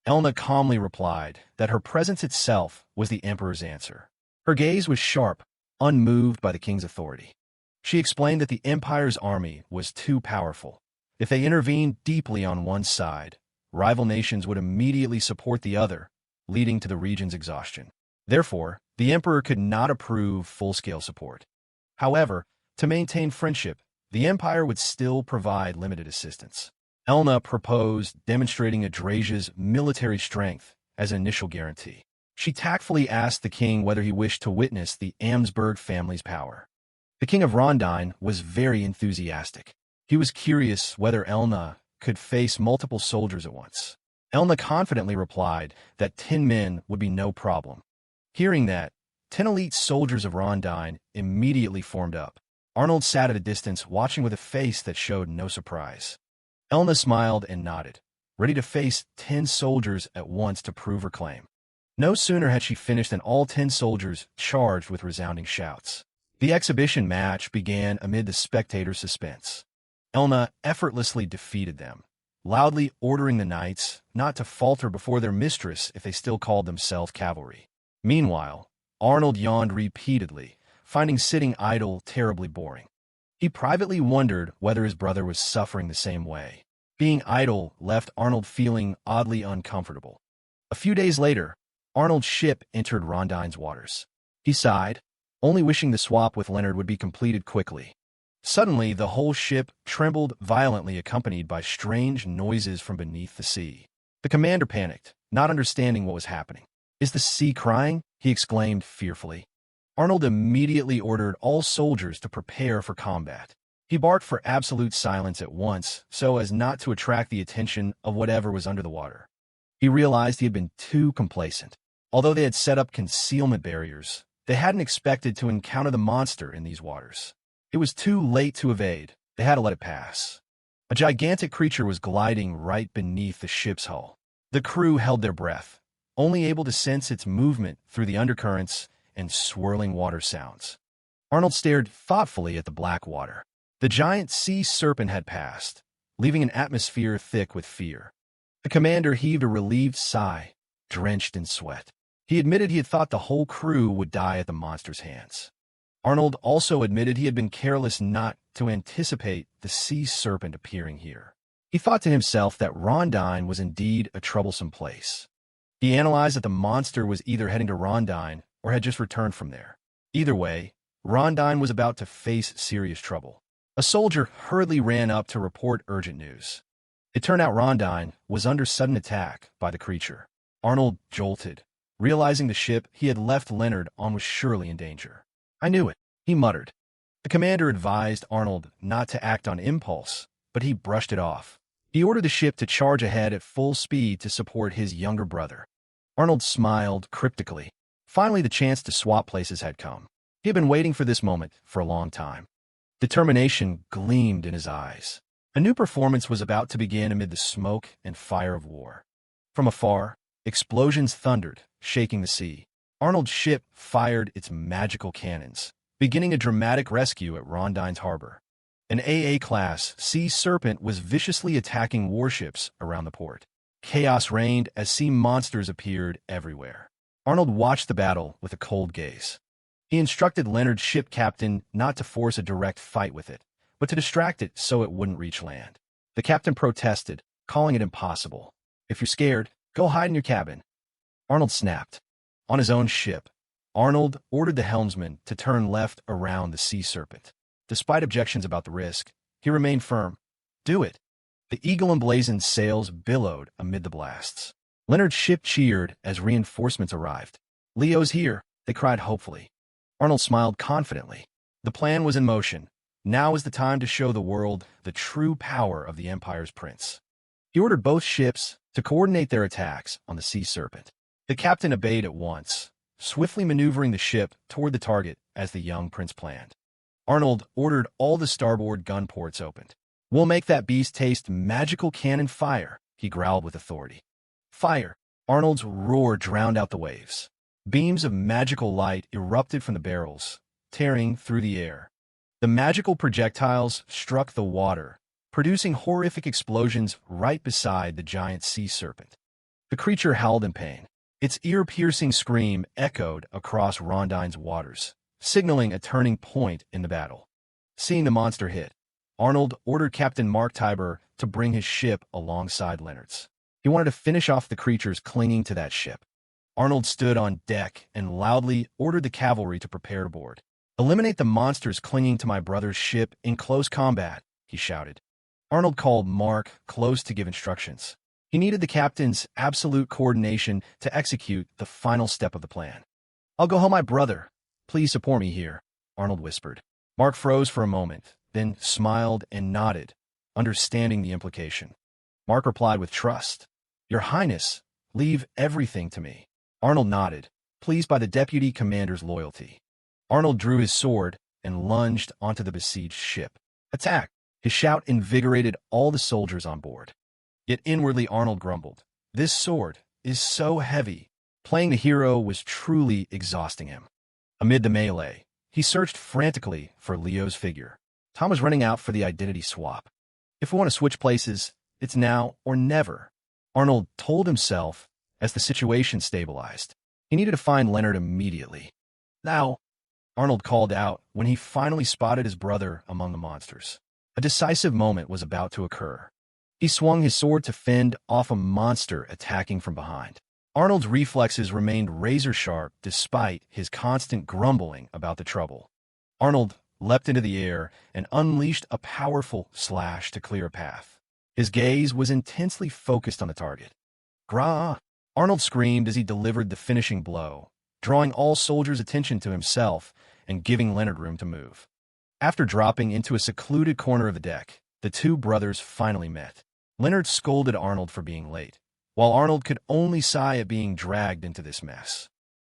Elna calmly replied that her presence itself was the Emperor's answer. Her gaze was sharp, unmoved by the king's authority. She explained that the Empire's army was too powerful. If they intervened deeply on one side, rival nations would immediately support the other, leading to the region's exhaustion. Therefore, the Emperor could not approve full-scale support. However, to maintain friendship, the Empire would still provide limited assistance. Elna proposed demonstrating Adrasia's military strength as an initial guarantee. She tactfully asked the king whether he wished to witness the Amsberg family's power. The king of Rondine was very enthusiastic. He was curious whether Elna could face multiple soldiers at once. Elna confidently replied that 10 men would be no problem. Hearing that, 10 elite soldiers of Rondine immediately formed up. Arnold sat at a distance, watching with a face that showed no surprise. Elna smiled and nodded, ready to face 10 soldiers at once to prove her claim. No sooner had she finished than all 10 soldiers charged with resounding shouts. The exhibition match began amid the spectators' suspense. Elna effortlessly defeated them, loudly ordering the knights not to falter before their mistress if they still called themselves cavalry. Meanwhile, Arnold yawned repeatedly, finding sitting idle terribly boring. He privately wondered whether his brother was suffering the same way. Being idle left Arnold feeling oddly uncomfortable. A few days later, Arnold's ship entered Rondine's waters. He sighed, only wishing the swap with Leonard would be completed quickly. Suddenly, the whole ship trembled violently, accompanied by strange noises from beneath the sea. The commander panicked, not understanding what was happening. "Is the sea crying?" he exclaimed fearfully. Arnold immediately ordered all soldiers to prepare for combat. He barked for absolute silence at once, so as not to attract the attention of whatever was under the water. He realized he had been too complacent. Although they had set up concealment barriers, they hadn't expected to encounter the monster in these waters. It was too late to evade. They had to let it pass. A gigantic creature was gliding right beneath the ship's hull. The crew held their breath, only able to sense its movement through the undercurrents and swirling water sounds. Arnold stared thoughtfully at the black water. The giant sea serpent had passed, leaving an atmosphere thick with fear. The commander heaved a relieved sigh, drenched in sweat. He admitted he had thought the whole crew would die at the monster's hands. Arnold also admitted he had been careless not to anticipate the sea serpent appearing here. He thought to himself that Rondine was indeed a troublesome place. He analyzed that the monster was either heading to Rondine or had just returned from there. Either way, Rondine was about to face serious trouble. A soldier hurriedly ran up to report urgent news. It turned out Rondine was under sudden attack by the creature. Arnold jolted, realizing the ship he had left Leonard on was surely in danger. "I knew it," he muttered. The commander advised Arnold not to act on impulse, but he brushed it off. He ordered the ship to charge ahead at full speed to support his younger brother. Arnold smiled cryptically. Finally, the chance to swap places had come. He had been waiting for this moment for a long time. Determination gleamed in his eyes. A new performance was about to begin amid the smoke and fire of war. From afar, Explosions thundered, shaking the sea. Arnold's ship fired its magical cannons, beginning a dramatic rescue at Rondine's harbor. An AA-class Sea Serpent was viciously attacking warships around the port. Chaos reigned as sea monsters appeared everywhere. Arnold watched the battle with a cold gaze. He instructed Leonard's ship captain not to force a direct fight with it, but to distract it so it wouldn't reach land. The captain protested, calling it impossible. "If you're scared, go hide in your cabin." Arnold snapped. On his own ship, Arnold ordered the helmsman to turn left around the Sea Serpent. Despite objections about the risk, he remained firm. "Do it." The eagle-emblazoned sails billowed amid the blasts. Leonard's ship cheered as reinforcements arrived. "Leo's here," they cried hopefully. Arnold smiled confidently. The plan was in motion. Now was the time to show the world the true power of the Empire's prince. He ordered both ships to coordinate their attacks on the Sea Serpent. The captain obeyed at once, swiftly maneuvering the ship toward the target as the young prince planned. Arnold ordered all the starboard gun ports opened. "We'll make that beast taste magical cannon fire," he growled with authority. "Fire!" Arnold's roar drowned out the waves. Beams of magical light erupted from the barrels, tearing through the air. The magical projectiles struck the water, producing horrific explosions right beside the giant sea serpent. The creature howled in pain. Its ear-piercing scream echoed across Rondine's waters, signaling a turning point in the battle. Seeing the monster hit, Arnold ordered Captain Mark Tiber to bring his ship alongside Leonard's. He wanted to finish off the creatures clinging to that ship. Arnold stood on deck and loudly ordered the cavalry to prepare to board. "Eliminate the monsters clinging to my brother's ship in close combat," he shouted. Arnold called Mark close to give instructions. He needed the captain's absolute coordination to execute the final step of the plan. "I'll go help my brother. Please support me here," Arnold whispered. Mark froze for a moment, then smiled and nodded, understanding the implication. Mark replied with trust. "Your Highness, leave everything to me." Arnold nodded, pleased by the deputy commander's loyalty. Arnold drew his sword and lunged onto the besieged ship. "Attack!" His shout invigorated all the soldiers on board. Yet inwardly Arnold grumbled. "This sword is so heavy." Playing the hero was truly exhausting him. Amid the melee, he searched frantically for Leo's figure. Time was running out for the identity swap. "If we want to switch places, it's now or never," Arnold told himself as the situation stabilized. He needed to find Leonard immediately. "Now!" Arnold called out when he finally spotted his brother among the monsters. A decisive moment was about to occur. He swung his sword to fend off a monster attacking from behind. Arnold's reflexes remained razor-sharp despite his constant grumbling about the trouble. Arnold leapt into the air and unleashed a powerful slash to clear a path. His gaze was intensely focused on the target. "Grah!" Arnold screamed as he delivered the finishing blow, drawing all soldiers' attention to himself and giving Leonard room to move. After dropping into a secluded corner of the deck, the two brothers finally met. Leonard scolded Arnold for being late, while Arnold could only sigh at being dragged into this mess.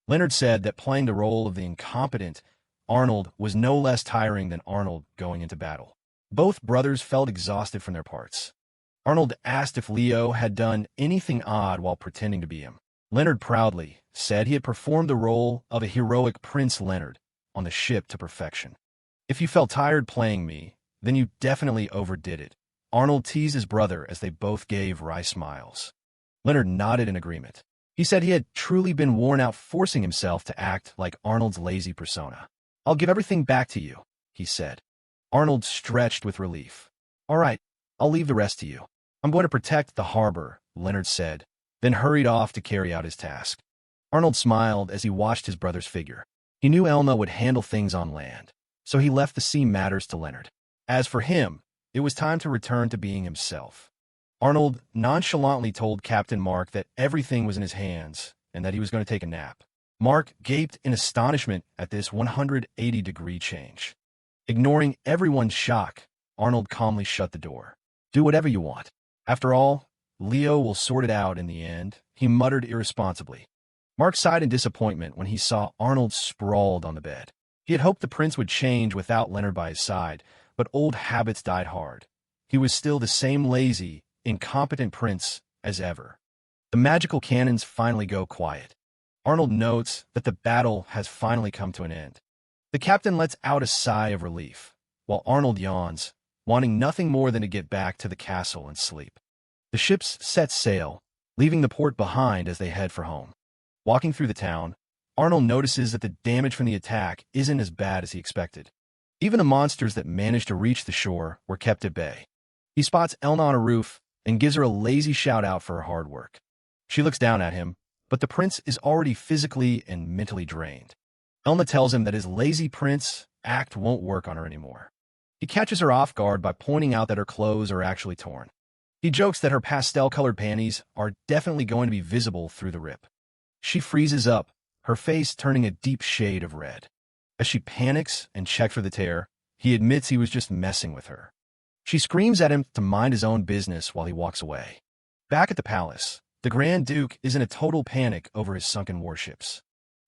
Leonard said that playing the role of the incompetent Arnold was no less tiring than Arnold going into battle. Both brothers felt exhausted from their parts. Arnold asked if Leo had done anything odd while pretending to be him. Leonard proudly said he had performed the role of a heroic Prince Leonard on the ship to perfection. "If you felt tired playing me, then you definitely overdid it," Arnold teased his brother as they both gave wry smiles. Leonard nodded in agreement. He said he had truly been worn out forcing himself to act like Arnold's lazy persona. "I'll give everything back to you," he said. Arnold stretched with relief. "All right, I'll leave the rest to you." "I'm going to protect the harbor," Leonard said, then hurried off to carry out his task. Arnold smiled as he watched his brother's figure. He knew Elma would handle things on land, so he left the sea matters to Leonard. As for him, it was time to return to being himself. Arnold nonchalantly told Captain Mark that everything was in his hands and that he was going to take a nap. Mark gaped in astonishment at this 180-degree change. Ignoring everyone's shock, Arnold calmly shut the door. "Do whatever you want. After all, Leo will sort it out in the end," he muttered irresponsibly. Mark sighed in disappointment when he saw Arnold sprawled on the bed. He had hoped the prince would change without Leonard by his side, but old habits died hard. He was still the same lazy, incompetent prince as ever. The magical cannons finally go quiet. Arnold notes that the battle has finally come to an end. The captain lets out a sigh of relief, while Arnold yawns, wanting nothing more than to get back to the castle and sleep. The ships set sail, leaving the port behind as they head for home. Walking through the town, Arnold notices that the damage from the attack isn't as bad as he expected. Even the monsters that managed to reach the shore were kept at bay. He spots Elna on a roof and gives her a lazy shout-out for her hard work. She looks down at him, but the prince is already physically and mentally drained. Elna tells him that his lazy prince act won't work on her anymore. He catches her off guard by pointing out that her clothes are actually torn. He jokes that her pastel-colored panties are definitely going to be visible through the rip. She freezes up, her face turning a deep shade of red. As she panics and checks for the tear, he admits he was just messing with her. She screams at him to mind his own business while he walks away. Back at the palace, the Grand Duke is in a total panic over his sunken warships.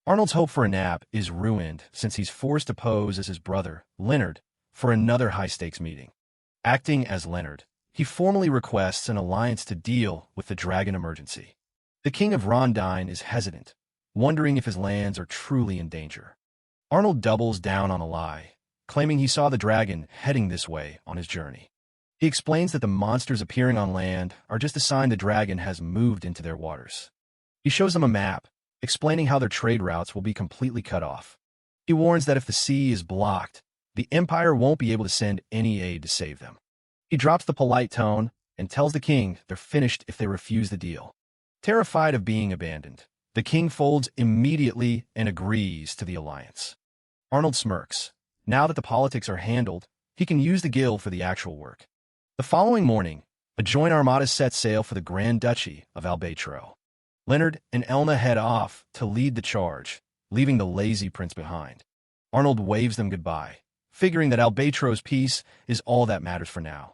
Arnold's hope for a nap is ruined since he's forced to pose as his brother, Leonard, for another high-stakes meeting. Acting as Leonard, he formally requests an alliance to deal with the dragon emergency. The King of Rondine is hesitant, wondering if his lands are truly in danger. Arnold doubles down on a lie, claiming he saw the dragon heading this way on his journey. He explains that the monsters appearing on land are just a sign the dragon has moved into their waters. He shows them a map, explaining how their trade routes will be completely cut off. He warns that if the sea is blocked, the Empire won't be able to send any aid to save them. He drops the polite tone and tells the king they're finished if they refuse the deal. Terrified of being abandoned, the king folds immediately and agrees to the alliance. Arnold smirks. Now that the politics are handled, he can use the guild for the actual work. The following morning, a joint armada sets sail for the Grand Duchy of Albatro. Leonard and Elna head off to lead the charge, leaving the lazy prince behind. Arnold waves them goodbye, figuring that Albatro's peace is all that matters for now.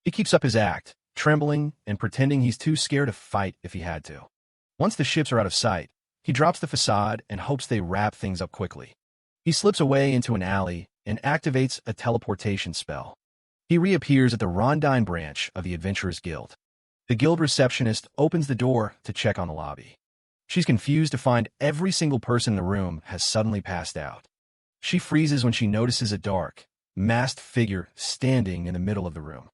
He keeps up his act, trembling and pretending he's too scared to fight if he had to. Once the ships are out of sight, he drops the facade and hopes they wrap things up quickly. He slips away into an alley and activates a teleportation spell. He reappears at the Rondine branch of the Adventurers Guild. The guild receptionist opens the door to check on the lobby. She's confused to find every single person in the room has suddenly passed out. She freezes when she notices a dark, masked figure standing in the middle of the room.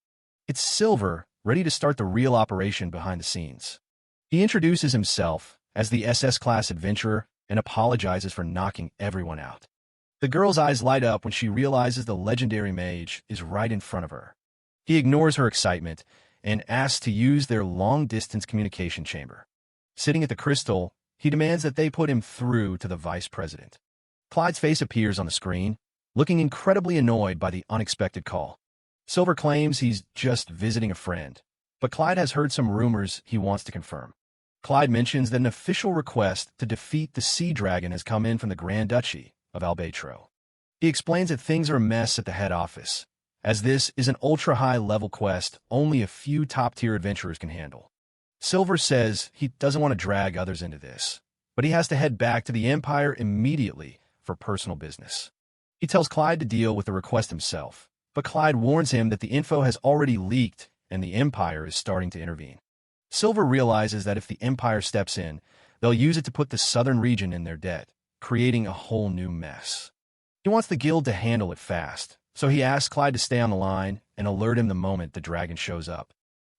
It's Silver, ready to start the real operation behind the scenes. He introduces himself as the SS-class adventurer and apologizes for knocking everyone out. The girl's eyes light up when she realizes the legendary mage is right in front of her. He ignores her excitement and asks to use their long-distance communication chamber. Sitting at the crystal, he demands that they put him through to the vice president. Clyde's face appears on the screen, looking incredibly annoyed by the unexpected call. Silver claims he's just visiting a friend, but Clyde has heard some rumors he wants to confirm. Clyde mentions that an official request to defeat the Sea Dragon has come in from the Grand Duchy of Albatro. He explains that things are a mess at the head office, as this is an ultra-high-level quest only a few top-tier adventurers can handle. Silver says he doesn't want to drag others into this, but he has to head back to the Empire immediately for personal business. He tells Clyde to deal with the request himself, but Clyde warns him that the info has already leaked and the Empire is starting to intervene. Silver realizes that if the Empire steps in, they'll use it to put the southern region in their debt, creating a whole new mess. He wants the guild to handle it fast, so he asks Clyde to stay on the line and alert him the moment the dragon shows up.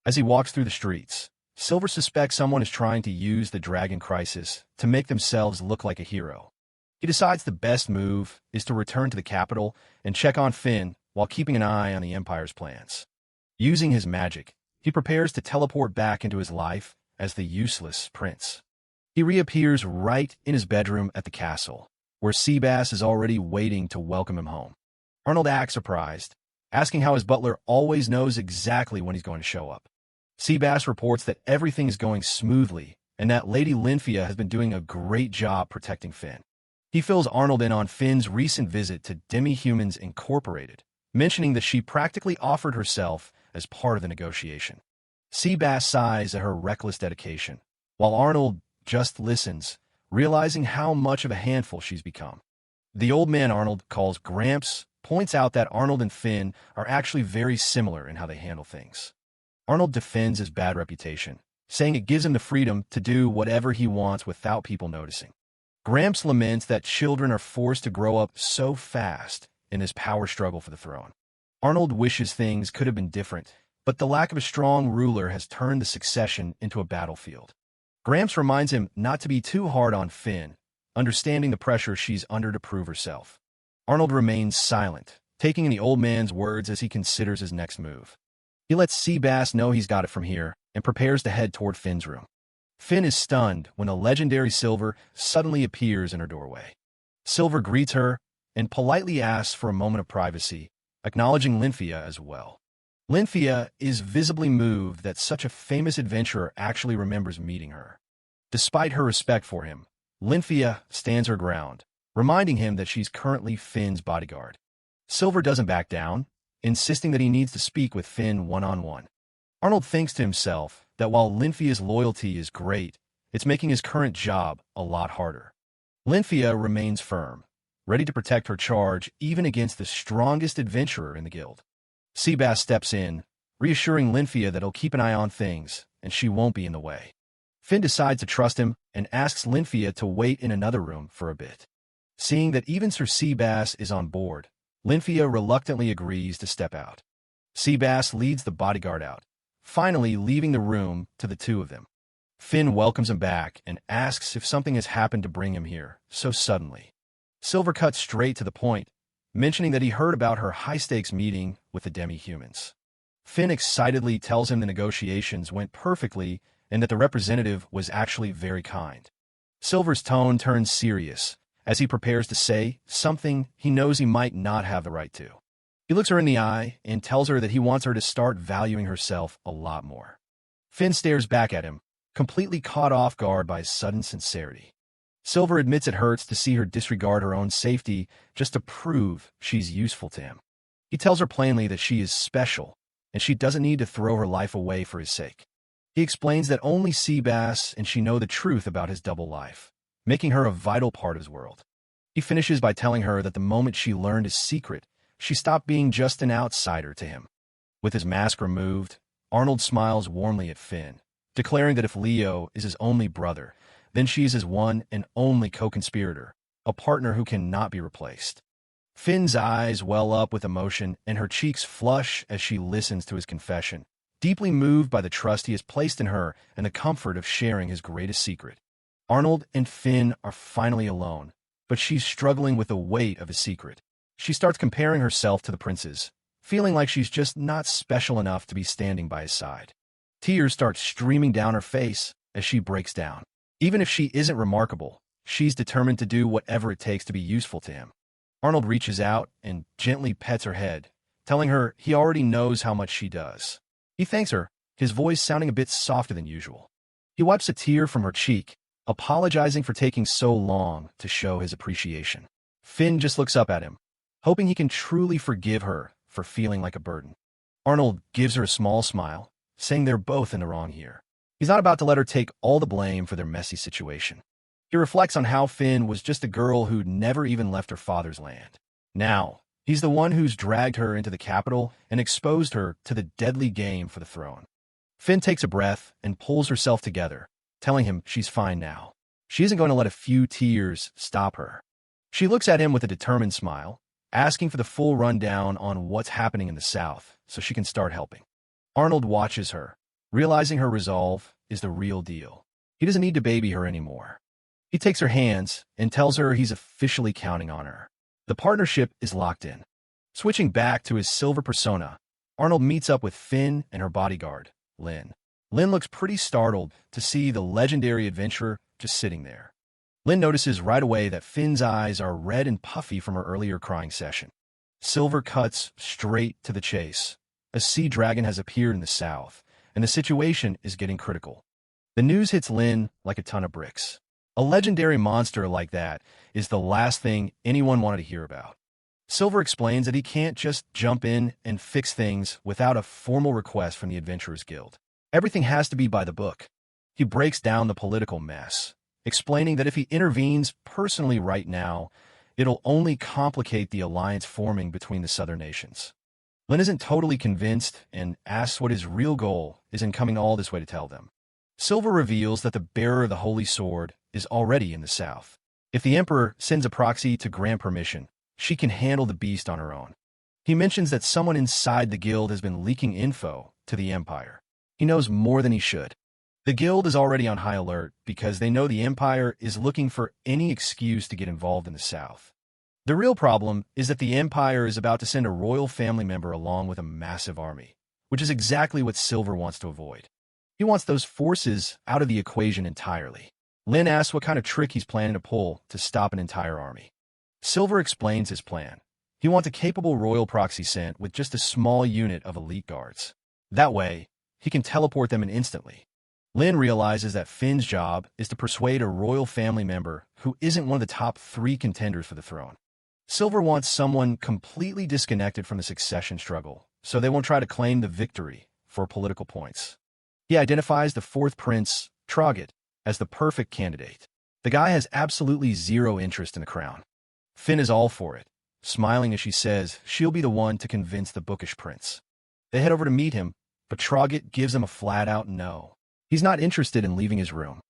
As he walks through the streets, Silver suspects someone is trying to use the dragon crisis to make themselves look like a hero. He decides the best move is to return to the capital and check on Finn while keeping an eye on the Empire's plans. Using his magic, he prepares to teleport back into his life as the useless prince. He reappears right in his bedroom at the castle, where Seabass is already waiting to welcome him home. Arnold acts surprised, asking how his butler always knows exactly when he's going to show up. Seabass reports that everything is going smoothly and that Lady Lynfia has been doing a great job protecting Finn. He fills Arnold in on Finn's recent visit to Demi-Humans Incorporated, mentioning that she practically offered herself as part of the negotiation. Seabass sighs at her reckless dedication, while Arnold just listens, realizing how much of a handful she's become. The old man Arnold calls Gramps points out that Arnold and Finn are actually very similar in how they handle things. Arnold defends his bad reputation, saying it gives him the freedom to do whatever he wants without people noticing. Gramps laments that children are forced to grow up so fast in this power struggle for the throne. Arnold wishes things could have been different, but the lack of a strong ruler has turned the succession into a battlefield. Gramps reminds him not to be too hard on Finn, understanding the pressure she's under to prove herself. Arnold remains silent, taking in the old man's words as he considers his next move. He lets Seabass know he's got it from here and prepares to head toward Finn's room. Finn is stunned when a legendary Silver suddenly appears in her doorway. Silver greets her and politely asks for a moment of privacy, acknowledging Lynthia as well. Lynthia is visibly moved that such a famous adventurer actually remembers meeting her. Despite her respect for him, Lynthia stands her ground, reminding him that she's currently Finn's bodyguard. Silver doesn't back down, insisting that he needs to speak with Finn one-on-one. Arnold thinks to himself that while Lynthia's loyalty is great, it's making his current job a lot harder. Lynthia remains firm, ready to protect her charge even against the strongest adventurer in the guild. Seabass steps in, reassuring Lynthia that he'll keep an eye on things and she won't be in the way. Finn decides to trust him and asks Lynthia to wait in another room for a bit. Seeing that even Sir Seabass is on board, Lynthia reluctantly agrees to step out. Seabass leads the bodyguard out, finally leaving the room to the two of them. Finn welcomes him back and asks if something has happened to bring him here so suddenly. Silver cuts straight to the point, mentioning that he heard about her high-stakes meeting with the demi-humans. Finn excitedly tells him the negotiations went perfectly and that the representative was actually very kind. Silver's tone turns serious as he prepares to say something he knows he might not have the right to. He looks her in the eye and tells her that he wants her to start valuing herself a lot more. Finn stares back at him, completely caught off guard by his sudden sincerity. Silver admits it hurts to see her disregard her own safety just to prove she's useful to him. He tells her plainly that she is special, and she doesn't need to throw her life away for his sake. He explains that only Seabass and she know the truth about his double life, making her a vital part of his world. He finishes by telling her that the moment she learned his secret, she stopped being just an outsider to him. With his mask removed, Arnold smiles warmly at Finn, declaring that if Leo is his only brother, then she's his one and only co-conspirator, a partner who cannot be replaced. Finn's eyes well up with emotion and her cheeks flush as she listens to his confession, deeply moved by the trust he has placed in her and the comfort of sharing his greatest secret. Arnold and Finn are finally alone, but she's struggling with the weight of his secret. She starts comparing herself to the princes, feeling like she's just not special enough to be standing by his side. Tears start streaming down her face as she breaks down. Even if she isn't remarkable, she's determined to do whatever it takes to be useful to him. Arnold reaches out and gently pets her head, telling her he already knows how much she does. He thanks her, his voice sounding a bit softer than usual. He wipes a tear from her cheek, apologizing for taking so long to show his appreciation. Finn just looks up at him, hoping he can truly forgive her for feeling like a burden. Arnold gives her a small smile, saying they're both in the wrong here. He's not about to let her take all the blame for their messy situation. He reflects on how Finn was just a girl who'd never even left her father's land. Now, he's the one who's dragged her into the capital and exposed her to the deadly game for the throne. Finn takes a breath and pulls herself together, telling him she's fine now. She isn't going to let a few tears stop her. She looks at him with a determined smile, asking for the full rundown on what's happening in the south so she can start helping. Arnold watches her, realizing her resolve is the real deal. He doesn't need to baby her anymore. He takes her hands and tells her he's officially counting on her. The partnership is locked in. Switching back to his silver persona, Arnold meets up with Finn and her bodyguard, Lynn. Lynn looks pretty startled to see the legendary adventurer just sitting there. Lynn notices right away that Finn's eyes are red and puffy from her earlier crying session. Silver cuts straight to the chase. A sea dragon has appeared in the south, and the situation is getting critical. The news hits Lynn like a ton of bricks. A legendary monster like that is the last thing anyone wanted to hear about. Silver explains that he can't just jump in and fix things without a formal request from the Adventurers Guild. Everything has to be by the book. He breaks down the political mess, explaining that if he intervenes personally right now, it'll only complicate the alliance forming between the southern nations. Lynn isn't totally convinced and asks what his real goal is in coming all this way to tell them. Silver reveals that the bearer of the Holy Sword is already in the south. If the Emperor sends a proxy to grant permission, she can handle the beast on her own. He mentions that someone inside the guild has been leaking info to the Empire. He knows more than he should. The guild is already on high alert because they know the Empire is looking for any excuse to get involved in the south. The real problem is that the Empire is about to send a royal family member along with a massive army, which is exactly what Silver wants to avoid. He wants those forces out of the equation entirely. Lin asks what kind of trick he's planning to pull to stop an entire army. Silver explains his plan. He wants a capable royal proxy sent with just a small unit of elite guards. That way, he can teleport them in instantly. Lin realizes that Finn's job is to persuade a royal family member who isn't one of the top 3 contenders for the throne. Silver wants someone completely disconnected from the succession struggle, so they won't try to claim the victory for political points. He identifies the 4th prince, Troggett, as the perfect candidate. The guy has absolutely zero interest in the crown. Finn is all for it, smiling as she says she'll be the one to convince the bookish prince. They head over to meet him, but Troggett gives him a flat-out no. He's not interested in leaving his room.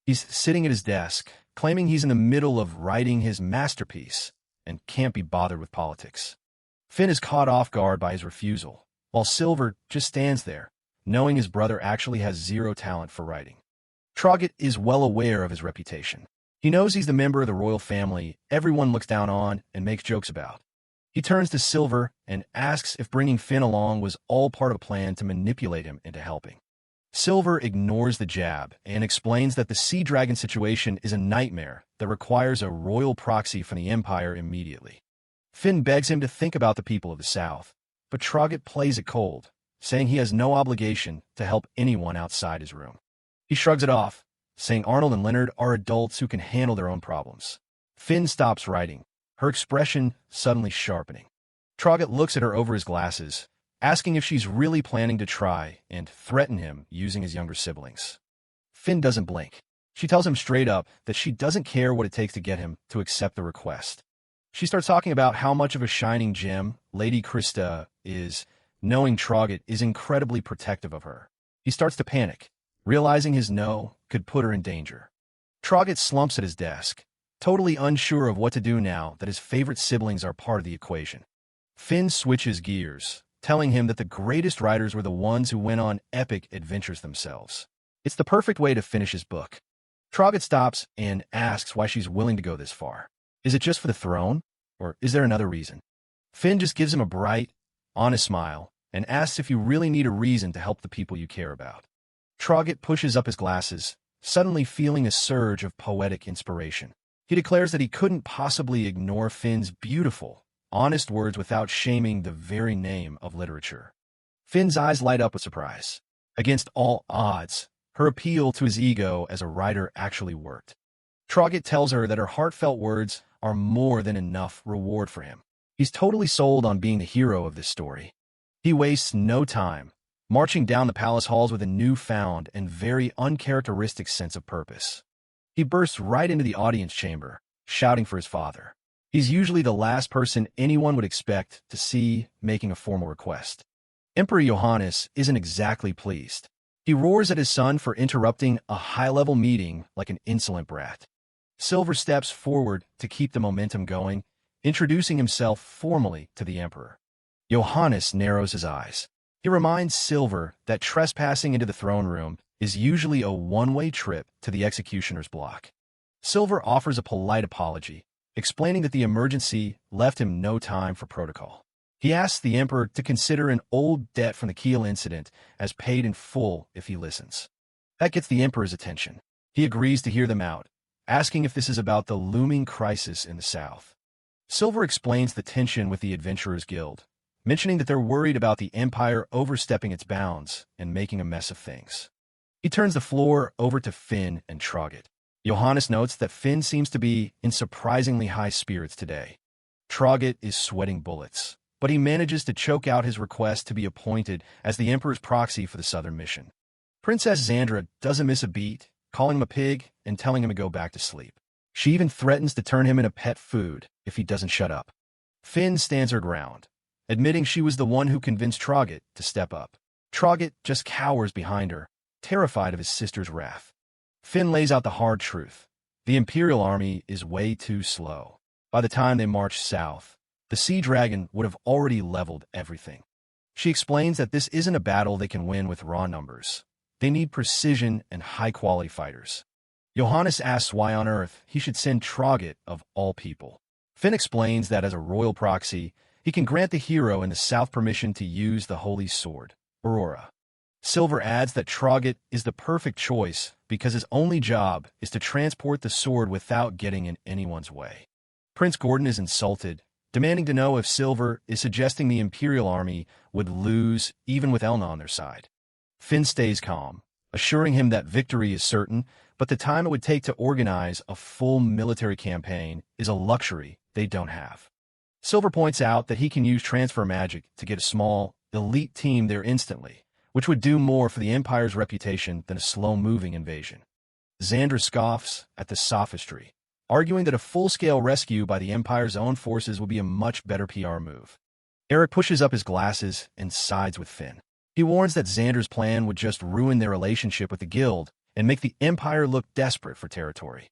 He's sitting at his desk, claiming he's in the middle of writing his masterpiece and can't be bothered with politics. Finn is caught off guard by his refusal, while Silver just stands there, knowing his brother actually has zero talent for writing. Troggett is well aware of his reputation. He knows he's the member of the royal family everyone looks down on and makes jokes about. He turns to Silver and asks if bringing Finn along was all part of a plan to manipulate him into helping. Silver ignores the jab and explains that the Sea Dragon situation is a nightmare that requires a royal proxy from the Empire immediately. Finn begs him to think about the people of the South, but Troggett plays it cold, saying he has no obligation to help anyone outside his room. He shrugs it off, saying Arnold and Leonard are adults who can handle their own problems. Finn stops writing, her expression suddenly sharpening. Troggett looks at her over his glasses, asking if she's really planning to try and threaten him using his younger siblings. Finn doesn't blink. She tells him straight up that she doesn't care what it takes to get him to accept the request. She starts talking about how much of a shining gem Lady Krista is, knowing Troggett is incredibly protective of her. He starts to panic, realizing his no could put her in danger. Troggett slumps at his desk, totally unsure of what to do now that his favorite siblings are part of the equation. Finn switches gears, telling him that the greatest writers were the ones who went on epic adventures themselves. It's the perfect way to finish his book. Troggett stops and asks why she's willing to go this far. Is it just for the throne, or is there another reason? Finn just gives him a bright, honest smile and asks if you really need a reason to help the people you care about. Troggett pushes up his glasses, suddenly feeling a surge of poetic inspiration. He declares that he couldn't possibly ignore Finn's beautiful, honest words without shaming the very name of literature. Finn's eyes light up with surprise. Against all odds, her appeal to his ego as a writer actually worked. Troggett tells her that her heartfelt words are more than enough reward for him. He's totally sold on being the hero of this story. He wastes no time, marching down the palace halls with a newfound and very uncharacteristic sense of purpose. He bursts right into the audience chamber, shouting for his father. He's usually the last person anyone would expect to see making a formal request. Emperor Johannes isn't exactly pleased. He roars at his son for interrupting a high-level meeting like an insolent brat. Silver steps forward to keep the momentum going, introducing himself formally to the emperor. Johannes narrows his eyes. He reminds Silver that trespassing into the throne room is usually a one-way trip to the executioner's block. Silver offers a polite apology, explaining that the emergency left him no time for protocol. He asks the emperor to consider an old debt from the Kiel incident as paid in full if he listens. That gets the emperor's attention. He agrees to hear them out, asking if this is about the looming crisis in the south. Silver explains the tension with the Adventurers Guild, mentioning that they're worried about the Empire overstepping its bounds and making a mess of things. He turns the floor over to Finn and Troggett. Johannes notes that Finn seems to be in surprisingly high spirits today. Troggett is sweating bullets, but he manages to choke out his request to be appointed as the Emperor's proxy for the Southern mission. Princess Xandra doesn't miss a beat, calling him a pig and telling him to go back to sleep. She even threatens to turn him into pet food if he doesn't shut up. Finn stands her ground, admitting she was the one who convinced Troggett to step up. Troggett just cowers behind her, terrified of his sister's wrath. Finn lays out the hard truth. The Imperial army is way too slow. By the time they march south, the Sea Dragon would have already leveled everything. She explains that this isn't a battle they can win with raw numbers. They need precision and high-quality fighters. Johannes asks why on earth he should send Troggett of all people. Finn explains that as a royal proxy, he can grant the hero in the south permission to use the holy sword, Aurora. Silver adds that Troggett is the perfect choice because his only job is to transport the sword without getting in anyone's way. Prince Gordon is insulted, demanding to know if Silver is suggesting the Imperial army would lose even with Elna on their side. Finn stays calm, assuring him that victory is certain, but the time it would take to organize a full military campaign is a luxury they don't have. Silver points out that he can use transfer magic to get a small, elite team there instantly, which would do more for the Empire's reputation than a slow-moving invasion. Xandra scoffs at the sophistry, arguing that a full-scale rescue by the Empire's own forces would be a much better PR move. Eric pushes up his glasses and sides with Finn. He warns that Xandra's plan would just ruin their relationship with the Guild and make the Empire look desperate for territory.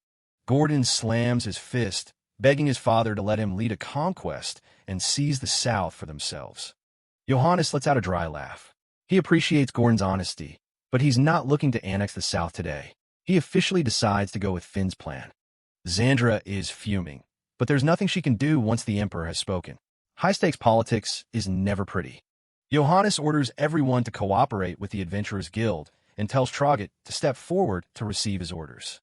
Gordon slams his fist, begging his father to let him lead a conquest and seize the South for themselves. Johannes lets out a dry laugh. He appreciates Gordon's honesty, but he's not looking to annex the South today. He officially decides to go with Finn's plan. Xandra is fuming, but there's nothing she can do once the Emperor has spoken. High-stakes politics is never pretty. Johannes orders everyone to cooperate with the Adventurers Guild and tells Troggett to step forward to receive his orders.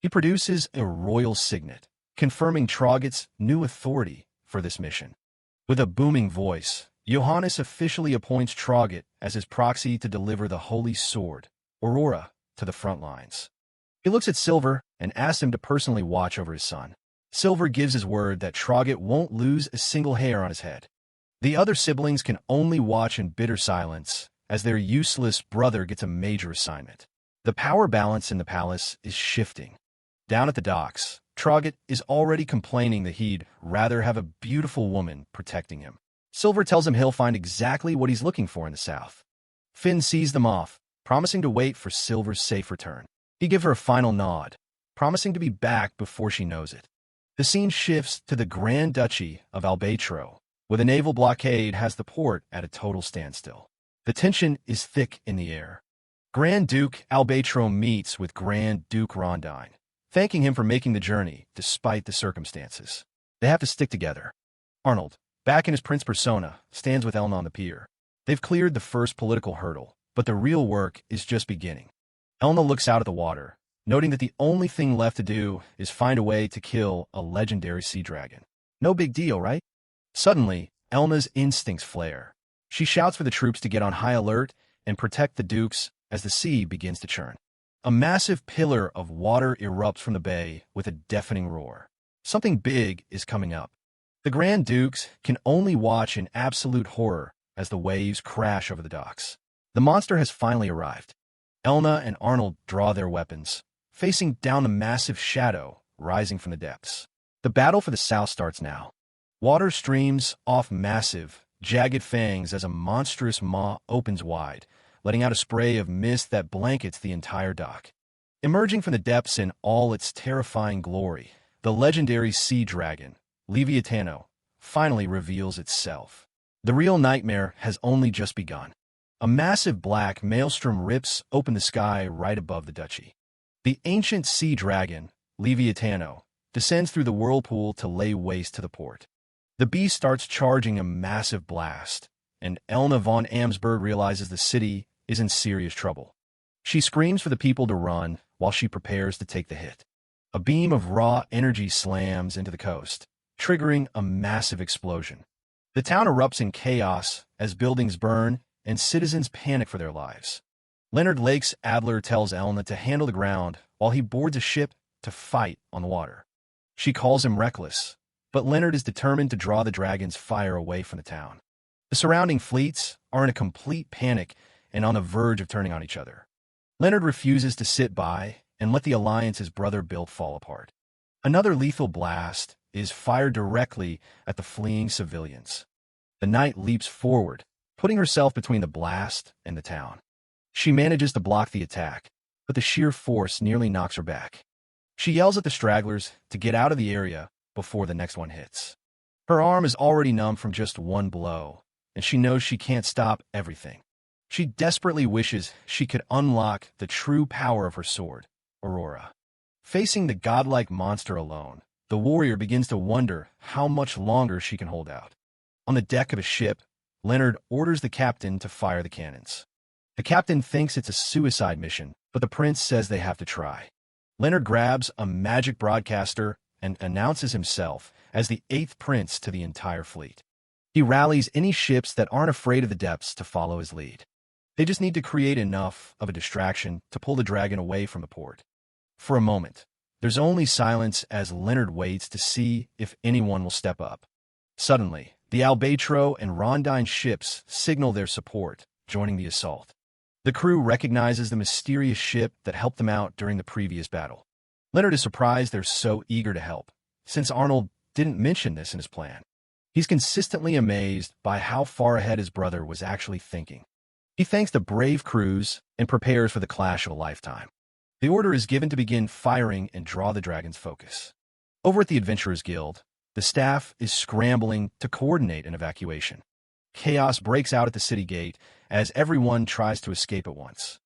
He produces a royal signet, confirming Troggett's new authority for this mission. With a booming voice, Johannes officially appoints Troggett as his proxy to deliver the Holy Sword, Aurora, to the front lines. He looks at Silver and asks him to personally watch over his son. Silver gives his word that Troggett won't lose a single hair on his head. The other siblings can only watch in bitter silence as their useless brother gets a major assignment. The power balance in the palace is shifting. Down at the docks, Troggett is already complaining that he'd rather have a beautiful woman protecting him. Silver tells him he'll find exactly what he's looking for in the South. Finn sees them off, promising to wait for Silver's safe return. He gives her a final nod, promising to be back before she knows it. The scene shifts to the Grand Duchy of Albatro, where the naval blockade has the port at a total standstill. The tension is thick in the air. Grand Duke Albatro meets with Grand Duke Rondine, thanking him for making the journey despite the circumstances. They have to stick together. Arnold, back in his prince persona, stands with Elna on the pier. They've cleared the first political hurdle, but the real work is just beginning. Elna looks out at the water, noting that the only thing left to do is find a way to kill a legendary sea dragon. No big deal, right? Suddenly, Elna's instincts flare. She shouts for the troops to get on high alert and protect the dukes as the sea begins to churn. A massive pillar of water erupts from the bay with a deafening roar. Something big is coming up. The Grand Dukes can only watch in absolute horror as the waves crash over the docks. The monster has finally arrived. Elna and Arnold draw their weapons, facing down the massive shadow rising from the depths. The battle for the South starts now. Water streams off massive, jagged fangs as a monstrous maw opens wide, letting out a spray of mist that blankets the entire dock. Emerging from the depths in all its terrifying glory, the legendary sea dragon, Leviatano, finally reveals itself. The real nightmare has only just begun. A massive black maelstrom rips open the sky right above the duchy. The ancient sea dragon, Leviatano, descends through the whirlpool to lay waste to the port. The beast starts charging a massive blast, and Elna von Amsberg realizes the city is in serious trouble. She screams for the people to run while she prepares to take the hit. A beam of raw energy slams into the coast, triggering a massive explosion. The town erupts in chaos as buildings burn and citizens panic for their lives. Leonard Lakes Adler tells Elna to handle the ground while he boards a ship to fight on the water. She calls him reckless, but Leonard is determined to draw the dragon's fire away from the town. The surrounding fleets are in a complete panic and on the verge of turning on each other. Leonard refuses to sit by and let the alliance his brother built fall apart. Another lethal blast is fired directly at the fleeing civilians. The knight leaps forward, putting herself between the blast and the town. She manages to block the attack, but the sheer force nearly knocks her back. She yells at the stragglers to get out of the area before the next one hits. Her arm is already numb from just one blow, and she knows she can't stop everything. She desperately wishes she could unlock the true power of her sword, Aurora. Facing the godlike monster alone, the warrior begins to wonder how much longer she can hold out. On the deck of a ship, Leonard orders the captain to fire the cannons. The captain thinks it's a suicide mission, but the prince says they have to try. Leonard grabs a magic broadcaster and announces himself as the 8th prince to the entire fleet. He rallies any ships that aren't afraid of the depths to follow his lead. They just need to create enough of a distraction to pull the dragon away from the port. For a moment, there's only silence as Leonard waits to see if anyone will step up. Suddenly, the Albatro and Rondine ships signal their support, joining the assault. The crew recognizes the mysterious ship that helped them out during the previous battle. Leonard is surprised they're so eager to help, since Arnold didn't mention this in his plan. He's consistently amazed by how far ahead his brother was actually thinking. He thanks the brave crews and prepares for the clash of a lifetime. The order is given to begin firing and draw the dragon's focus. Over at the Adventurers Guild, the staff is scrambling to coordinate an evacuation. Chaos breaks out at the city gate as everyone tries to escape at once.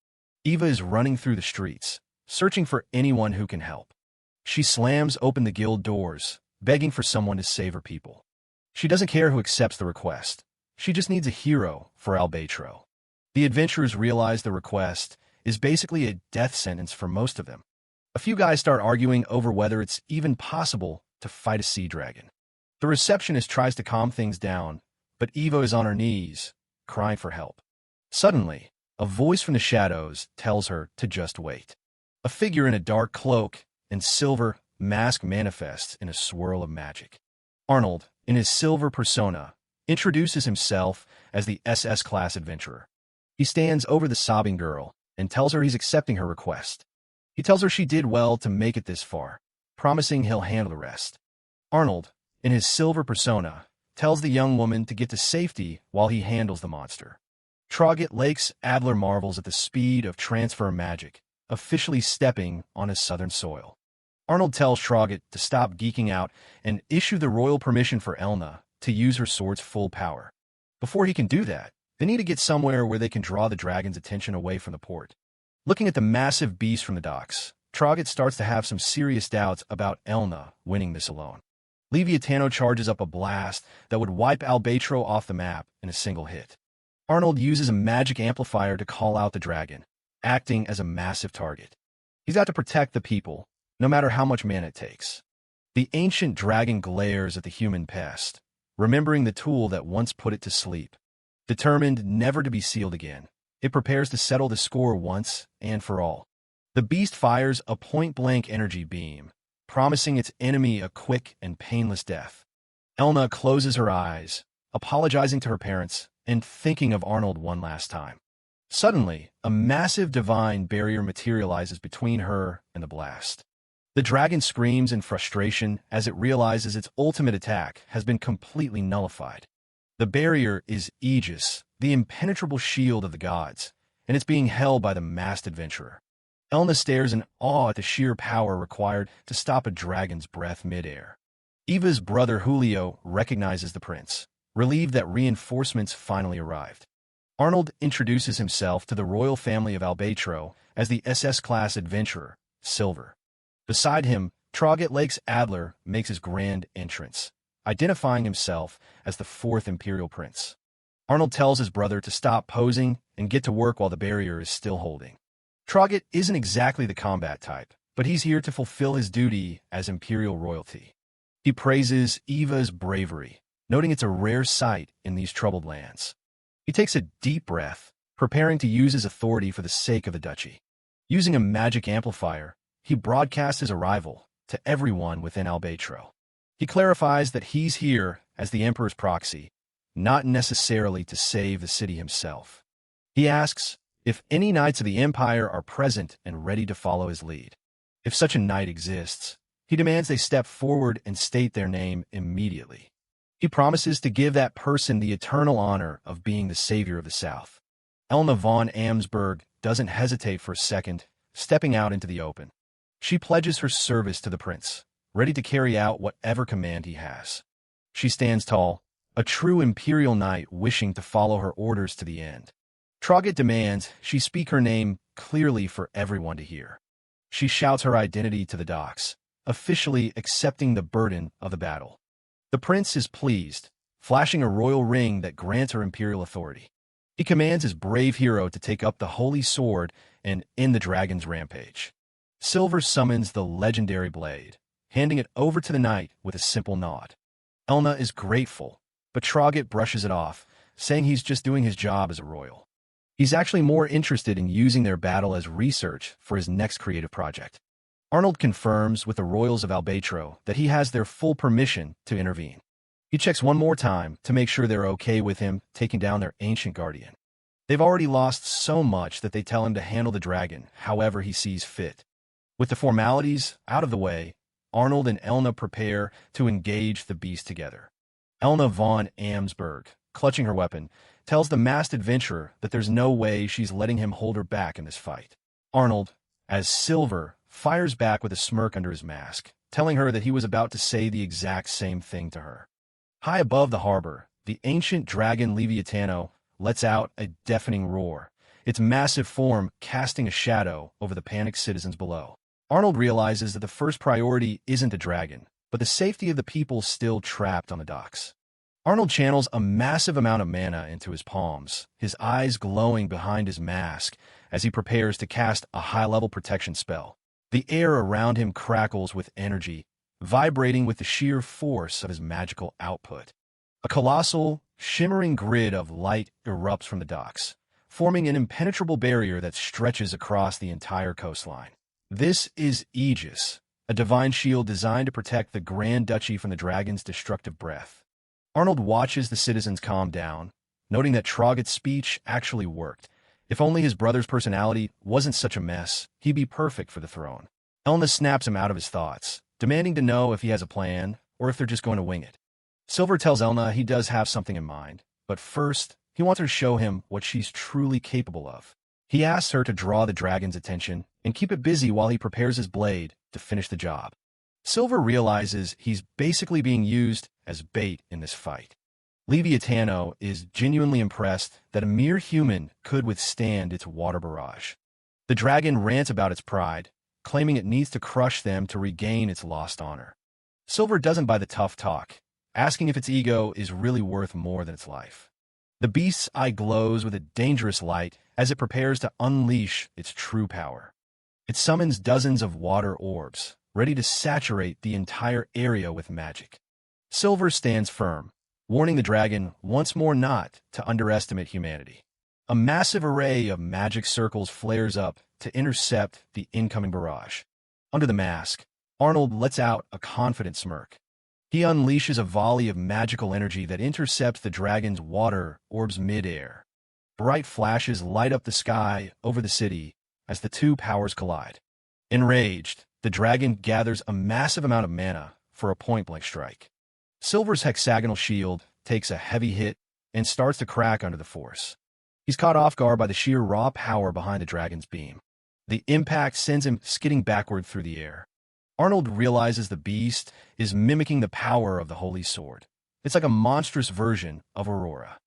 Eva is running through the streets, searching for anyone who can help. She slams open the guild doors, begging for someone to save her people. She doesn't care who accepts the request. She just needs a hero for Albatro. The adventurers realize the request is basically a death sentence for most of them. A few guys start arguing over whether it's even possible to fight a sea dragon. The receptionist tries to calm things down, but Eva is on her knees, crying for help. Suddenly, a voice from the shadows tells her to just wait. A figure in a dark cloak and silver mask manifests in a swirl of magic. Arnold, in his silver persona, introduces himself as the SS-class adventurer. He stands over the sobbing girl and tells her he's accepting her request. He tells her she did well to make it this far, promising he'll handle the rest. Arnold, in his silver persona, tells the young woman to get to safety while he handles the monster. Traugott Lakes Adler marvels at the speed of transfer magic, officially stepping on his southern soil. Arnold tells Traugott to stop geeking out and issue the royal permission for Elna to use her sword's full power. Before he can do that, they need to get somewhere where they can draw the dragon's attention away from the port. Looking at the massive beast from the docks, Traugott starts to have some serious doubts about Elna winning this alone. Leviatano charges up a blast that would wipe Albatro off the map in a single hit. Arnold uses a magic amplifier to call out the dragon, acting as a massive target. He's got to protect the people, no matter how much mana it takes. The ancient dragon glares at the human pest, remembering the tool that once put it to sleep. Determined never to be sealed again, it prepares to settle the score once and for all. The beast fires a point-blank energy beam, promising its enemy a quick and painless death. Elna closes her eyes, apologizing to her parents and thinking of Arnold one last time. Suddenly, a massive divine barrier materializes between her and the blast. The dragon screams in frustration as it realizes its ultimate attack has been completely nullified. The barrier is Aegis, the impenetrable shield of the gods, and it's being held by the masked adventurer. Elna stares in awe at the sheer power required to stop a dragon's breath midair. Eva's brother Julio recognizes the prince, relieved that reinforcements finally arrived. Arnold introduces himself to the royal family of Albatro as the SS-class adventurer, Silver. Beside him, Traugott Lakes Adler makes his grand entrance, identifying himself as the 4th Imperial Prince. Arnold tells his brother to stop posing and get to work while the barrier is still holding. Traugott isn't exactly the combat type, but he's here to fulfill his duty as Imperial royalty. He praises Eva's bravery, noting it's a rare sight in these troubled lands. He takes a deep breath, preparing to use his authority for the sake of the duchy. Using a magic amplifier, he broadcasts his arrival to everyone within Albatro. He clarifies that he's here as the Emperor's proxy, not necessarily to save the city himself. He asks if any knights of the Empire are present and ready to follow his lead. If such a knight exists, he demands they step forward and state their name immediately. He promises to give that person the eternal honor of being the savior of the South. Elna von Amsberg doesn't hesitate for a second, stepping out into the open. She pledges her service to the prince, ready to carry out whatever command he has. She stands tall, a true imperial knight wishing to follow her orders to the end. Traugott demands she speak her name clearly for everyone to hear. She shouts her identity to the docks, officially accepting the burden of the battle. The prince is pleased, flashing a royal ring that grants her imperial authority. He commands his brave hero to take up the holy sword and end the dragon's rampage. Silver summons the legendary blade, handing it over to the knight with a simple nod. Elna is grateful, but Traugott brushes it off, saying he's just doing his job as a royal. He's actually more interested in using their battle as research for his next creative project. Arnold confirms with the royals of Albatro that he has their full permission to intervene. He checks one more time to make sure they're okay with him taking down their ancient guardian. They've already lost so much that they tell him to handle the dragon however he sees fit. With the formalities out of the way, Arnold and Elna prepare to engage the beast together. Elna von Amsberg, clutching her weapon, tells the masked adventurer that there's no way she's letting him hold her back in this fight. Arnold, as Silver, fires back with a smirk under his mask, telling her that he was about to say the exact same thing to her. High above the harbor, the ancient dragon Leviatano lets out a deafening roar, its massive form casting a shadow over the panicked citizens below. Arnold realizes that the first priority isn't the dragon, but the safety of the people still trapped on the docks. Arnold channels a massive amount of mana into his palms, his eyes glowing behind his mask as he prepares to cast a high-level protection spell. The air around him crackles with energy, vibrating with the sheer force of his magical output. A colossal, shimmering grid of light erupts from the docks, forming an impenetrable barrier that stretches across the entire coastline. This is Aegis, a divine shield designed to protect the Grand Duchy from the dragon's destructive breath. Arnold watches the citizens calm down, noting that Traugott's speech actually worked. If only his brother's personality wasn't such a mess, he'd be perfect for the throne. Elna snaps him out of his thoughts, demanding to know if he has a plan or if they're just going to wing it. Silver tells Elna he does have something in mind, but first, he wants her to show him what she's truly capable of. He asks her to draw the dragon's attention and keep it busy while he prepares his blade to finish the job. Silver realizes he's basically being used as bait in this fight. Leviatano is genuinely impressed that a mere human could withstand its water barrage. The dragon rants about its pride, claiming it needs to crush them to regain its lost honor. Silver doesn't buy the tough talk, asking if its ego is really worth more than its life. The beast's eye glows with a dangerous light as it prepares to unleash its true power. It summons dozens of water orbs, ready to saturate the entire area with magic. Silver stands firm, warning the dragon once more not to underestimate humanity. A massive array of magic circles flares up to intercept the incoming barrage. Under the mask, Arnold lets out a confident smirk. He unleashes a volley of magical energy that intercepts the dragon's water orbs mid-air. Bright flashes light up the sky over the city as the two powers collide. Enraged, the dragon gathers a massive amount of mana for a point-blank strike. Silver's hexagonal shield takes a heavy hit and starts to crack under the force. He's caught off guard by the sheer raw power behind the dragon's beam. The impact sends him skidding backward through the air. Arnold realizes the beast is mimicking the power of the Holy Sword. It's like a monstrous version of Aurora.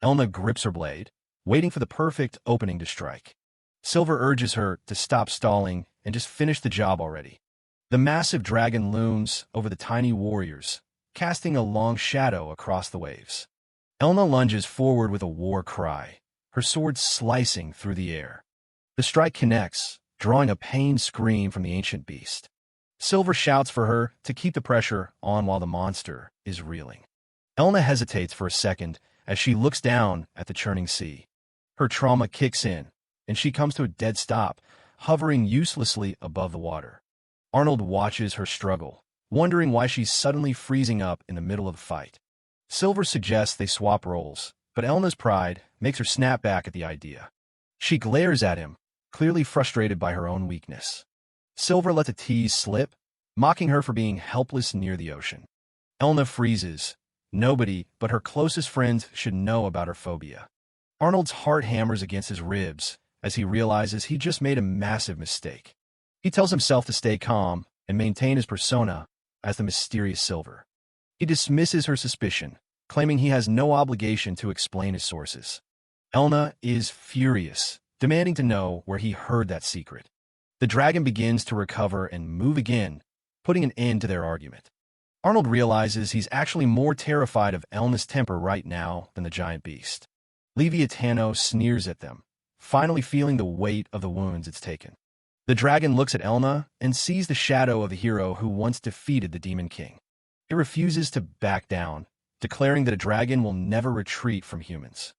Elna grips her blade, waiting for the perfect opening to strike. Silver urges her to stop stalling and just finish the job already. The massive dragon looms over the tiny warriors, casting a long shadow across the waves. Elna lunges forward with a war cry, her sword slicing through the air. The strike connects, drawing a pained scream from the ancient beast. Silver shouts for her to keep the pressure on while the monster is reeling. Elna hesitates for a second as she looks down at the churning sea. Her trauma kicks in, and she comes to a dead stop, hovering uselessly above the water. Arnold watches her struggle, wondering why she's suddenly freezing up in the middle of the fight. Silver suggests they swap roles, but Elna's pride makes her snap back at the idea. She glares at him, clearly frustrated by her own weakness. Silver lets a tease slip, mocking her for being helpless near the ocean. Elna freezes. Nobody but her closest friends should know about her phobia. Arnold's heart hammers against his ribs as he realizes he just made a massive mistake. He tells himself to stay calm and maintain his persona as the mysterious Silver. He dismisses her suspicion, claiming he has no obligation to explain his sources. Elna is furious, demanding to know where he heard that secret. The dragon begins to recover and move again, putting an end to their argument. Arnold realizes he's actually more terrified of Elna's temper right now than the giant beast. Leviatano sneers at them, finally feeling the weight of the wounds it's taken. The dragon looks at Elna and sees the shadow of the hero who once defeated the Demon King. It refuses to back down, declaring that a dragon will never retreat from humans.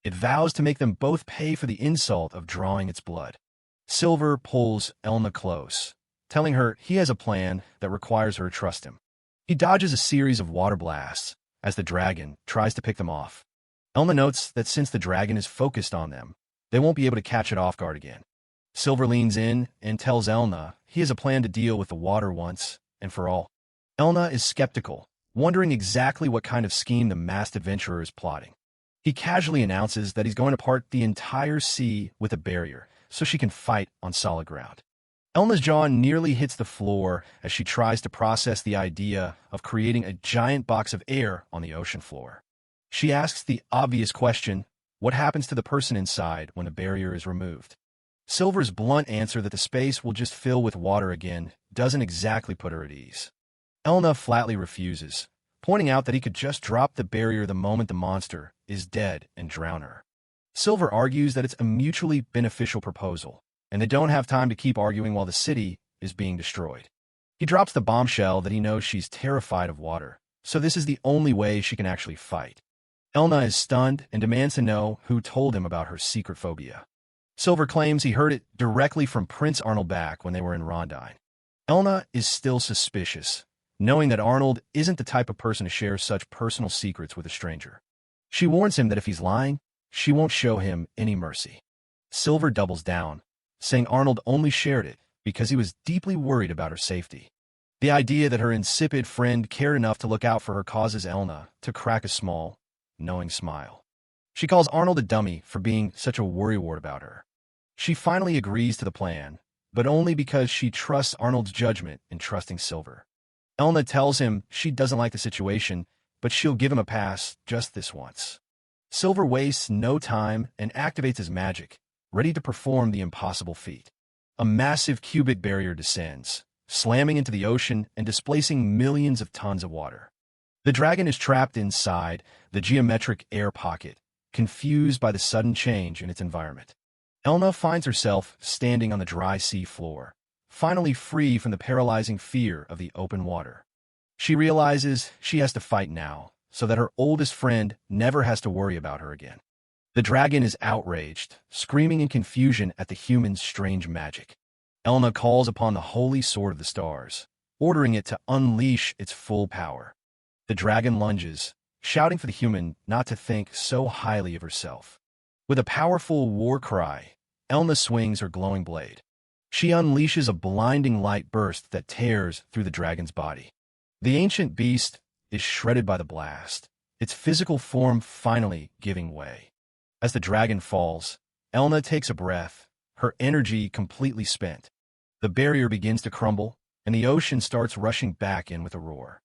It vows to make them both pay for the insult of drawing its blood. Silver pulls Elna close, telling her he has a plan that requires her to trust him. He dodges a series of water blasts as the dragon tries to pick them off. Elna notes that since the dragon is focused on them, they won't be able to catch it off guard again. Silver leans in and tells Elna he has a plan to deal with the water once and for all. Elna is skeptical, wondering exactly what kind of scheme the masked adventurer is plotting. He casually announces that he's going to part the entire sea with a barrier so she can fight on solid ground. Elna's jaw nearly hits the floor as she tries to process the idea of creating a giant box of air on the ocean floor. She asks the obvious question, what happens to the person inside when the barrier is removed? Silver's blunt answer that the space will just fill with water again doesn't exactly put her at ease. Elna flatly refuses, pointing out that he could just drop the barrier the moment the monster is dead and drown her. Silver argues that it's a mutually beneficial proposal, and they don't have time to keep arguing while the city is being destroyed. He drops the bombshell that he knows she's terrified of water, so this is the only way she can actually fight. Elna is stunned and demands to know who told him about her secret phobia. Silver claims he heard it directly from Prince Arnold back when they were in Rondine. Elna is still suspicious, knowing that Arnold isn't the type of person to share such personal secrets with a stranger. She warns him that if he's lying, she won't show him any mercy. Silver doubles down, saying Arnold only shared it because he was deeply worried about her safety. The idea that her insipid friend cared enough to look out for her causes Elna to crack a small, knowing smile. She calls Arnold a dummy for being such a worrywart about her. She finally agrees to the plan, but only because she trusts Arnold's judgment in trusting Silver. Elna tells him she doesn't like the situation, but she'll give him a pass just this once. Silver wastes no time and activates his magic, ready to perform the impossible feat. A massive cubic barrier descends, slamming into the ocean and displacing millions of tons of water. The dragon is trapped inside the geometric air pocket, confused by the sudden change in its environment. Elna finds herself standing on the dry sea floor, finally free from the paralyzing fear of the open water. She realizes she has to fight now, so that her oldest friend never has to worry about her again. The dragon is outraged, screaming in confusion at the human's strange magic. Elna calls upon the holy sword of the stars, ordering it to unleash its full power. The dragon lunges, shouting for the human not to think so highly of herself. With a powerful war cry, Elna swings her glowing blade. She unleashes a blinding light burst that tears through the dragon's body. The ancient beast is shredded by the blast, its physical form finally giving way. As the dragon falls, Elna takes a breath, her energy completely spent. The barrier begins to crumble, and the ocean starts rushing back in with a roar.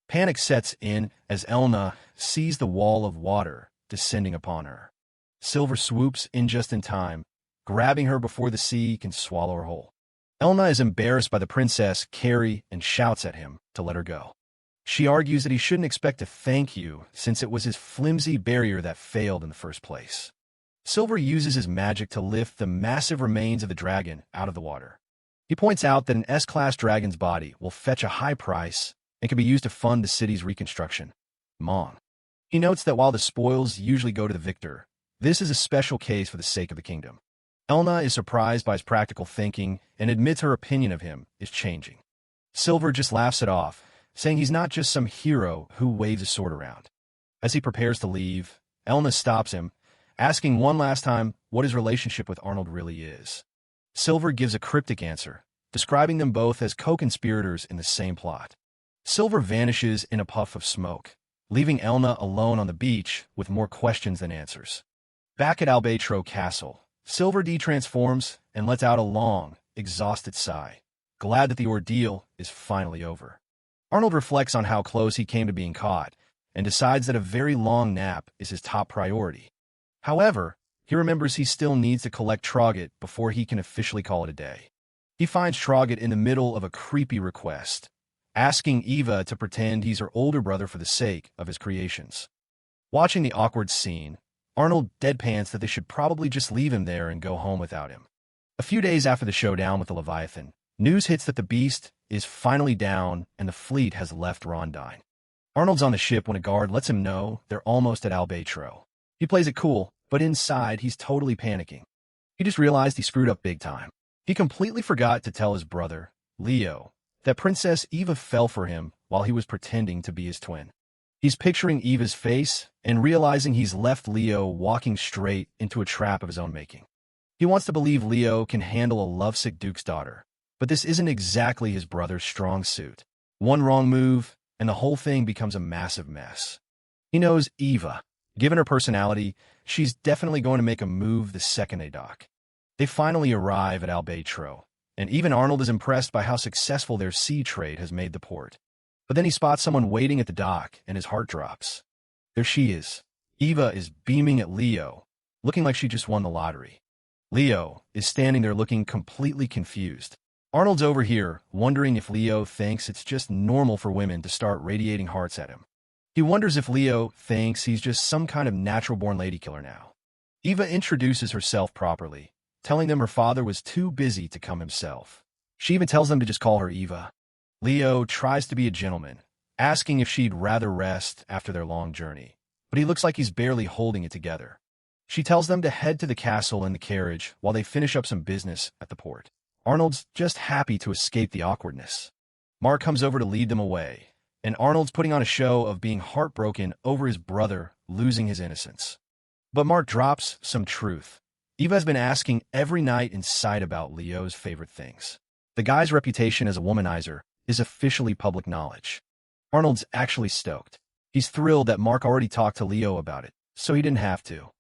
Panic sets in as Elna sees the wall of water descending upon her. Silver swoops in just in time, grabbing her before the sea can swallow her whole. Elna is embarrassed by the princess Carrie and shouts at him to let her go. She argues that he shouldn't expect to thank you since it was his flimsy barrier that failed in the first place. Silver uses his magic to lift the massive remains of the dragon out of the water. He points out that an S-class dragon's body will fetch a high price and can be used to fund the city's reconstruction. He notes that while the spoils usually go to the victor, this is a special case for the sake of the kingdom. Elna is surprised by his practical thinking and admits her opinion of him is changing. Silver just laughs it off, saying he's not just some hero who waves a sword around. As he prepares to leave, Elna stops him, asking one last time what his relationship with Arnold really is. Silver gives a cryptic answer, describing them both as co-conspirators in the same plot. Silver vanishes in a puff of smoke, leaving Elna alone on the beach with more questions than answers. Back at Albatro Castle, Silver transforms and lets out a long, exhausted sigh, glad that the ordeal is finally over. Arnold reflects on how close he came to being caught and decides that a very long nap is his top priority. However, he remembers he still needs to collect Troggett before he can officially call it a day. He finds Troggett in the middle of a creepy request, asking Eva to pretend he's her older brother for the sake of his creations. Watching the awkward scene, Arnold deadpans that they should probably just leave him there and go home without him. A few days after the showdown with the Leviathan, news hits that the beast is finally down and the fleet has left Rondine. Arnold's on the ship when a guard lets him know they're almost at Albatro. He plays it cool, but inside he's totally panicking. He just realized he screwed up big time. He completely forgot to tell his brother, Leo, that Princess Eva fell for him while he was pretending to be his twin. He's picturing Eva's face and realizing he's left Leo walking straight into a trap of his own making. He wants to believe Leo can handle a lovesick duke's daughter, but this isn't exactly his brother's strong suit. One wrong move, and the whole thing becomes a massive mess. He knows Eva. Given her personality, she's definitely going to make a move the second they dock. They finally arrive at Albatro, and even Arnold is impressed by how successful their sea trade has made the port. But then he spots someone waiting at the dock, and his heart drops. There she is. Eva is beaming at Leo, looking like she just won the lottery. Leo is standing there looking completely confused. Arnold's over here, wondering if Leo thinks it's just normal for women to start radiating hearts at him. He wonders if Leo thinks he's just some kind of natural-born ladykiller now. Eva introduces herself properly, telling them her father was too busy to come himself. She even tells them to just call her Eva. Leo tries to be a gentleman, asking if she'd rather rest after their long journey, but he looks like he's barely holding it together. She tells them to head to the castle in the carriage while they finish up some business at the port. Arnold's just happy to escape the awkwardness. Mark comes over to lead them away, and Arnold's putting on a show of being heartbroken over his brother losing his innocence. But Mark drops some truth. Eva has been asking every night in sight about Leo's favorite things. The guy's reputation as a womanizer is officially public knowledge. Arnold's actually stoked. He's thrilled that Mark already talked to Leo about it, so he didn't have to.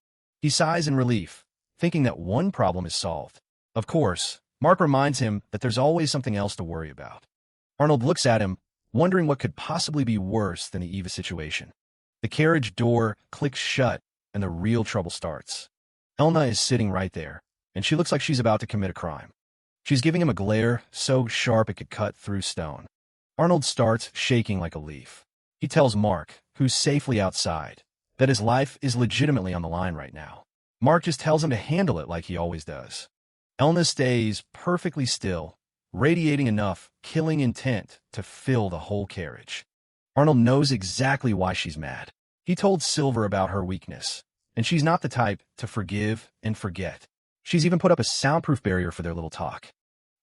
He sighs in relief, thinking that one problem is solved. Of course, Mark reminds him that there's always something else to worry about. Arnold looks at him, wondering what could possibly be worse than the Eva situation. The carriage door clicks shut, and the real trouble starts. Elna is sitting right there, and she looks like she's about to commit a crime. She's giving him a glare so sharp it could cut through stone. Arnold starts shaking like a leaf. He tells Mark, who's safely outside, that his life is legitimately on the line right now. Mark just tells him to handle it like he always does. Elna stays perfectly still, radiating enough killing intent to fill the whole carriage. Arnold knows exactly why she's mad. He told Silver about her weakness, and she's not the type to forgive and forget. She's even put up a soundproof barrier for their little talk.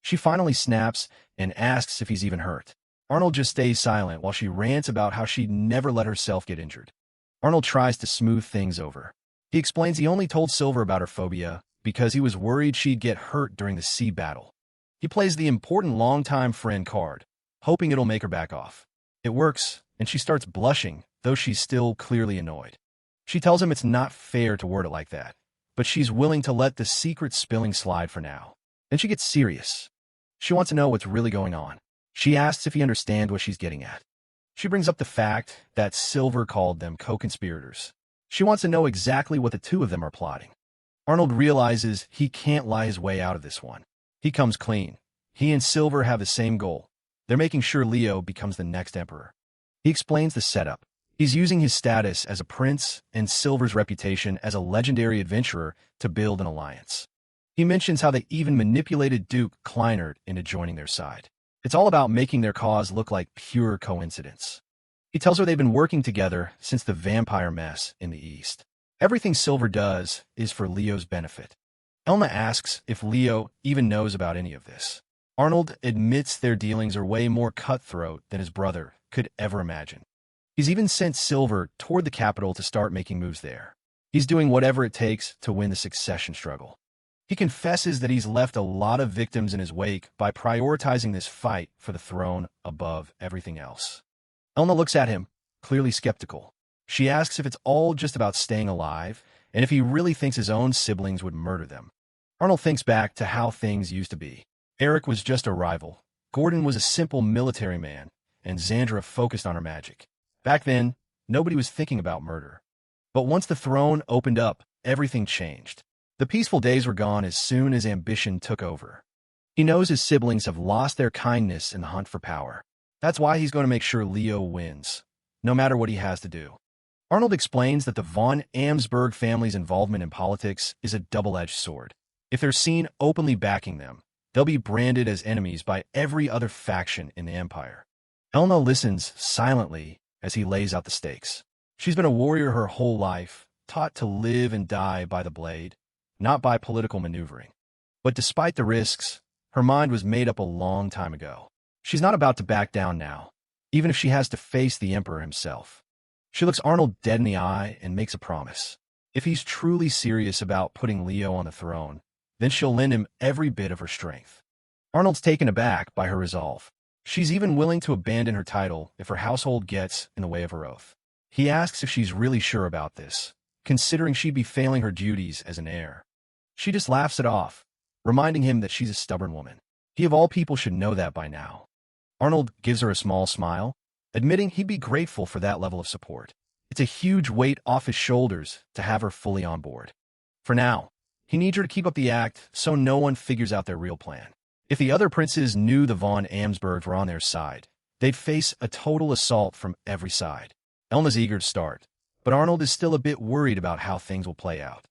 She finally snaps and asks if he's even hurt. Arnold just stays silent while she rants about how she'd never let herself get injured. Arnold tries to smooth things over. He explains he only told Silver about her phobia because he was worried she'd get hurt during the sea battle. He plays the important longtime friend card, hoping it'll make her back off. It works, and she starts blushing, though she's still clearly annoyed. She tells him it's not fair to word it like that, but she's willing to let the secret spilling slide for now. Then she gets serious. She wants to know what's really going on. She asks if he understands what she's getting at. She brings up the fact that Silver called them co-conspirators. She wants to know exactly what the two of them are plotting. Arnold realizes he can't lie his way out of this one. He comes clean. He and Silver have the same goal. They're making sure Leo becomes the next emperor. He explains the setup. He's using his status as a prince and Silver's reputation as a legendary adventurer to build an alliance. He mentions how they even manipulated Duke Kleinert into joining their side. It's all about making their cause look like pure coincidence. He tells her they've been working together since the vampire mess in the East. Everything Silver does is for Leo's benefit. Elna asks if Leo even knows about any of this. Arnold admits their dealings are way more cutthroat than his brother could ever imagine. He's even sent Silver toward the capital to start making moves there. He's doing whatever it takes to win the succession struggle. He confesses that he's left a lot of victims in his wake by prioritizing this fight for the throne above everything else. Elna looks at him, clearly skeptical. She asks if it's all just about staying alive, and if he really thinks his own siblings would murder them. Arnold thinks back to how things used to be. Eric was just a rival. Gordon was a simple military man, and Xandra focused on her magic. Back then, nobody was thinking about murder. But once the throne opened up, everything changed. The peaceful days were gone as soon as ambition took over. He knows his siblings have lost their kindness in the hunt for power. That's why he's going to make sure Leo wins, no matter what he has to do. Arnold explains that the von Amsberg family's involvement in politics is a double-edged sword. If they're seen openly backing them, they'll be branded as enemies by every other faction in the Empire. Elna listens silently as he lays out the stakes. She's been a warrior her whole life, taught to live and die by the blade, not by political maneuvering. But despite the risks, her mind was made up a long time ago. She's not about to back down now, even if she has to face the Emperor himself. She looks Arnold dead in the eye and makes a promise. If he's truly serious about putting Leo on the throne, then she'll lend him every bit of her strength. Arnold's taken aback by her resolve. She's even willing to abandon her title if her household gets in the way of her oath. He asks if she's really sure about this, considering she'd be failing her duties as an heir. She just laughs it off, reminding him that she's a stubborn woman. He of all people should know that by now. Arnold gives her a small smile, admitting he'd be grateful for that level of support. It's a huge weight off his shoulders to have her fully on board. For now, he needs her to keep up the act so no one figures out their real plan. If the other princes knew the von Amsbergs were on their side, they'd face a total assault from every side. Elna's eager to start, but Arnold is still a bit worried about how things will play out.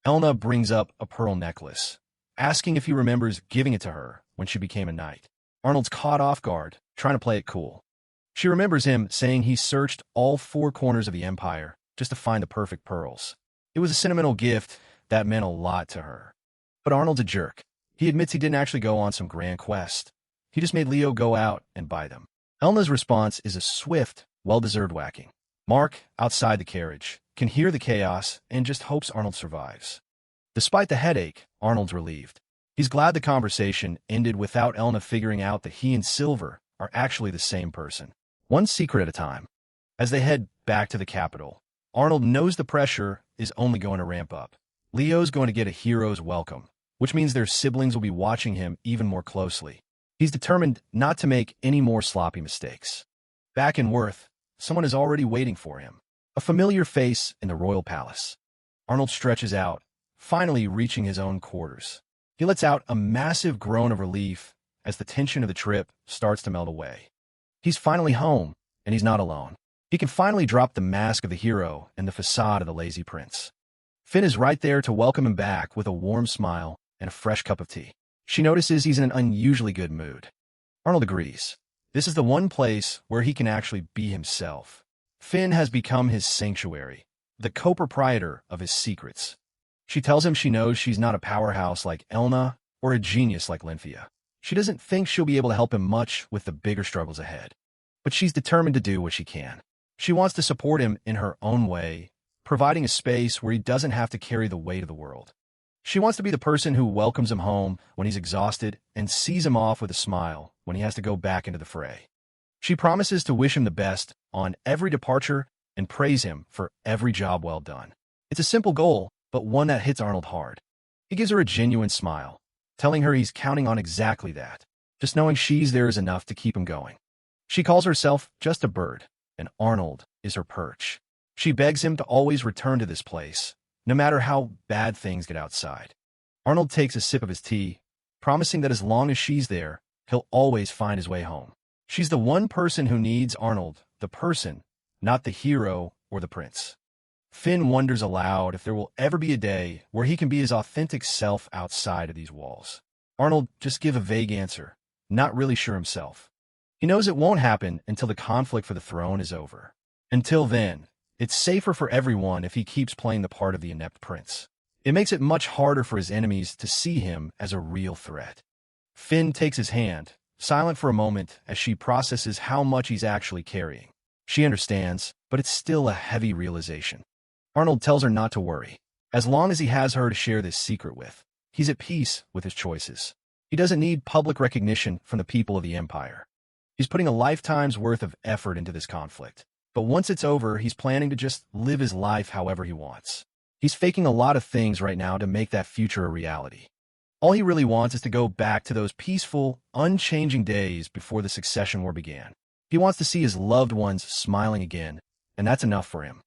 Elna brings up a pearl necklace, asking if he remembers giving it to her when she became a knight. Arnold's caught off guard, trying to play it cool. She remembers him saying he searched all four corners of the Empire just to find the perfect pearls. It was a sentimental gift that meant a lot to her. But Arnold's a jerk. He admits he didn't actually go on some grand quest. He just made Leo go out and buy them. Elna's response is a swift, well-deserved whacking. Mark, outside the carriage, can hear the chaos and just hopes Arnold survives. Despite the headache, Arnold's relieved. He's glad the conversation ended without Elna figuring out that he and Silver are actually the same person. One secret at a time. As they head back to the capital, Arnold knows the pressure is only going to ramp up. Leo's going to get a hero's welcome, which means their siblings will be watching him even more closely. He's determined not to make any more sloppy mistakes. Back in Worth, someone is already waiting for him. A familiar face in the royal palace. Arnold stretches out, finally reaching his own quarters. He lets out a massive groan of relief as the tension of the trip starts to melt away. He's finally home, and he's not alone. He can finally drop the mask of the hero and the facade of the lazy prince. Finn is right there to welcome him back with a warm smile and a fresh cup of tea. She notices he's in an unusually good mood. Arnold agrees. This is the one place where he can actually be himself. Finn has become his sanctuary, the co-proprietor of his secrets. She tells him she knows she's not a powerhouse like Elna or a genius like Lynthia. She doesn't think she'll be able to help him much with the bigger struggles ahead. But she's determined to do what she can. She wants to support him in her own way, providing a space where he doesn't have to carry the weight of the world. She wants to be the person who welcomes him home when he's exhausted and sees him off with a smile when he has to go back into the fray. She promises to wish him the best on every departure and praise him for every job well done. It's a simple goal, but one that hits Arnold hard. He gives her a genuine smile, telling her he's counting on exactly that. Just knowing she's there is enough to keep him going. She calls herself just a bird, and Arnold is her perch. She begs him to always return to this place, no matter how bad things get outside. Arnold takes a sip of his tea, promising that as long as she's there, he'll always find his way home. She's the one person who needs Arnold, the person, not the hero or the prince. Finn wonders aloud if there will ever be a day where he can be his authentic self outside of these walls. Arnold just gives a vague answer, not really sure himself. He knows it won't happen until the conflict for the throne is over. Until then, it's safer for everyone if he keeps playing the part of the inept prince. It makes it much harder for his enemies to see him as a real threat. Finn takes his hand, silent for a moment as she processes how much he's actually carrying. She understands, but it's still a heavy realization. Arnold tells her not to worry. As long as he has her to share this secret with, he's at peace with his choices. He doesn't need public recognition from the people of the Empire. He's putting a lifetime's worth of effort into this conflict. But once it's over, he's planning to just live his life however he wants. He's faking a lot of things right now to make that future a reality. All he really wants is to go back to those peaceful, unchanging days before the succession war began. He wants to see his loved ones smiling again, and that's enough for him.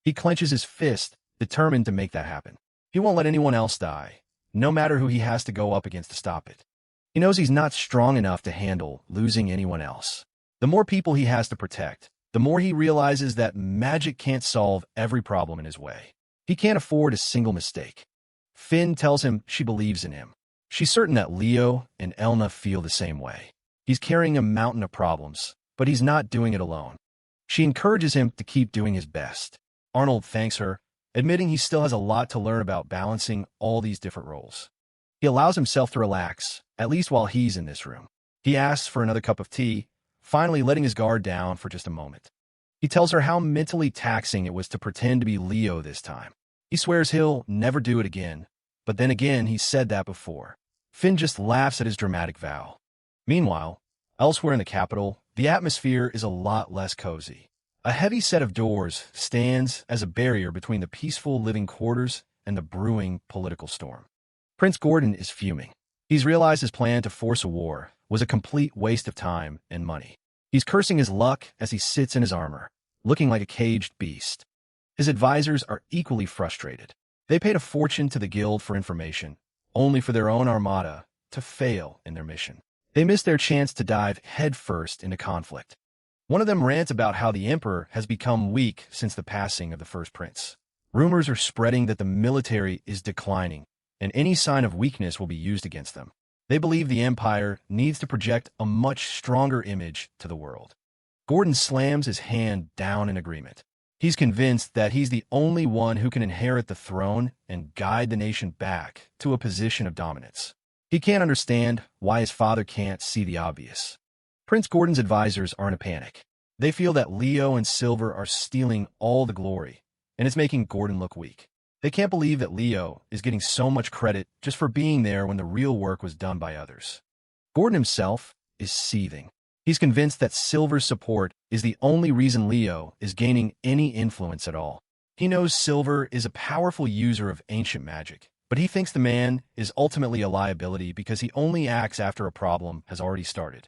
He clenches his fist, determined to make that happen. He won't let anyone else die, no matter who he has to go up against to stop it. He knows he's not strong enough to handle losing anyone else. The more people he has to protect, the more he realizes that magic can't solve every problem in his way. He can't afford a single mistake. Finn tells him she believes in him. She's certain that Leo and Elna feel the same way. He's carrying a mountain of problems, but he's not doing it alone. She encourages him to keep doing his best. Arnold thanks her, admitting he still has a lot to learn about balancing all these different roles. He allows himself to relax, at least while he's in this room. He asks for another cup of tea, finally letting his guard down for just a moment. He tells her how mentally taxing it was to pretend to be Leo this time. He swears he'll never do it again, but then again he said that before. Finn just laughs at his dramatic vow. Meanwhile, elsewhere in the capital, the atmosphere is a lot less cozy. A heavy set of doors stands as a barrier between the peaceful living quarters and the brewing political storm. Prince Gordon is fuming. He's realized his plan to force a war was a complete waste of time and money. He's cursing his luck as he sits in his armor, looking like a caged beast. His advisors are equally frustrated. They paid a fortune to the guild for information, only for their own armada to fail in their mission. They missed their chance to dive headfirst into conflict. One of them rants about how the emperor has become weak since the passing of the first prince. Rumors are spreading that the military is declining, and any sign of weakness will be used against them. They believe the empire needs to project a much stronger image to the world. Gordon slams his hand down in agreement. He's convinced that he's the only one who can inherit the throne and guide the nation back to a position of dominance. He can't understand why his father can't see the obvious. Prince Gordon's advisors are in a panic. They feel that Leo and Silver are stealing all the glory, and it's making Gordon look weak. They can't believe that Leo is getting so much credit just for being there when the real work was done by others. Gordon himself is seething. He's convinced that Silver's support is the only reason Leo is gaining any influence at all. He knows Silver is a powerful user of ancient magic, but he thinks the man is ultimately a liability because he only acts after a problem has already started.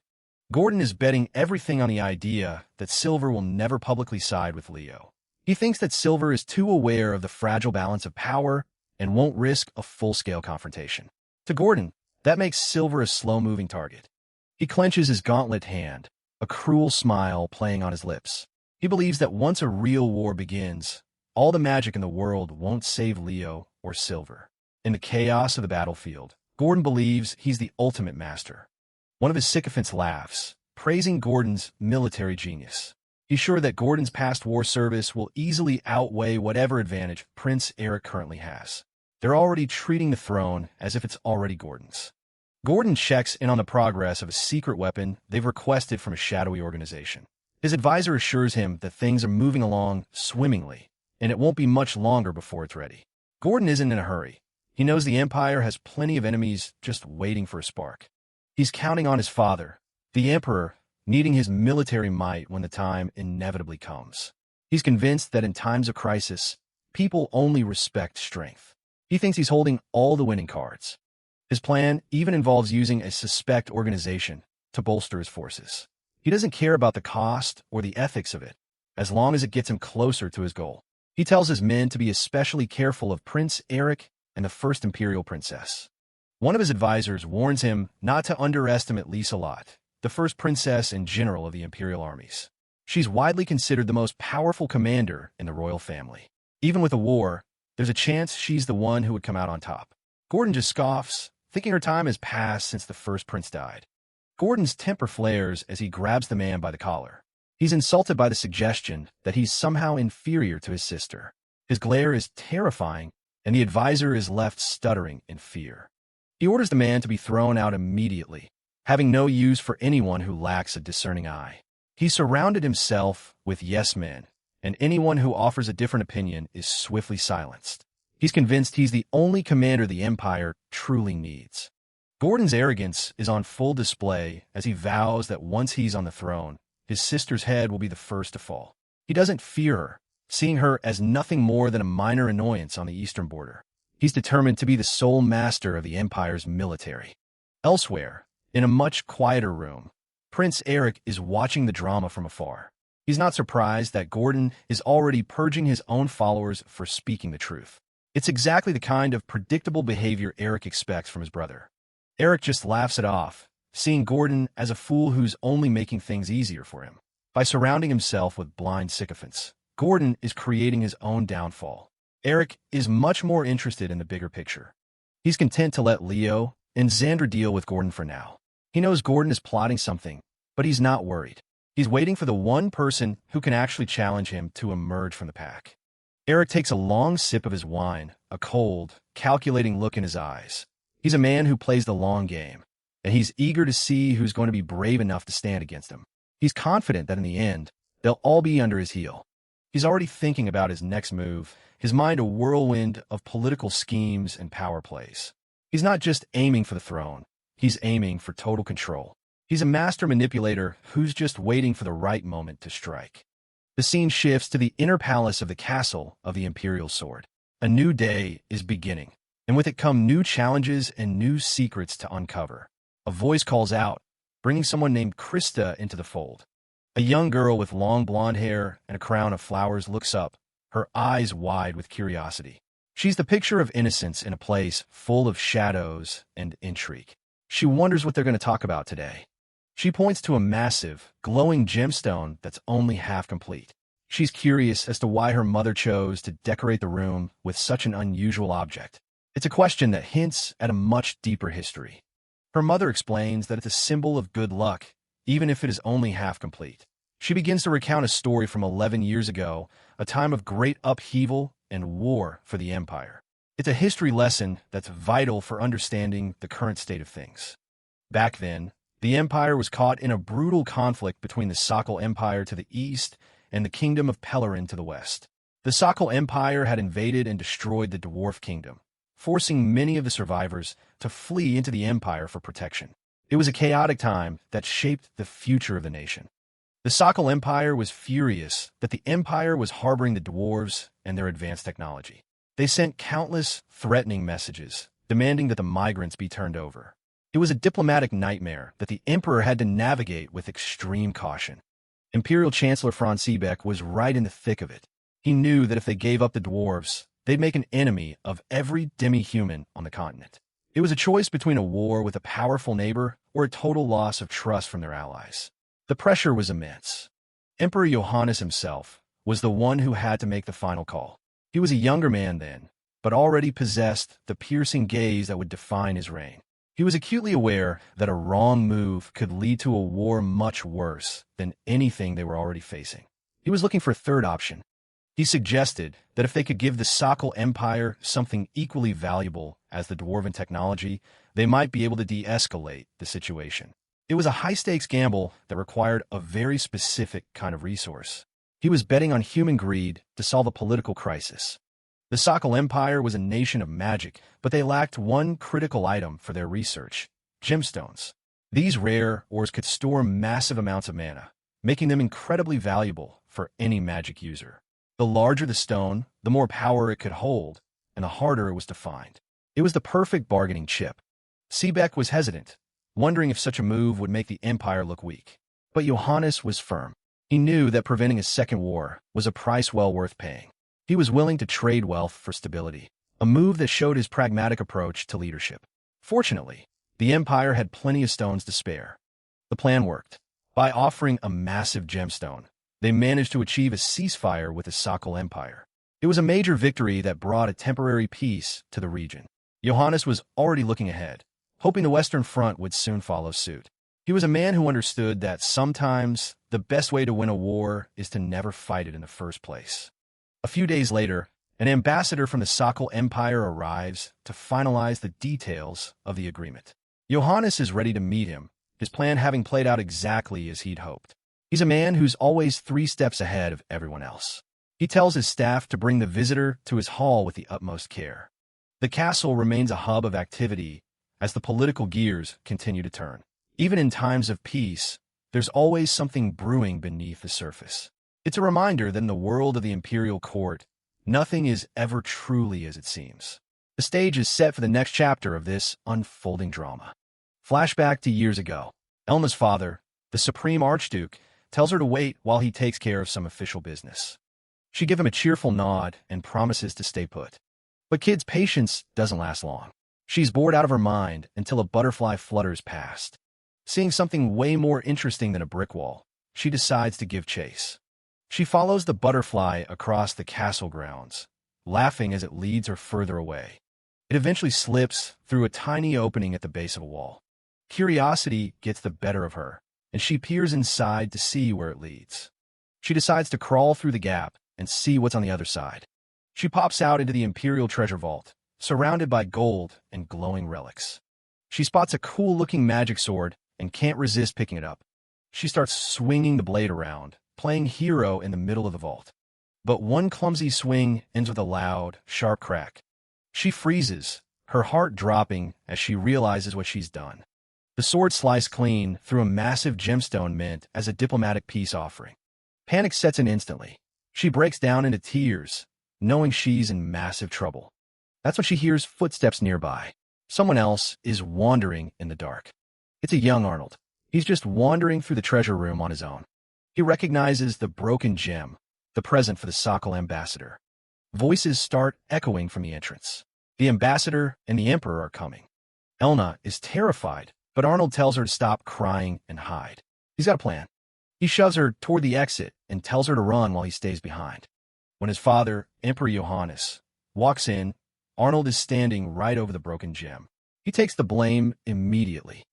Gordon is betting everything on the idea that Silver will never publicly side with Leo. He thinks that Silver is too aware of the fragile balance of power and won't risk a full-scale confrontation. To Gordon, that makes Silver a slow-moving target. He clenches his gauntlet hand, a cruel smile playing on his lips. He believes that once a real war begins, all the magic in the world won't save Leo or Silver. In the chaos of the battlefield, Gordon believes he's the ultimate master. One of his sycophants laughs, praising Gordon's military genius. He's sure that Gordon's past war service will easily outweigh whatever advantage Prince Eric currently has. They're already treating the throne as if it's already Gordon's. Gordon checks in on the progress of a secret weapon they've requested from a shadowy organization. His advisor assures him that things are moving along swimmingly, and it won't be much longer before it's ready. Gordon isn't in a hurry. He knows the Empire has plenty of enemies just waiting for a spark. He's counting on his father, the Emperor, needing his military might when the time inevitably comes. He's convinced that in times of crisis, people only respect strength. He thinks he's holding all the winning cards. His plan even involves using a suspect organization to bolster his forces. He doesn't care about the cost or the ethics of it, as long as it gets him closer to his goal. He tells his men to be especially careful of Prince Eric and the first Imperial Princess. One of his advisors warns him not to underestimate Liselot, the first princess and general of the Imperial armies. She's widely considered the most powerful commander in the royal family. Even with a war, there's a chance she's the one who would come out on top. Gordon just scoffs, thinking her time has passed since the first prince died. Gordon's temper flares as he grabs the man by the collar. He's insulted by the suggestion that he's somehow inferior to his sister. His glare is terrifying, and the advisor is left stuttering in fear. He orders the man to be thrown out immediately, having no use for anyone who lacks a discerning eye. He surrounded himself with yes-men, and anyone who offers a different opinion is swiftly silenced. He's convinced he's the only commander the Empire truly needs. Gordon's arrogance is on full display as he vows that once he's on the throne, his sister's head will be the first to fall. He doesn't fear her, seeing her as nothing more than a minor annoyance on the eastern border. He's determined to be the sole master of the Empire's military. Elsewhere, in a much quieter room, Prince Eric is watching the drama from afar. He's not surprised that Gordon is already purging his own followers for speaking the truth. It's exactly the kind of predictable behavior Eric expects from his brother. Eric just laughs it off, seeing Gordon as a fool who's only making things easier for him. By surrounding himself with blind sycophants, Gordon is creating his own downfall. Eric is much more interested in the bigger picture. He's content to let Leo and Xander deal with Gordon for now. He knows Gordon is plotting something, but he's not worried. He's waiting for the one person who can actually challenge him to emerge from the pack. Eric takes a long sip of his wine, a cold, calculating look in his eyes. He's a man who plays the long game, and he's eager to see who's going to be brave enough to stand against him. He's confident that in the end, they'll all be under his heel. He's already thinking about his next move, his mind a whirlwind of political schemes and power plays. He's not just aiming for the throne, he's aiming for total control. He's a master manipulator who's just waiting for the right moment to strike. The scene shifts to the inner palace of the castle of the Imperial Sword. A new day is beginning, and with it come new challenges and new secrets to uncover. A voice calls out, bringing someone named Krista into the fold. A young girl with long blonde hair and a crown of flowers looks up, her eyes wide with curiosity. She's the picture of innocence in a place full of shadows and intrigue. She wonders what they're going to talk about today. She points to a massive, glowing gemstone that's only half complete. She's curious as to why her mother chose to decorate the room with such an unusual object. It's a question that hints at a much deeper history. Her mother explains that it's a symbol of good luck, even if it is only half complete. She begins to recount a story from 11 years ago, a time of great upheaval and war for the Empire. It's a history lesson that's vital for understanding the current state of things. Back then, the Empire was caught in a brutal conflict between the Sakal Empire to the east and the Kingdom of Pellerin to the west. The Sakal Empire had invaded and destroyed the Dwarf Kingdom, forcing many of the survivors to flee into the Empire for protection. It was a chaotic time that shaped the future of the nation. The Sakal Empire was furious that the Empire was harboring the dwarves and their advanced technology. They sent countless threatening messages, demanding that the migrants be turned over. It was a diplomatic nightmare that the Emperor had to navigate with extreme caution. Imperial Chancellor Franz Seebeck was right in the thick of it. He knew that if they gave up the dwarves, they'd make an enemy of every demi-human on the continent. It was a choice between a war with a powerful neighbor or a total loss of trust from their allies. The pressure was immense. Emperor Johannes himself was the one who had to make the final call. He was a younger man then, but already possessed the piercing gaze that would define his reign. He was acutely aware that a wrong move could lead to a war much worse than anything they were already facing. He was looking for a third option. He suggested that if they could give the Sakal Empire something equally valuable as the Dwarven technology, they might be able to de-escalate the situation. It was a high-stakes gamble that required a very specific kind of resource. He was betting on human greed to solve a political crisis. The Sakal Empire was a nation of magic, but they lacked one critical item for their research: gemstones. These rare ores could store massive amounts of mana, making them incredibly valuable for any magic user. The larger the stone, the more power it could hold, and the harder it was to find. It was the perfect bargaining chip. Seebeck was hesitant, wondering if such a move would make the Empire look weak. But Johannes was firm. He knew that preventing a second war was a price well worth paying. He was willing to trade wealth for stability, a move that showed his pragmatic approach to leadership. Fortunately, the Empire had plenty of stones to spare. The plan worked. By offering a massive gemstone, they managed to achieve a ceasefire with the Sakal Empire. It was a major victory that brought a temporary peace to the region. Johannes was already looking ahead, hoping the Western Front would soon follow suit. He was a man who understood that sometimes the best way to win a war is to never fight it in the first place. A few days later, an ambassador from the Sakal Empire arrives to finalize the details of the agreement. Johannes is ready to meet him, his plan having played out exactly as he'd hoped. He's a man who's always 3 steps ahead of everyone else. He tells his staff to bring the visitor to his hall with the utmost care. The castle remains a hub of activity as the political gears continue to turn. Even in times of peace, there's always something brewing beneath the surface. It's a reminder that in the world of the imperial court, nothing is ever truly as it seems. The stage is set for the next chapter of this unfolding drama. Flashback to years ago. Elna's father, the Supreme Archduke, tells her to wait while he takes care of some official business. She gives him a cheerful nod and promises to stay put. But Kid's patience doesn't last long. She's bored out of her mind until a butterfly flutters past. Seeing something way more interesting than a brick wall, she decides to give chase. She follows the butterfly across the castle grounds, laughing as it leads her further away. It eventually slips through a tiny opening at the base of a wall. Curiosity gets the better of her, and she peers inside to see where it leads. She decides to crawl through the gap and see what's on the other side. She pops out into the Imperial Treasure Vault, surrounded by gold and glowing relics. She spots a cool-looking magic sword and can't resist picking it up. She starts swinging the blade around, playing hero in the middle of the vault. But one clumsy swing ends with a loud, sharp crack. She freezes, her heart dropping as she realizes what she's done. The sword sliced clean through a massive gemstone meant as a diplomatic peace offering. Panic sets in instantly. She breaks down into tears, knowing she's in massive trouble. That's when she hears footsteps nearby. Someone else is wandering in the dark. It's a young Arnold. He's just wandering through the treasure room on his own. He recognizes the broken gem, the present for the Sokol ambassador. Voices start echoing from the entrance. The ambassador and the emperor are coming. Elna is terrified, but Arnold tells her to stop crying and hide. He's got a plan. He shoves her toward the exit and tells her to run while he stays behind. When his father, Emperor Johannes, walks in, Arnold is standing right over the broken gem. He takes the blame immediately.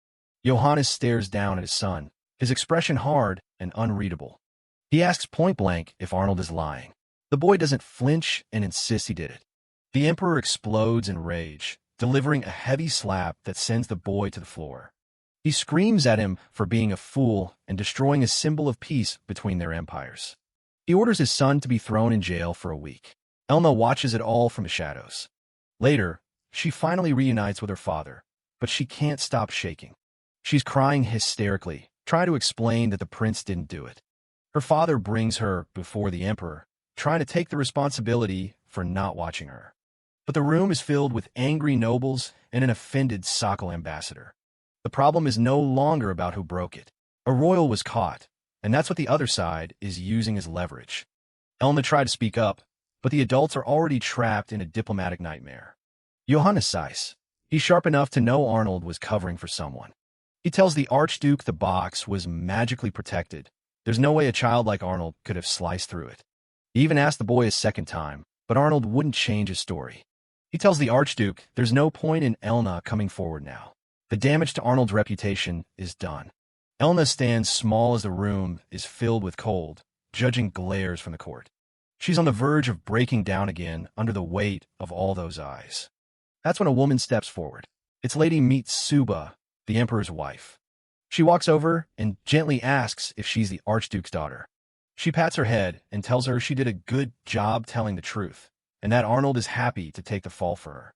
Johannes stares down at his son, his expression hard and unreadable. He asks point-blank if Arnold is lying. The boy doesn't flinch and insists he did it. The emperor explodes in rage, delivering a heavy slap that sends the boy to the floor. He screams at him for being a fool and destroying a symbol of peace between their empires. He orders his son to be thrown in jail for a week. Elna watches it all from the shadows. Later, she finally reunites with her father, but she can't stop shaking. She's crying hysterically, trying to explain that the prince didn't do it. Her father brings her before the emperor, trying to take the responsibility for not watching her. But the room is filled with angry nobles and an offended Sokol ambassador. The problem is no longer about who broke it. A royal was caught, and that's what the other side is using as leverage. Elna tried to speak up, but the adults are already trapped in a diplomatic nightmare. Johannes sighs. He's sharp enough to know Arnold was covering for someone. He tells the Archduke the box was magically protected. There's no way a child like Arnold could have sliced through it. He even asked the boy a second time, but Arnold wouldn't change his story. He tells the Archduke there's no point in Elna coming forward now. The damage to Arnold's reputation is done. Elna stands small as the room is filled with cold, judging glares from the court. She's on the verge of breaking down again under the weight of all those eyes. That's when a woman steps forward. It's Lady Mitsuba, the emperor's wife. She walks over and gently asks if she's the Archduke's daughter. She pats her head and tells her she did a good job telling the truth, and that Arnold is happy to take the fall for her.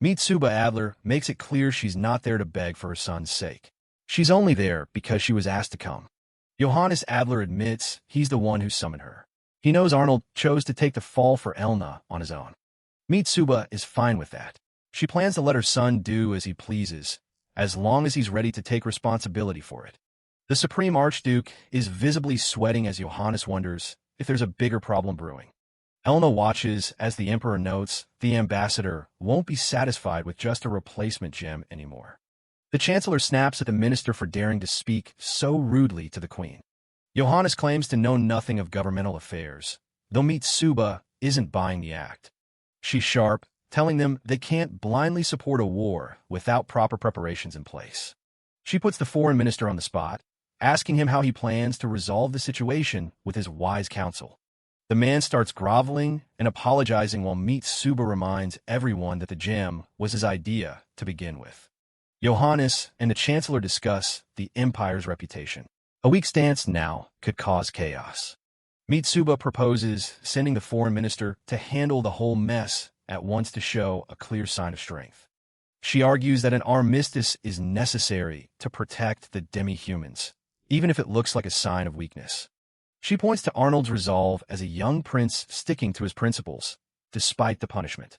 Mitsuba Adler makes it clear she's not there to beg for her son's sake. She's only there because she was asked to come. Johannes Adler admits he's the one who summoned her. He knows Arnold chose to take the fall for Elna on his own. Mitsuba is fine with that. She plans to let her son do as he pleases, as long as he's ready to take responsibility for it. The Supreme Archduke is visibly sweating as Johannes wonders if there's a bigger problem brewing. Elna watches as the Emperor notes the ambassador won't be satisfied with just a replacement gem anymore. The Chancellor snaps at the minister for daring to speak so rudely to the Queen. Johannes claims to know nothing of governmental affairs, though Mitsuba isn't buying the act. She's sharp, telling them they can't blindly support a war without proper preparations in place. She puts the foreign minister on the spot, asking him how he plans to resolve the situation with his wise counsel. The man starts groveling and apologizing while Mitsuba reminds everyone that the gem was his idea to begin with. Johannes and the Chancellor discuss the Empire's reputation. A weak stance now could cause chaos. Mitsuba proposes sending the foreign minister to handle the whole mess at once to show a clear sign of strength. She argues that an armistice is necessary to protect the demi-humans, even if it looks like a sign of weakness. She points to Arnold's resolve as a young prince sticking to his principles, despite the punishment.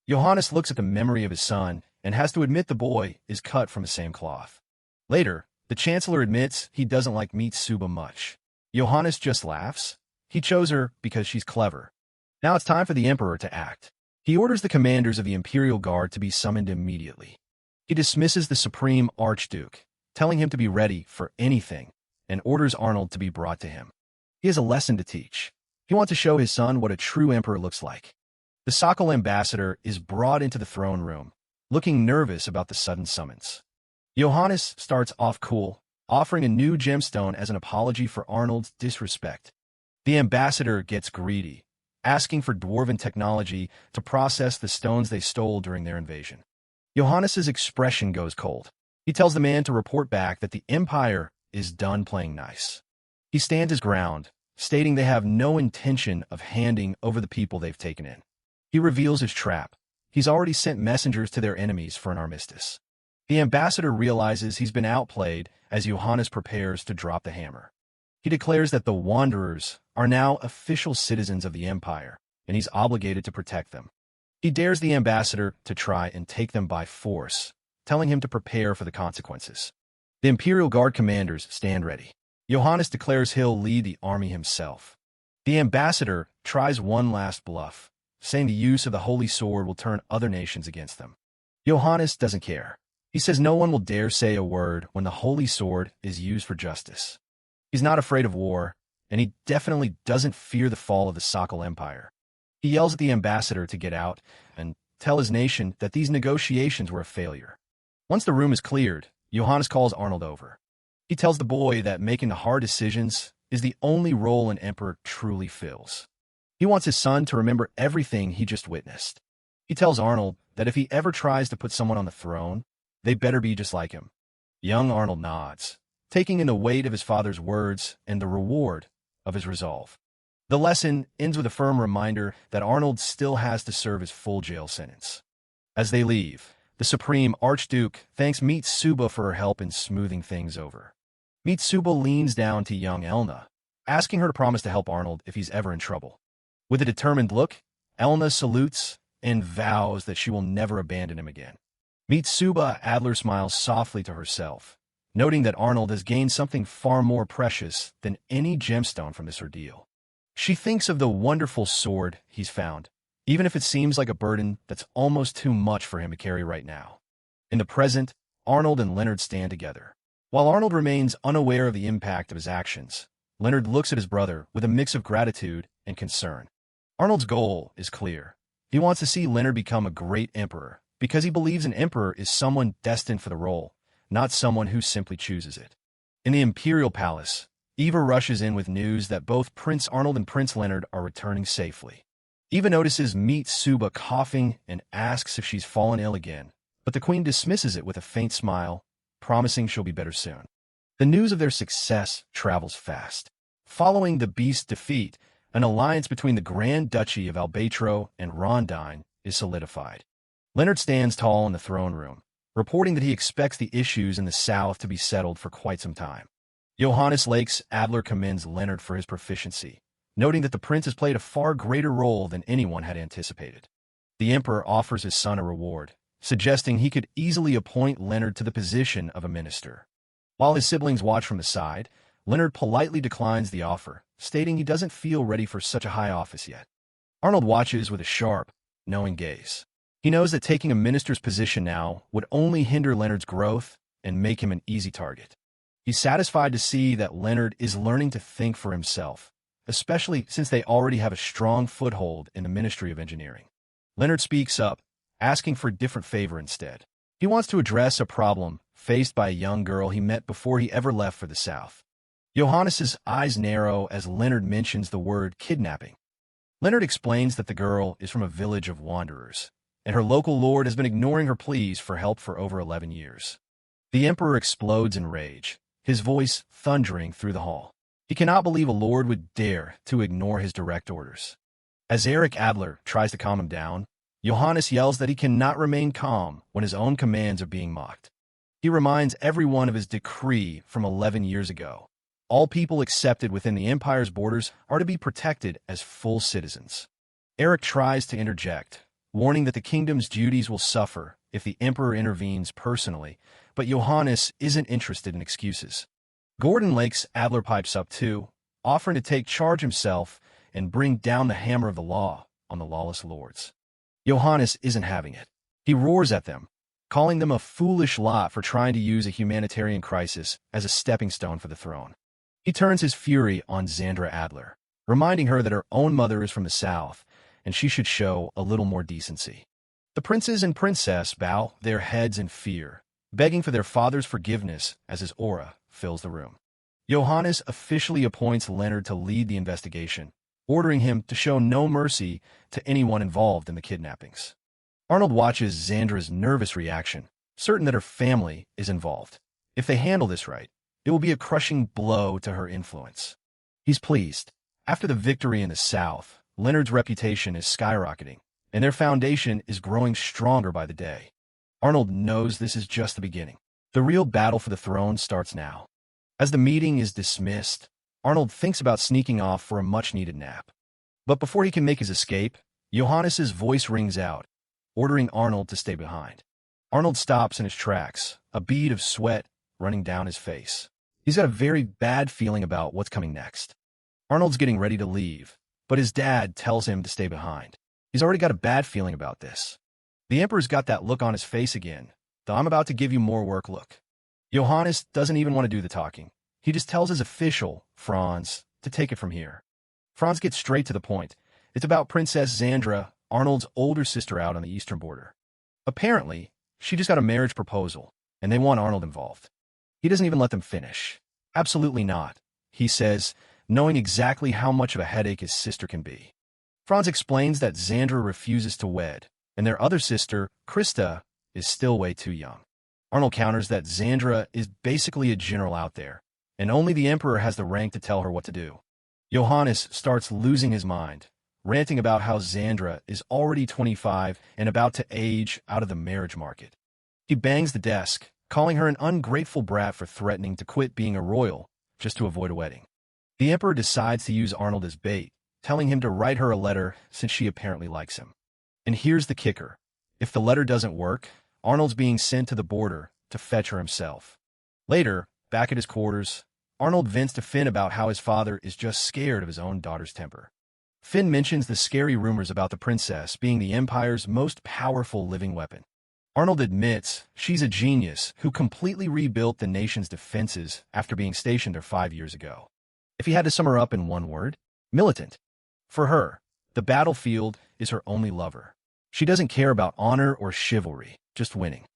Johannes looks at the memory of his son and has to admit the boy is cut from the same cloth. Later, the Chancellor admits he doesn't like Mitsuba much. Johannes just laughs. He chose her because she's clever. Now it's time for the Emperor to act. He orders the commanders of the Imperial Guard to be summoned immediately. He dismisses the Supreme Archduke, telling him to be ready for anything, and orders Arnold to be brought to him. He has a lesson to teach. He wants to show his son what a true emperor looks like. The Sokol ambassador is brought into the throne room, looking nervous about the sudden summons. Johannes starts off cool, offering a new gemstone as an apology for Arnold's disrespect. The ambassador gets greedy, asking for dwarven technology to process the stones they stole during their invasion. Johannes's expression goes cold. He tells the man to report back that the Empire is done playing nice. He stands his ground, stating they have no intention of handing over the people they've taken in. He reveals his trap. He's already sent messengers to their enemies for an armistice. The ambassador realizes he's been outplayed as Johannes prepares to drop the hammer. He declares that the Wanderers are now official citizens of the Empire, and he's obligated to protect them. He dares the ambassador to try and take them by force, telling him to prepare for the consequences. The Imperial Guard commanders stand ready. Johannes declares he'll lead the army himself. The ambassador tries one last bluff, saying the use of the Holy Sword will turn other nations against them. Johannes doesn't care. He says no one will dare say a word when the Holy Sword is used for justice. He's not afraid of war, and he definitely doesn't fear the fall of the Sokol Empire. He yells at the ambassador to get out and tell his nation that these negotiations were a failure. Once the room is cleared, Johannes calls Arnold over. He tells the boy that making the hard decisions is the only role an emperor truly fills. He wants his son to remember everything he just witnessed. He tells Arnold that if he ever tries to put someone on the throne, they better be just like him. Young Arnold nods, taking in the weight of his father's words and the reward of his resolve. The lesson ends with a firm reminder that Arnold still has to serve his full jail sentence. As they leave, the Supreme Archduke thanks Mitsuba for her help in smoothing things over. Mitsuba leans down to young Elna, asking her to promise to help Arnold if he's ever in trouble. With a determined look, Elna salutes and vows that she will never abandon him again. Mitsuba Adler smiles softly to herself, noting that Arnold has gained something far more precious than any gemstone from this ordeal. She thinks of the wonderful sword he's found, even if it seems like a burden that's almost too much for him to carry right now. In the present, Arnold and Leonard stand together. While Arnold remains unaware of the impact of his actions, Leonard looks at his brother with a mix of gratitude and concern. Arnold's goal is clear. He wants to see Leonard become a great emperor, because he believes an emperor is someone destined for the role, not someone who simply chooses it. In the Imperial Palace, Eva rushes in with news that both Prince Arnold and Prince Leonard are returning safely. Eva notices Mitsuba coughing and asks if she's fallen ill again, but the Queen dismisses it with a faint smile, promising she'll be better soon. The news of their success travels fast. Following the Beast's defeat, an alliance between the Grand Duchy of Albatro and Rondine is solidified. Leonard stands tall in the throne room, reporting that he expects the issues in the south to be settled for quite some time. Johannes Lakes Adler commends Leonard for his proficiency, noting that the prince has played a far greater role than anyone had anticipated. The emperor offers his son a reward, suggesting he could easily appoint Leonard to the position of a minister. While his siblings watch from the side, Leonard politely declines the offer, stating he doesn't feel ready for such a high office yet. Arnold watches with a sharp, knowing gaze. He knows that taking a minister's position now would only hinder Leonard's growth and make him an easy target. He's satisfied to see that Leonard is learning to think for himself, especially since they already have a strong foothold in the Ministry of Engineering. Leonard speaks up, asking for a different favor instead. He wants to address a problem faced by a young girl he met before he ever left for the South. Johannes's eyes narrow as Leonard mentions the word kidnapping. Leonard explains that the girl is from a village of wanderers, and her local lord has been ignoring her pleas for help for over 11 years. The emperor explodes in rage, his voice thundering through the hall. He cannot believe a lord would dare to ignore his direct orders. As Eric Adler tries to calm him down, Johannes yells that he cannot remain calm when his own commands are being mocked. He reminds everyone of his decree from 11 years ago. All people accepted within the Empire's borders are to be protected as full citizens. Eric tries to interject, warning that the kingdom's duties will suffer if the emperor intervenes personally, but Johannes isn't interested in excuses. Gordon Lake's Adler pipes up too, offering to take charge himself and bring down the hammer of the law on the lawless lords. Johannes isn't having it. He roars at them, calling them a foolish lot for trying to use a humanitarian crisis as a stepping stone for the throne. He turns his fury on Xandra Adler, reminding her that her own mother is from the south, and she should show a little more decency. The princes and princess bow their heads in fear, begging for their father's forgiveness as his aura fills the room. Johannes officially appoints Leonard to lead the investigation, ordering him to show no mercy to anyone involved in the kidnappings. Arnold watches Xandra's nervous reaction, certain that her family is involved. If they handle this right, it will be a crushing blow to her influence. He's pleased. After the victory in the south, Leonard's reputation is skyrocketing, and their foundation is growing stronger by the day. Arnold knows this is just the beginning. The real battle for the throne starts now. As the meeting is dismissed, Arnold thinks about sneaking off for a much-needed nap. But before he can make his escape, Johannes's voice rings out, ordering Arnold to stay behind. Arnold stops in his tracks, a bead of sweat running down his face. He's got a very bad feeling about what's coming next. Arnold's getting ready to leave, but his dad tells him to stay behind. He's already got a bad feeling about this. The Emperor's got that look on his face again, the "I'm about to give you more work" look. Johannes doesn't even want to do the talking. He just tells his official, Franz, to take it from here. Franz gets straight to the point. It's about Princess Xandra, Arnold's older sister out on the eastern border. Apparently, she just got a marriage proposal, and they want Arnold involved. He doesn't even let them finish. Absolutely not, he says, knowing exactly how much of a headache his sister can be. Franz explains that Xandra refuses to wed, and their other sister, Krista, is still way too young. Arnold counters that Xandra is basically a general out there, and only the Emperor has the rank to tell her what to do. Johannes starts losing his mind, ranting about how Xandra is already 25 and about to age out of the marriage market. He bangs the desk, calling her an ungrateful brat for threatening to quit being a royal just to avoid a wedding. The Emperor decides to use Arnold as bait, telling him to write her a letter since she apparently likes him. And here's the kicker. If the letter doesn't work, Arnold's being sent to the border to fetch her himself. Later, back at his quarters, Arnold vents to Finn about how his father is just scared of his own daughter's temper. Finn mentions the scary rumors about the princess being the Empire's most powerful living weapon. Arnold admits she's a genius who completely rebuilt the nation's defenses after being stationed there 5 years ago. If he had to sum her up in one word, militant. For her, the battlefield is her only lover. She doesn't care about honor or chivalry, just winning.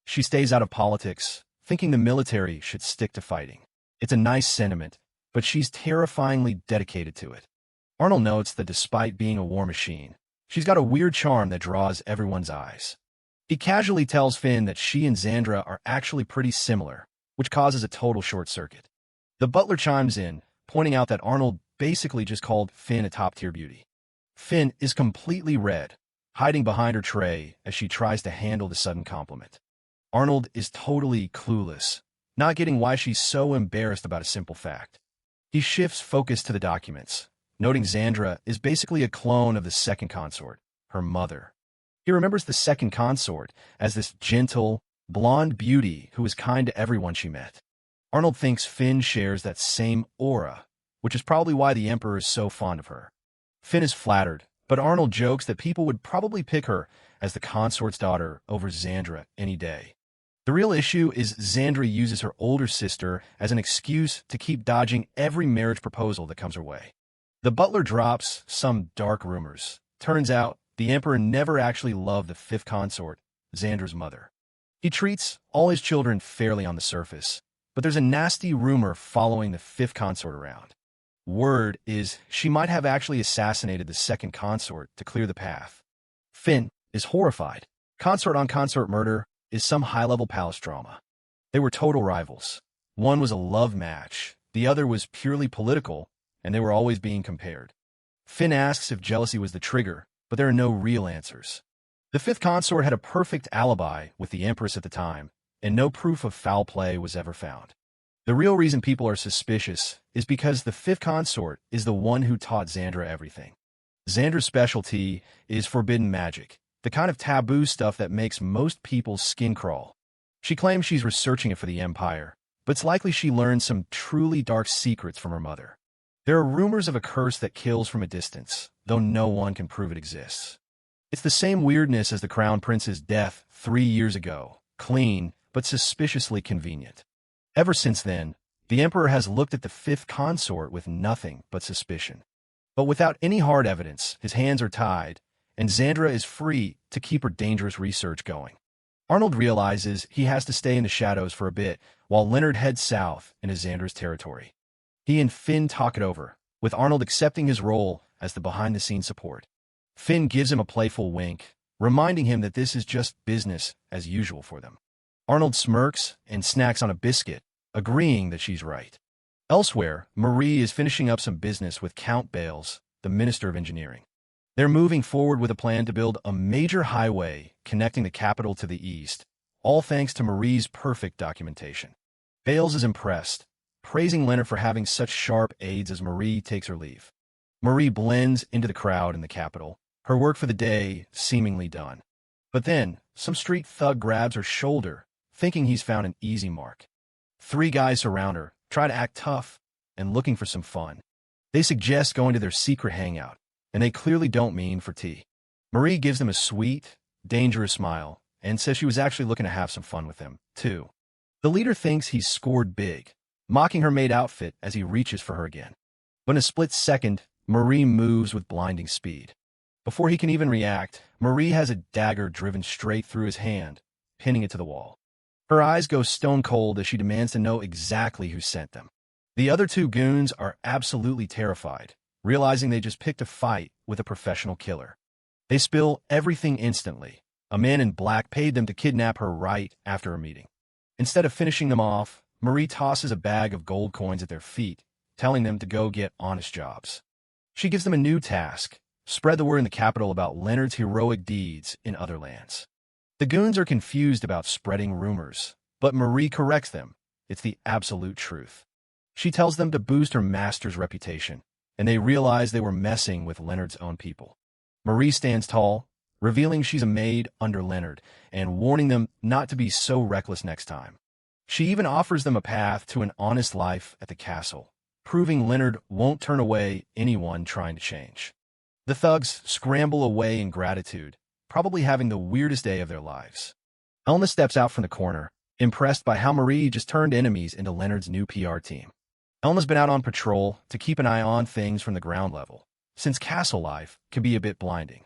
She stays out of politics, thinking the military should stick to fighting. It's a nice sentiment, but she's terrifyingly dedicated to it. Arnold notes that despite being a war machine, she's got a weird charm that draws everyone's eyes. He casually tells Finn that she and Xandra are actually pretty similar, which causes a total short circuit. The butler chimes in, pointing out that Arnold basically just called Finn a top-tier beauty. Finn is completely red, hiding behind her tray as she tries to handle the sudden compliment. Arnold is totally clueless, not getting why she's so embarrassed about a simple fact. He shifts focus to the documents, noting Xandra is basically a clone of the second consort, her mother. He remembers the second consort as this gentle, blonde beauty who was kind to everyone she met. Arnold thinks Finn shares that same aura, which is probably why the Emperor is so fond of her. Finn is flattered, but Arnold jokes that people would probably pick her as the consort's daughter over Xandra any day. The real issue is Xandra uses her older sister as an excuse to keep dodging every marriage proposal that comes her way. The butler drops some dark rumors. Turns out, the Emperor never actually loved the fifth consort, Xandra's mother. He treats all his children fairly on the surface, but there's a nasty rumor following the fifth consort around. Word is she might have actually assassinated the second consort to clear the path. Finn is horrified. Consort-on-consort murder is some high-level palace drama. They were total rivals. One was a love match, the other was purely political, and they were always being compared. Finn asks if jealousy was the trigger, but there are no real answers. The fifth consort had a perfect alibi with the Empress at the time, and no proof of foul play was ever found. The real reason people are suspicious is because the fifth consort is the one who taught Xandra everything. Xandra's specialty is forbidden magic, the kind of taboo stuff that makes most people's skin crawl. She claims she's researching it for the Empire, but it's likely she learned some truly dark secrets from her mother. There are rumors of a curse that kills from a distance, though no one can prove it exists. It's the same weirdness as the Crown Prince's death 3 years ago, clean, but suspiciously convenient. Ever since then, the Emperor has looked at the fifth consort with nothing but suspicion. But without any hard evidence, his hands are tied, and Xandra is free to keep her dangerous research going. Arnold realizes he has to stay in the shadows for a bit, while Leonard heads south into Xandra's territory. He and Finn talk it over, with Arnold accepting his role as the behind-the-scenes support. Finn gives him a playful wink, reminding him that this is just business as usual for them. Arnold smirks and snacks on a biscuit, agreeing that she's right. Elsewhere, Marie is finishing up some business with Count Bales, the Minister of Engineering. They're moving forward with a plan to build a major highway connecting the capital to the east, all thanks to Marie's perfect documentation. Bales is impressed, praising Leonard for having such sharp aides as Marie takes her leave. Marie blends into the crowd in the capital, her work for the day seemingly done. But then, some street thug grabs her shoulder, thinking he's found an easy mark. 3 guys surround her, try to act tough, and looking for some fun. They suggest going to their secret hangout, and they clearly don't mean for tea. Marie gives them a sweet, dangerous smile, and says she was actually looking to have some fun with them, too. The leader thinks he's scored big, mocking her maid outfit as he reaches for her again. But in a split second, Marie moves with blinding speed. Before he can even react, Marie has a dagger driven straight through his hand, pinning it to the wall. Her eyes go stone cold as she demands to know exactly who sent them. The other 2 goons are absolutely terrified, realizing they just picked a fight with a professional killer. They spill everything instantly. A man in black paid them to kidnap her right after a meeting. Instead of finishing them off, Marie tosses a bag of gold coins at their feet, telling them to go get honest jobs. She gives them a new task: spread the word in the capital about Leonard's heroic deeds in other lands. The goons are confused about spreading rumors, but Marie corrects them. It's the absolute truth. She tells them to boost her master's reputation, and they realize they were messing with Leonard's own people. Marie stands tall, revealing she's a maid under Leonard, and warning them not to be so reckless next time. She even offers them a path to an honest life at the castle, proving Leonard won't turn away anyone trying to change. The thugs scramble away in gratitude, probably having the weirdest day of their lives. Elna steps out from the corner, impressed by how Marie just turned enemies into Leonard's new PR team. Elna's been out on patrol to keep an eye on things from the ground level, since castle life can be a bit blinding.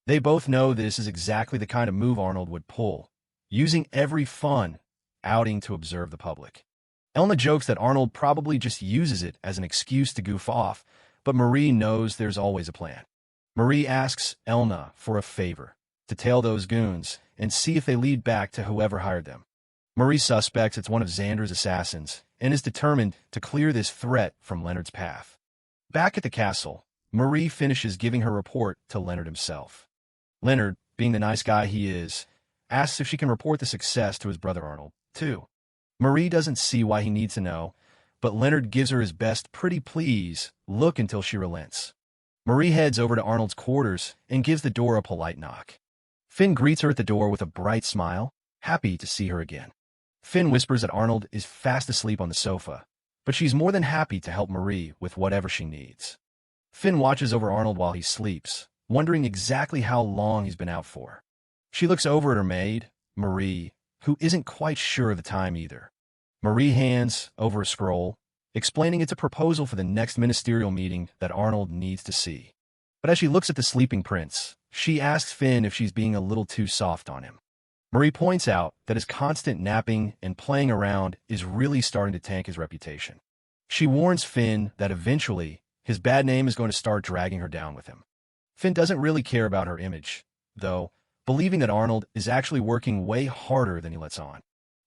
They both know this is exactly the kind of move Arnold would pull, using every fun outing to observe the public. Elna jokes that Arnold probably just uses it as an excuse to goof off, but Marie knows there's always a plan. Marie asks Elna for a favor, to tail those goons and see if they lead back to whoever hired them. Marie suspects it's one of Xandra's assassins and is determined to clear this threat from Leonard's path. Back at the castle, Marie finishes giving her report to Leonard himself. Leonard, being the nice guy he is, asks if she can report the success to his brother Arnold, too. Marie doesn't see why he needs to know, but Leonard gives her his best pretty please look until she relents. Marie heads over to Arnold's quarters and gives the door a polite knock. Finn greets her at the door with a bright smile, happy to see her again. Finn whispers that Arnold is fast asleep on the sofa, but she's more than happy to help Marie with whatever she needs. Finn watches over Arnold while he sleeps, wondering exactly how long he's been out for. She looks over at her maid, Marie, who isn't quite sure of the time either. Marie hands over a scroll, explaining it's a proposal for the next ministerial meeting that Arnold needs to see. But as she looks at the sleeping prince, she asks Finn if she's being a little too soft on him. Marie points out that his constant napping and playing around is really starting to tank his reputation. She warns Finn that eventually his bad name is going to start dragging her down with him. Finn doesn't really care about her image, though, believing that Arnold is actually working way harder than he lets on.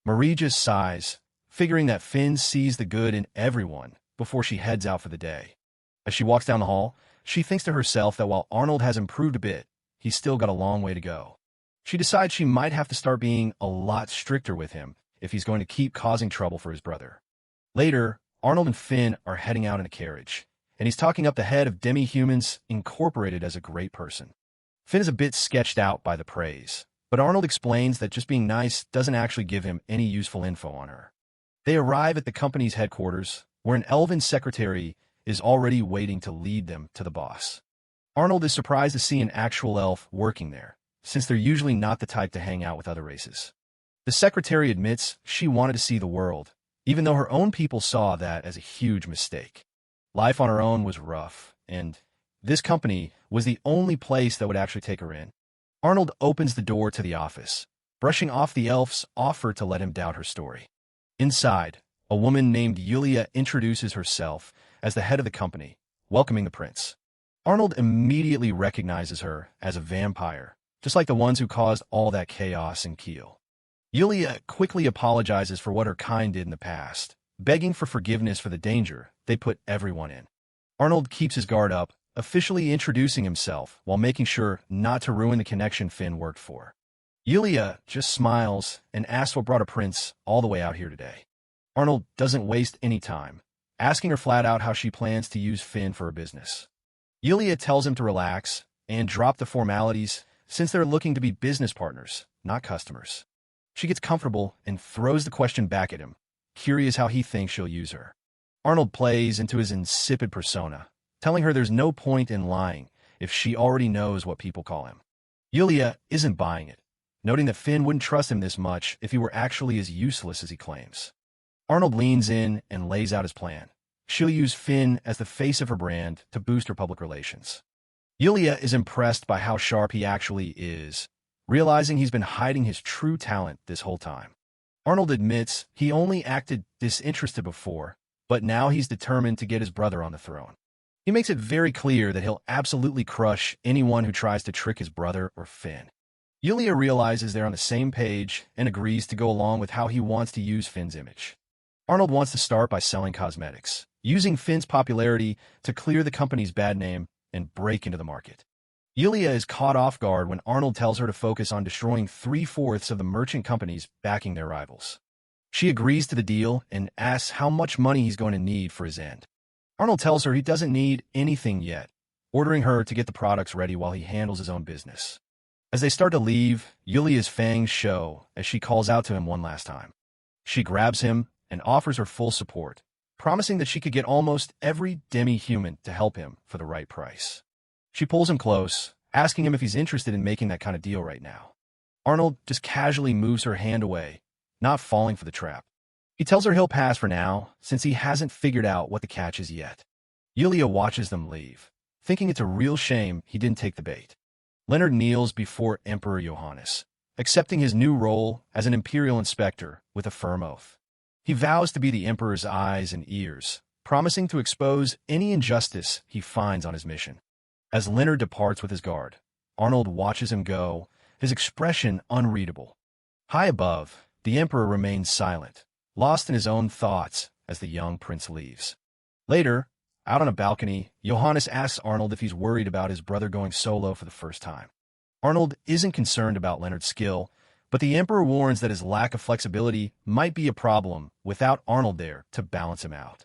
Marie just sighs, figuring that Finn sees the good in everyone before she heads out for the day. As she walks down the hall, she thinks to herself that while Arnold has improved a bit, he's still got a long way to go. She decides she might have to start being a lot stricter with him if he's going to keep causing trouble for his brother. Later, Arnold and Finn are heading out in a carriage, and he's talking up the head of Demi-Humans Incorporated as a great person. Finn is a bit sketched out by the praise, but Arnold explains that just being nice doesn't actually give him any useful info on her. They arrive at the company's headquarters, where an elven secretary is already waiting to lead them to the boss. Arnold is surprised to see an actual elf working there, since they're usually not the type to hang out with other races. The secretary admits she wanted to see the world, even though her own people saw that as a huge mistake. Life on her own was rough, and this company was the only place that would actually take her in. Arnold opens the door to the office, brushing off the elf's offer to let him doubt her story. Inside, a woman named Yulia introduces herself as the head of the company, welcoming the prince. Arnold immediately recognizes her as a vampire, just like the ones who caused all that chaos in Kiel. Yulia quickly apologizes for what her kind did in the past, begging for forgiveness for the danger they put everyone in. Arnold keeps his guard up, officially introducing himself while making sure not to ruin the connection Finn worked for. Yulia just smiles and asks what brought a prince all the way out here today. Arnold doesn't waste any time, asking her flat out how she plans to use Finn for her business. Yulia tells him to relax and drop the formalities since they're looking to be business partners, not customers. She gets comfortable and throws the question back at him, curious how he thinks she'll use her. Arnold plays into his insipid persona, telling her there's no point in lying if she already knows what people call him. Yulia isn't buying it, noting that Finn wouldn't trust him this much if he were actually as useless as he claims. Arnold leans in and lays out his plan. She'll use Finn as the face of her brand to boost her public relations. Yulia is impressed by how sharp he actually is, realizing he's been hiding his true talent this whole time. Arnold admits he only acted disinterested before, but now he's determined to get his brother on the throne. He makes it very clear that he'll absolutely crush anyone who tries to trick his brother or Finn. Yulia realizes they're on the same page and agrees to go along with how he wants to use Finn's image. Arnold wants to start by selling cosmetics, using Finn's popularity to clear the company's bad name and break into the market. Yulia is caught off guard when Arnold tells her to focus on destroying 3/4 of the merchant companies backing their rivals. She agrees to the deal and asks how much money he's going to need for his end. Arnold tells her he doesn't need anything yet, ordering her to get the products ready while he handles his own business. As they start to leave, Yulia's fangs show as she calls out to him one last time. She grabs him and offers her full support, promising that she could get almost every demi-human to help him for the right price. She pulls him close, asking him if he's interested in making that kind of deal right now. Arnold just casually moves her hand away, not falling for the trap. He tells her he'll pass for now, since he hasn't figured out what the catch is yet. Yulia watches them leave, thinking it's a real shame he didn't take the bait. Leonard kneels before Emperor Johannes, accepting his new role as an imperial inspector with a firm oath. He vows to be the emperor's eyes and ears, promising to expose any injustice he finds on his mission. As Leonard departs with his guard, Arnold watches him go, his expression unreadable. High above, the emperor remains silent, lost in his own thoughts as the young prince leaves. Later, out on a balcony, Johannes asks Arnold if he's worried about his brother going solo for the first time. Arnold isn't concerned about Leonard's skill, but the emperor warns that his lack of flexibility might be a problem without Arnold there to balance him out.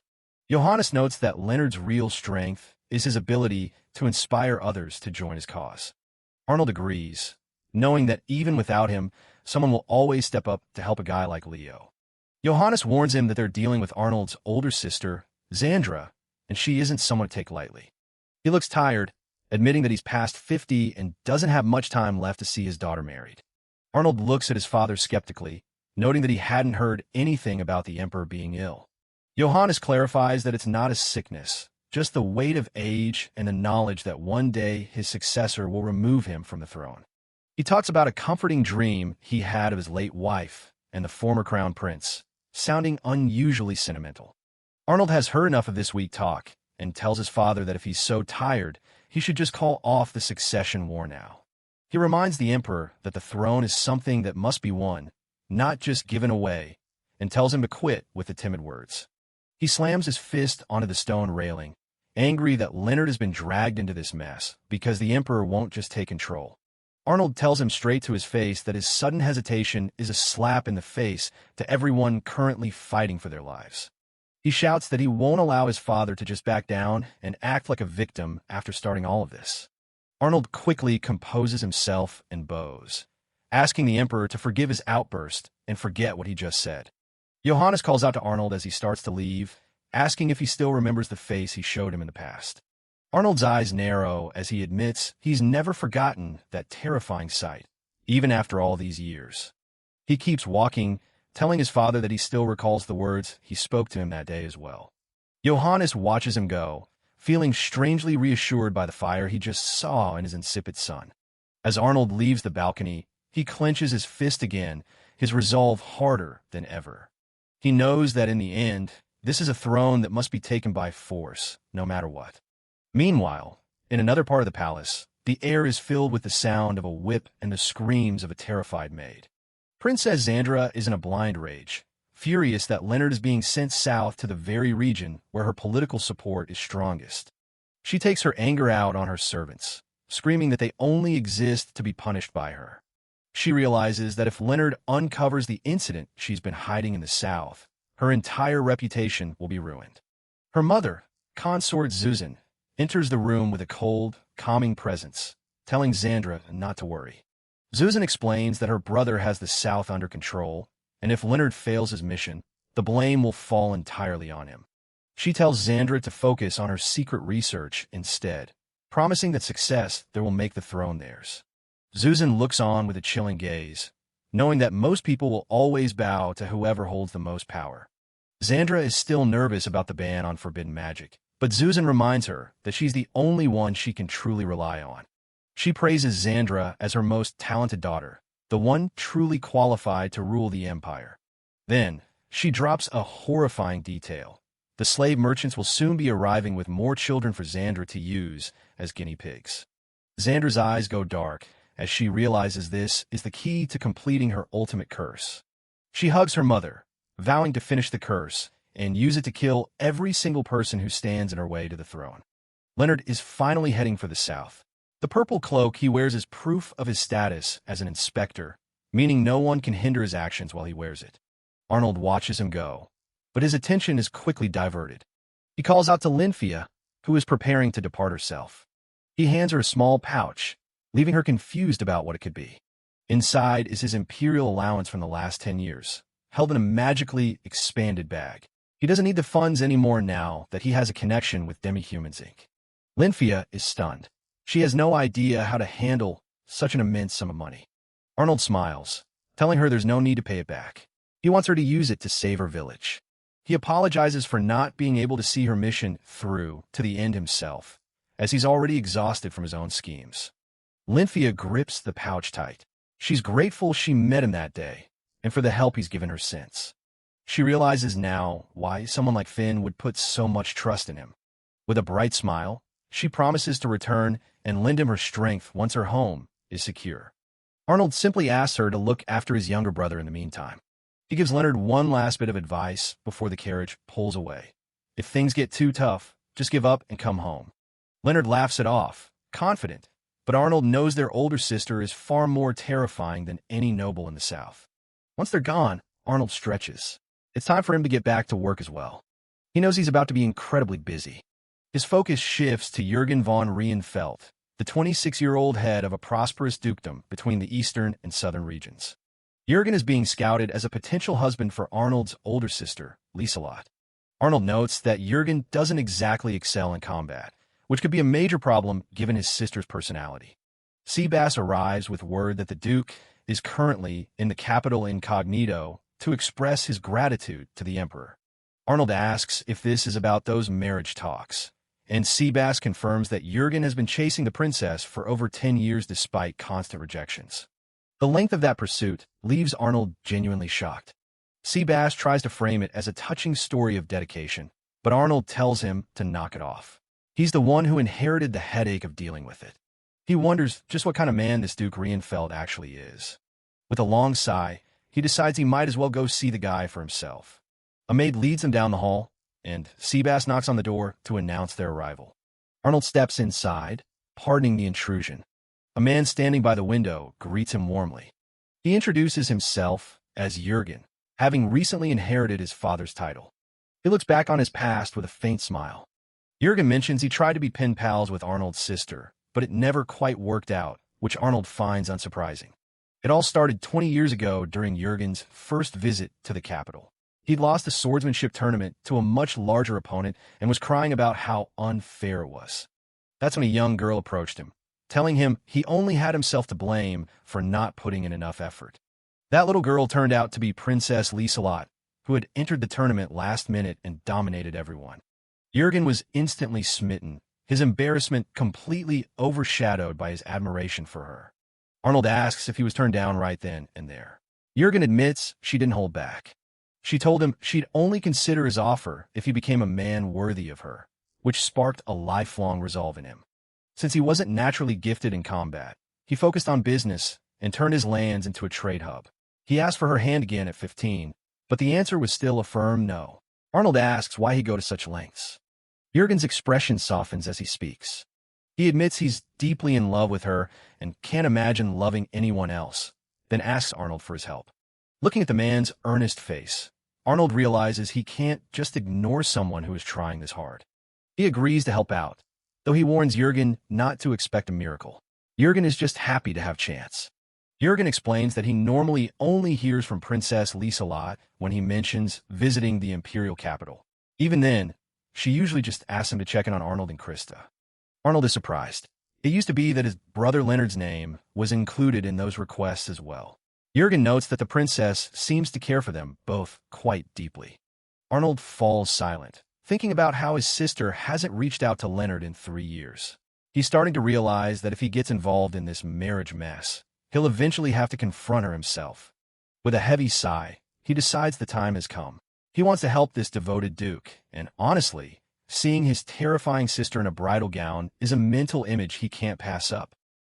Johannes notes that Leonard's real strength is his ability to inspire others to join his cause. Arnold agrees, knowing that even without him, someone will always step up to help a guy like Leo. Johannes warns him that they're dealing with Arnold's older sister, Xandra, and she isn't someone to take lightly. He looks tired, admitting that he's past 50 and doesn't have much time left to see his daughter married. Arnold looks at his father skeptically, noting that he hadn't heard anything about the emperor being ill. Johannes clarifies that it's not a sickness, just the weight of age and the knowledge that one day his successor will remove him from the throne. He talks about a comforting dream he had of his late wife and the former crown prince, sounding unusually sentimental. Arnold has heard enough of this weak talk and tells his father that if he's so tired, he should just call off the succession war now. He reminds the emperor that the throne is something that must be won, not just given away, and tells him to quit with the timid words. He slams his fist onto the stone railing, angry that Leonard has been dragged into this mess because the emperor won't just take control. Arnold tells him straight to his face that his sudden hesitation is a slap in the face to everyone currently fighting for their lives. He shouts that he won't allow his father to just back down and act like a victim after starting all of this. Arnold quickly composes himself and bows, asking the Emperor to forgive his outburst and forget what he just said. Johannes calls out to Arnold as he starts to leave, asking if he still remembers the face he showed him in the past. Arnold's eyes narrow as he admits he's never forgotten that terrifying sight, even after all these years. He keeps walking, telling his father that he still recalls the words he spoke to him that day as well. Johannes watches him go, feeling strangely reassured by the fire he just saw in his insipid son. As Arnold leaves the balcony, he clenches his fist again, his resolve harder than ever. He knows that in the end, this is a throne that must be taken by force, no matter what. Meanwhile, in another part of the palace, the air is filled with the sound of a whip and the screams of a terrified maid. Princess Xandra is in a blind rage, furious that Leonard is being sent south to the very region where her political support is strongest. She takes her anger out on her servants, screaming that they only exist to be punished by her. She realizes that if Leonard uncovers the incident she's been hiding in the south, her entire reputation will be ruined. Her mother, consort Susan, enters the room with a cold, calming presence, telling Xandra not to worry. Susan explains that her brother has the south under control, and if Leonard fails his mission, the blame will fall entirely on him. She tells Xandra to focus on her secret research instead, promising that success there will make the throne theirs. Susan looks on with a chilling gaze, knowing that most people will always bow to whoever holds the most power. Xandra is still nervous about the ban on forbidden magic, but Susan reminds her that she's the only one she can truly rely on. She praises Xandra as her most talented daughter, the one truly qualified to rule the empire. Then, she drops a horrifying detail. The slave merchants will soon be arriving with more children for Xandra to use as guinea pigs. Xandra's eyes go dark as she realizes this is the key to completing her ultimate curse. She hugs her mother, vowing to finish the curse and use it to kill every single person who stands in her way to the throne. Leonard is finally heading for the south. The purple cloak he wears is proof of his status as an inspector, meaning no one can hinder his actions while he wears it. Arnold watches him go, but his attention is quickly diverted. He calls out to Linfia, who is preparing to depart herself. He hands her a small pouch, leaving her confused about what it could be. Inside is his imperial allowance from the last 10 years, held in a magically expanded bag. He doesn't need the funds anymore now that he has a connection with Demi-Humans Inc. Linfia is stunned. She has no idea how to handle such an immense sum of money. Arnold smiles, telling her there's no need to pay it back. He wants her to use it to save her village. He apologizes for not being able to see her mission through to the end himself, as he's already exhausted from his own schemes. Linfia grips the pouch tight. She's grateful she met him that day, and for the help he's given her since. She realizes now why someone like Finn would put so much trust in him. With a bright smile, she promises to return and lend him her strength once her home is secure. Arnold simply asks her to look after his younger brother in the meantime. He gives Leonard one last bit of advice before the carriage pulls away. If things get too tough, just give up and come home. Leonard laughs it off, confident, but Arnold knows their older sister is far more terrifying than any noble in the South. Once they're gone, Arnold stretches. It's time for him to get back to work as well. He knows he's about to be incredibly busy. His focus shifts to Jürgen von Riehenfeld, the 26-year-old head of a prosperous dukedom between the eastern and southern regions. Jürgen is being scouted as a potential husband for Arnold's older sister, Lieselot. Arnold notes that Jürgen doesn't exactly excel in combat, which could be a major problem given his sister's personality. Seabass arrives with word that the Duke is currently in the capital incognito to express his gratitude to the Emperor. Arnold asks if this is about those marriage talks, and Seabass confirms that Jürgen has been chasing the princess for over 10 years despite constant rejections. The length of that pursuit leaves Arnold genuinely shocked. Seabass tries to frame it as a touching story of dedication, but Arnold tells him to knock it off. He's the one who inherited the headache of dealing with it. He wonders just what kind of man this Duke Riehenfeld actually is. With a long sigh, he decides he might as well go see the guy for himself. A maid leads him down the hall, and Seabass knocks on the door to announce their arrival. Arnold steps inside, pardoning the intrusion. A man standing by the window greets him warmly. He introduces himself as Jürgen, having recently inherited his father's title. He looks back on his past with a faint smile. Jürgen mentions he tried to be pen pals with Arnold's sister, but it never quite worked out, which Arnold finds unsurprising. It all started 20 years ago during Jurgen's first visit to the capital. He'd lost a swordsmanship tournament to a much larger opponent and was crying about how unfair it was. That's when a young girl approached him, telling him he only had himself to blame for not putting in enough effort. That little girl turned out to be Princess Lieselot, who had entered the tournament last minute and dominated everyone. Jurgen was instantly smitten, his embarrassment completely overshadowed by his admiration for her. Arnold asks if he was turned down right then and there. Jurgen admits she didn't hold back. She told him she'd only consider his offer if he became a man worthy of her, which sparked a lifelong resolve in him. Since he wasn't naturally gifted in combat, he focused on business and turned his lands into a trade hub. He asked for her hand again at 15, but the answer was still a firm no. Arnold asks why he go to such lengths. Jurgen's expression softens as he speaks. He admits he's deeply in love with her and can't imagine loving anyone else, then asks Arnold for his help. Looking at the man's earnest face, Arnold realizes he can't just ignore someone who is trying this hard. He agrees to help out, though he warns Jurgen not to expect a miracle. Jurgen is just happy to have chance. Jurgen explains that he normally only hears from Princess Lieselot when he mentions visiting the imperial capital. Even then, she usually just asks him to check in on Arnold and Krista. Arnold is surprised. It used to be that his brother Leonard's name was included in those requests as well. Jurgen notes that the princess seems to care for them both quite deeply. Arnold falls silent, thinking about how his sister hasn't reached out to Leonard in 3 years. He's starting to realize that if he gets involved in this marriage mess, he'll eventually have to confront her himself. With a heavy sigh, he decides the time has come. He wants to help this devoted duke, and honestly, seeing his terrifying sister in a bridal gown is a mental image he can't pass up.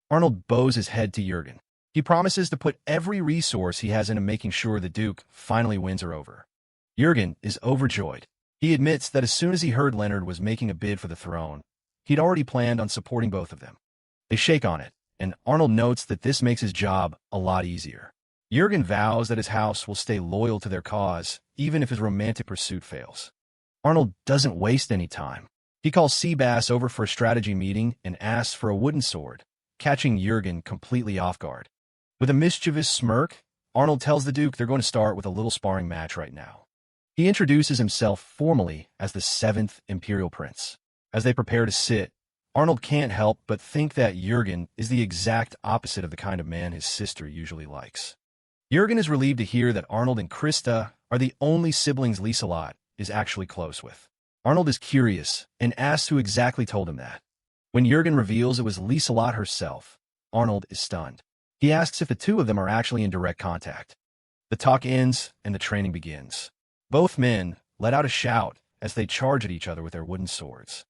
Arnold bows his head to Jurgen. He promises to put every resource he has into making sure the Duke finally wins her over. Jurgen is overjoyed. He admits that as soon as he heard Leonard was making a bid for the throne, he'd already planned on supporting both of them. They shake on it, and Arnold notes that this makes his job a lot easier. Jurgen vows that his house will stay loyal to their cause, even if his romantic pursuit fails. Arnold doesn't waste any time. He calls Seabass over for a strategy meeting and asks for a wooden sword, catching Jurgen completely off guard. With a mischievous smirk, Arnold tells the Duke they're going to start with a little sparring match right now. He introduces himself formally as the 7th Imperial Prince. As they prepare to sit, Arnold can't help but think that Jurgen is the exact opposite of the kind of man his sister usually likes. Jurgen is relieved to hear that Arnold and Krista are the only siblings Lieselot is actually close with. Arnold is curious and asks who exactly told him that. When Jurgen reveals it was Lieselot herself, Arnold is stunned. He asks if the two of them are actually in direct contact. The talk ends and the training begins. Both men let out a shout as they charge at each other with their wooden swords.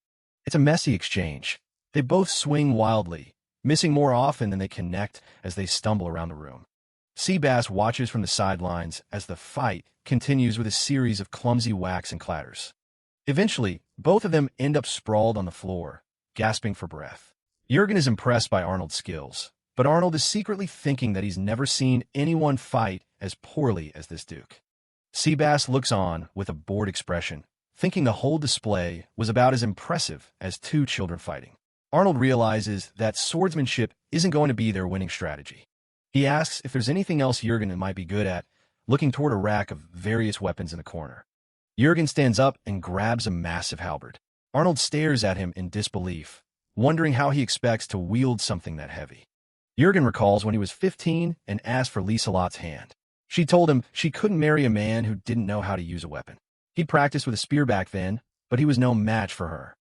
It's a messy exchange. They both swing wildly, missing more often than they connect as they stumble around the room. Seabass watches from the sidelines as the fight continues with a series of clumsy whacks and clatters. Eventually, both of them end up sprawled on the floor, gasping for breath. Jurgen is impressed by Arnold's skills, but Arnold is secretly thinking that he's never seen anyone fight as poorly as this Duke. Seabass looks on with a bored expression, thinking the whole display was about as impressive as two children fighting. Arnold realizes that swordsmanship isn't going to be their winning strategy. He asks if there's anything else Jurgen might be good at, looking toward a rack of various weapons in the corner. Jurgen stands up and grabs a massive halberd. Arnold stares at him in disbelief, wondering how he expects to wield something that heavy. Jurgen recalls when he was 15 and asked for Lieselot's hand. She told him she couldn't marry a man who didn't know how to use a weapon. He'd practiced with a spear back then, but he was no match for her.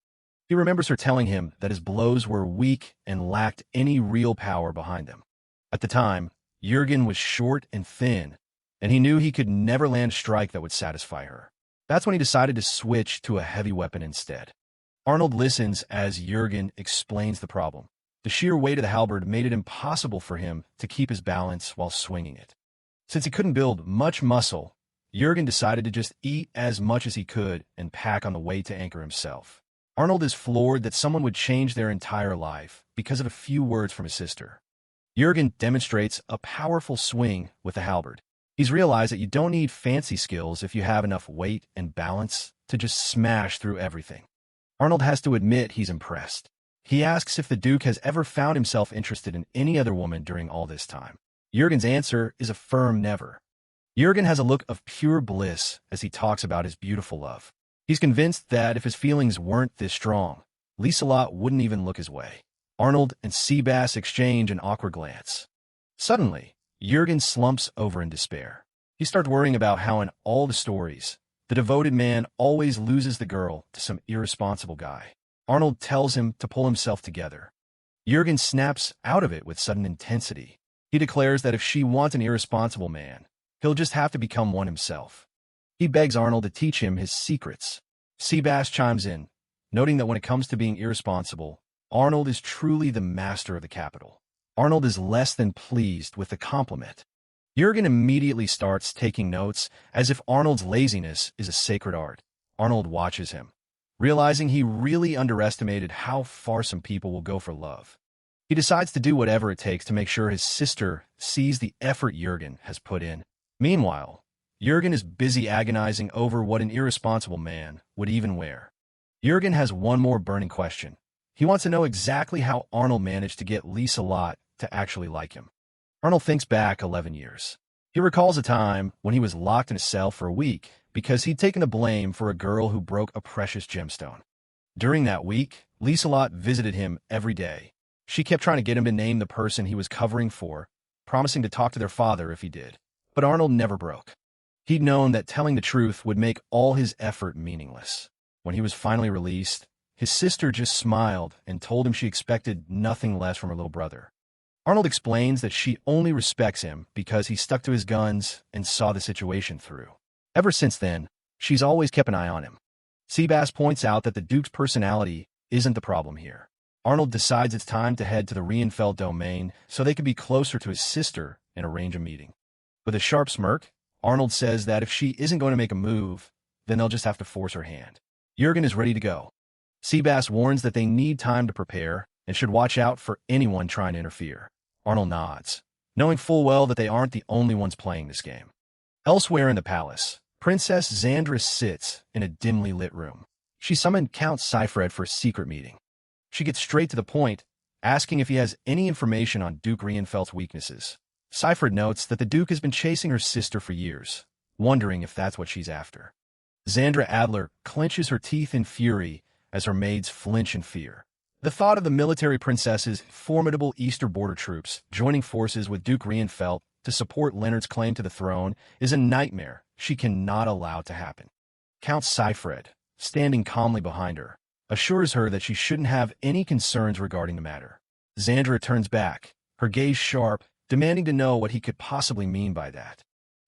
He remembers her telling him that his blows were weak and lacked any real power behind them. At the time, Jurgen was short and thin, and he knew he could never land a strike that would satisfy her. That's when he decided to switch to a heavy weapon instead. Arnold listens as Jurgen explains the problem. The sheer weight of the halberd made it impossible for him to keep his balance while swinging it. Since he couldn't build much muscle, Jurgen decided to just eat as much as he could and pack on the weight to anchor himself. Arnold is floored that someone would change their entire life because of a few words from his sister. Jurgen demonstrates a powerful swing with the halberd. He's realized that you don't need fancy skills if you have enough weight and balance to just smash through everything. Arnold has to admit he's impressed. He asks if the Duke has ever found himself interested in any other woman during all this time. Jurgen's answer is a firm never. Jurgen has a look of pure bliss as he talks about his beautiful love. He's convinced that if his feelings weren't this strong, Lieselot wouldn't even look his way. Arnold and Seabass exchange an awkward glance. Suddenly, Jurgen slumps over in despair. He starts worrying about how in all the stories, the devoted man always loses the girl to some irresponsible guy. Arnold tells him to pull himself together. Jurgen snaps out of it with sudden intensity. He declares that if she wants an irresponsible man, he'll just have to become one himself. He begs Arnold to teach him his secrets. Seabass chimes in, noting that when it comes to being irresponsible, Arnold is truly the master of the capital. Arnold is less than pleased with the compliment. Jurgen immediately starts taking notes, as if Arnold's laziness is a sacred art. Arnold watches him, realizing he really underestimated how far some people will go for love. He decides to do whatever it takes to make sure his sister sees the effort Jurgen has put in. Meanwhile, Jurgen is busy agonizing over what an irresponsible man would even wear. Jurgen has one more burning question. He wants to know exactly how Arnold managed to get Lieselot to actually like him. Arnold thinks back 11 years. He recalls a time when he was locked in a cell for a week because he'd taken the blame for a girl who broke a precious gemstone. During that week, Lieselot visited him every day. She kept trying to get him to name the person he was covering for, promising to talk to their father if he did. But Arnold never broke. He'd known that telling the truth would make all his effort meaningless. When he was finally released, his sister just smiled and told him she expected nothing less from her little brother. Arnold explains that she only respects him because he stuck to his guns and saw the situation through. Ever since then, she's always kept an eye on him. Seabass points out that the Duke's personality isn't the problem here. Arnold decides it's time to head to the Reinfeld domain so they can be closer to his sister and arrange a meeting. With a sharp smirk, Arnold says that if she isn't going to make a move, then they'll just have to force her hand. Jurgen is ready to go. Seabass warns that they need time to prepare and should watch out for anyone trying to interfere. Arnold nods, knowing full well that they aren't the only ones playing this game. Elsewhere in the palace, Princess Xandra sits in a dimly lit room. She summoned Count Seifred for a secret meeting. She gets straight to the point, asking if he has any information on Duke Reinfeldt's weaknesses. Seifred notes that the Duke has been chasing her sister for years, wondering if that's what she's after. Xandra Adler clenches her teeth in fury as her maids flinch in fear. The thought of the military princess's formidable Easter border troops joining forces with Duke Reinfeldt to support Leonard's claim to the throne is a nightmare she cannot allow to happen. Count Seifred, standing calmly behind her, assures her that she shouldn't have any concerns regarding the matter. Xandra turns back, her gaze sharp, demanding to know what he could possibly mean by that.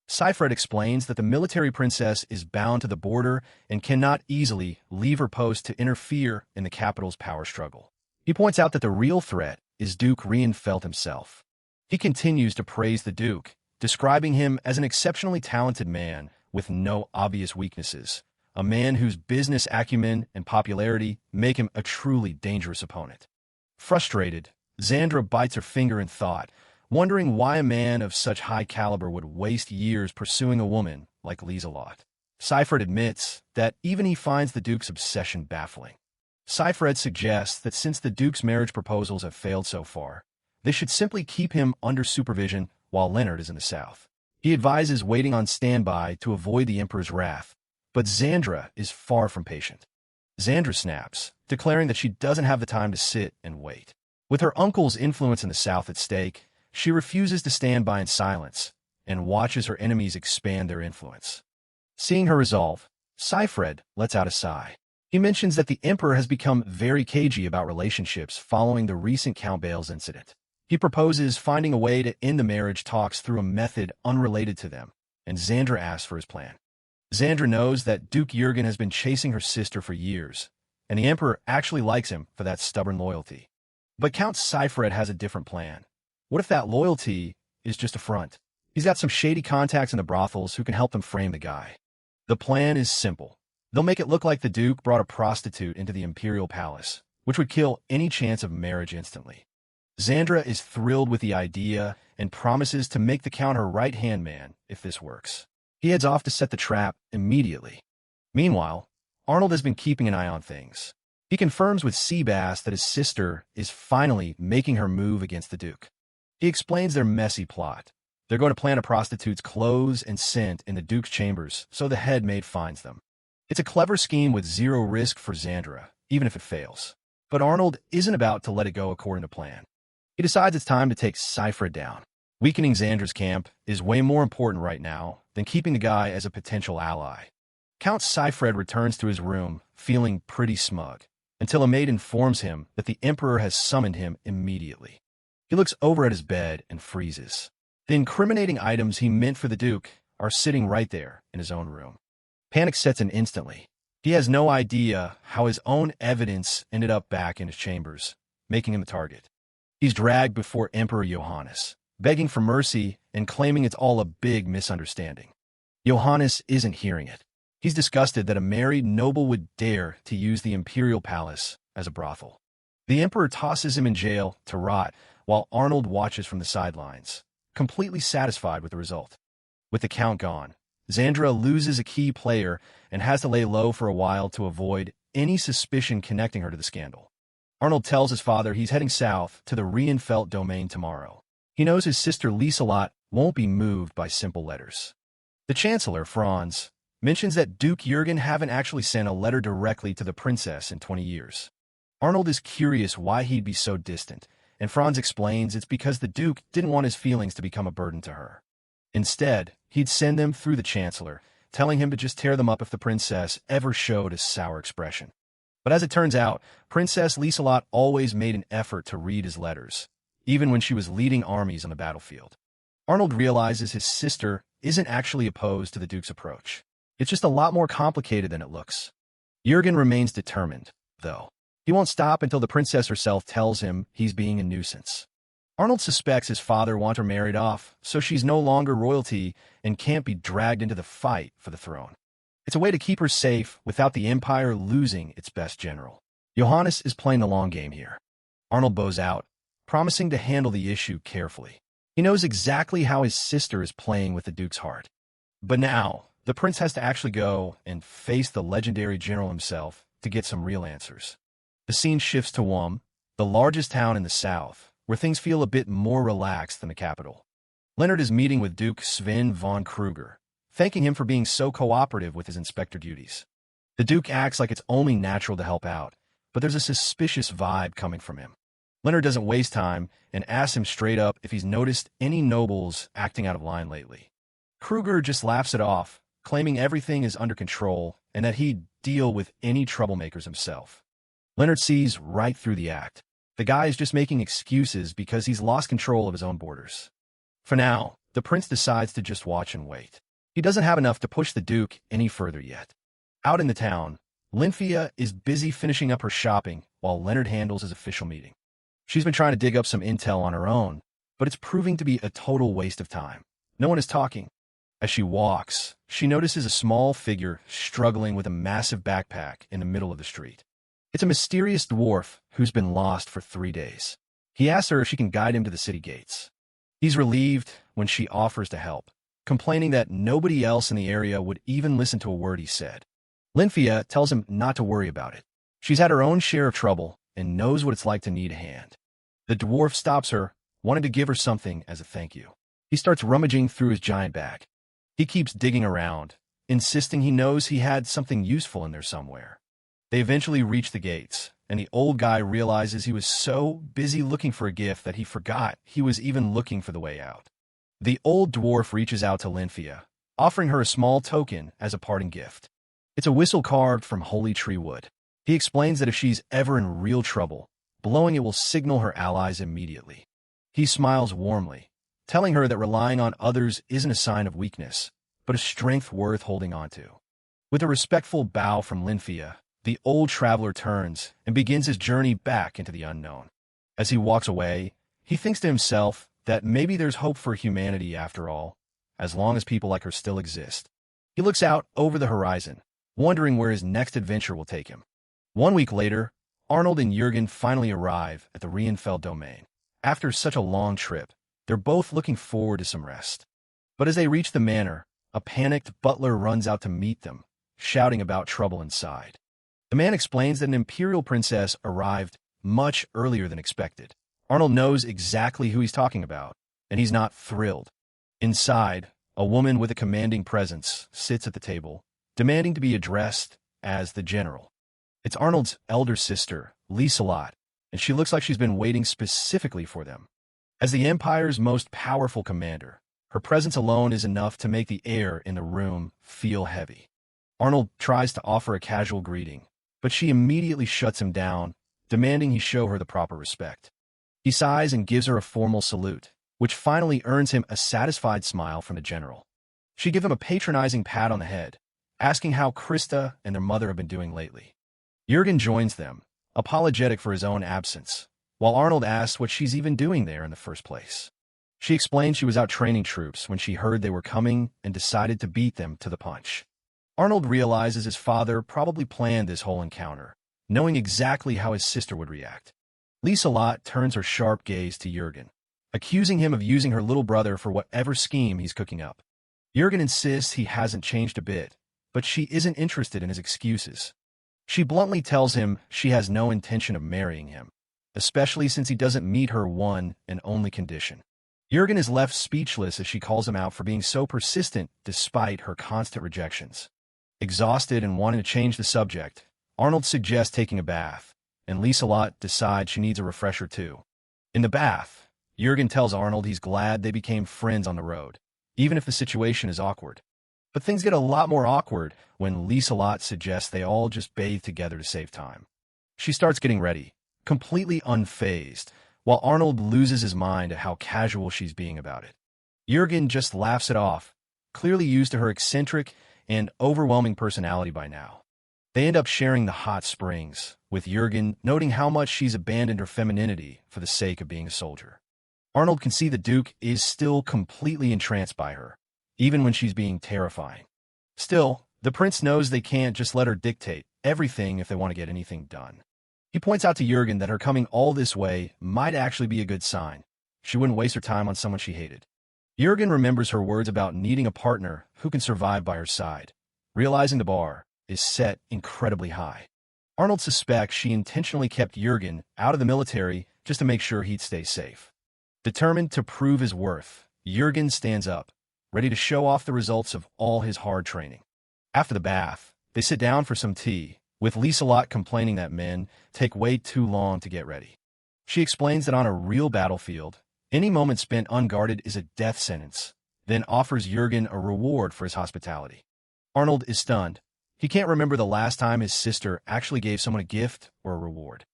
Seifred explains that the military princess is bound to the border and cannot easily leave her post to interfere in the capital's power struggle. He points out that the real threat is Duke Reinfeldt himself. He continues to praise the Duke, describing him as an exceptionally talented man with no obvious weaknesses, a man whose business acumen and popularity make him a truly dangerous opponent. Frustrated, Xandra bites her finger in thought, wondering why a man of such high caliber would waste years pursuing a woman like Lieselot. Seifred admits that even he finds the Duke's obsession baffling. Seifred suggests that since the Duke's marriage proposals have failed so far, they should simply keep him under supervision while Leonard is in the south. He advises waiting on standby to avoid the Emperor's wrath, but Xandra is far from patient. Xandra snaps, declaring that she doesn't have the time to sit and wait. With her uncle's influence in the south at stake, she refuses to stand by in silence and watches her enemies expand their influence. Seeing her resolve, Seifred lets out a sigh. He mentions that the Emperor has become very cagey about relationships following the recent Count Bales incident. He proposes finding a way to end the marriage talks through a method unrelated to them, and Xandra asks for his plan. Xandra knows that Duke Jurgen has been chasing her sister for years, and the Emperor actually likes him for that stubborn loyalty. But Count Seifred has a different plan. What if that loyalty is just a front? He's got some shady contacts in the brothels who can help them frame the guy. The plan is simple. They'll make it look like the Duke brought a prostitute into the imperial palace, which would kill any chance of marriage instantly. Xandra is thrilled with the idea and promises to make the Count her right-hand man if this works. He heads off to set the trap immediately. Meanwhile, Arnold has been keeping an eye on things. He confirms with Seabass that his sister is finally making her move against the Duke. He explains their messy plot. They're going to plant a prostitute's clothes and scent in the Duke's chambers so the head maid finds them. It's a clever scheme with zero risk for Xandra, even if it fails. But Arnold isn't about to let it go according to plan. He decides it's time to take Cypher down. Weakening Xandra's camp is way more important right now than keeping the guy as a potential ally. Count Cyfred returns to his room, feeling pretty smug, until a maid informs him that the Emperor has summoned him immediately. He looks over at his bed and freezes. The incriminating items he meant for the Duke are sitting right there in his own room. Panic sets in instantly. He has no idea how his own evidence ended up back in his chambers, making him the target. He's dragged before Emperor Johannes, begging for mercy and claiming it's all a big misunderstanding. Johannes isn't hearing it. He's disgusted that a married noble would dare to use the imperial palace as a brothel. The Emperor tosses him in jail to rot while Arnold watches from the sidelines, completely satisfied with the result. With the count gone, Xandra loses a key player and has to lay low for a while to avoid any suspicion connecting her to the scandal. Arnold tells his father he's heading south to the Reinfeld domain tomorrow. He knows his sister Lieselot won't be moved by simple letters. The Chancellor, Franz, mentions that Duke Jürgen haven't actually sent a letter directly to the princess in 20 years. Arnold is curious why he'd be so distant, and Franz explains it's because the Duke didn't want his feelings to become a burden to her. Instead, he'd send them through the Chancellor, telling him to just tear them up if the princess ever showed a sour expression. But as it turns out, Princess Lieselot always made an effort to read his letters, even when she was leading armies on the battlefield. Arnold realizes his sister isn't actually opposed to the Duke's approach. It's just a lot more complicated than it looks. Jürgen remains determined, though. He won't stop until the princess herself tells him he's being a nuisance. Arnold suspects his father wants her married off, so she's no longer royalty and can't be dragged into the fight for the throne. It's a way to keep her safe without the Empire losing its best general. Johannes is playing the long game here. Arnold bows out, promising to handle the issue carefully. He knows exactly how his sister is playing with the Duke's heart. But now, the prince has to actually go and face the legendary general himself to get some real answers. The scene shifts to Wum, the largest town in the south, where things feel a bit more relaxed than the capital. Leonard is meeting with Duke Sven von Kruger, thanking him for being so cooperative with his inspector duties. The Duke acts like it's only natural to help out, but there's a suspicious vibe coming from him. Leonard doesn't waste time and asks him straight up if he's noticed any nobles acting out of line lately. Kruger just laughs it off, claiming everything is under control and that he'd deal with any troublemakers himself. Leonard sees right through the act. The guy is just making excuses because he's lost control of his own borders. For now, the prince decides to just watch and wait. He doesn't have enough to push the Duke any further yet. Out in the town, Lynthia is busy finishing up her shopping while Leonard handles his official meeting. She's been trying to dig up some intel on her own, but it's proving to be a total waste of time. No one is talking. As she walks, she notices a small figure struggling with a massive backpack in the middle of the street. It's a mysterious dwarf who's been lost for 3 days. He asks her if she can guide him to the city gates. He's relieved when she offers to help, complaining that nobody else in the area would even listen to a word he said. Lynthia tells him not to worry about it. She's had her own share of trouble and knows what it's like to need a hand. The dwarf stops her, wanting to give her something as a thank you. He starts rummaging through his giant bag. He keeps digging around, insisting he knows he had something useful in there somewhere. They eventually reach the gates, and the old guy realizes he was so busy looking for a gift that he forgot he was even looking for the way out. The old dwarf reaches out to Lynthia, offering her a small token as a parting gift. It's a whistle carved from holy tree wood. He explains that if she's ever in real trouble, blowing it will signal her allies immediately. He smiles warmly, telling her that relying on others isn't a sign of weakness, but a strength worth holding on to. With a respectful bow from Lynthia, the old traveler turns and begins his journey back into the unknown. As he walks away, he thinks to himself that maybe there's hope for humanity after all, as long as people like her still exist. He looks out over the horizon, wondering where his next adventure will take him. 1 week later, Arnold and Jürgen finally arrive at the Reinfeld domain. After such a long trip, they're both looking forward to some rest. But as they reach the manor, a panicked butler runs out to meet them, shouting about trouble inside. The The man explains that an imperial princess arrived much earlier than expected. Arnold knows exactly who he's talking about, and he's not thrilled. Inside, a woman with a commanding presence sits at the table, demanding to be addressed as the general. It's Arnold's elder sister, Lisa, and she looks like she's been waiting specifically for them. As the Empire's most powerful commander, her presence alone is enough to make the air in the room feel heavy. Arnold tries to offer a casual greeting, but she immediately shuts him down, demanding he show her the proper respect. He sighs and gives her a formal salute, which finally earns him a satisfied smile from the general. She gives him a patronizing pat on the head, asking how Krista and their mother have been doing lately. Jurgen joins them, apologetic for his own absence, while Arnold asks what she's even doing there in the first place. She explains she was out training troops when she heard they were coming and decided to beat them to the punch. Arnold realizes his father probably planned this whole encounter, knowing exactly how his sister would react. Lisa turns her sharp gaze to Jurgen, accusing him of using her little brother for whatever scheme he's cooking up. Jurgen insists he hasn't changed a bit, but she isn't interested in his excuses. She bluntly tells him she has no intention of marrying him, especially since he doesn't meet her one and only condition. Jurgen is left speechless as she calls him out for being so persistent despite her constant rejections. Exhausted and wanting to change the subject, Arnold suggests taking a bath, and Lisa decides she needs a refresher too. In the bath, Jurgen tells Arnold he's glad they became friends on the road, even if the situation is awkward. But things get a lot more awkward when Lisa suggests they all just bathe together to save time. She starts getting ready, completely unfazed, while Arnold loses his mind at how casual she's being about it. Jurgen just laughs it off, clearly used to her eccentric and overwhelming personality by now. They end up sharing the hot springs, with Jurgen noting how much she's abandoned her femininity for the sake of being a soldier. Arnold can see the Duke is still completely entranced by her, even when she's being terrifying. Still, the prince knows they can't just let her dictate everything if they want to get anything done. He points out to Jurgen that her coming all this way might actually be a good sign. She wouldn't waste her time on someone she hated. Jurgen remembers her words about needing a partner who can survive by her side, realizing the bar is set incredibly high. Arnold suspects she intentionally kept Jurgen out of the military just to make sure he'd stay safe. Determined to prove his worth, Jurgen stands up, ready to show off the results of all his hard training. After the bath, they sit down for some tea, with Lisa complaining that men take way too long to get ready. She explains that on a real battlefield, any moment spent unguarded is a death sentence, then offers Jurgen a reward for his hospitality. Arnold is stunned. He can't remember the last time his sister actually gave someone a gift or a reward.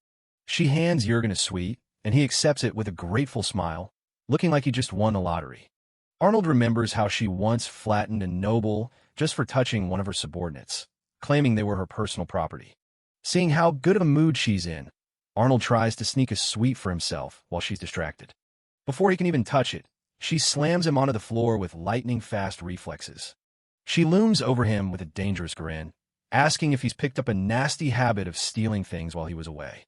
She hands Jurgen a sweet, and he accepts it with a grateful smile, looking like he just won the lottery. Arnold remembers how she once flattened a noble just for touching one of her subordinates, claiming they were her personal property. Seeing how good of a mood she's in, Arnold tries to sneak a sweet for himself while she's distracted. Before he can even touch it, she slams him onto the floor with lightning-fast reflexes. She looms over him with a dangerous grin, asking if he's picked up a nasty habit of stealing things while he was away.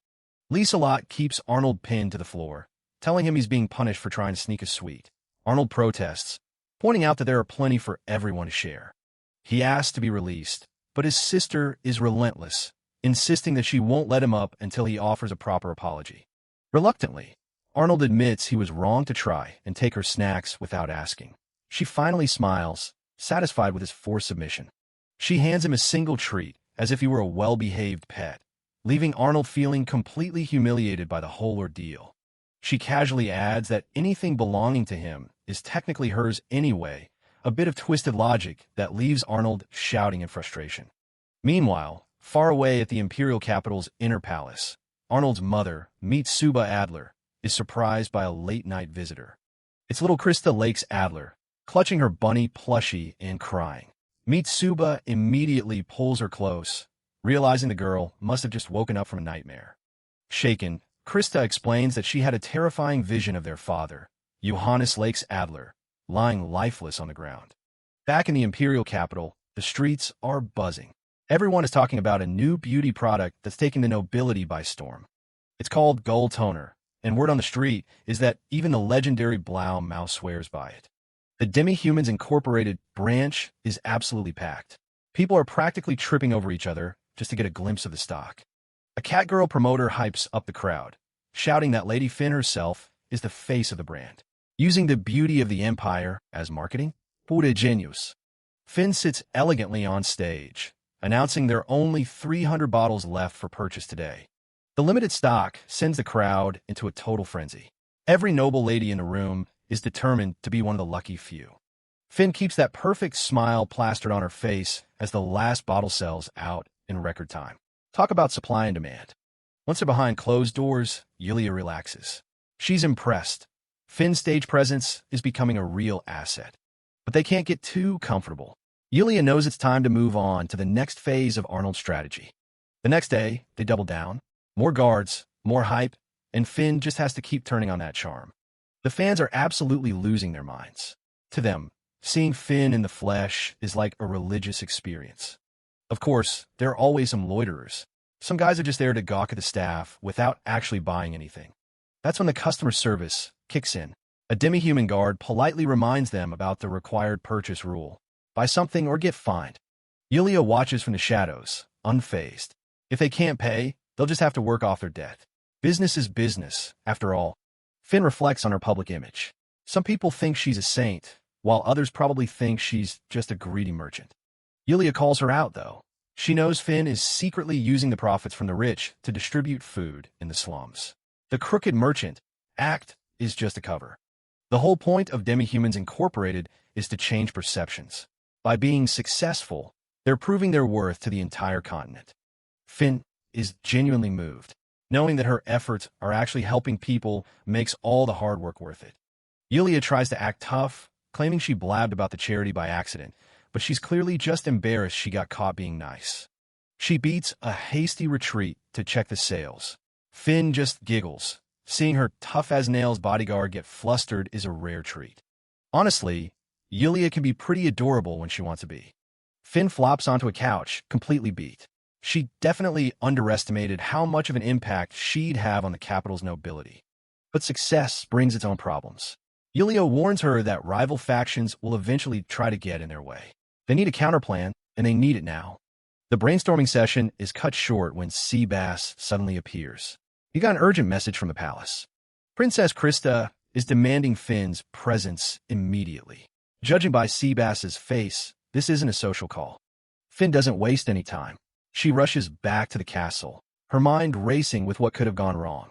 Lisa keeps Arnold pinned to the floor, telling him he's being punished for trying to sneak a sweet. Arnold protests, pointing out that there are plenty for everyone to share. He asks to be released, but his sister is relentless, insisting that she won't let him up until he offers a proper apology. Reluctantly, Arnold admits he was wrong to try and take her snacks without asking. She finally smiles, satisfied with his forced submission. She hands him a single treat, as if he were a well-behaved pet, leaving Arnold feeling completely humiliated by the whole ordeal. She casually adds that anything belonging to him is technically hers anyway, a bit of twisted logic that leaves Arnold shouting in frustration. Meanwhile, far away at the imperial capital's inner palace, Arnold's mother, Mitsuba Adler, is surprised by a late-night visitor. It's little Krista Lakes Adler, clutching her bunny plushie and crying. Mitsuba immediately pulls her close, realizing the girl must have just woken up from a nightmare. Shaken, Krista explains that she had a terrifying vision of their father, Johannes Lakes Adler, lying lifeless on the ground. Back in the imperial capital, the streets are buzzing. Everyone is talking about a new beauty product that's taking the nobility by storm. It's called Gold Toner, and word on the street is that even the legendary Blau Mouse swears by it. The Demi-Humans Incorporated branch is absolutely packed. People are practically tripping over each other, just to get a glimpse of the stock. A catgirl promoter hypes up the crowd, shouting that Lady Finn herself is the face of the brand, using the beauty of the empire as marketing. Pura genius. Finn sits elegantly on stage, announcing there are only 300 bottles left for purchase today. The limited stock sends the crowd into a total frenzy. Every noble lady in the room is determined to be one of the lucky few. Finn keeps that perfect smile plastered on her face as the last bottle sells out in record time. Talk about supply and demand. Once they're behind closed doors, Yulia relaxes. She's impressed. Finn's stage presence is becoming a real asset. But they can't get too comfortable. Yulia knows it's time to move on to the next phase of Arnold's strategy. The next day, they double down. More guards, more hype, and Finn just has to keep turning on that charm. The fans are absolutely losing their minds. To them, seeing Finn in the flesh is like a religious experience. Of course, there are always some loiterers. Some guys are just there to gawk at the staff without actually buying anything. That's when the customer service kicks in. A demi-human guard politely reminds them about the required purchase rule. Buy something or get fined. Yulia watches from the shadows, unfazed. If they can't pay, they'll just have to work off their debt. Business is business, after all. Finn reflects on her public image. Some people think she's a saint, while others probably think she's just a greedy merchant. Yulia calls her out, though. She knows Finn is secretly using the profits from the rich to distribute food in the slums. The crooked merchant act is just a cover. The whole point of Demi-Humans Incorporated is to change perceptions. By being successful, they're proving their worth to the entire continent. Finn is genuinely moved. Knowing that her efforts are actually helping people makes all the hard work worth it. Yulia tries to act tough, claiming she blabbed about the charity by accident, but she's clearly just embarrassed she got caught being nice. She beats a hasty retreat to check the sales. Finn just giggles. Seeing her tough-as-nails bodyguard get flustered is a rare treat. Honestly, Yulia can be pretty adorable when she wants to be. Finn flops onto a couch, completely beat. She definitely underestimated how much of an impact she'd have on the capital's nobility. But success brings its own problems. Yulia warns her that rival factions will eventually try to get in their way. They need a counterplan, and they need it now. The brainstorming session is cut short when Seabass suddenly appears. He got an urgent message from the palace. Princess Krista is demanding Finn's presence immediately. Judging by Seabass's face, this isn't a social call. Finn doesn't waste any time. She rushes back to the castle, her mind racing with what could have gone wrong.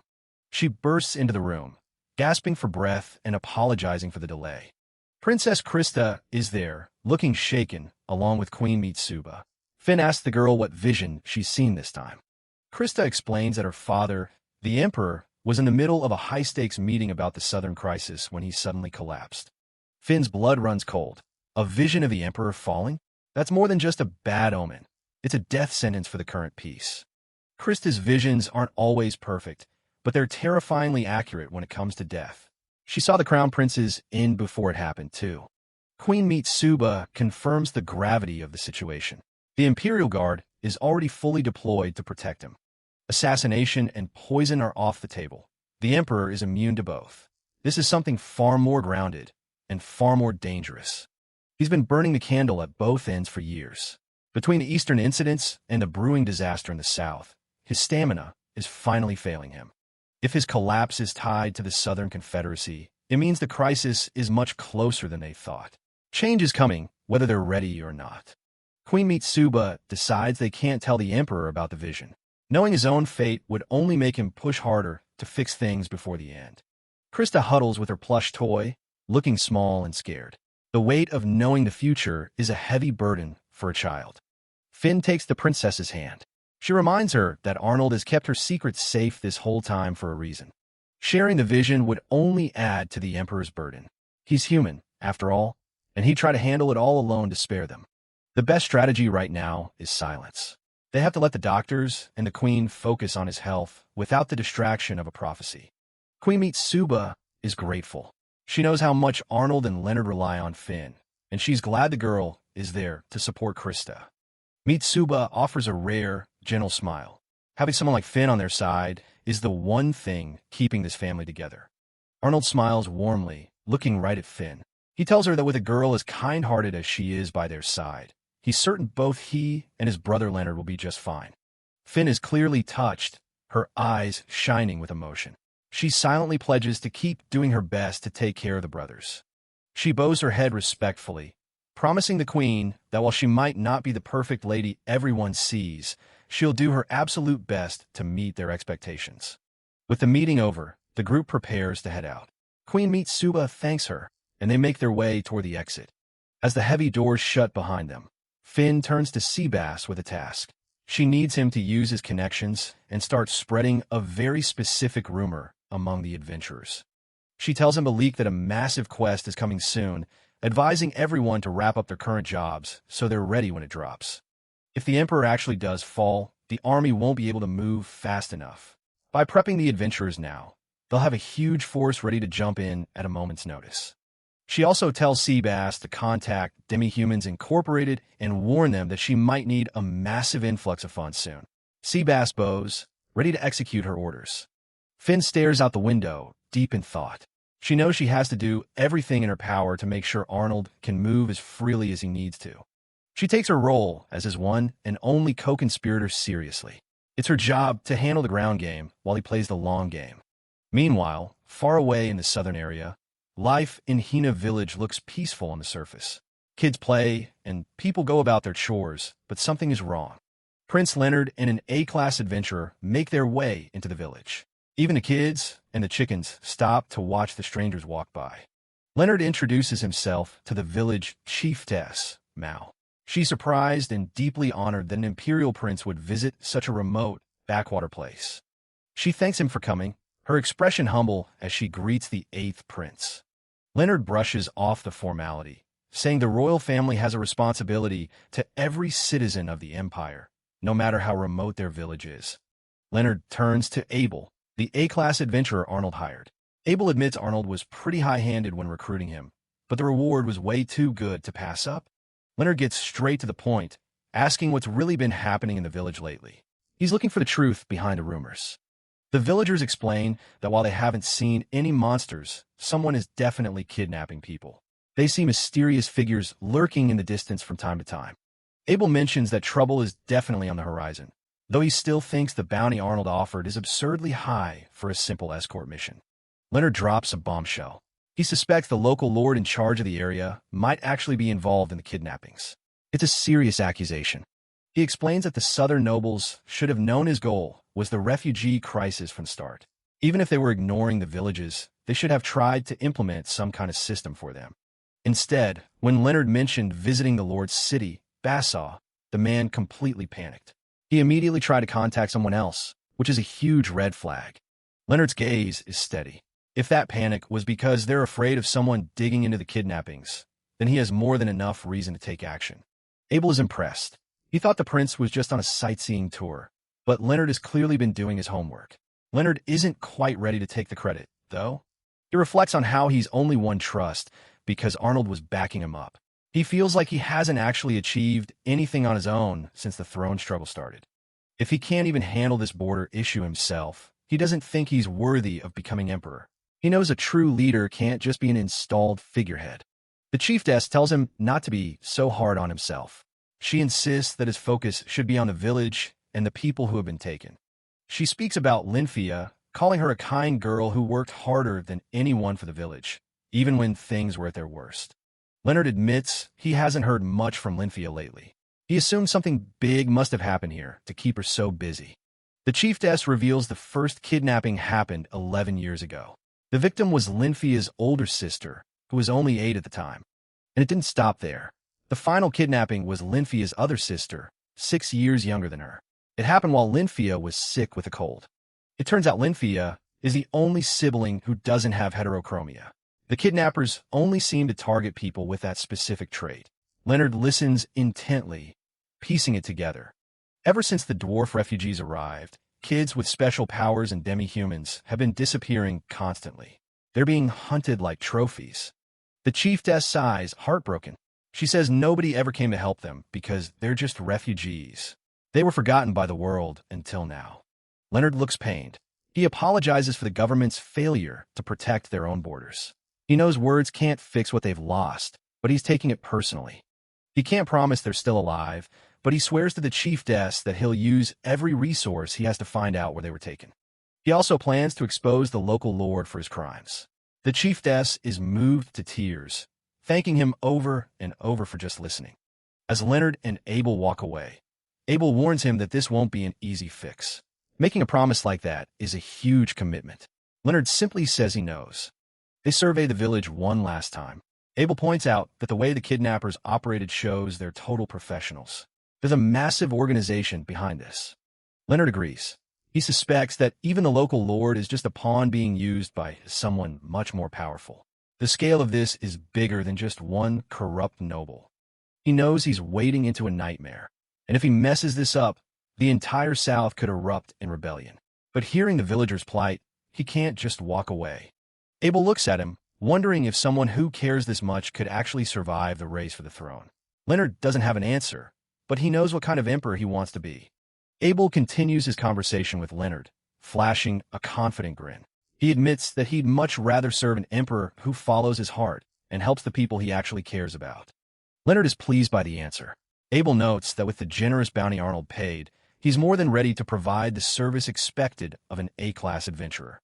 She bursts into the room, gasping for breath and apologizing for the delay. Princess Krista is there, looking shaken, along with Queen Mitsuba. Finn asks the girl what vision she's seen this time. Krista explains that her father, the Emperor, was in the middle of a high-stakes meeting about the Southern Crisis when he suddenly collapsed. Finn's blood runs cold. A vision of the Emperor falling? That's more than just a bad omen. It's a death sentence for the current peace. Krista's visions aren't always perfect, but they're terrifyingly accurate when it comes to death. She saw the Crown Prince's end before it happened, too. Queen Mitsuba confirms the gravity of the situation. The Imperial Guard is already fully deployed to protect him. Assassination and poison are off the table. The Emperor is immune to both. This is something far more grounded and far more dangerous. He's been burning the candle at both ends for years. Between the Eastern incidents and the brewing disaster in the South, his stamina is finally failing him. If his collapse is tied to the Southern Confederacy, it means the crisis is much closer than they thought. Change is coming, whether they're ready or not. Queen Mitsuba decides they can't tell the Emperor about the vision. Knowing his own fate would only make him push harder to fix things before the end. Krista huddles with her plush toy, looking small and scared. The weight of knowing the future is a heavy burden for a child. Finn takes the princess's hand. She reminds her that Arnold has kept her secrets safe this whole time for a reason. Sharing the vision would only add to the Emperor's burden. He's human, after all, and he'd try to handle it all alone to spare them. The best strategy right now is silence. They have to let the doctors and the Queen focus on his health without the distraction of a prophecy. Queen Mitsuba is grateful. She knows how much Arnold and Leonard rely on Finn, and she's glad the girl is there to support Krista. Mitsuba offers a rare, gentle smile. Having someone like Finn on their side is the one thing keeping this family together. Arnold smiles warmly, looking right at Finn. He tells her that with a girl as kind-hearted as she is by their side, He's certain both he and his brother Leonard will be just fine. Finn is clearly touched, her eyes shining with emotion. She silently pledges to keep doing her best to take care of the brothers. She bows her head respectfully, promising the queen that while she might not be the perfect lady everyone sees, she'll do her absolute best to meet their expectations. With the meeting over, the group prepares to head out. Queen meets Suba, thanks her, and they make their way toward the exit. As the heavy doors shut behind them, Finn turns to Seabass with a task. She needs him to use his connections and start spreading a very specific rumor among the adventurers. She tells him to leak that a massive quest is coming soon, advising everyone to wrap up their current jobs so they're ready when it drops. If the Emperor actually does fall, the army won't be able to move fast enough. By prepping the adventurers now, they'll have a huge force ready to jump in at a moment's notice. She also tells Seabass to contact Demi-Humans Incorporated and warn them that she might need a massive influx of funds soon. Seabass bows, ready to execute her orders. Finn stares out the window, deep in thought. She knows she has to do everything in her power to make sure Arnold can move as freely as he needs to. She takes her role as his one and only co-conspirator seriously. It's her job to handle the ground game while he plays the long game. Meanwhile, far away in the southern area, life in Hina Village looks peaceful on the surface. Kids play, and people go about their chores, but something is wrong. Prince Leonard and an A-class adventurer make their way into the village. Even the kids and the chickens stop to watch the strangers walk by. Leonard introduces himself to the village chiefess, Mao. She's surprised and deeply honored that an imperial prince would visit such a remote, backwater place. She thanks him for coming, her expression humble as she greets the 8th prince. Leonard brushes off the formality, saying the royal family has a responsibility to every citizen of the empire, no matter how remote their village is. Leonard turns to Abel, the A-class adventurer Arnold hired. Abel admits Arnold was pretty high-handed when recruiting him, but the reward was way too good to pass up. Leonard gets straight to the point, asking what's really been happening in the village lately. He's looking for the truth behind the rumors. The villagers explain that while they haven't seen any monsters, someone is definitely kidnapping people. They see mysterious figures lurking in the distance from time to time. Abel mentions that trouble is definitely on the horizon, though he still thinks the bounty Arnold offered is absurdly high for a simple escort mission. Leonard drops a bombshell. He suspects the local lord in charge of the area might actually be involved in the kidnappings. It's a serious accusation. He explains that the southern nobles should have known his goal was the refugee crisis from the start. Even if they were ignoring the villages, they should have tried to implement some kind of system for them. Instead, when Leonard mentioned visiting the lord's city, Bassaw, the man completely panicked. He immediately tried to contact someone else, which is a huge red flag. Leonard's gaze is steady. If that panic was because they're afraid of someone digging into the kidnappings, then he has more than enough reason to take action. Abel is impressed. He thought the prince was just on a sightseeing tour, but Leonard has clearly been doing his homework. Leonard isn't quite ready to take the credit, though. He reflects on how he's only won trust because Arnold was backing him up. He feels like he hasn't actually achieved anything on his own since the throne struggle started. If he can't even handle this border issue himself, he doesn't think he's worthy of becoming emperor. He knows a true leader can't just be an installed figurehead. The chiefess tells him not to be so hard on himself. She insists that his focus should be on the village and the people who have been taken. She speaks about Linfia, calling her a kind girl who worked harder than anyone for the village, even when things were at their worst. Leonard admits he hasn't heard much from Linfia lately. He assumes something big must have happened here to keep her so busy. The chiefess reveals the first kidnapping happened 11 years ago. The victim was Linfia's older sister, who was only 8 at the time. And it didn't stop there. The final kidnapping was Linfia's other sister, 6 years younger than her. It happened while Linfia was sick with a cold. It turns out Linfia is the only sibling who doesn't have heterochromia. The kidnappers only seem to target people with that specific trait. Leonard listens intently, piecing it together. Ever since the dwarf refugees arrived, kids with special powers and demi-humans have been disappearing constantly. They're being hunted like trophies. The chiefess sighs, heartbroken. She says nobody ever came to help them because they're just refugees. They were forgotten by the world until now. Leonard looks pained. He apologizes for the government's failure to protect their own borders. He knows words can't fix what they've lost, but he's taking it personally. He can't promise they're still alive, but he swears to the chiefess that he'll use every resource he has to find out where they were taken. He also plans to expose the local lord for his crimes. The chiefess is moved to tears, thanking him over and over for just listening. As Leonard and Abel walk away, Abel warns him that this won't be an easy fix. Making a promise like that is a huge commitment. Leonard simply says he knows. They survey the village one last time. Abel points out that the way the kidnappers operated shows they're total professionals. There's a massive organization behind this. Leonard agrees. He suspects that even the local lord is just a pawn being used by someone much more powerful. The scale of this is bigger than just one corrupt noble. He knows he's wading into a nightmare, and if he messes this up, the entire South could erupt in rebellion. But hearing the villagers' plight, he can't just walk away. Abel looks at him, wondering if someone who cares this much could actually survive the race for the throne. Leonard doesn't have an answer, but he knows what kind of emperor he wants to be. Abel continues his conversation with Leonard, flashing a confident grin. He admits that he'd much rather serve an emperor who follows his heart and helps the people he actually cares about. Leonard is pleased by the answer. Abel notes that with the generous bounty Arnold paid, he's more than ready to provide the service expected of an A-class adventurer.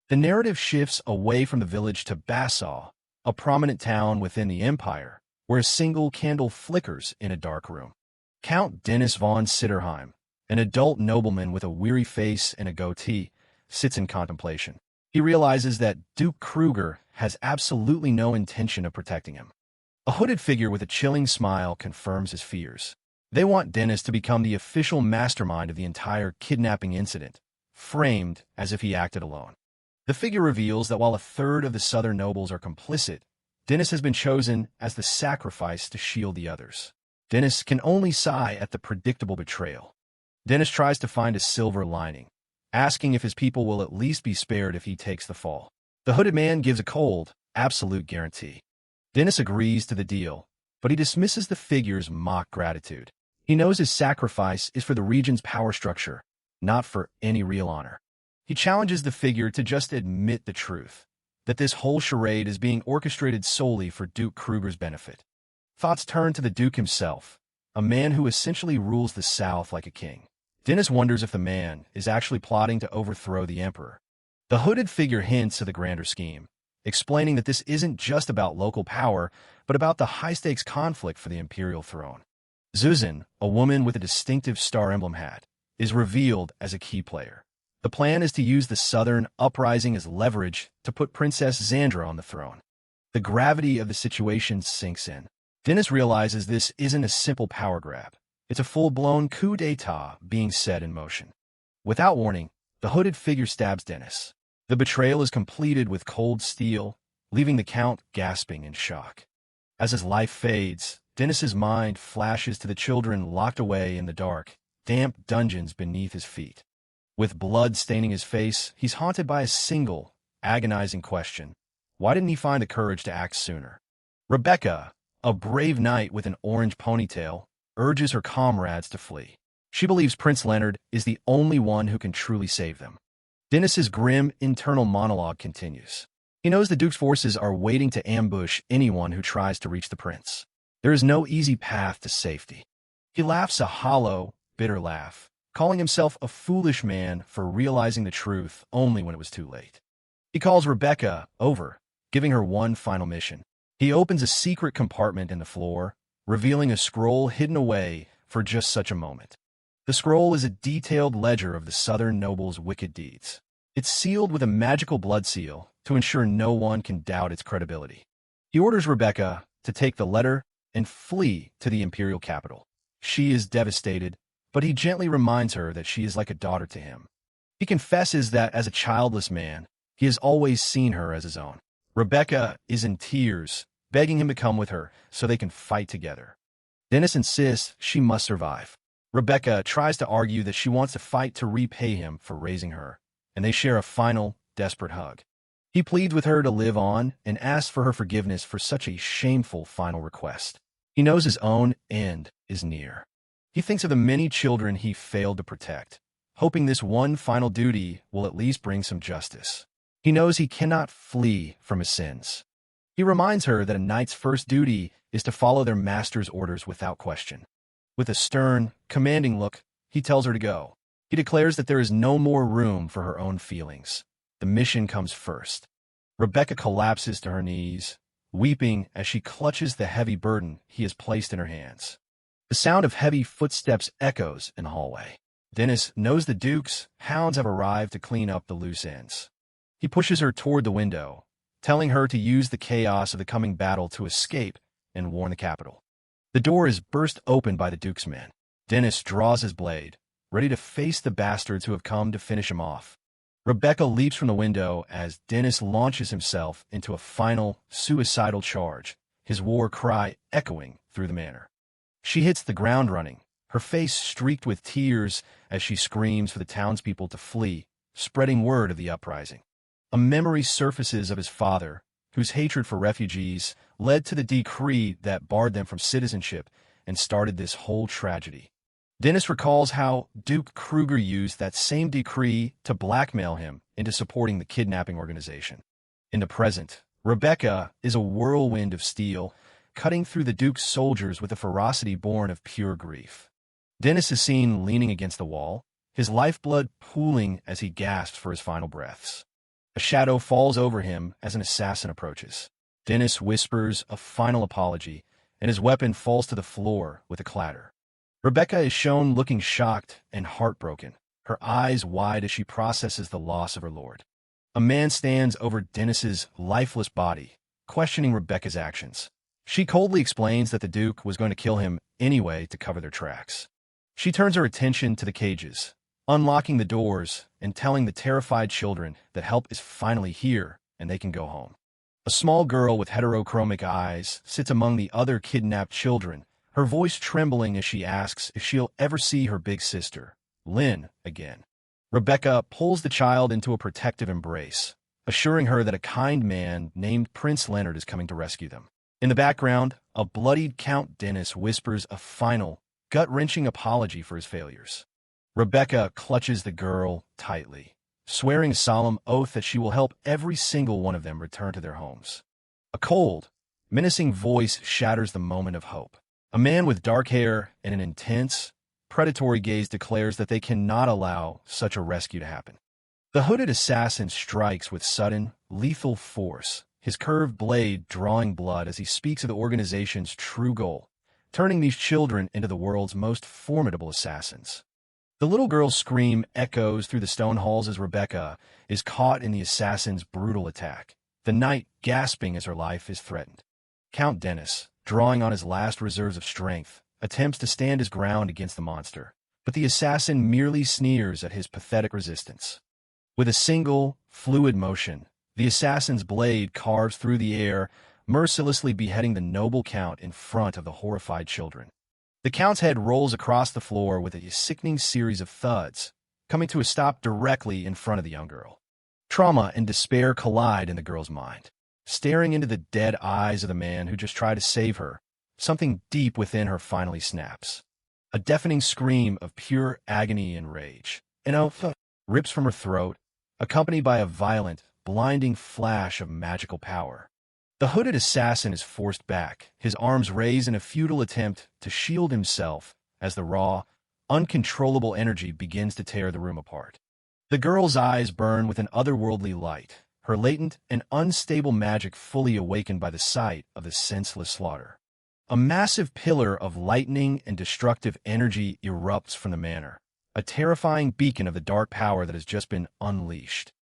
The narrative shifts away from the village to Bassaw, a prominent town within the empire, where a single candle flickers in a dark room. Count Dennis von Sitterheim, an adult nobleman with a weary face and a goatee, sits in contemplation. He realizes that Duke Kruger has absolutely no intention of protecting him. A hooded figure with a chilling smile confirms his fears. They want Dennis to become the official mastermind of the entire kidnapping incident, framed as if he acted alone. The figure reveals that while a third of the southern nobles are complicit, Dennis has been chosen as the sacrifice to shield the others. Dennis can only sigh at the predictable betrayal. Dennis tries to find a silver lining, asking if his people will at least be spared if he takes the fall. The hooded man gives a cold, absolute guarantee. Dennis agrees to the deal, but he dismisses the figure's mock gratitude. He knows his sacrifice is for the region's power structure, not for any real honor. He challenges the figure to just admit the truth, that this whole charade is being orchestrated solely for Duke Kruger's benefit. Thoughts turn to the Duke himself, a man who essentially rules the South like a king. Dennis wonders if the man is actually plotting to overthrow the emperor. The hooded figure hints at the grander scheme, explaining that this isn't just about local power, but about the high-stakes conflict for the imperial throne. Zuzan, a woman with a distinctive star emblem hat, is revealed as a key player. The plan is to use the Southern uprising as leverage to put Princess Xandra on the throne. The gravity of the situation sinks in. Dennis realizes this isn't a simple power grab. It's a full-blown coup d'etat being set in motion. Without warning, the hooded figure stabs Dennis. The betrayal is completed with cold steel, leaving the Count gasping in shock. As his life fades, Dennis's mind flashes to the children locked away in the dark, damp dungeons beneath his feet. With blood staining his face, he's haunted by a single, agonizing question. Why didn't he find the courage to act sooner? Rebecca, a brave knight with an orange ponytail, urges her comrades to flee. She believes Prince Leonard is the only one who can truly save them. Dennis's grim internal monologue continues. He knows the Duke's forces are waiting to ambush anyone who tries to reach the prince. There is no easy path to safety. He laughs a hollow, bitter laugh, calling himself a foolish man for realizing the truth only when it was too late. He calls Rebecca over, giving her one final mission. He opens a secret compartment in the floor, revealing a scroll hidden away for just such a moment. The scroll is a detailed ledger of the Southern noble's wicked deeds. It's sealed with a magical blood seal to ensure no one can doubt its credibility. He orders Rebecca to take the letter and flee to the imperial capital. She is devastated, but he gently reminds her that she is like a daughter to him. He confesses that as a childless man, he has always seen her as his own. Rebecca is in tears, begging him to come with her so they can fight together. Dennis insists she must survive. Rebecca tries to argue that she wants to fight to repay him for raising her, and they share a final, desperate hug. He pleads with her to live on and asks for her forgiveness for such a shameful final request. He knows his own end is near. He thinks of the many children he failed to protect, hoping this one final duty will at least bring some justice. He knows he cannot flee from his sins. He reminds her that a knight's first duty is to follow their master's orders without question. With a stern, commanding look, he tells her to go. He declares that there is no more room for her own feelings. The mission comes first. Rebecca collapses to her knees, weeping as she clutches the heavy burden he has placed in her hands. The sound of heavy footsteps echoes in the hallway. Dennis knows the Duke's hounds have arrived to clean up the loose ends. He pushes her toward the window, telling her to use the chaos of the coming battle to escape and warn the capital. The door is burst open by the Duke's men. Dennis draws his blade, ready to face the bastards who have come to finish him off. Rebecca leaps from the window as Dennis launches himself into a final, suicidal charge, his war cry echoing through the manor. She hits the ground running, her face streaked with tears as she screams for the townspeople to flee, spreading word of the uprising. A memory surfaces of his father, whose hatred for refugees led to the decree that barred them from citizenship and started this whole tragedy. Dennis recalls how Duke Kruger used that same decree to blackmail him into supporting the kidnapping organization. In the present, Rebecca is a whirlwind of steel, cutting through the Duke's soldiers with a ferocity born of pure grief. Dennis is seen leaning against the wall, his lifeblood pooling as he gasps for his final breaths. A shadow falls over him as an assassin approaches. Dennis whispers a final apology, and his weapon falls to the floor with a clatter. Rebecca is shown looking shocked and heartbroken, her eyes wide as she processes the loss of her lord. A man stands over Dennis's lifeless body, questioning Rebecca's actions. She coldly explains that the Duke was going to kill him anyway to cover their tracks. She turns her attention to the cages, unlocking the doors and telling the terrified children that help is finally here and they can go home. A small girl with heterochromic eyes sits among the other kidnapped children, her voice trembling as she asks if she'll ever see her big sister, Lynn, again. Rebecca pulls the child into a protective embrace, assuring her that a kind man named Prince Leonard is coming to rescue them. In the background, a bloodied Count Dennis whispers a final, gut-wrenching apology for his failures. Rebecca clutches the girl tightly, swearing a solemn oath that she will help every single one of them return to their homes. A cold, menacing voice shatters the moment of hope. A man with dark hair and an intense, predatory gaze declares that they cannot allow such a rescue to happen. The hooded assassin strikes with sudden, lethal force, his curved blade drawing blood as he speaks of the organization's true goal, turning these children into the world's most formidable assassins. The little girl's scream echoes through the stone halls as Rebecca is caught in the assassin's brutal attack, the knight gasping as her life is threatened. Count Dennis, drawing on his last reserves of strength, attempts to stand his ground against the monster, but the assassin merely sneers at his pathetic resistance. With a single, fluid motion, the assassin's blade carves through the air, mercilessly beheading the noble count in front of the horrified children. The count's head rolls across the floor with a sickening series of thuds, coming to a stop directly in front of the young girl. Trauma and despair collide in the girl's mind. Staring into the dead eyes of the man who just tried to save her, something deep within her finally snaps. A deafening scream of pure agony and rage. An oath rips from her throat, accompanied by a violent, blinding flash of magical power. The hooded assassin is forced back, his arms raised in a futile attempt to shield himself as the raw, uncontrollable energy begins to tear the room apart. The girl's eyes burn with an otherworldly light, her latent and unstable magic fully awakened by the sight of the senseless slaughter. A massive pillar of lightning and destructive energy erupts from the manor, a terrifying beacon of the dark power that has just been unleashed.